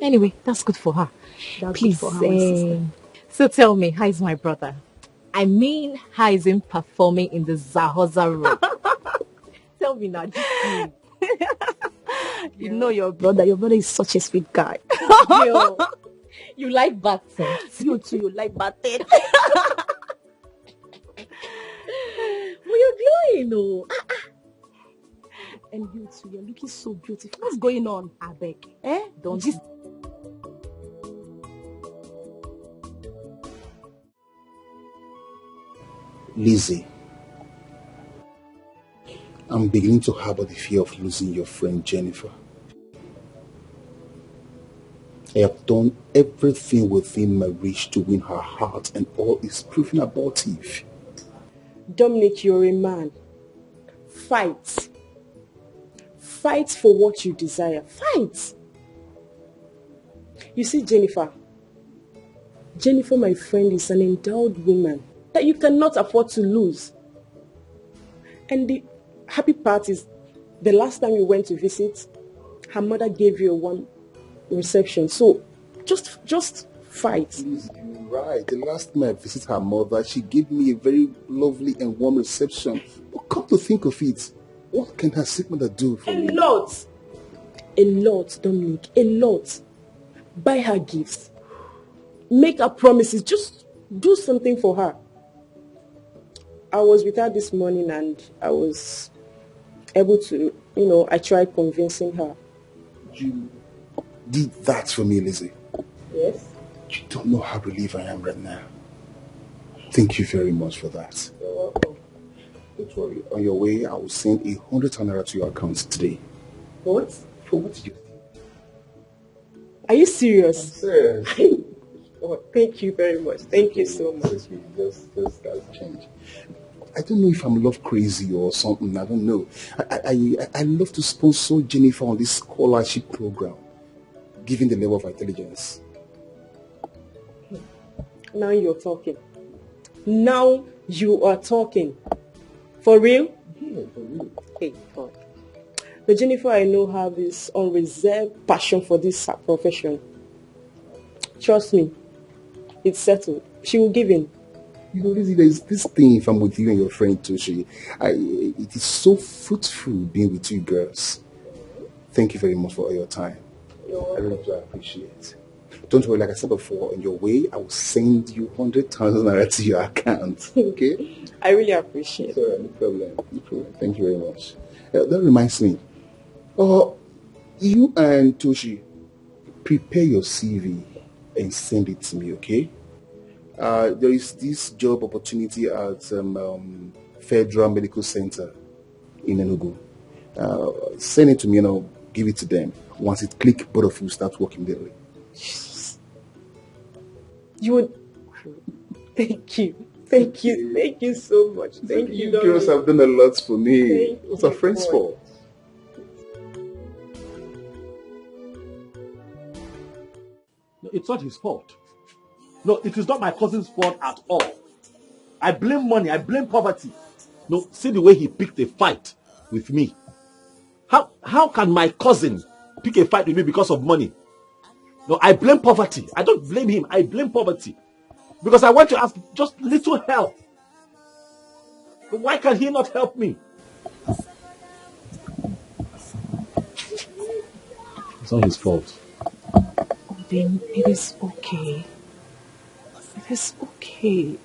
Anyway, that's good for her. Please, good for her, my sister. So tell me, how is my brother? I mean, how is him performing in the Zahoza role? tell me now. You know your brother. Your brother is such a sweet guy. Yo, you like bad things. You too, you like bad things. Well, you're glowing, oh. And you too, you're looking so beautiful. What's going on? I beg. Don't just... Lizzie, I'm beginning to harbor the fear of losing your friend Jennifer. I have done everything within my reach to win her heart, and all is proving abortive. Dominic, you're a man. Fight. Fight for what you desire. Fight. You see, Jennifer, my friend, is an endowed woman that you cannot afford to lose. And the happy part is, the last time you went to visit, her mother gave you a warm reception. So, just fight. Please, you're right. The last time I visited her mother, she gave me a very lovely and warm reception. But come to think of it, what can her sick mother do for me? A lot, Dominic, a lot. Buy her gifts. Make her promises. Just do something for her. I was with her this morning and I was able to, I tried convincing her. You did that for me, Lizzie. Yes? You don't know how relieved I am right now. Thank you very much for that. You're welcome. Don't worry. On your way, I will send 100 naira to your account today. What? For what did you do? Are you serious? I'm serious. Oh, thank you very much. Thank you so much. Just that change. I don't know if I'm love crazy or something. I don't know. I love to sponsor Jennifer on this scholarship program, given the level of intelligence. Now you're talking. Now you are talking. For real? Yeah, for real. Hey, God. The Jennifer I know have this unreserved passion for this profession. Trust me, it's settled. She will give in. You know, Lizzie, there's this thing, if I'm with you and your friend Toshi, it is so fruitful being with you girls. Thank you very much for all your time. I really do appreciate it. Don't worry, like I said before, on your way, I will send you 100,000 naira to your account. Okay? I really appreciate it. Sorry, no problem. No problem. Thank you very much. That reminds me. You and Toshi, prepare your CV and send it to me, okay? There is this job opportunity at Federal Medical Center in Enugu. Send it to me and I'll give it to them. Once it clicks, both of you start working daily. You would... Thank you. Thank you. Thank you so much. Thank you. You girls have done a lot for me. What's our friends for? No, it's not his fault. No, it is not my cousin's fault at all. I blame money. I blame poverty. No, see the way he picked a fight with me. How can my cousin pick a fight with me because of money? No, I blame poverty. I don't blame him. I blame poverty. Because I want to ask just little help. But why can he not help me? It's not his fault. Then it is okay. It is okay.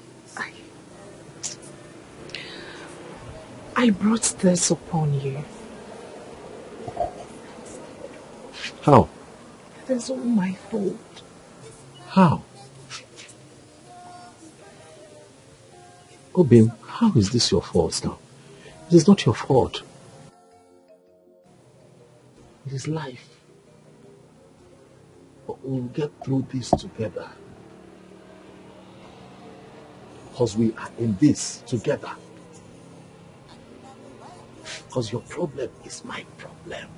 I brought this upon you. How? It is all my fault. How? Obim, how is this your fault now? It is not your fault. It is life. But we'll get through this together. Because we are in this together. Because your problem is my problem.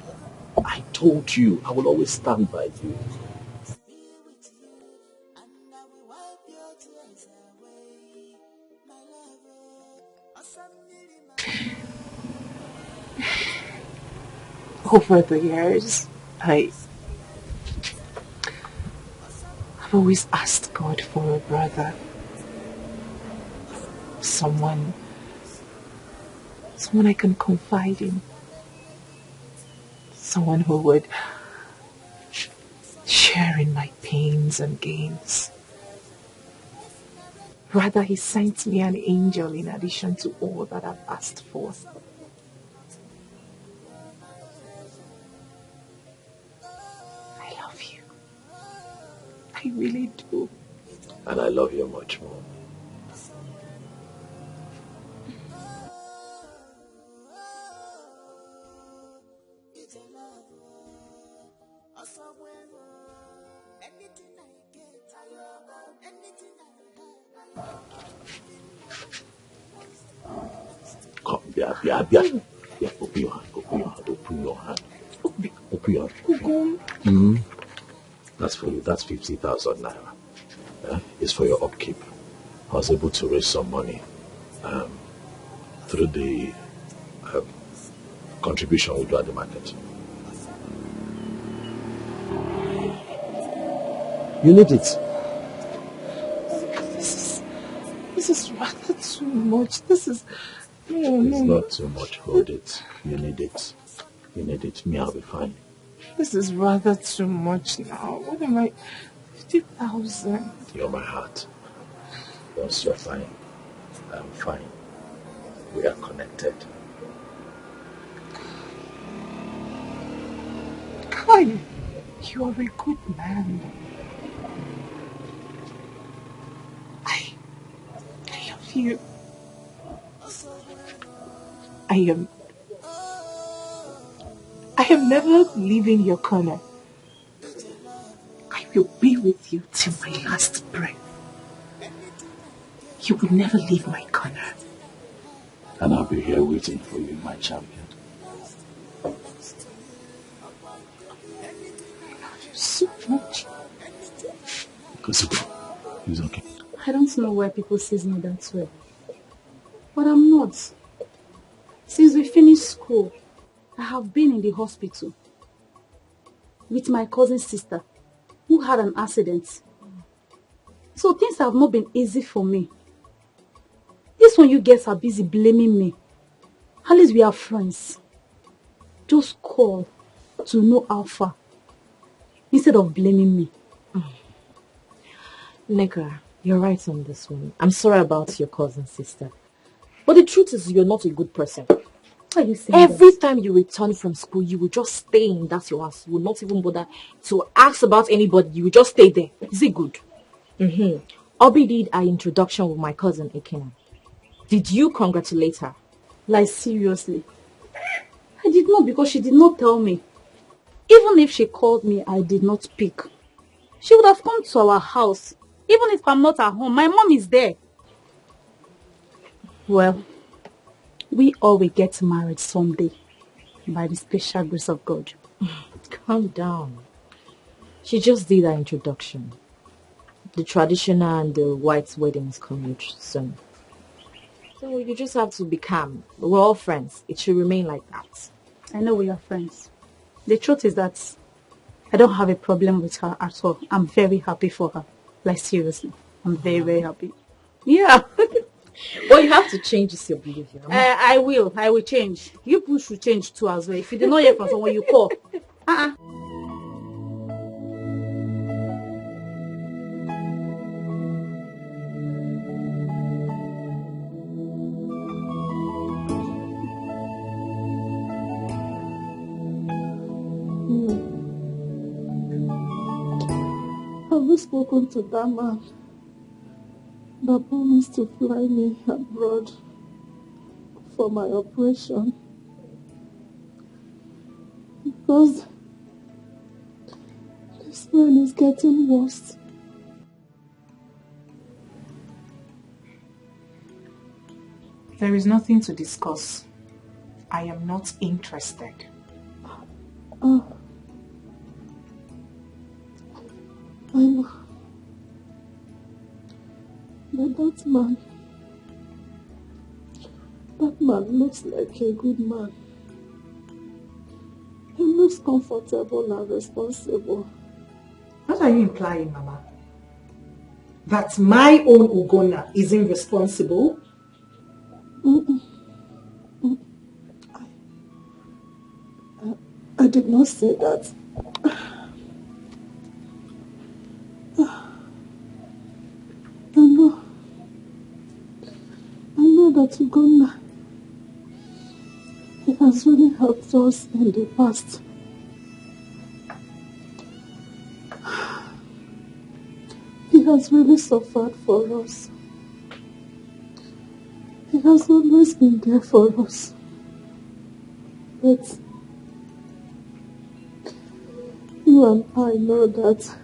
I told you, I will always stand by you. Over the years, I've always asked God for a brother. Someone I can confide in. someone who would share in my pains and gains. Rather, he sent me an angel in addition to all that I've asked for. I love you. I really do. And I love you much more. Come, yeah. Open your hand, open your hand. That's for you, that's 50,000 naira. It's for your upkeep. I was able to raise some money through the contribution we do at the market. You need it. This is rather too much. This is... It's not too much. Hold it. You need it. Me, I'll be fine. This is rather too much now. What am I... 50,000. You're my heart. Once you're fine, I'm fine. We are connected. Kai, you are a good man. I love you. I am never leaving your corner. I will be with you till my last breath. You will never leave my corner. And I'll be here waiting for you, my champion. I love you so much. It's okay. I don't know why people see me that way. But I'm not. Since we finished school, I have been in the hospital with my cousin's sister who had an accident. So things have not been easy for me. This one you guys are busy blaming me. At least we are friends. Just call to know how far instead of blaming me. Negra, you're right on this one. I'm sorry about your cousin's sister. But the truth is you're not a good person. Why are you saying Every time you return from school, you will just stay in that your house. You will not even bother to ask about anybody. You will just stay there. Is it good? Obi did our introduction with my cousin Ekena. Did you congratulate her? Like seriously? I did not, because she did not tell me. Even if she called me, I did not pick. She would have come to our house. Even if I'm not at home, my mom is there. Well, we all will get married someday by the special grace of God. Calm down. She just did our introduction. The traditional and the white wedding is coming soon. So you just have to be calm. We're all friends. It should remain like that. I know we are friends. The truth is that I don't have a problem with her at all. I'm very happy for her. Like seriously. I'm very, very happy. Yeah. Well, you have to change your behavior. I will change. You people should change too as well. If you did not hear from someone, you call. Have you spoken to that man that promised to fly me abroad for my operation? Because this man is getting worse. There is nothing to discuss. I am not interested. I know. But that man looks like a good man. He looks comfortable and responsible. What are you implying, Mama? That my own Ugonna isn't responsible? I did not say that. I know that Ugonna, he has really helped us in the past. He has really suffered for us. He has always been there for us. But you and I know that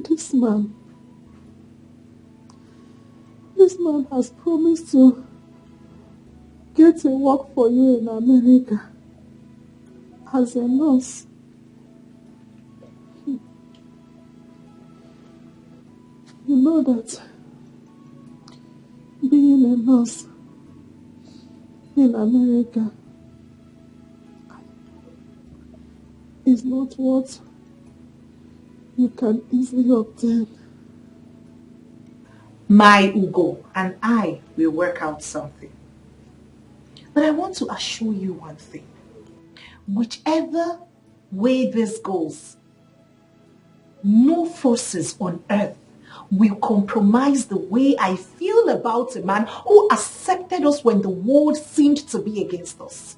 this man has promised to get a work for you in America as a nurse. You know that being a nurse in America is not what you can easily obtain. My Ugo and I will work out something. But I want to assure you one thing. Whichever way this goes, no forces on earth will compromise the way I feel about a man who accepted us when the world seemed to be against us.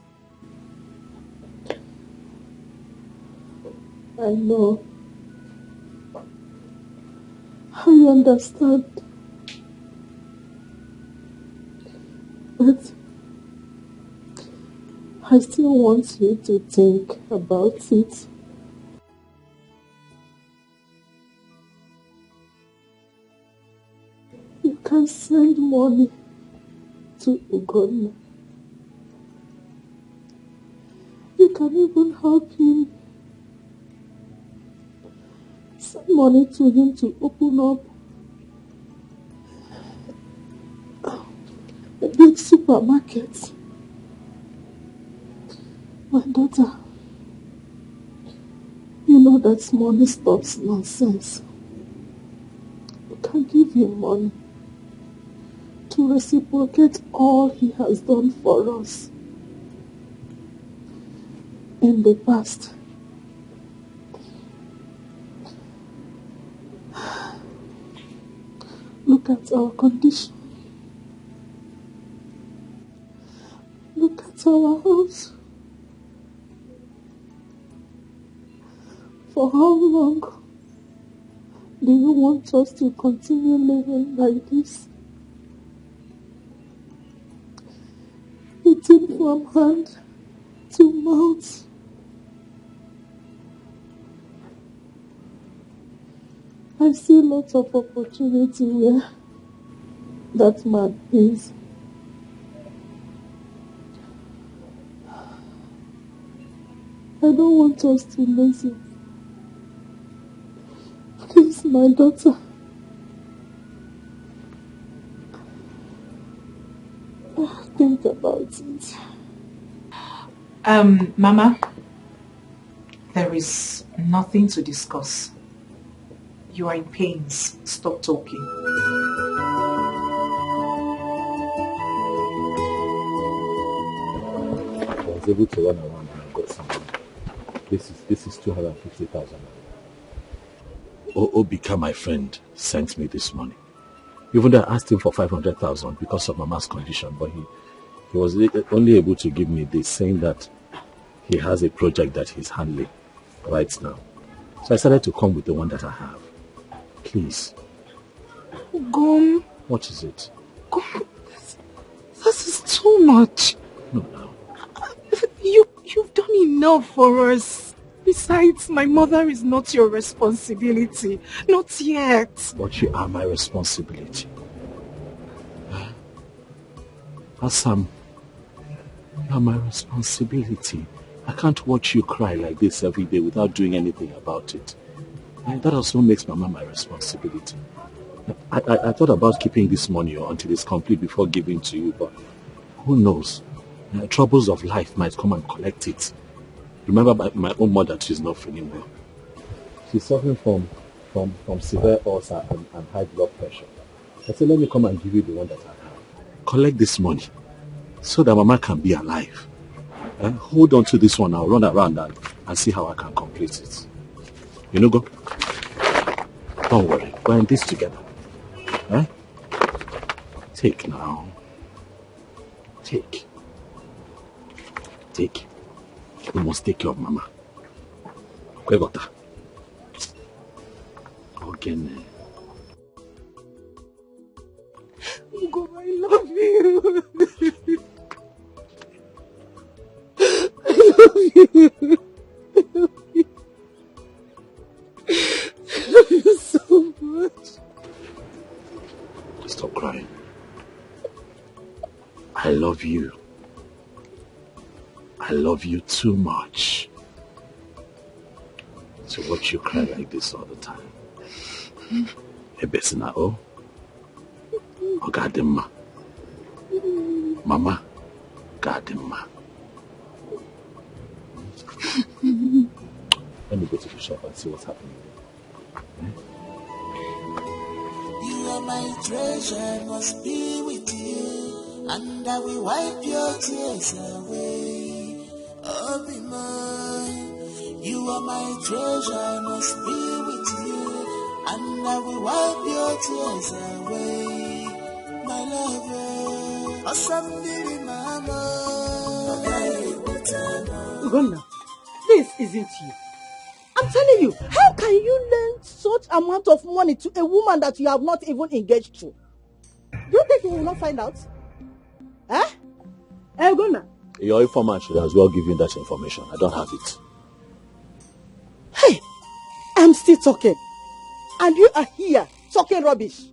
I know. I understand. But I still want you to think about it. You can send money to Ugonna. You can even help him. Send money to him to open up a big supermarket. My daughter, you know that money stops nonsense. You can give him money to reciprocate all he has done for us in the past. Look at our condition. Look at our house. For how long do you want us to continue living like this? Eating from hand to mouth. I see lots of opportunity where that man is. I don't want us to lose it. Please, my daughter. Think about it. Mama, there is nothing to discuss. You are in pains. Stop talking. I was able to run around and I got some money. This is 250,000. Obika, my friend, sent me this money. Even though I asked him for 500,000 because of Mama's condition, but he was only able to give me this, saying that he has a project that he's handling right now. So I decided to come with the one that I have. Please. Gum. What is it? Gum. This is too much. No. You've done enough for us. Besides, my mother is not your responsibility. Not yet. But you are my responsibility. Assam, you are my responsibility. I can't watch you cry like this every day without doing anything about it. And that also makes Mama my responsibility. I thought about keeping this money until it's complete before giving to you, but who knows? Troubles of life might come and collect it. Remember, my own mother too is not feeling well. She's suffering from severe ulcer and high blood pressure. I said, let me come and give you the one that I have. Collect this money so that Mama can be alive. Hold on to this one. I'll run around and see how I can complete it. You know, go. Don't worry. We're in this together. Take now. Take. You must take care of Mama. Okay, got that. Okay. Ugo, I love you. I love you. I love you so much. Stop crying. I love you. I love you too much to watch you cry like this all the time. Ebesina o, Ogadimma, Mama, Gadimma. Let me go to the shop and see what's happening. You are my treasure, must be with you, and I will wipe your tears away. Oh, be mine. You are my treasure, must be with you, and I will wipe your tears away. My lover, Asambiri Mama. Ugonna, this isn't you. I'm telling you, how can you lend such amount of money to a woman that you have not even engaged to? Do you think you will not find out? Ugonna? Your informant should as well give you that information. I don't have it. Hey, I'm still talking. And you are here talking rubbish.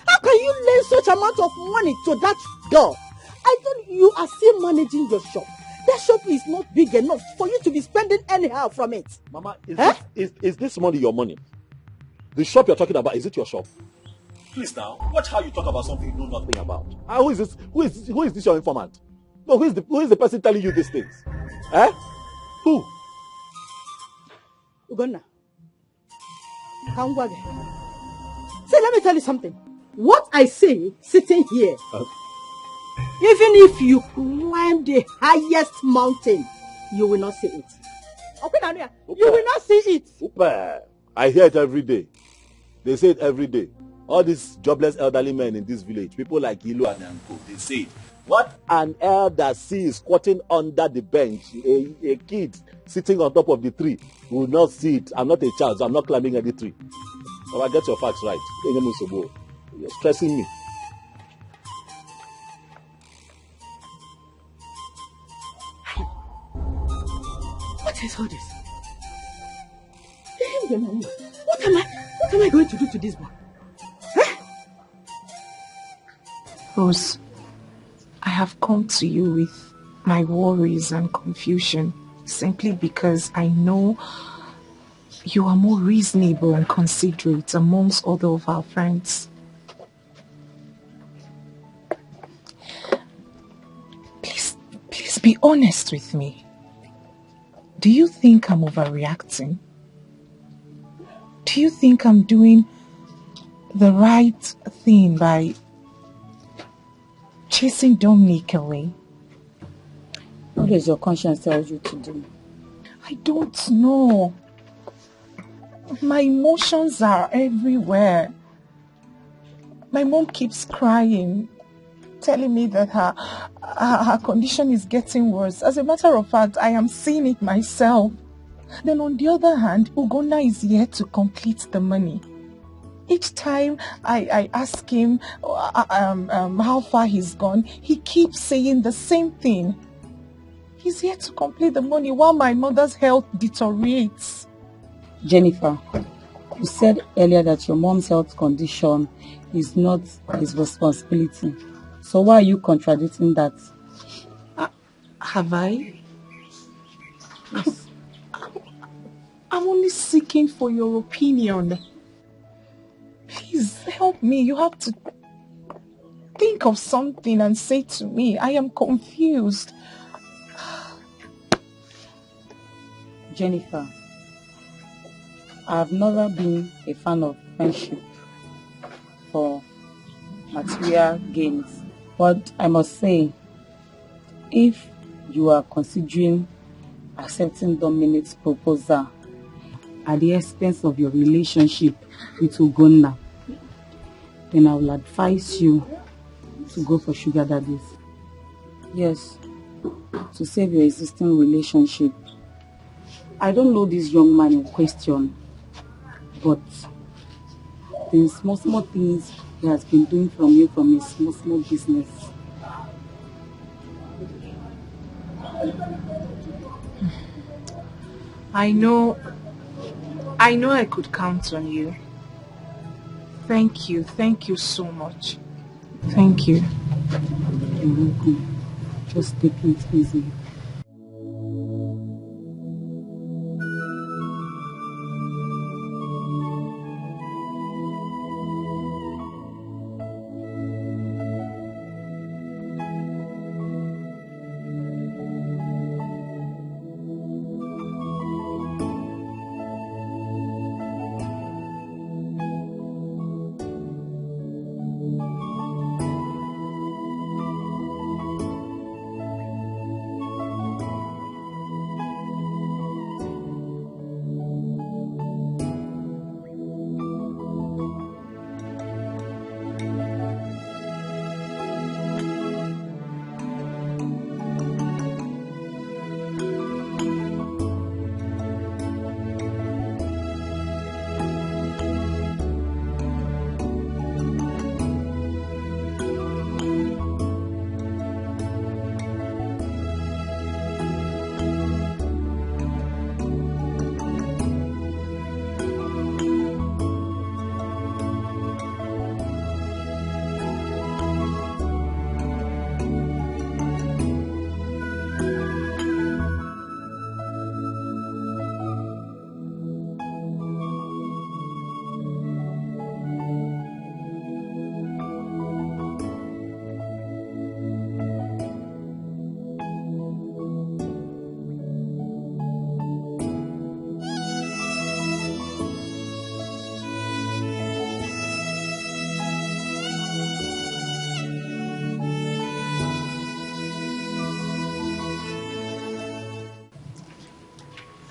How can you lend such amount of money to that girl? I thought you are still managing your shop. That shop is not big enough for you to be spending anyhow from it. Mama, is this money your money? The shop you're talking about, is it your shop? Please now, watch how you talk about something you know nothing about. Who is this? Who is this your informant? No, who is the person telling you these things? Who? Ugonna. Say, let me tell you something. What I say sitting here, even if you climb the highest mountain, you will not see it. Okay, you will not see it. Super. I hear it every day. They say it every day. All these jobless elderly men in this village, people like Ilu and Anko, they say, what an elder sees squatting under the bench, a kid sitting on top of the tree will not see it. I'm not a child, so I'm not climbing any tree. Now I get your facts right. You're stressing me. What is all this? What am I going to do to this boy? Rose, I have come to you with my worries and confusion simply because I know you are more reasonable and considerate amongst other of our friends. Please be honest with me. Do you think I'm overreacting? Do you think I'm doing the right thing by chasing Dominic away? What does your conscience tell you to do? I don't know. My emotions are everywhere. My mom keeps crying, telling me that her condition is getting worse. As a matter of fact, I am seeing it myself. Then on the other hand, Ugonna is yet to complete the money. Each time I ask him how far he's gone, he keeps saying the same thing. He's yet to complete the money while my mother's health deteriorates. Jennifer, you said earlier that your mom's health condition is not his responsibility. So why are you contradicting that? Have I? Yes. I'm only seeking for your opinion. Please help me. You have to think of something and say to me. I am confused. Jennifer, I have never been a fan of friendship for material gains. But I must say, if you are considering accepting Dominic's proposal at the expense of your relationship with Ugonna, then I will advise you to go for sugar daddies. Yes, to save your existing relationship. I don't know this young man in question, but the small things he has been doing from you from his small business. I know I could count on you. Thank you so much. Thank you. You're welcome. Just take it easy.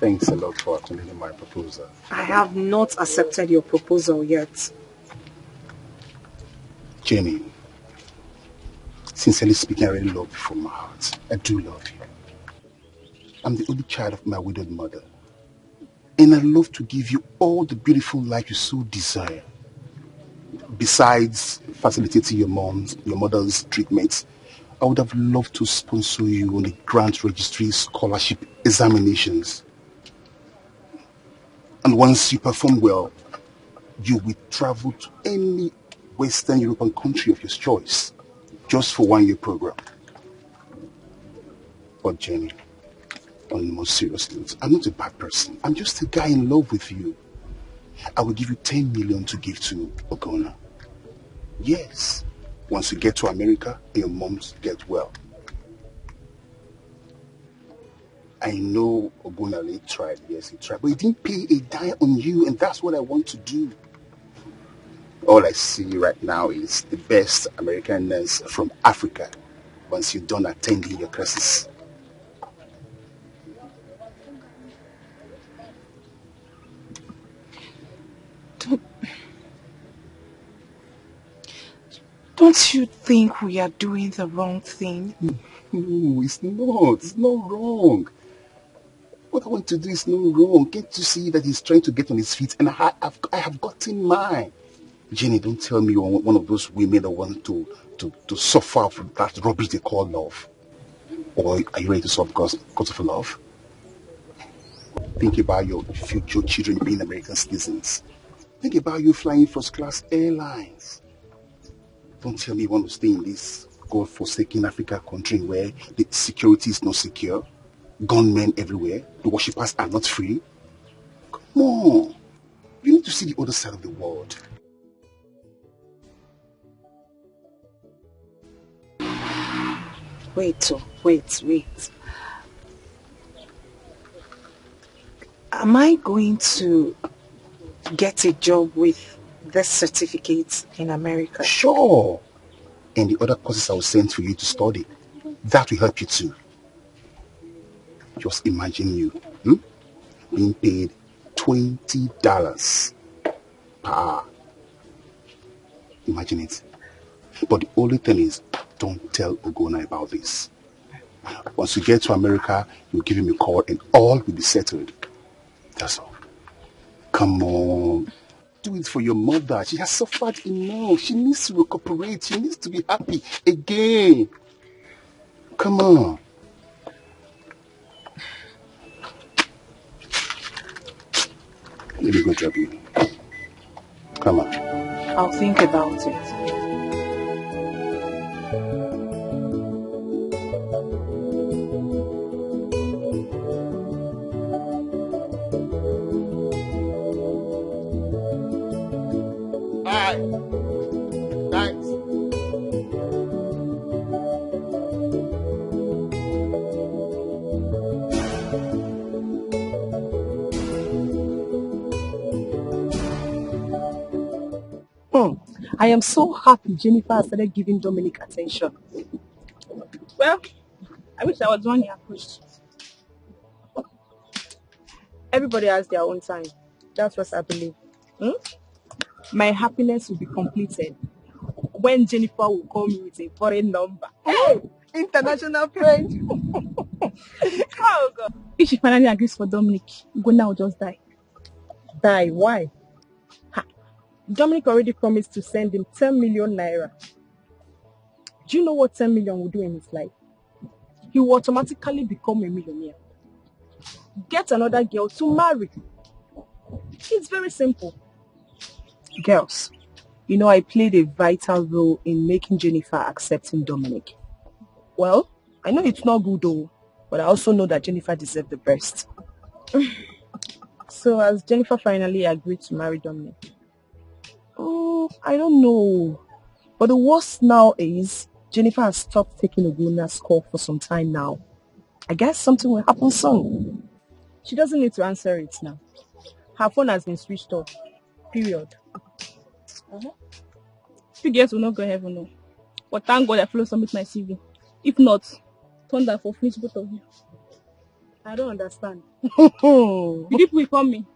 Thanks a lot for attending my proposal. I have not accepted your proposal yet. Jenny, sincerely speaking, I really love you from my heart. I do love you. I'm the only child of my widowed mother. And I love to give you all the beautiful life you so desire. Besides facilitating your mother's treatment, I would have loved to sponsor you on the grant registry scholarship examinations. And once you perform well, you will travel to any Western European country of your choice, just for 1 year program. But Jenny, on the most serious note, I'm not a bad person. I'm just a guy in love with you. I will give you 10 million to give to Ogona. Yes, once you get to America, your moms get well. I know Ogunale tried, yes he tried, but he didn't pay a dime on you, and that's what I want to do. All I see right now is the best American nurse from Africa once you're done attending your classes. Don't you think we are doing the wrong thing? No, it's not. It's not wrong. What I want to do is not wrong. Can't you see that he's trying to get on his feet, and I have gotten mine. Jenny, don't tell me you're one of those women that want to suffer from that rubbish they call love. Or are you ready to suffer because of love? Think about your future children being American citizens. Think about you flying first-class airlines. Don't tell me you want to stay in this God-forsaken Africa country where the security is not secure, gunmen everywhere, the worshippers are not free. Come on. You need to see the other side of the world. Wait. Am I going to get a job with this certificate in America? Sure. and the other courses I will send for you to study. That will help you too. Just imagine you being paid $20 per hour. Imagine it. But the only thing is, don't tell Ogona about this. Once you get to America, you give him a call and all will be settled. That's all. Come on. Do it for your mother. She has suffered enough. She needs to recuperate. She needs to be happy again. Come on. Let me go drop you. Come on. I'll think about it. Thanks. I am so happy Jennifer has started giving Dominic attention. Well, I wish I was the one he approached. Everybody has their own time. That's what I believe. My happiness will be completed when Jennifer will call me with a foreign number. Hey, international friend. Oh God. If she finally agrees for Dominic, Gona will just die. Die? Why? Dominic already promised to send him 10 million naira. Do you know what 10 million will do in his life? He will automatically become a millionaire. Get another girl to marry. It's very simple. Girls, you know I played a vital role in making Jennifer accepting Dominic. Well, I know it's not good though, but I also know that Jennifer deserves the best. So has Jennifer finally agreed to marry Dominic? Oh, I don't know. But the worst now is Jennifer has stopped taking Oguna's call for some time now. I guess something will happen soon. She doesn't need to answer it now. Her phone has been switched off. Period. You girls will not go heaven, no. But thank God I follow submit my CV. If not, turn down for finish both of you. I don't understand. The people will call me.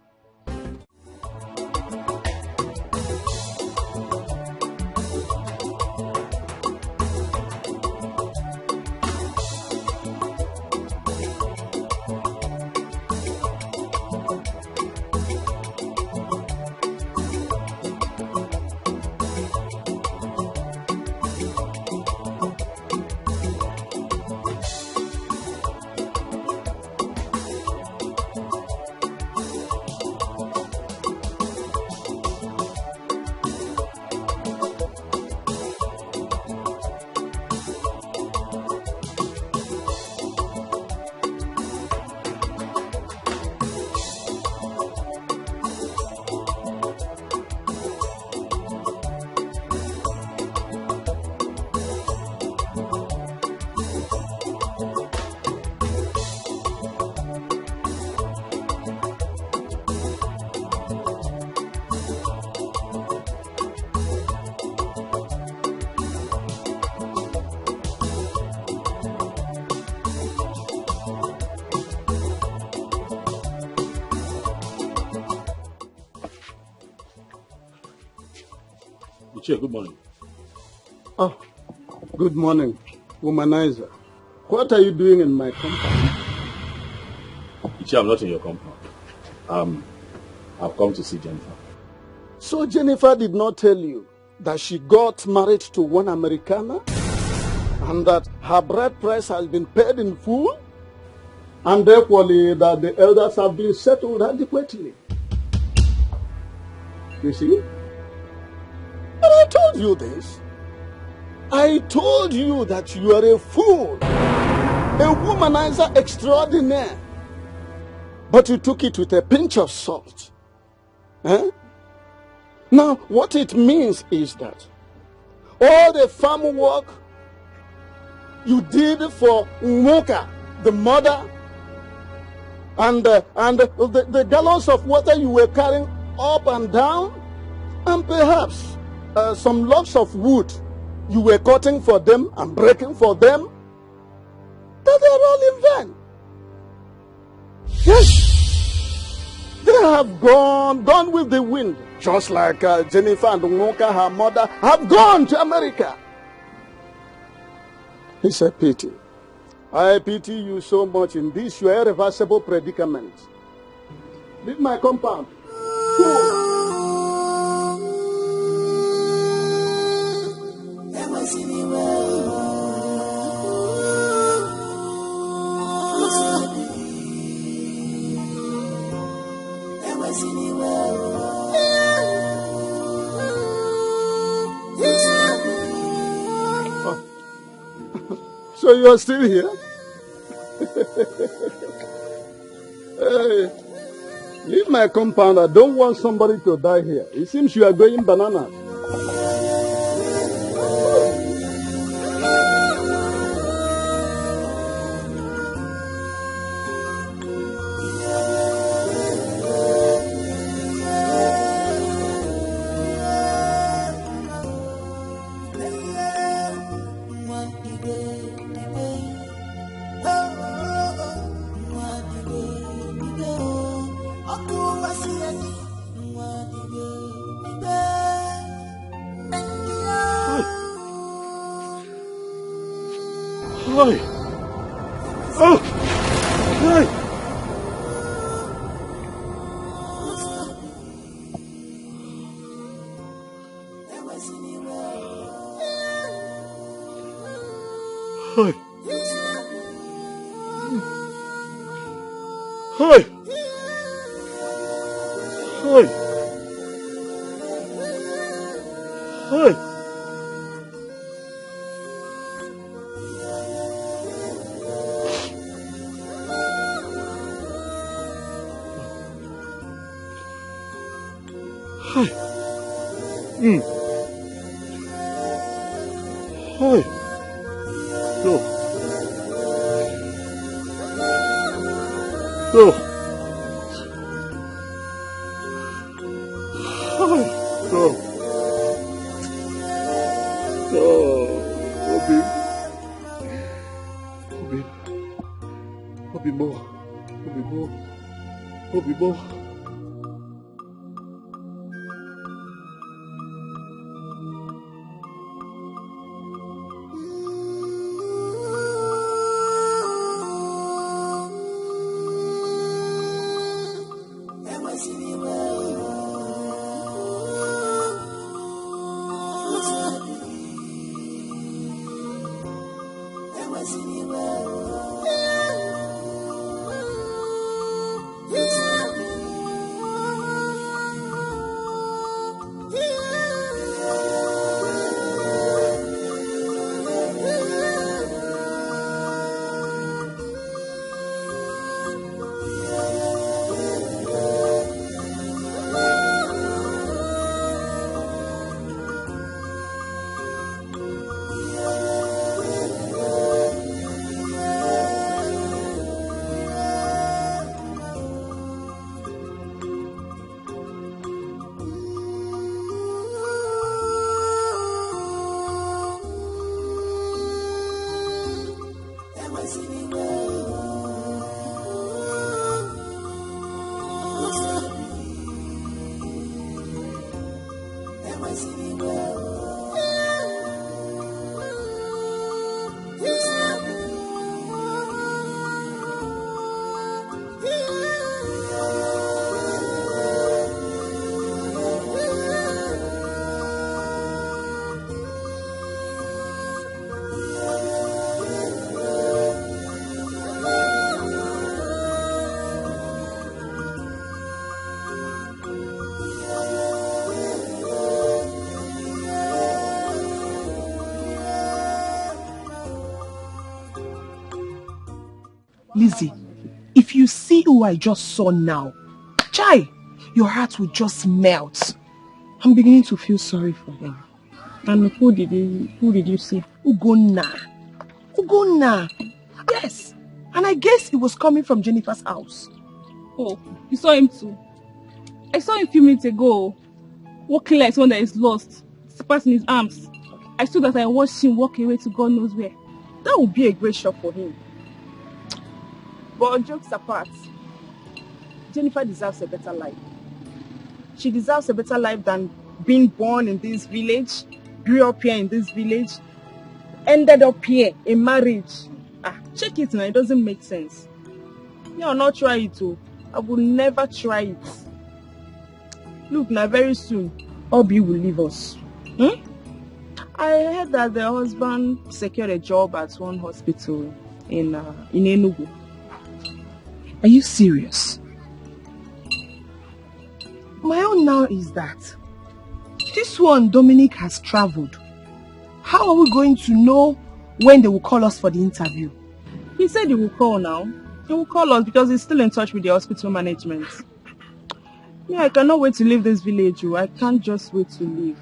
Good morning. Oh, good morning, womanizer. What are you doing in my compound? Ichi, I'm not in your compound. I've come to see Jennifer. So Jennifer did not tell you that she got married to one Americana and that her bride price has been paid in full and equally that the elders have been settled adequately? You see? But I told you this. I told you that you are a fool, a womanizer extraordinaire. But you took it with a pinch of salt. Eh? Now, what it means is that all the farm work you did for Umoka, the mother, and the gallons of water you were carrying up and down, and perhaps some logs of wood You were cutting for them and breaking for them. That are all in vain. Yes. They have gone with the wind. Just like Jennifer and Nwoka, her mother, have gone to America. It's a pity. I pity you so much in this your irreversible predicament. Leave my compound. Go. So you're still here? Hey, leave my compound. I don't want somebody to die here. It seems you are going bananas. Hi. Oh. Hi. Hi. Hi. Hi. Hi. Hi. Hi. No. No. Hi. No. No. Obi. Obi more. Obi more. Obi more. Lizzie, if you see who I just saw now, Chai, your heart will just melt. I'm beginning to feel sorry for him. And who did you see? Ugonna. Yes. And I guess it was coming from Jennifer's house. Oh, you saw him too? I saw him a few minutes ago, walking like someone that is lost, spat in his arms. I stood as I watched him walk away to God knows where. That would be a great shock for him. But jokes apart, Jennifer deserves a better life. She deserves a better life than being born in this village, grew up here in this village, ended up here in marriage. Check it now, it doesn't make sense. Yeah, I'll not try it too. I will never try it. Look, now very soon, Obi will leave us. I heard that the husband secured a job at one hospital in Enugu. Are you serious? My own now is that this one, Dominic, has traveled. How are we going to know when they will call us for the interview? He said he will call now. He will call us because he's still in touch with the hospital management. Yeah, I cannot wait to leave this village. I can't just wait to leave.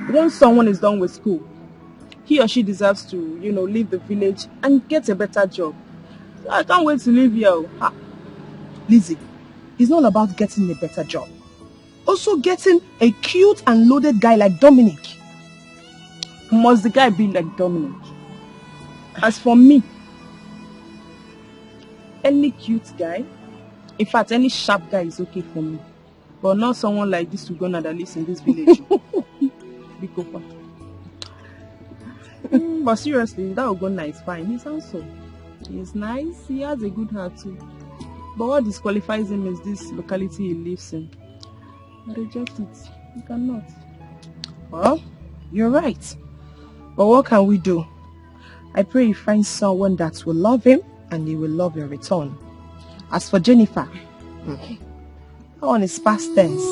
Once someone is done with school, he or she deserves to, leave the village and get a better job. I can't wait to leave here. Lizzie, it's not about getting a better job. Also getting a cute and loaded guy like Dominic. Must the guy be like Dominic? As for me, any cute guy, in fact, any sharp guy is okay for me. But not someone like this Uganda that lives in this village. But seriously, that Uganda is fine. He's handsome. He's nice. He has a good heart too. But what disqualifies him is this locality he lives in. I reject it. You cannot. Well, you're right. But what can we do? I pray you find someone that will love him and he will love your return. As for Jennifer, that one is past tense.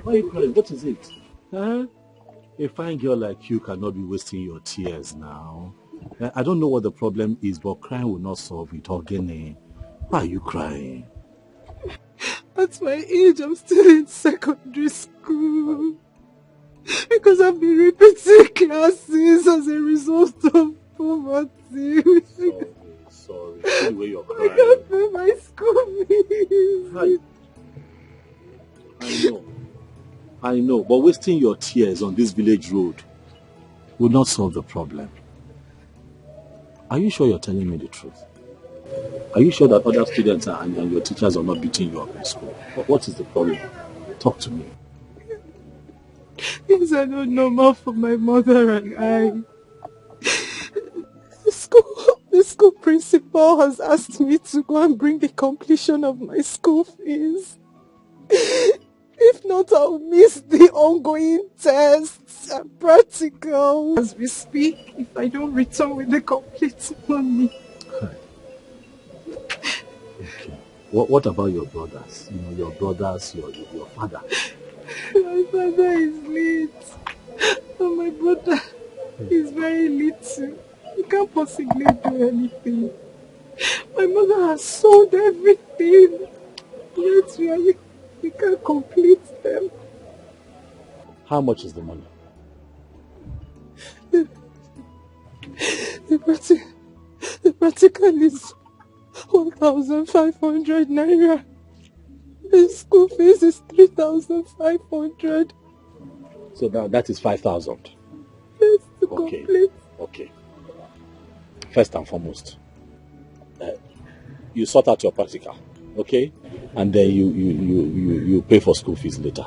Why are you crying? What is it? Huh? A fine girl like you cannot be wasting your tears now. I don't know what the problem is, but crying will not solve it. Ogene, why are you crying? At my age, I'm still in secondary school. Because I've been repeating classes as a result of poverty. Sorry. See the way you're crying. I can't pay my school fees. I know, but wasting your tears on this village road will not solve the problem. Are you sure you're telling me the truth? Are you sure that other students and your teachers are not beating you up in school? What is the problem? Talk to me. Things are not normal for my mother and I. The school principal has asked me to go and bring the completion of my school fees. If not, I'll miss the ongoing tests and practicals as we speak if I don't return with the complete money. Okay. What about your brothers? Your brothers, your father. My father is late. And my brother is very little. He can't possibly do anything. My mother has sold everything. Yet we can't complete them. How much is the money? The practical is 1,500 naira. The school fees is 3,500. So that is 5,000. Yes, to complete. Okay. First and foremost, you sort out your practical, okay? And then you pay for school fees later.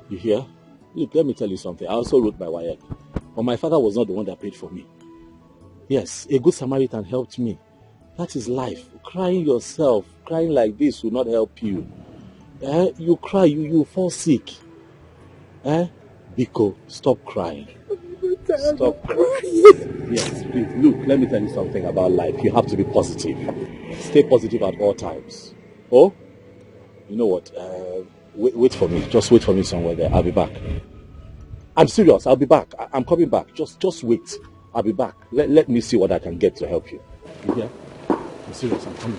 You hear? Look, let me tell you something. I also wrote my WAEC, but my father was not the one that paid for me. Yes, a good Samaritan helped me. That is life. Crying yourself, crying like this will not help you. You cry, you fall sick. Biko, stop crying. Stop crying. Yes, please. Look, let me tell you something about life. You have to be positive. Stay positive at all times. Oh? You know what? Wait for me. Just wait for me somewhere there. I'll be back. I'm serious. I'll be back. I'm coming back. Just wait. I'll be back. Let me see what I can get to help you. You hear? I'm serious. I'm coming.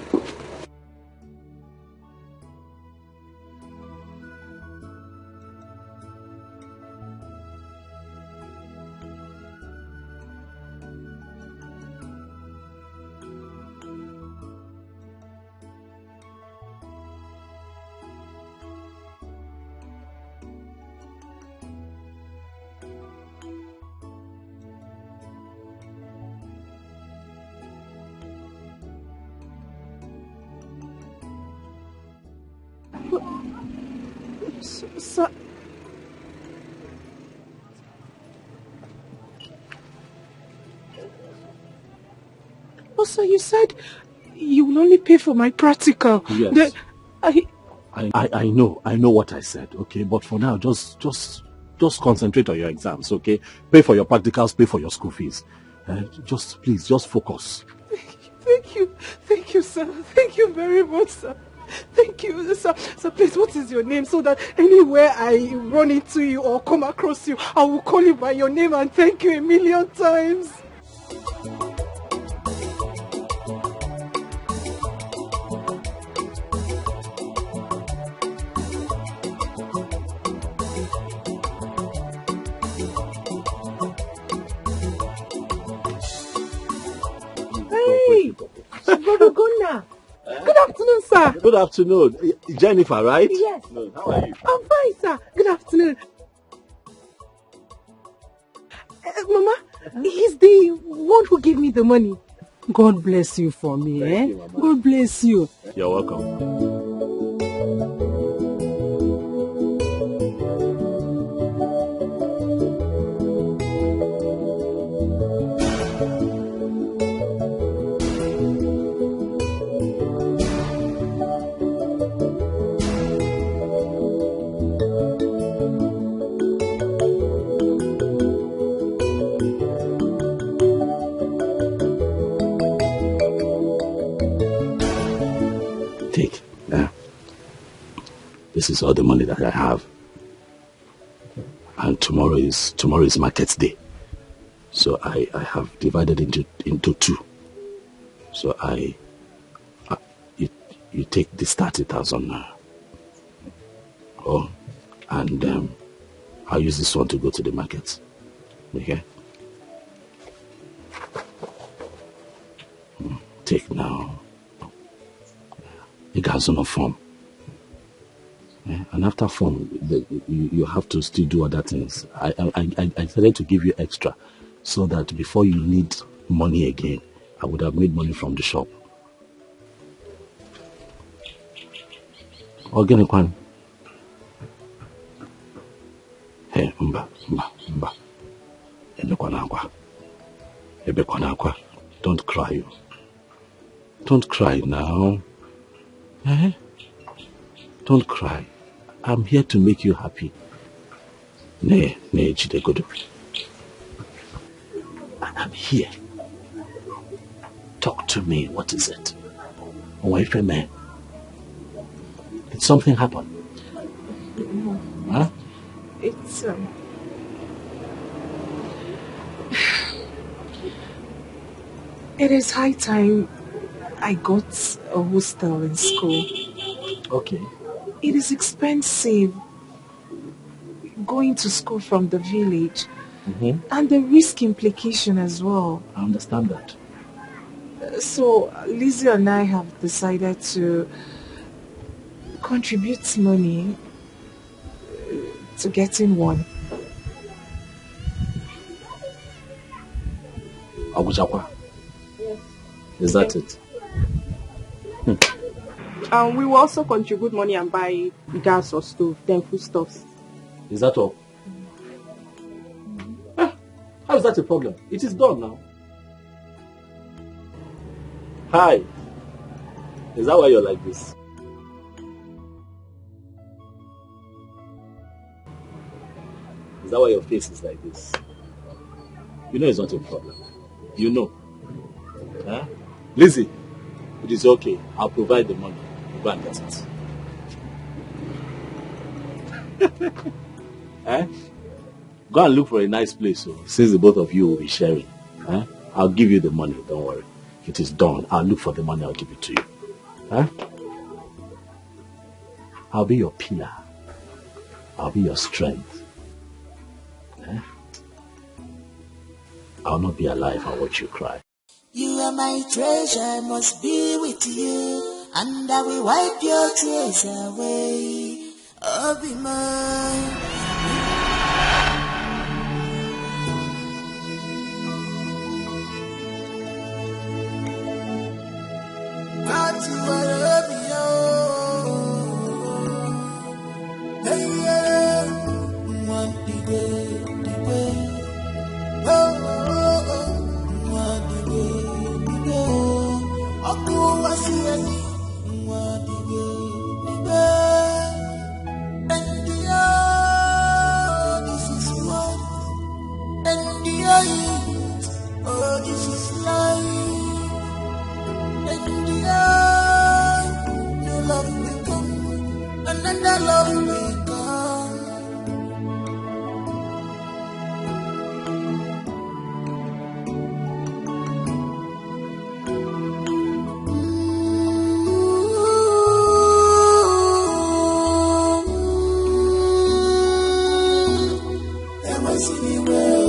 Sir. Oh, sir, you said you will only pay for my practical. Yes. I know what I said, okay? But for now, just concentrate on your exams, okay? Pay for your practicals, pay for your school fees. Please, just focus. Thank you, sir. Thank you very much, sir. Thank you, sir. Sir, please, what is your name so that anywhere I run into you or come across you, I will call you by your name and thank you a million times. Hey, Brother Gunnar. Good afternoon, sir. Good afternoon. Jennifer, right? Yes. No, how are you? I'm fine, sir. Good afternoon. Mama, he's the one who gave me the money. God bless you for me, Thank you, Mama. God bless you. You're welcome. Take. This is all the money that I have. And tomorrow is market day. So I have divided into two. So you take this 30,000 now. Oh, and I'll use this one to go to the market. Okay? Take now. You guys on a form. And after form, you have to still do other things. I decided to give you extra so that before you need money again, I would have made money from the shop. Organic one. Hey, mba. Ebekwanakwa. Don't cry. Don't cry now. Don't cry. I'm here to make you happy. Ne, Jidegodo. And I'm here. Talk to me. What is it? Wife and man. Did something happen? No. Huh? It's it is high time I got a hostel in school. Okay. It is expensive going to school from the village, and the risk implication as well. I understand that. So Lizzie and I have decided to contribute money to getting one. Aguchakwa. Yes. Is that it? We will also contribute money and buy gas or stove, then foodstuffs. Is that all? How is that a problem? It is done now. Hi. Is that why you're like this? Is that why your face is like this? You know it's not a problem. You know. Huh? Lizzie, it is okay. I'll provide the money. Go and get it. Eh? Go and look for a nice place, so since the both of you will be sharing. Eh? I'll give you the money, don't worry. It is done. I'll look for the money, I'll give it to you. Eh? I'll be your pillar. I'll be your strength. Eh? I'll not be alive and watch you cry. You are my treasure, must be with you, and I will wipe your tears away. Oh, be mine. Not you are Romeo. Hey, yeah. Want the way. Oh, oh, oh. Want the way. Aku masih ada. Want the way. And this is what. And oh, this is life. And your love will come, and then the love will come. Am I singing well?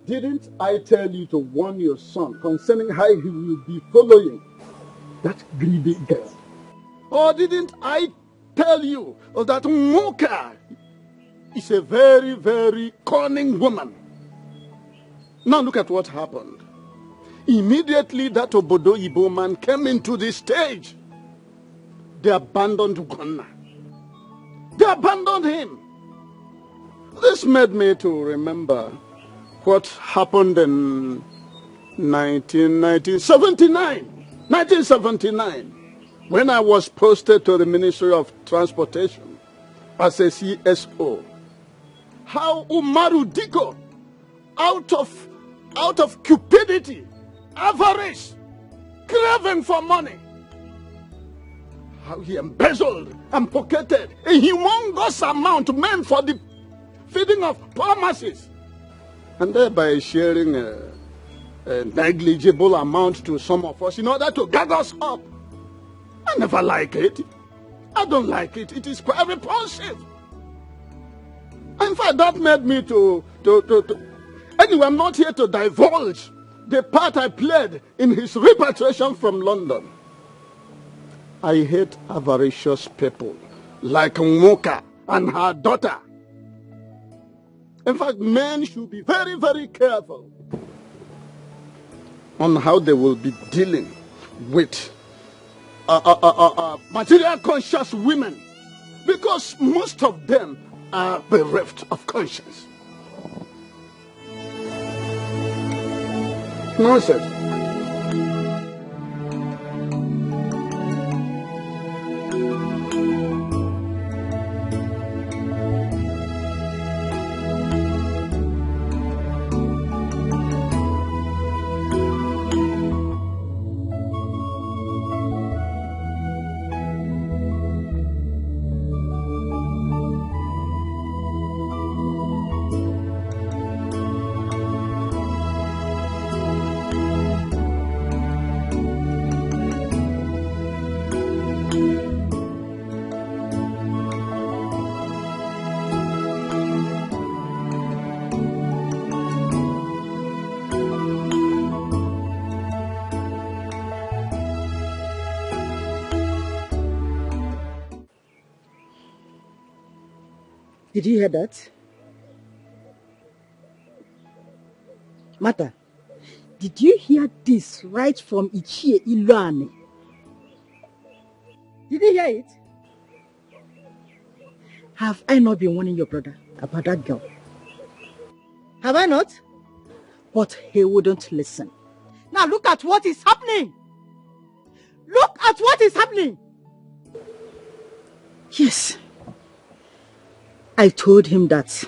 Didn't I tell you to warn your son concerning how he will be following that greedy girl? Or didn't I tell you that Moka is a very, very cunning woman? Now look at what happened. Immediately that Obodo Ibo man came into the stage, they abandoned Ugonna. They abandoned him. This made me to remember what happened in 1979, when I was posted to the Ministry of Transportation as a CSO. How Umaru Diko, out of cupidity, avarice, craving for money, how he embezzled and pocketed a humongous amount meant for the feeding of poor masses, and thereby sharing a negligible amount to some of us in order to get us up. I never like it. I don't like it. It is quite repulsive. In fact, that made me to... Anyway, I'm not here to divulge the part I played in his repatriation from London. I hate avaricious people like Moka and her daughter. In fact, men should be very, very careful on how they will be dealing with material conscious women, because most of them are bereft of conscience. Nonsense. Did you hear that? Mata, did you hear this right from Ichie Iluane? Did you hear it? Have I not been warning your brother about that girl? Have I not? But he wouldn't listen. Now look at what is happening. Look at what is happening. Yes. I told him that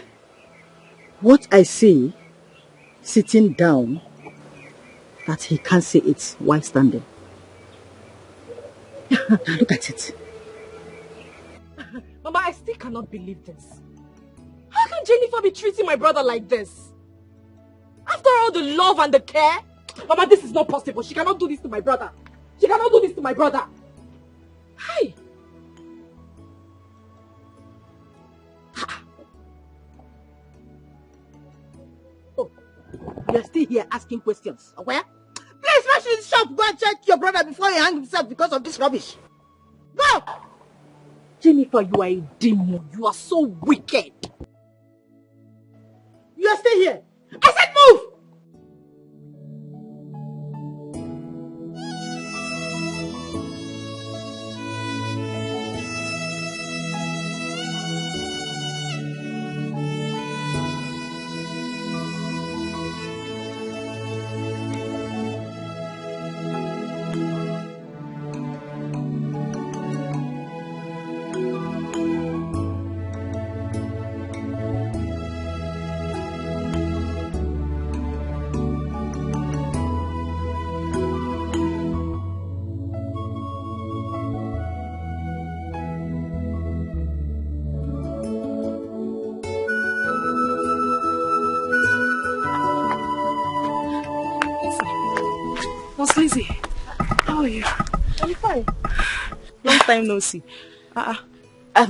what I say sitting down, that he can't say it while standing. Now look at it. Mama, I still cannot believe this. How can Jennifer be treating my brother like this? After all the love and the care? Mama, this is not possible. She cannot do this to my brother. She cannot do this to my brother. Hi. Oh, you're still here asking questions. Where? Please rush to the shop. Go and check your brother before he hangs himself because of this rubbish. Go! Jennifer, you are a demon. You are so wicked. You are still here. I said move! Lizzie, how are you? I'm fine. Long time no see.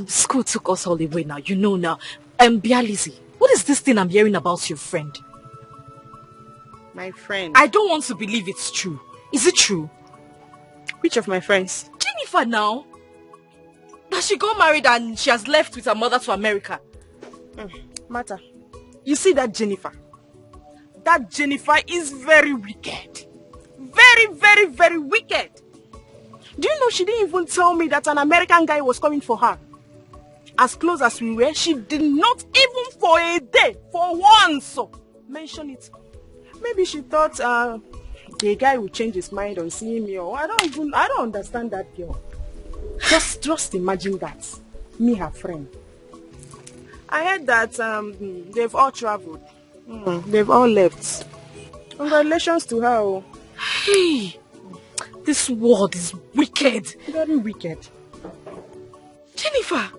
School took us all the way now. You know now. Bia Lizzie, what is this thing I'm hearing about your friend? My friend? I don't want to believe it's true. Is it true? Which of my friends? Jennifer now. That she got married and she has left with her mother to America. Mata, you see that Jennifer? That Jennifer is very wicked. Very, very, very wicked. Do you know she didn't even tell me that an American guy was coming for her? As close as we were, she did not even for a day, for once, mention it. Maybe she thought the guy would change his mind on seeing me, or I don't understand that girl. Just imagine that. Me, her friend. I heard that they've all traveled. They've all left. Congratulations to her. Hey, this world is wicked. Very wicked. Jennifer,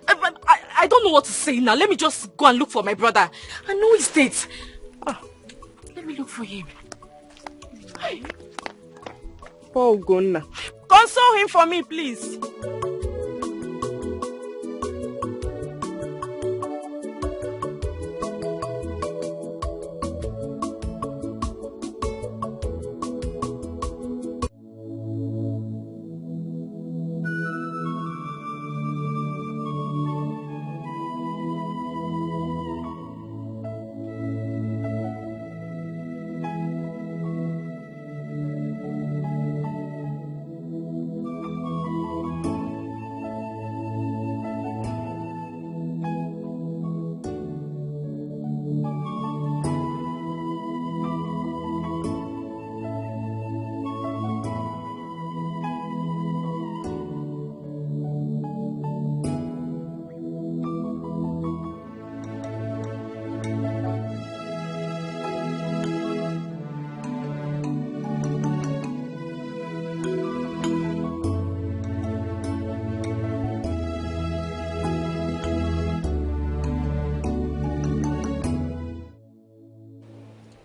I don't know what to say now. Let me just go and look for my brother. I know his date. Let me look for him. Poor Ugonna. Console him for me, please.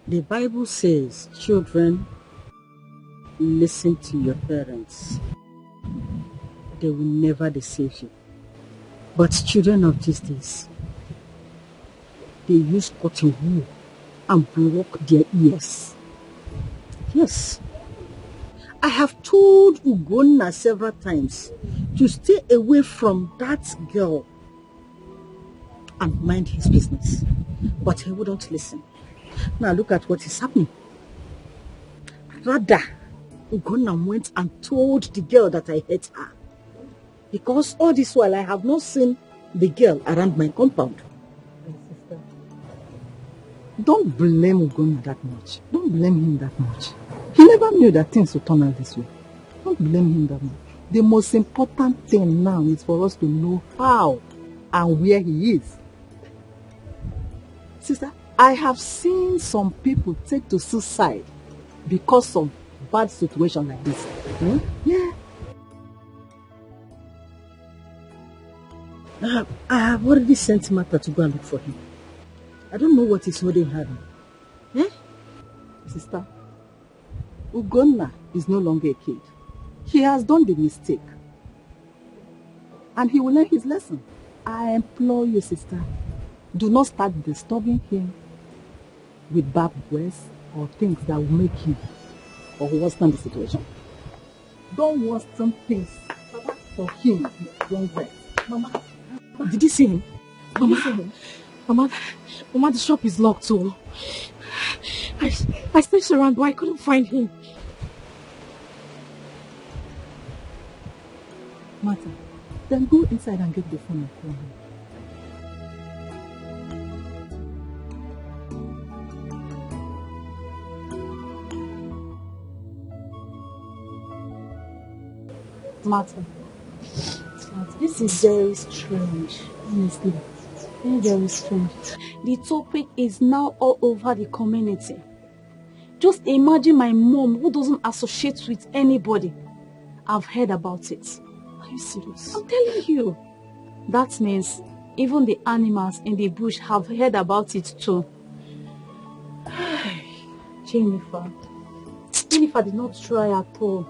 The Bible says, children, listen to your parents. They will never deceive you. But children of these days, they use cotton wool and block their ears. Yes. I have told Ugonna several times to stay away from that girl. and mind his business. But he wouldn't listen. Now look at what is happening. Rather, Ugonna went and told the girl that I hate her. Because all this while I have not seen the girl around my compound. Don't blame Ugonna that much. Don't blame him that much. He never knew that things would turn out this way. Don't blame him that much. The most important thing now is for us to know how and where he is. Sister, I have seen some people take to suicide because of bad situation like this. Yeah. I have already sent Martha to go and look for him. I don't know what is holding her. Sister, Ugonna is no longer a kid. He has done the mistake. And he will learn his lesson. I implore you, sister, do not start disturbing him with bad words or things that will make him or worsen the situation. Don't worsen things for him. Don't worry. Mama, did you see him? Mama, the shop is locked too. I searched around, but I couldn't find him. Martha, then go inside and get the phone and call him. Martha, this is very strange, honestly. Very, very strange. The topic is now all over the community. Just imagine my mom who doesn't associate with anybody. I've heard about it. Are you serious? I'm telling you. That means even the animals in the bush have heard about it too. Jennifer did not try at all.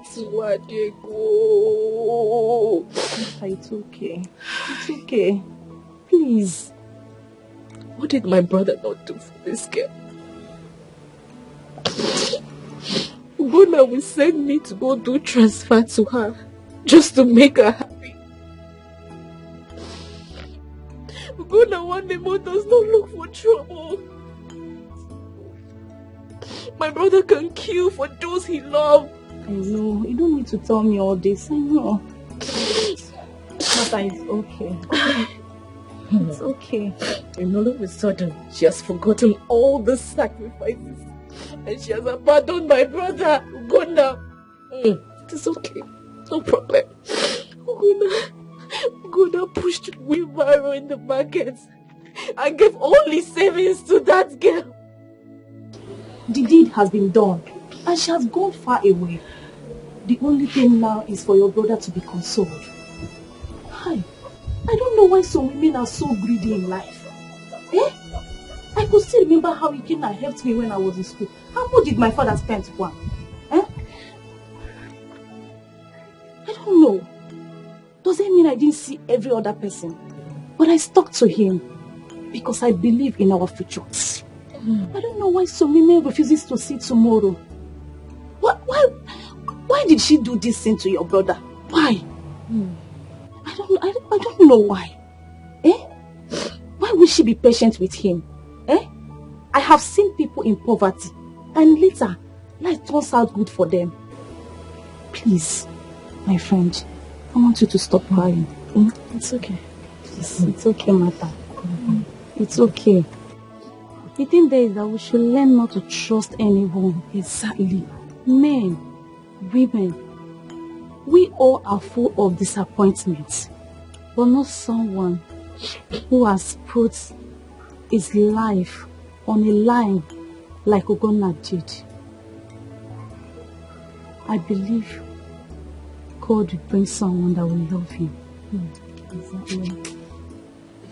It's okay. It's okay. Please. What did my brother not do for this girl? Ugonna will send me to go do transfer to her just to make her happy. Ugonna one day more does not look for trouble. My brother can kill for those he loves. I know. You don't need to tell me all this. I know. Martha, it's okay. It's okay. And all of a sudden, she has forgotten all the sacrifices. And she has abandoned my brother, Ugonna. It is okay. No problem. Ugonna pushed wheelbarrow in the market and gave only savings to that girl. The deed has been done, and she has gone far away. The only thing now is for your brother to be consoled. Hi, I don't know why some women are so greedy in life. I could still remember how he came and helped me when I was in school. How much did my father spend for one? I don't know. Does it mean I didn't see every other person? But I stuck to him because I believe in our future. I don't know why some women refuses to see tomorrow. Why did she do this thing to your brother? Why? I don't know why. Why would she be patient with him? I have seen people in poverty and later life turns out good for them. Please, my friend, I want you to stop crying. It's okay. Please, it's okay, Martha. It's okay. The thing there is that we should learn not to trust anyone. Exactly. Men, women, we all are full of disappointments, but not someone who has put his life on a line like Ugonna did. I believe God will bring someone that will love him. Exactly.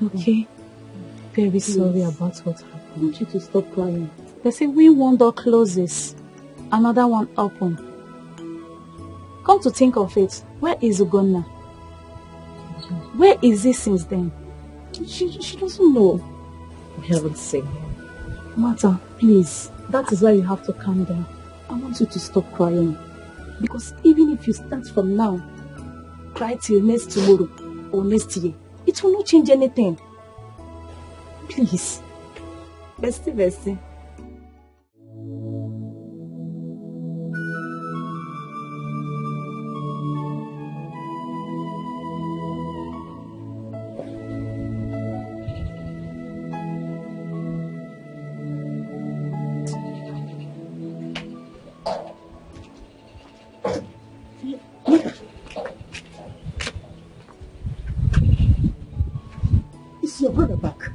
Okay? Very sorry about what happened. I want you to stop crying. They say when one door closes, another one open. Come to think of it, where is Ugonna? Where is he since then? She doesn't know. We haven't seen him. Martha, please, that is why you have to calm down. I want you to stop crying. Because even if you start from now, cry till next tomorrow or next year, It will not change anything. Please. Bestie. Is your brother back?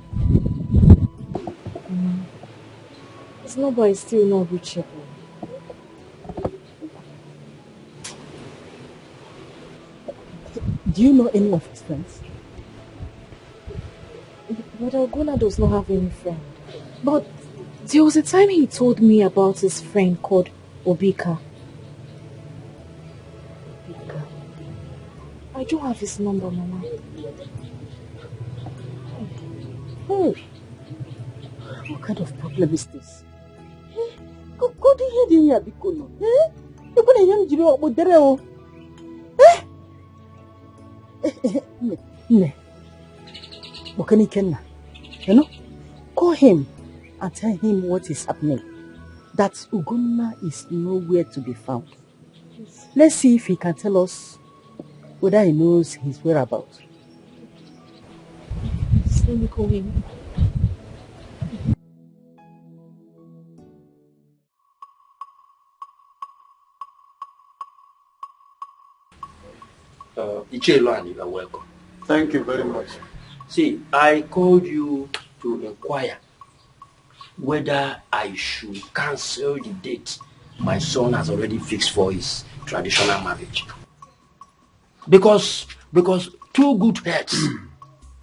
His number is still not reachable. Do you know any of his friends? But Ogona does not have any friend. But there was a time he told me about his friend called Obika. I don't have his number, Mama. Oh, what kind of problem is this? Go to here, Bikono. You're going to young Jiro Modereo. Ne. Bokani Kenna. You know, call him and tell him what is happening. That Ugonna is nowhere to be found. Let's see if he can tell us whether he knows his whereabouts. Let me call him. Ichelo, you are welcome. Thank you very much. See, I called you to inquire whether I should cancel the date my son has already fixed for his traditional marriage. Because two good heads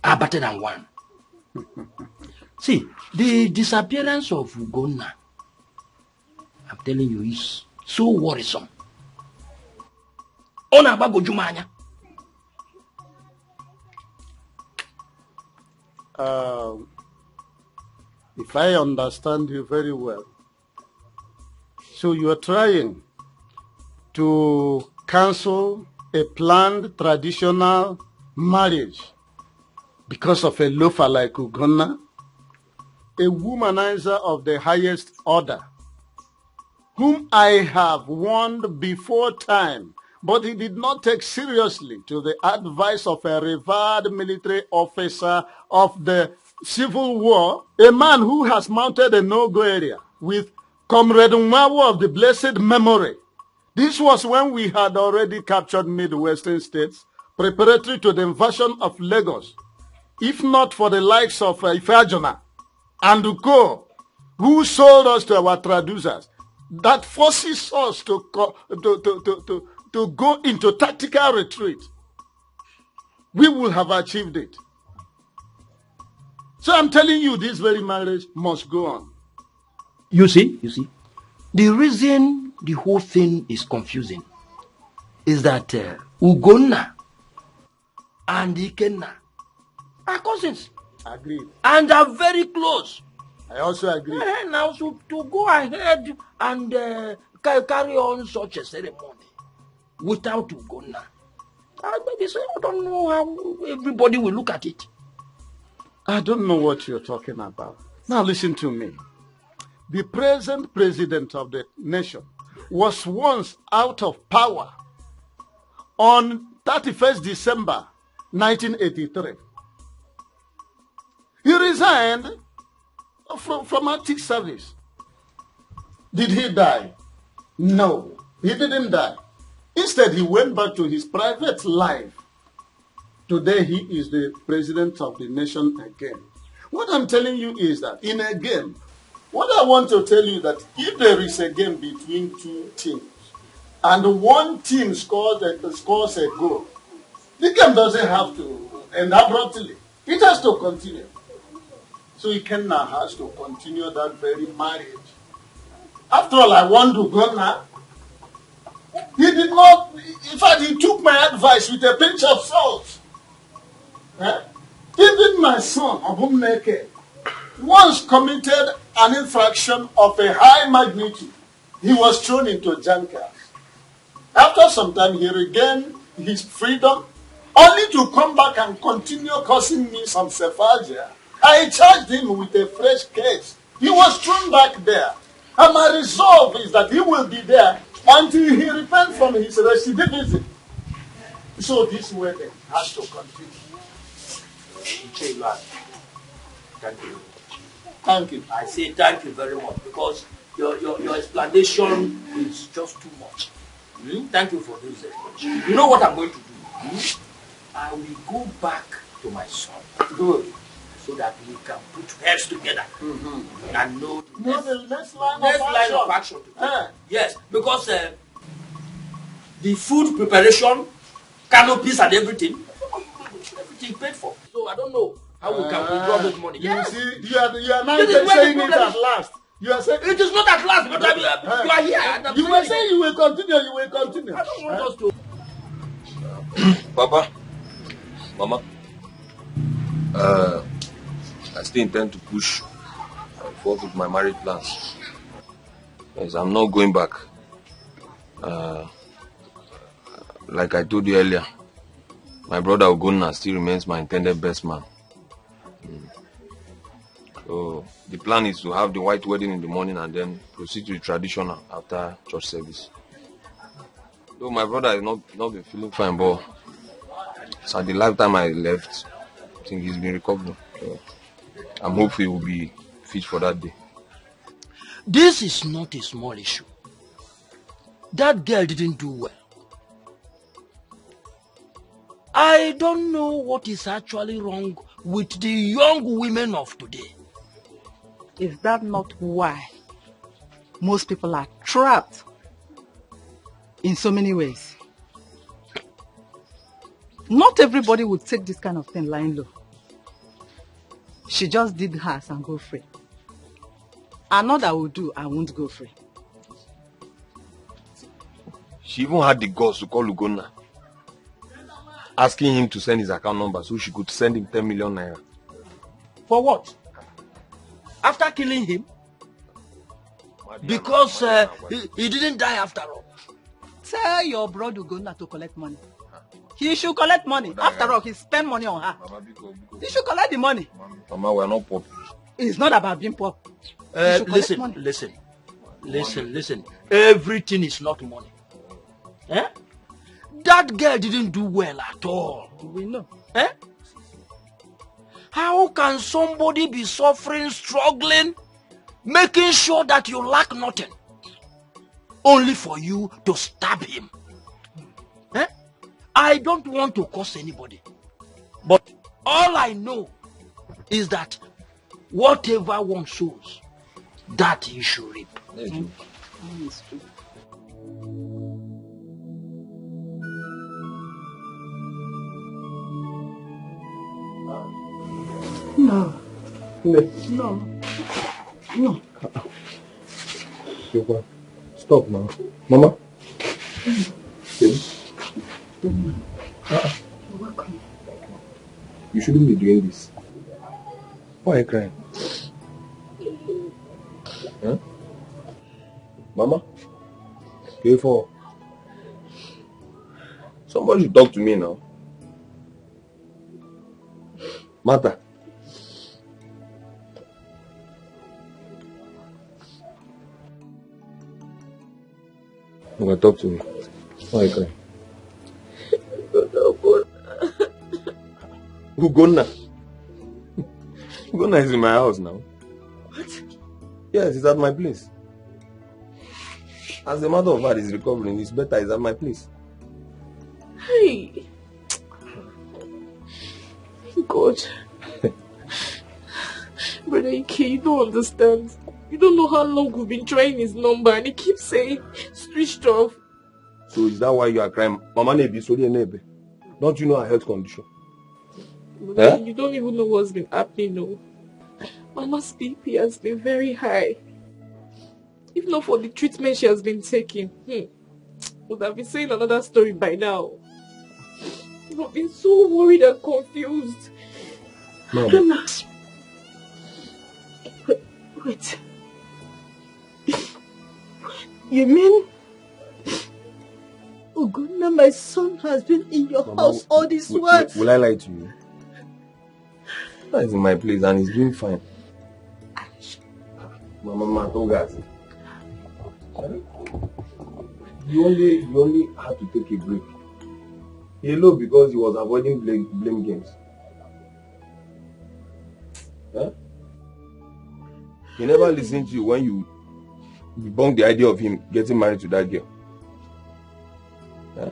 are better than one. See, the disappearance of Ugonna, I'm telling you, is so worrisome. If I understand you very well, so you are trying to cancel a planned traditional marriage because of a loafer like Ugonna, a womanizer of the highest order, whom I have warned before time, but he did not take seriously to the advice of a revered military officer of the Civil War, a man who has mounted a no-go area with Comrade Nwawo of the blessed memory. This was when we had already captured Midwestern states, preparatory to the invasion of Lagos. If not for the likes of Ifeajona and Uko, who sold us to our traducers, that forces us to go into tactical retreat, we will have achieved it. So I'm telling you, this very marriage must go on. You see, the reason the whole thing is confusing is that Ugonna and Ikenna are cousins. Agreed. And are very close. I also agree. Now, so to go ahead and carry on such a ceremony without Ugonna, I don't know how everybody will look at it. I don't know what you're talking about. Now listen to me. The present president of the nation was once out of power on 31st December 1983. He resigned from active service. Did he die? No, he didn't die. Instead, he went back to his private life. Today, he is the president of the nation again. What I'm telling you is that in a game, what I want to tell you that if there is a game between two teams and one team scores a goal, the game doesn't have to end abruptly. It has to continue. So Ikenna has to continue that very marriage. After all, I want to go now. He did not, in fact, he took my advice with a pinch of salt. Even my son, Obumneke, once committed an infraction of a high magnitude. He was thrown into jankers. After some time, he regained his freedom only to come back and continue causing me some sephagia. I charged him with a fresh case. He was thrown back there. And my resolve is that he will be there until he repents from his recidivism. So this wedding has to continue. Thank you. Thank you. I say thank you very much because your explanation is just too much. Thank you for this explanation. You know what I'm going to do? I will go back to my son. Good. So that we can put heads together and know the next line of action. Yes, because the food preparation, canopies and everything paid for. So I don't know how we can withdraw this money. You see, you are now saying it at last. You are saying it is not at last, but you are here. You were saying you will continue. You will continue. I don't want us to. Papa, Mama, I still intend to push forward with my marriage plans. Yes, I'm not going back. Like I told you earlier, my brother Ogonna still remains my intended best man. So the plan is to have the white wedding in the morning and then proceed to the traditional after church service. Though my brother has not been feeling fine, but so the lifetime I left, I think he's been recovering. So I'm hopeful he will be fit for that day. This is not a small issue. That girl didn't do well. I don't know what is actually wrong with the young women of today. Is that not why most people are trapped in so many ways? Not everybody would take this kind of thing lying low. She just did hers and go free. Another will do and won't go free. She even had the guts to call Ugonna, asking him to send his account number so she could send him 10 million naira. For what? After killing him? Because he didn't die after all. Tell your brother Ugonna to collect money. He should collect money. After all, he spent money on her. He should collect the money. Mama, we are not poor. It's not about being poor. Listen. Everything is not money. Eh? That girl didn't do well at all. We know. Eh? How can somebody be suffering, struggling, making sure that you lack nothing, only for you to stab him? Eh? I don't want to curse anybody, but all I know is that whatever one sows, that he should reap. No. Yoga, stop now. Mama? Yes. Welcome. You shouldn't be doing this. Why are you crying? Huh? Mama? Careful. Somebody should talk to me now. Martha. Okay, talk to me. Why are you crying? Ugonna. Ugonna is in my house now. What? Yes, it's at my place. As a matter of fact, he's recovering. It's better. He's at my place. Hey. God. Brother Ike, you don't understand. You don't know how long we've been trying his number and he keeps saying switched off. So is that why you are crying? Mama Nebi, sorry, Nebe. Don't you know her health condition? But you don't even know what's been happening, no. Mama's BP has been very high. If not for the treatment she has been taking, would have been saying another story by now. I've been so worried and confused. Mama. Wait. You mean Ugonna, my son has been in your house all this while. Will I lie to you? He's in my place and he's doing fine. Mama, you only had to take a break. He low because he was avoiding blame games. Huh? He never listened to you when you debunked the idea of him getting married to that girl. Huh?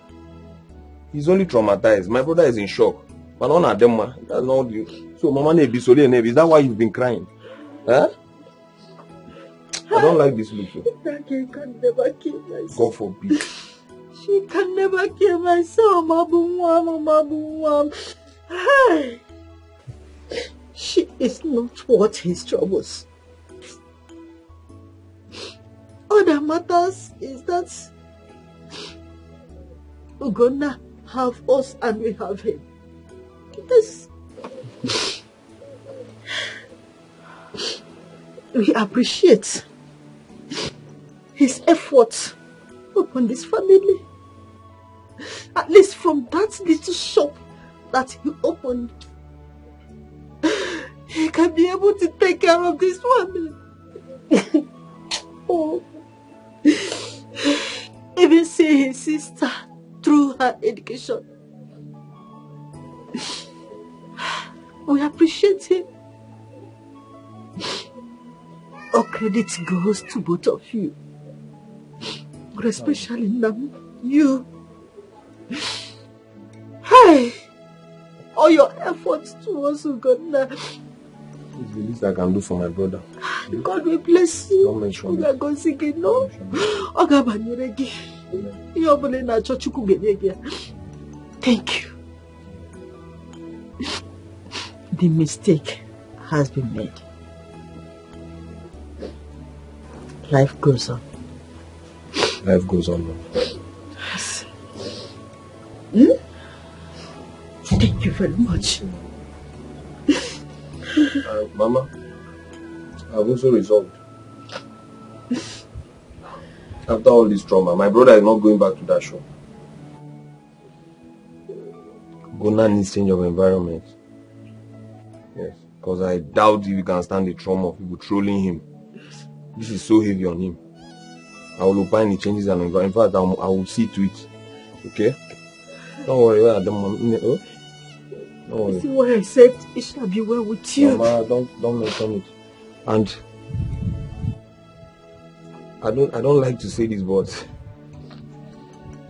He's only traumatized. My brother is in shock. But none of them, that's not you. So, Mama, is that why you've been crying? Huh? I don't like this look. That girl can never kill my son. God forbid. She can never kill my son, Mabumwam. Hey. She is not worth his troubles. All that matters is that we're gonna have us and we have him. Yes. We appreciate his efforts upon this family. At least from that little shop that he opened, he can be able to take care of this family. Oh. Even see his sister through her education. We appreciate him. All credit goes to both of you. But especially you. Hey! All your efforts towards Uganda. It's the least I can do for my brother. God will bless you. Don't mention We are going to sing it, no? Thank you. The mistake has been made. Life goes on. Life goes on. Yes. Thank you very much. Mama, I've also resolved. After all this trauma, my brother is not going back to that shop. Gona needs change of environment. Yes, because I doubt if he can stand the trauma of people trolling him. This is so heavy on him. I will opine the changes and environment. In fact, I will see to it. Okay? Don't worry. Don't worry. See why I said it shall be well with you. Mama, don't mention it. And I don't like to say this, but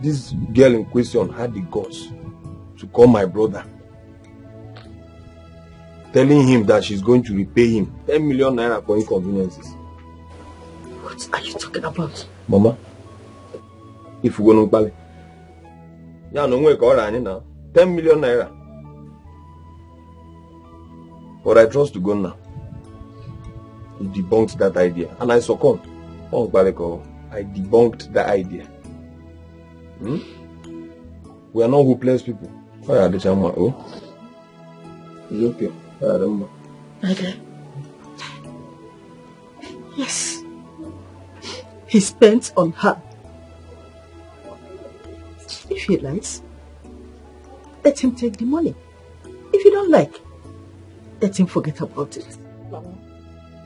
this girl in question had the guts to call my brother, telling him that she's going to repay him 10 million naira for inconveniences. What are you talking about? Mama, if you go to Bali, yeah, no way, 10 million naira. But I trust to go now. He debunked that idea, and I succumbed. I debunked that idea. We are not hopeless people. It's okay. Okay. Yes. He spent on her. If he likes, let him take the money. If you don't like, let him forget about it. Mama,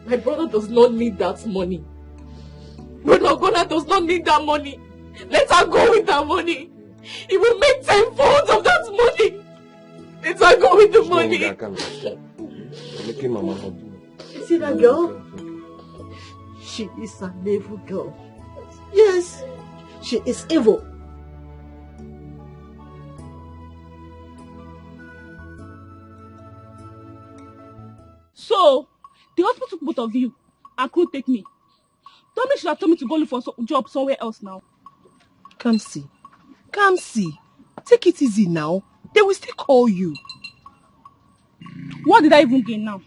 my brother does not need that money. Brother Ogona does not need that money. Let her go with that money. He will make 10 folds of that money. Let her go with the money. Making Mama happy. You see that girl? She is an evil girl. Yes, she is evil. So, the hospital took both of you and couldn't take me. Tommy should have told me to go look for a job somewhere else now. Come see. Take it easy now. They will still call you. What did I even gain now?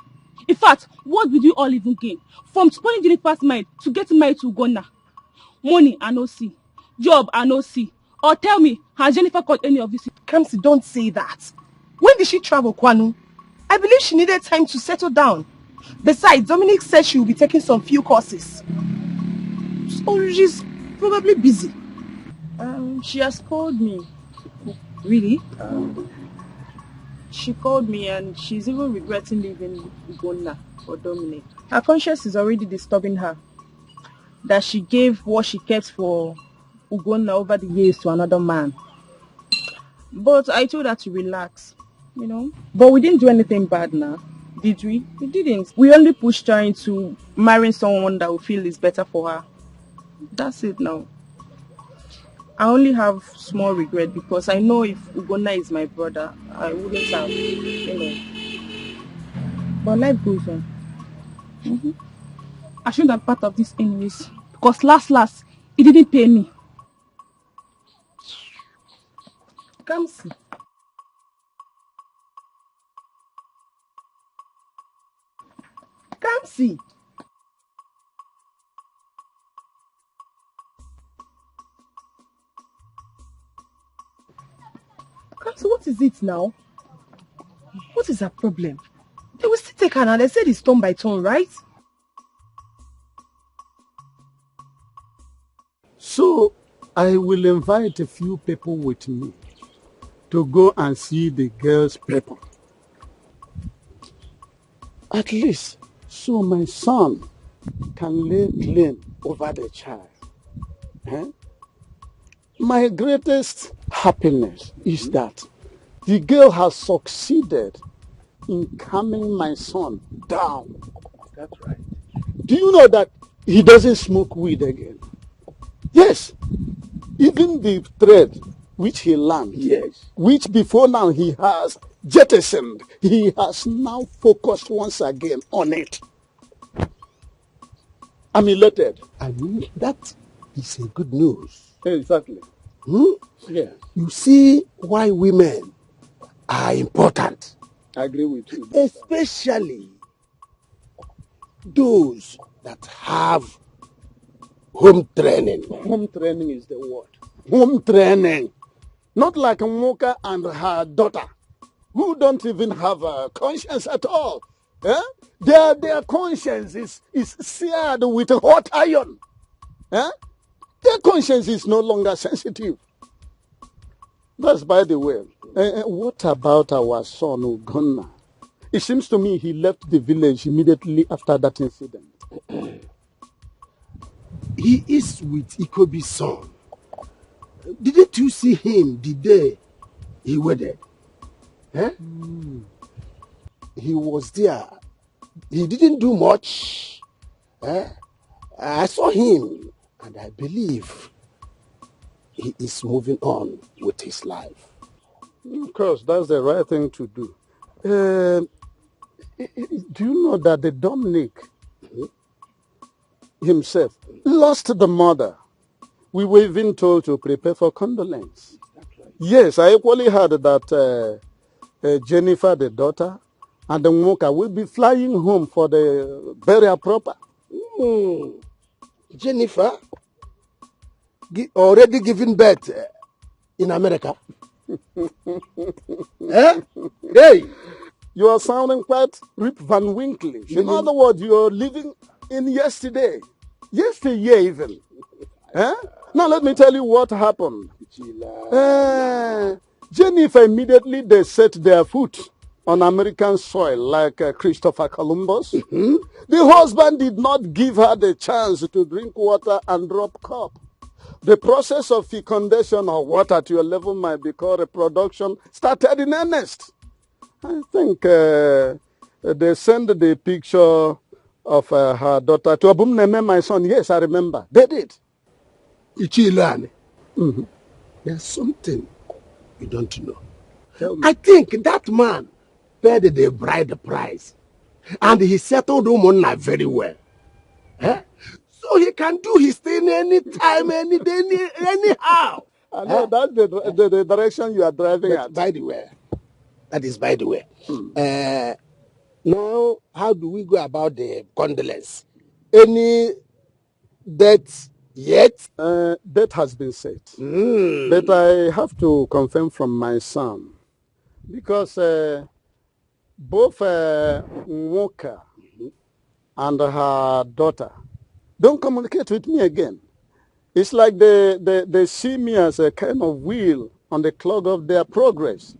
In fact, what did you all even gain? From spoiling Jennifer's mind to getting married to Ugonna. Money I no see. Job I no see. Or tell me, has Jennifer got any of this? Kamsi, don't say that. When did she travel, Kwanu? I believe she needed time to settle down. Besides, Dominic said she will be taking some few courses. So she's probably busy. She has called me. Really? She called me and she's even regretting leaving Ugonna for Dominic. Her conscience is already disturbing her. That she gave what she kept for Ugonna over the years to another man. But I told her to relax, you know. But we didn't do anything bad now, did we? We didn't. We only pushed her into marrying someone that we feel is better for her. That's it now. I only have small regret because I know if Ugonna is my brother, I wouldn't have, you know. But life goes on. I shouldn't have part of this anyways. Because last, he didn't pay me. Come see. Come see. So what is it now? What is her problem? They will still take her now. They said it's turn by turn, right? So I will invite a few people with me to go and see the girl's paper. At least so my son can lay claim over the child. My greatest happiness is that the girl has succeeded in calming my son down. That's right. Do you know that he doesn't smoke weed again? Yes. Even the thread which he learned, Yes. which before now he has jettisoned, he has now focused once again on it. I'm elated. I mean, that is a good news. Exactly. Yeah. You see why women are important. I agree with you. Especially those that have home training. Home training is the word. Home training. Not like Moka and her daughter, who don't even have a conscience at all. Their conscience is seared with hot iron. Their conscience is no longer sensitive. That's by the way. What about our son Ugonna? It seems to me he left the village immediately after that incident. He is with Ikobi's son. Didn't you see him the day he wedded? He was there. He didn't do much. I saw him, and I believe he is moving on with his life. Of course, that's the right thing to do. Do you know that the Dominic himself lost the mother? We were even told to prepare for condolence. Yes, I equally heard that Jennifer, the daughter, and the Moka will be flying home for the burial proper. Jennifer, already giving birth in America. Hey, you are sounding quite Rip Van Winkle. In other words, you are living in yesterday. Yesterday even. Now let me tell you what happened. Jennifer, immediately they set their foot on American soil like Christopher Columbus. The husband did not give her the chance to drink water and drop cup. The process of fecundation or what at your level might be called reproduction started in earnest. I think they sent the picture of her daughter to Abumneme, my son. Yes, I remember. They did. Ichilane. There's something you don't know. I think that man paid the bride price. And he settled Umonna very well. So he can do his thing anytime, any day, anyhow. I know that's the direction you are driving But at. by the way, that is by the way. Now, how do we go about the condolence? Any death yet? Death has been set. But I have to confirm from my son. Because both Nwoka and her daughter don't communicate with me again. It's like they see me as a kind of wheel on the clog of their progress.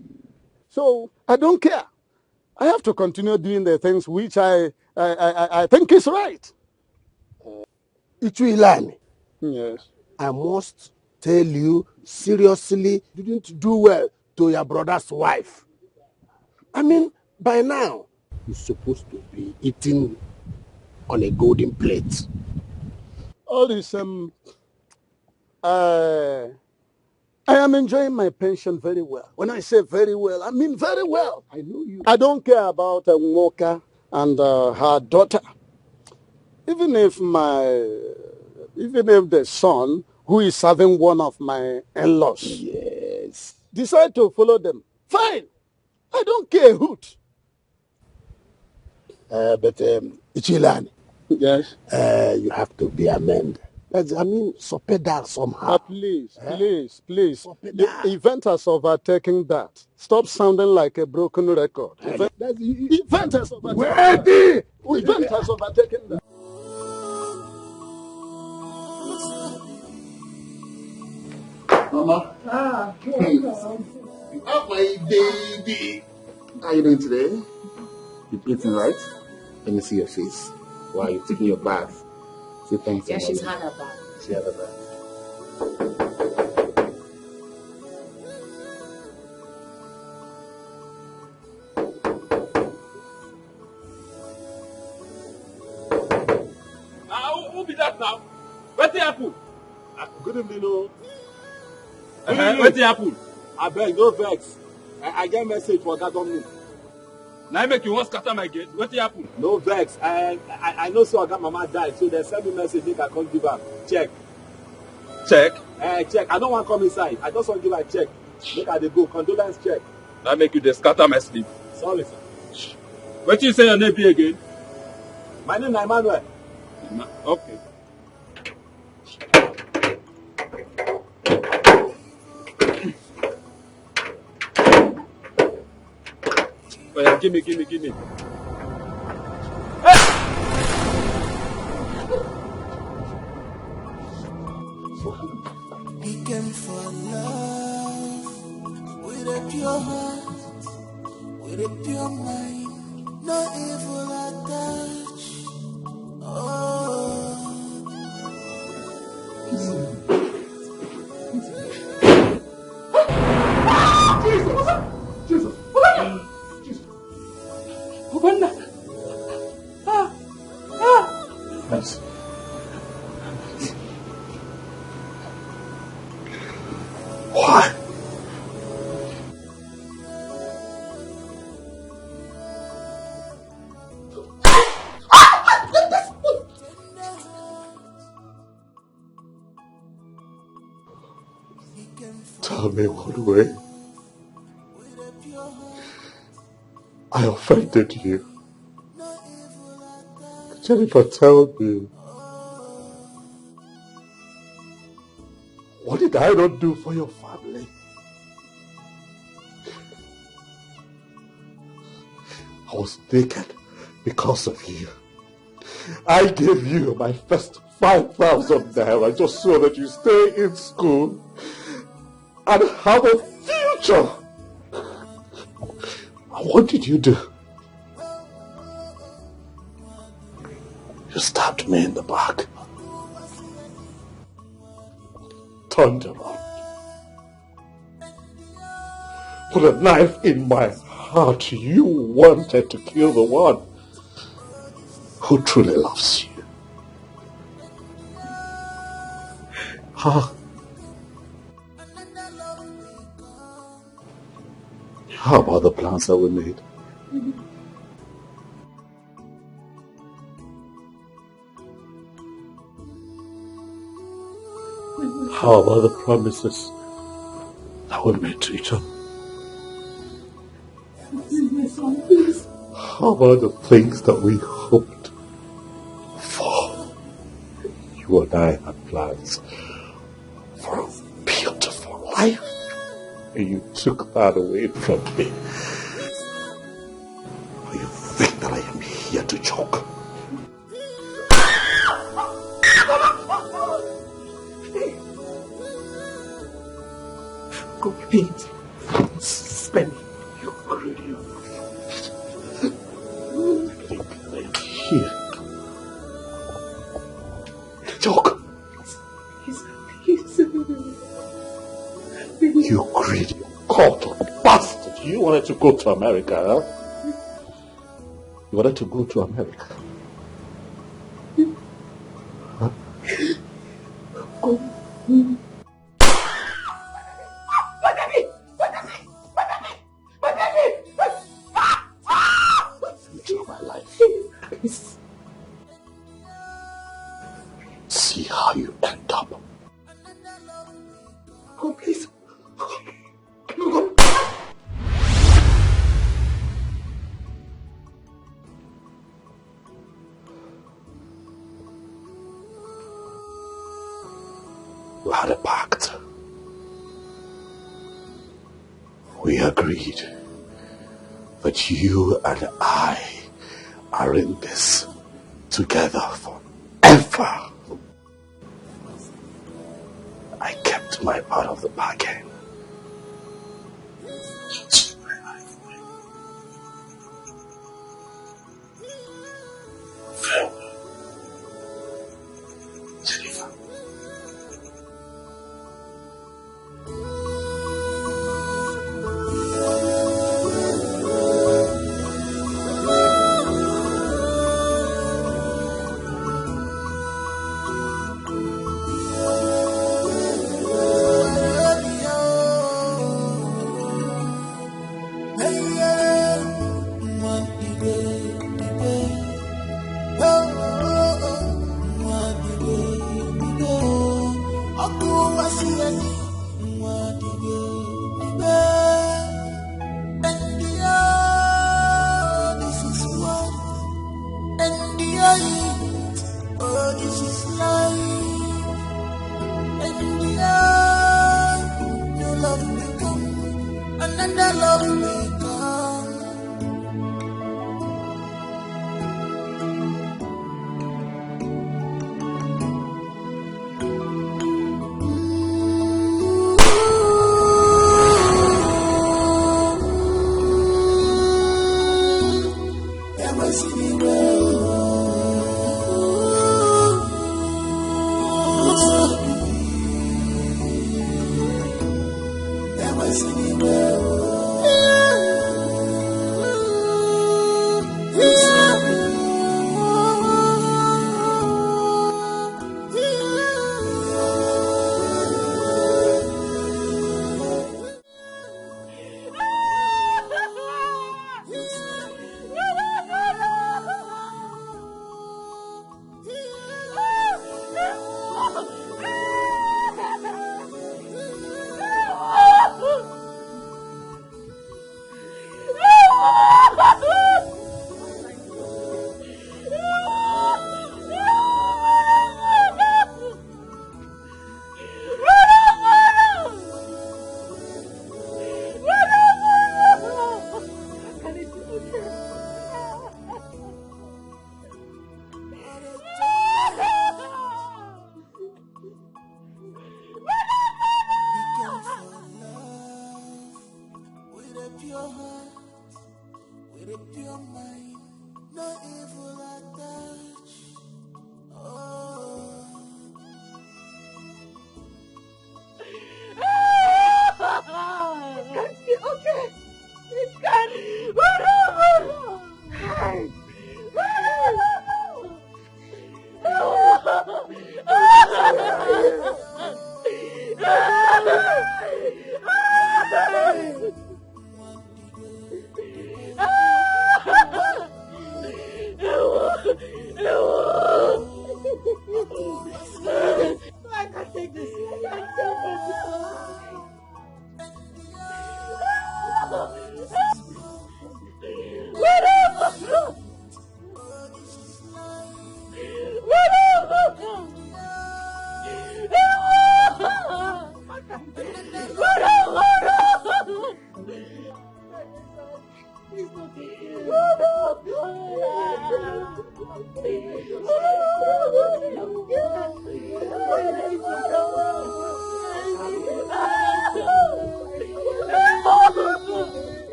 So I don't care. I have to continue doing the things which I think is right. Ichuilani. Yes. I must tell you seriously, you didn't do well to your brother's wife. I mean, by now, you're supposed to be eating on a golden plate. All this, I am enjoying my pension very well. When I say very well, I mean very well. I know you. I don't care about Walker and her daughter. Even if the son, who is serving one of my in-laws, yes, decide to follow them, fine. I don't care a hoot. But Ichilani, yes, you have to be amended. Sope that somehow. Please. The event has overtaken that. Stop sounding like a broken record. Event has overtaken that. Event has overtaken that. Mama. Oh, my baby. How are you doing today? You eating right? Let me see your face. While you're taking your bath. Say thanks. Yeah, she's had her bath. She had her bath. Who be that now? Where's the apple? Good evening, no. Where's the apple? I beg, no vex. I get message for that on me. Now I make you want scatter my gate. Where's the apple? No vex. I know so I got mama died, so they send me message make I come give her. Check. Check? Check. I don't want to come inside. I just want to give her a check. Make her they go. Condolence check. Now make you the scatter my sleep. Sorry, sir. What you say your name be again? My name is Emmanuel. Okay. Oh yeah, give me. He came for love with a pure heart, with a pure mind, no evil attached. Oh. Jesus! Uganda! Yes. Why? Tell me what way I offended you. Jennifer, tell me. What did I not do for your family? I was naked because of you. I gave you my first 5,000 naira just so that you stay in school and have a future. What did you do? You stabbed me in the back. Turned around. Put a knife in my heart. You wanted to kill the one who truly loves you. How about the plans that we made? How about the promises that we made to each other? How about the things that we hoped for? You and I had plans for a beautiful life, and you took that away from me. You think that I am here to joke? Go, please. Spare me. You're greedy. Here. Talk. Please. You greedy, cult bastard. You wanted to go to America, huh? You wanted to go to America. Huh? Go. My life. See how you end up. Oh, please. We had a pact. We agreed that you and I are in this together forever. I kept my part of the bargain. Farewell, Jennifer.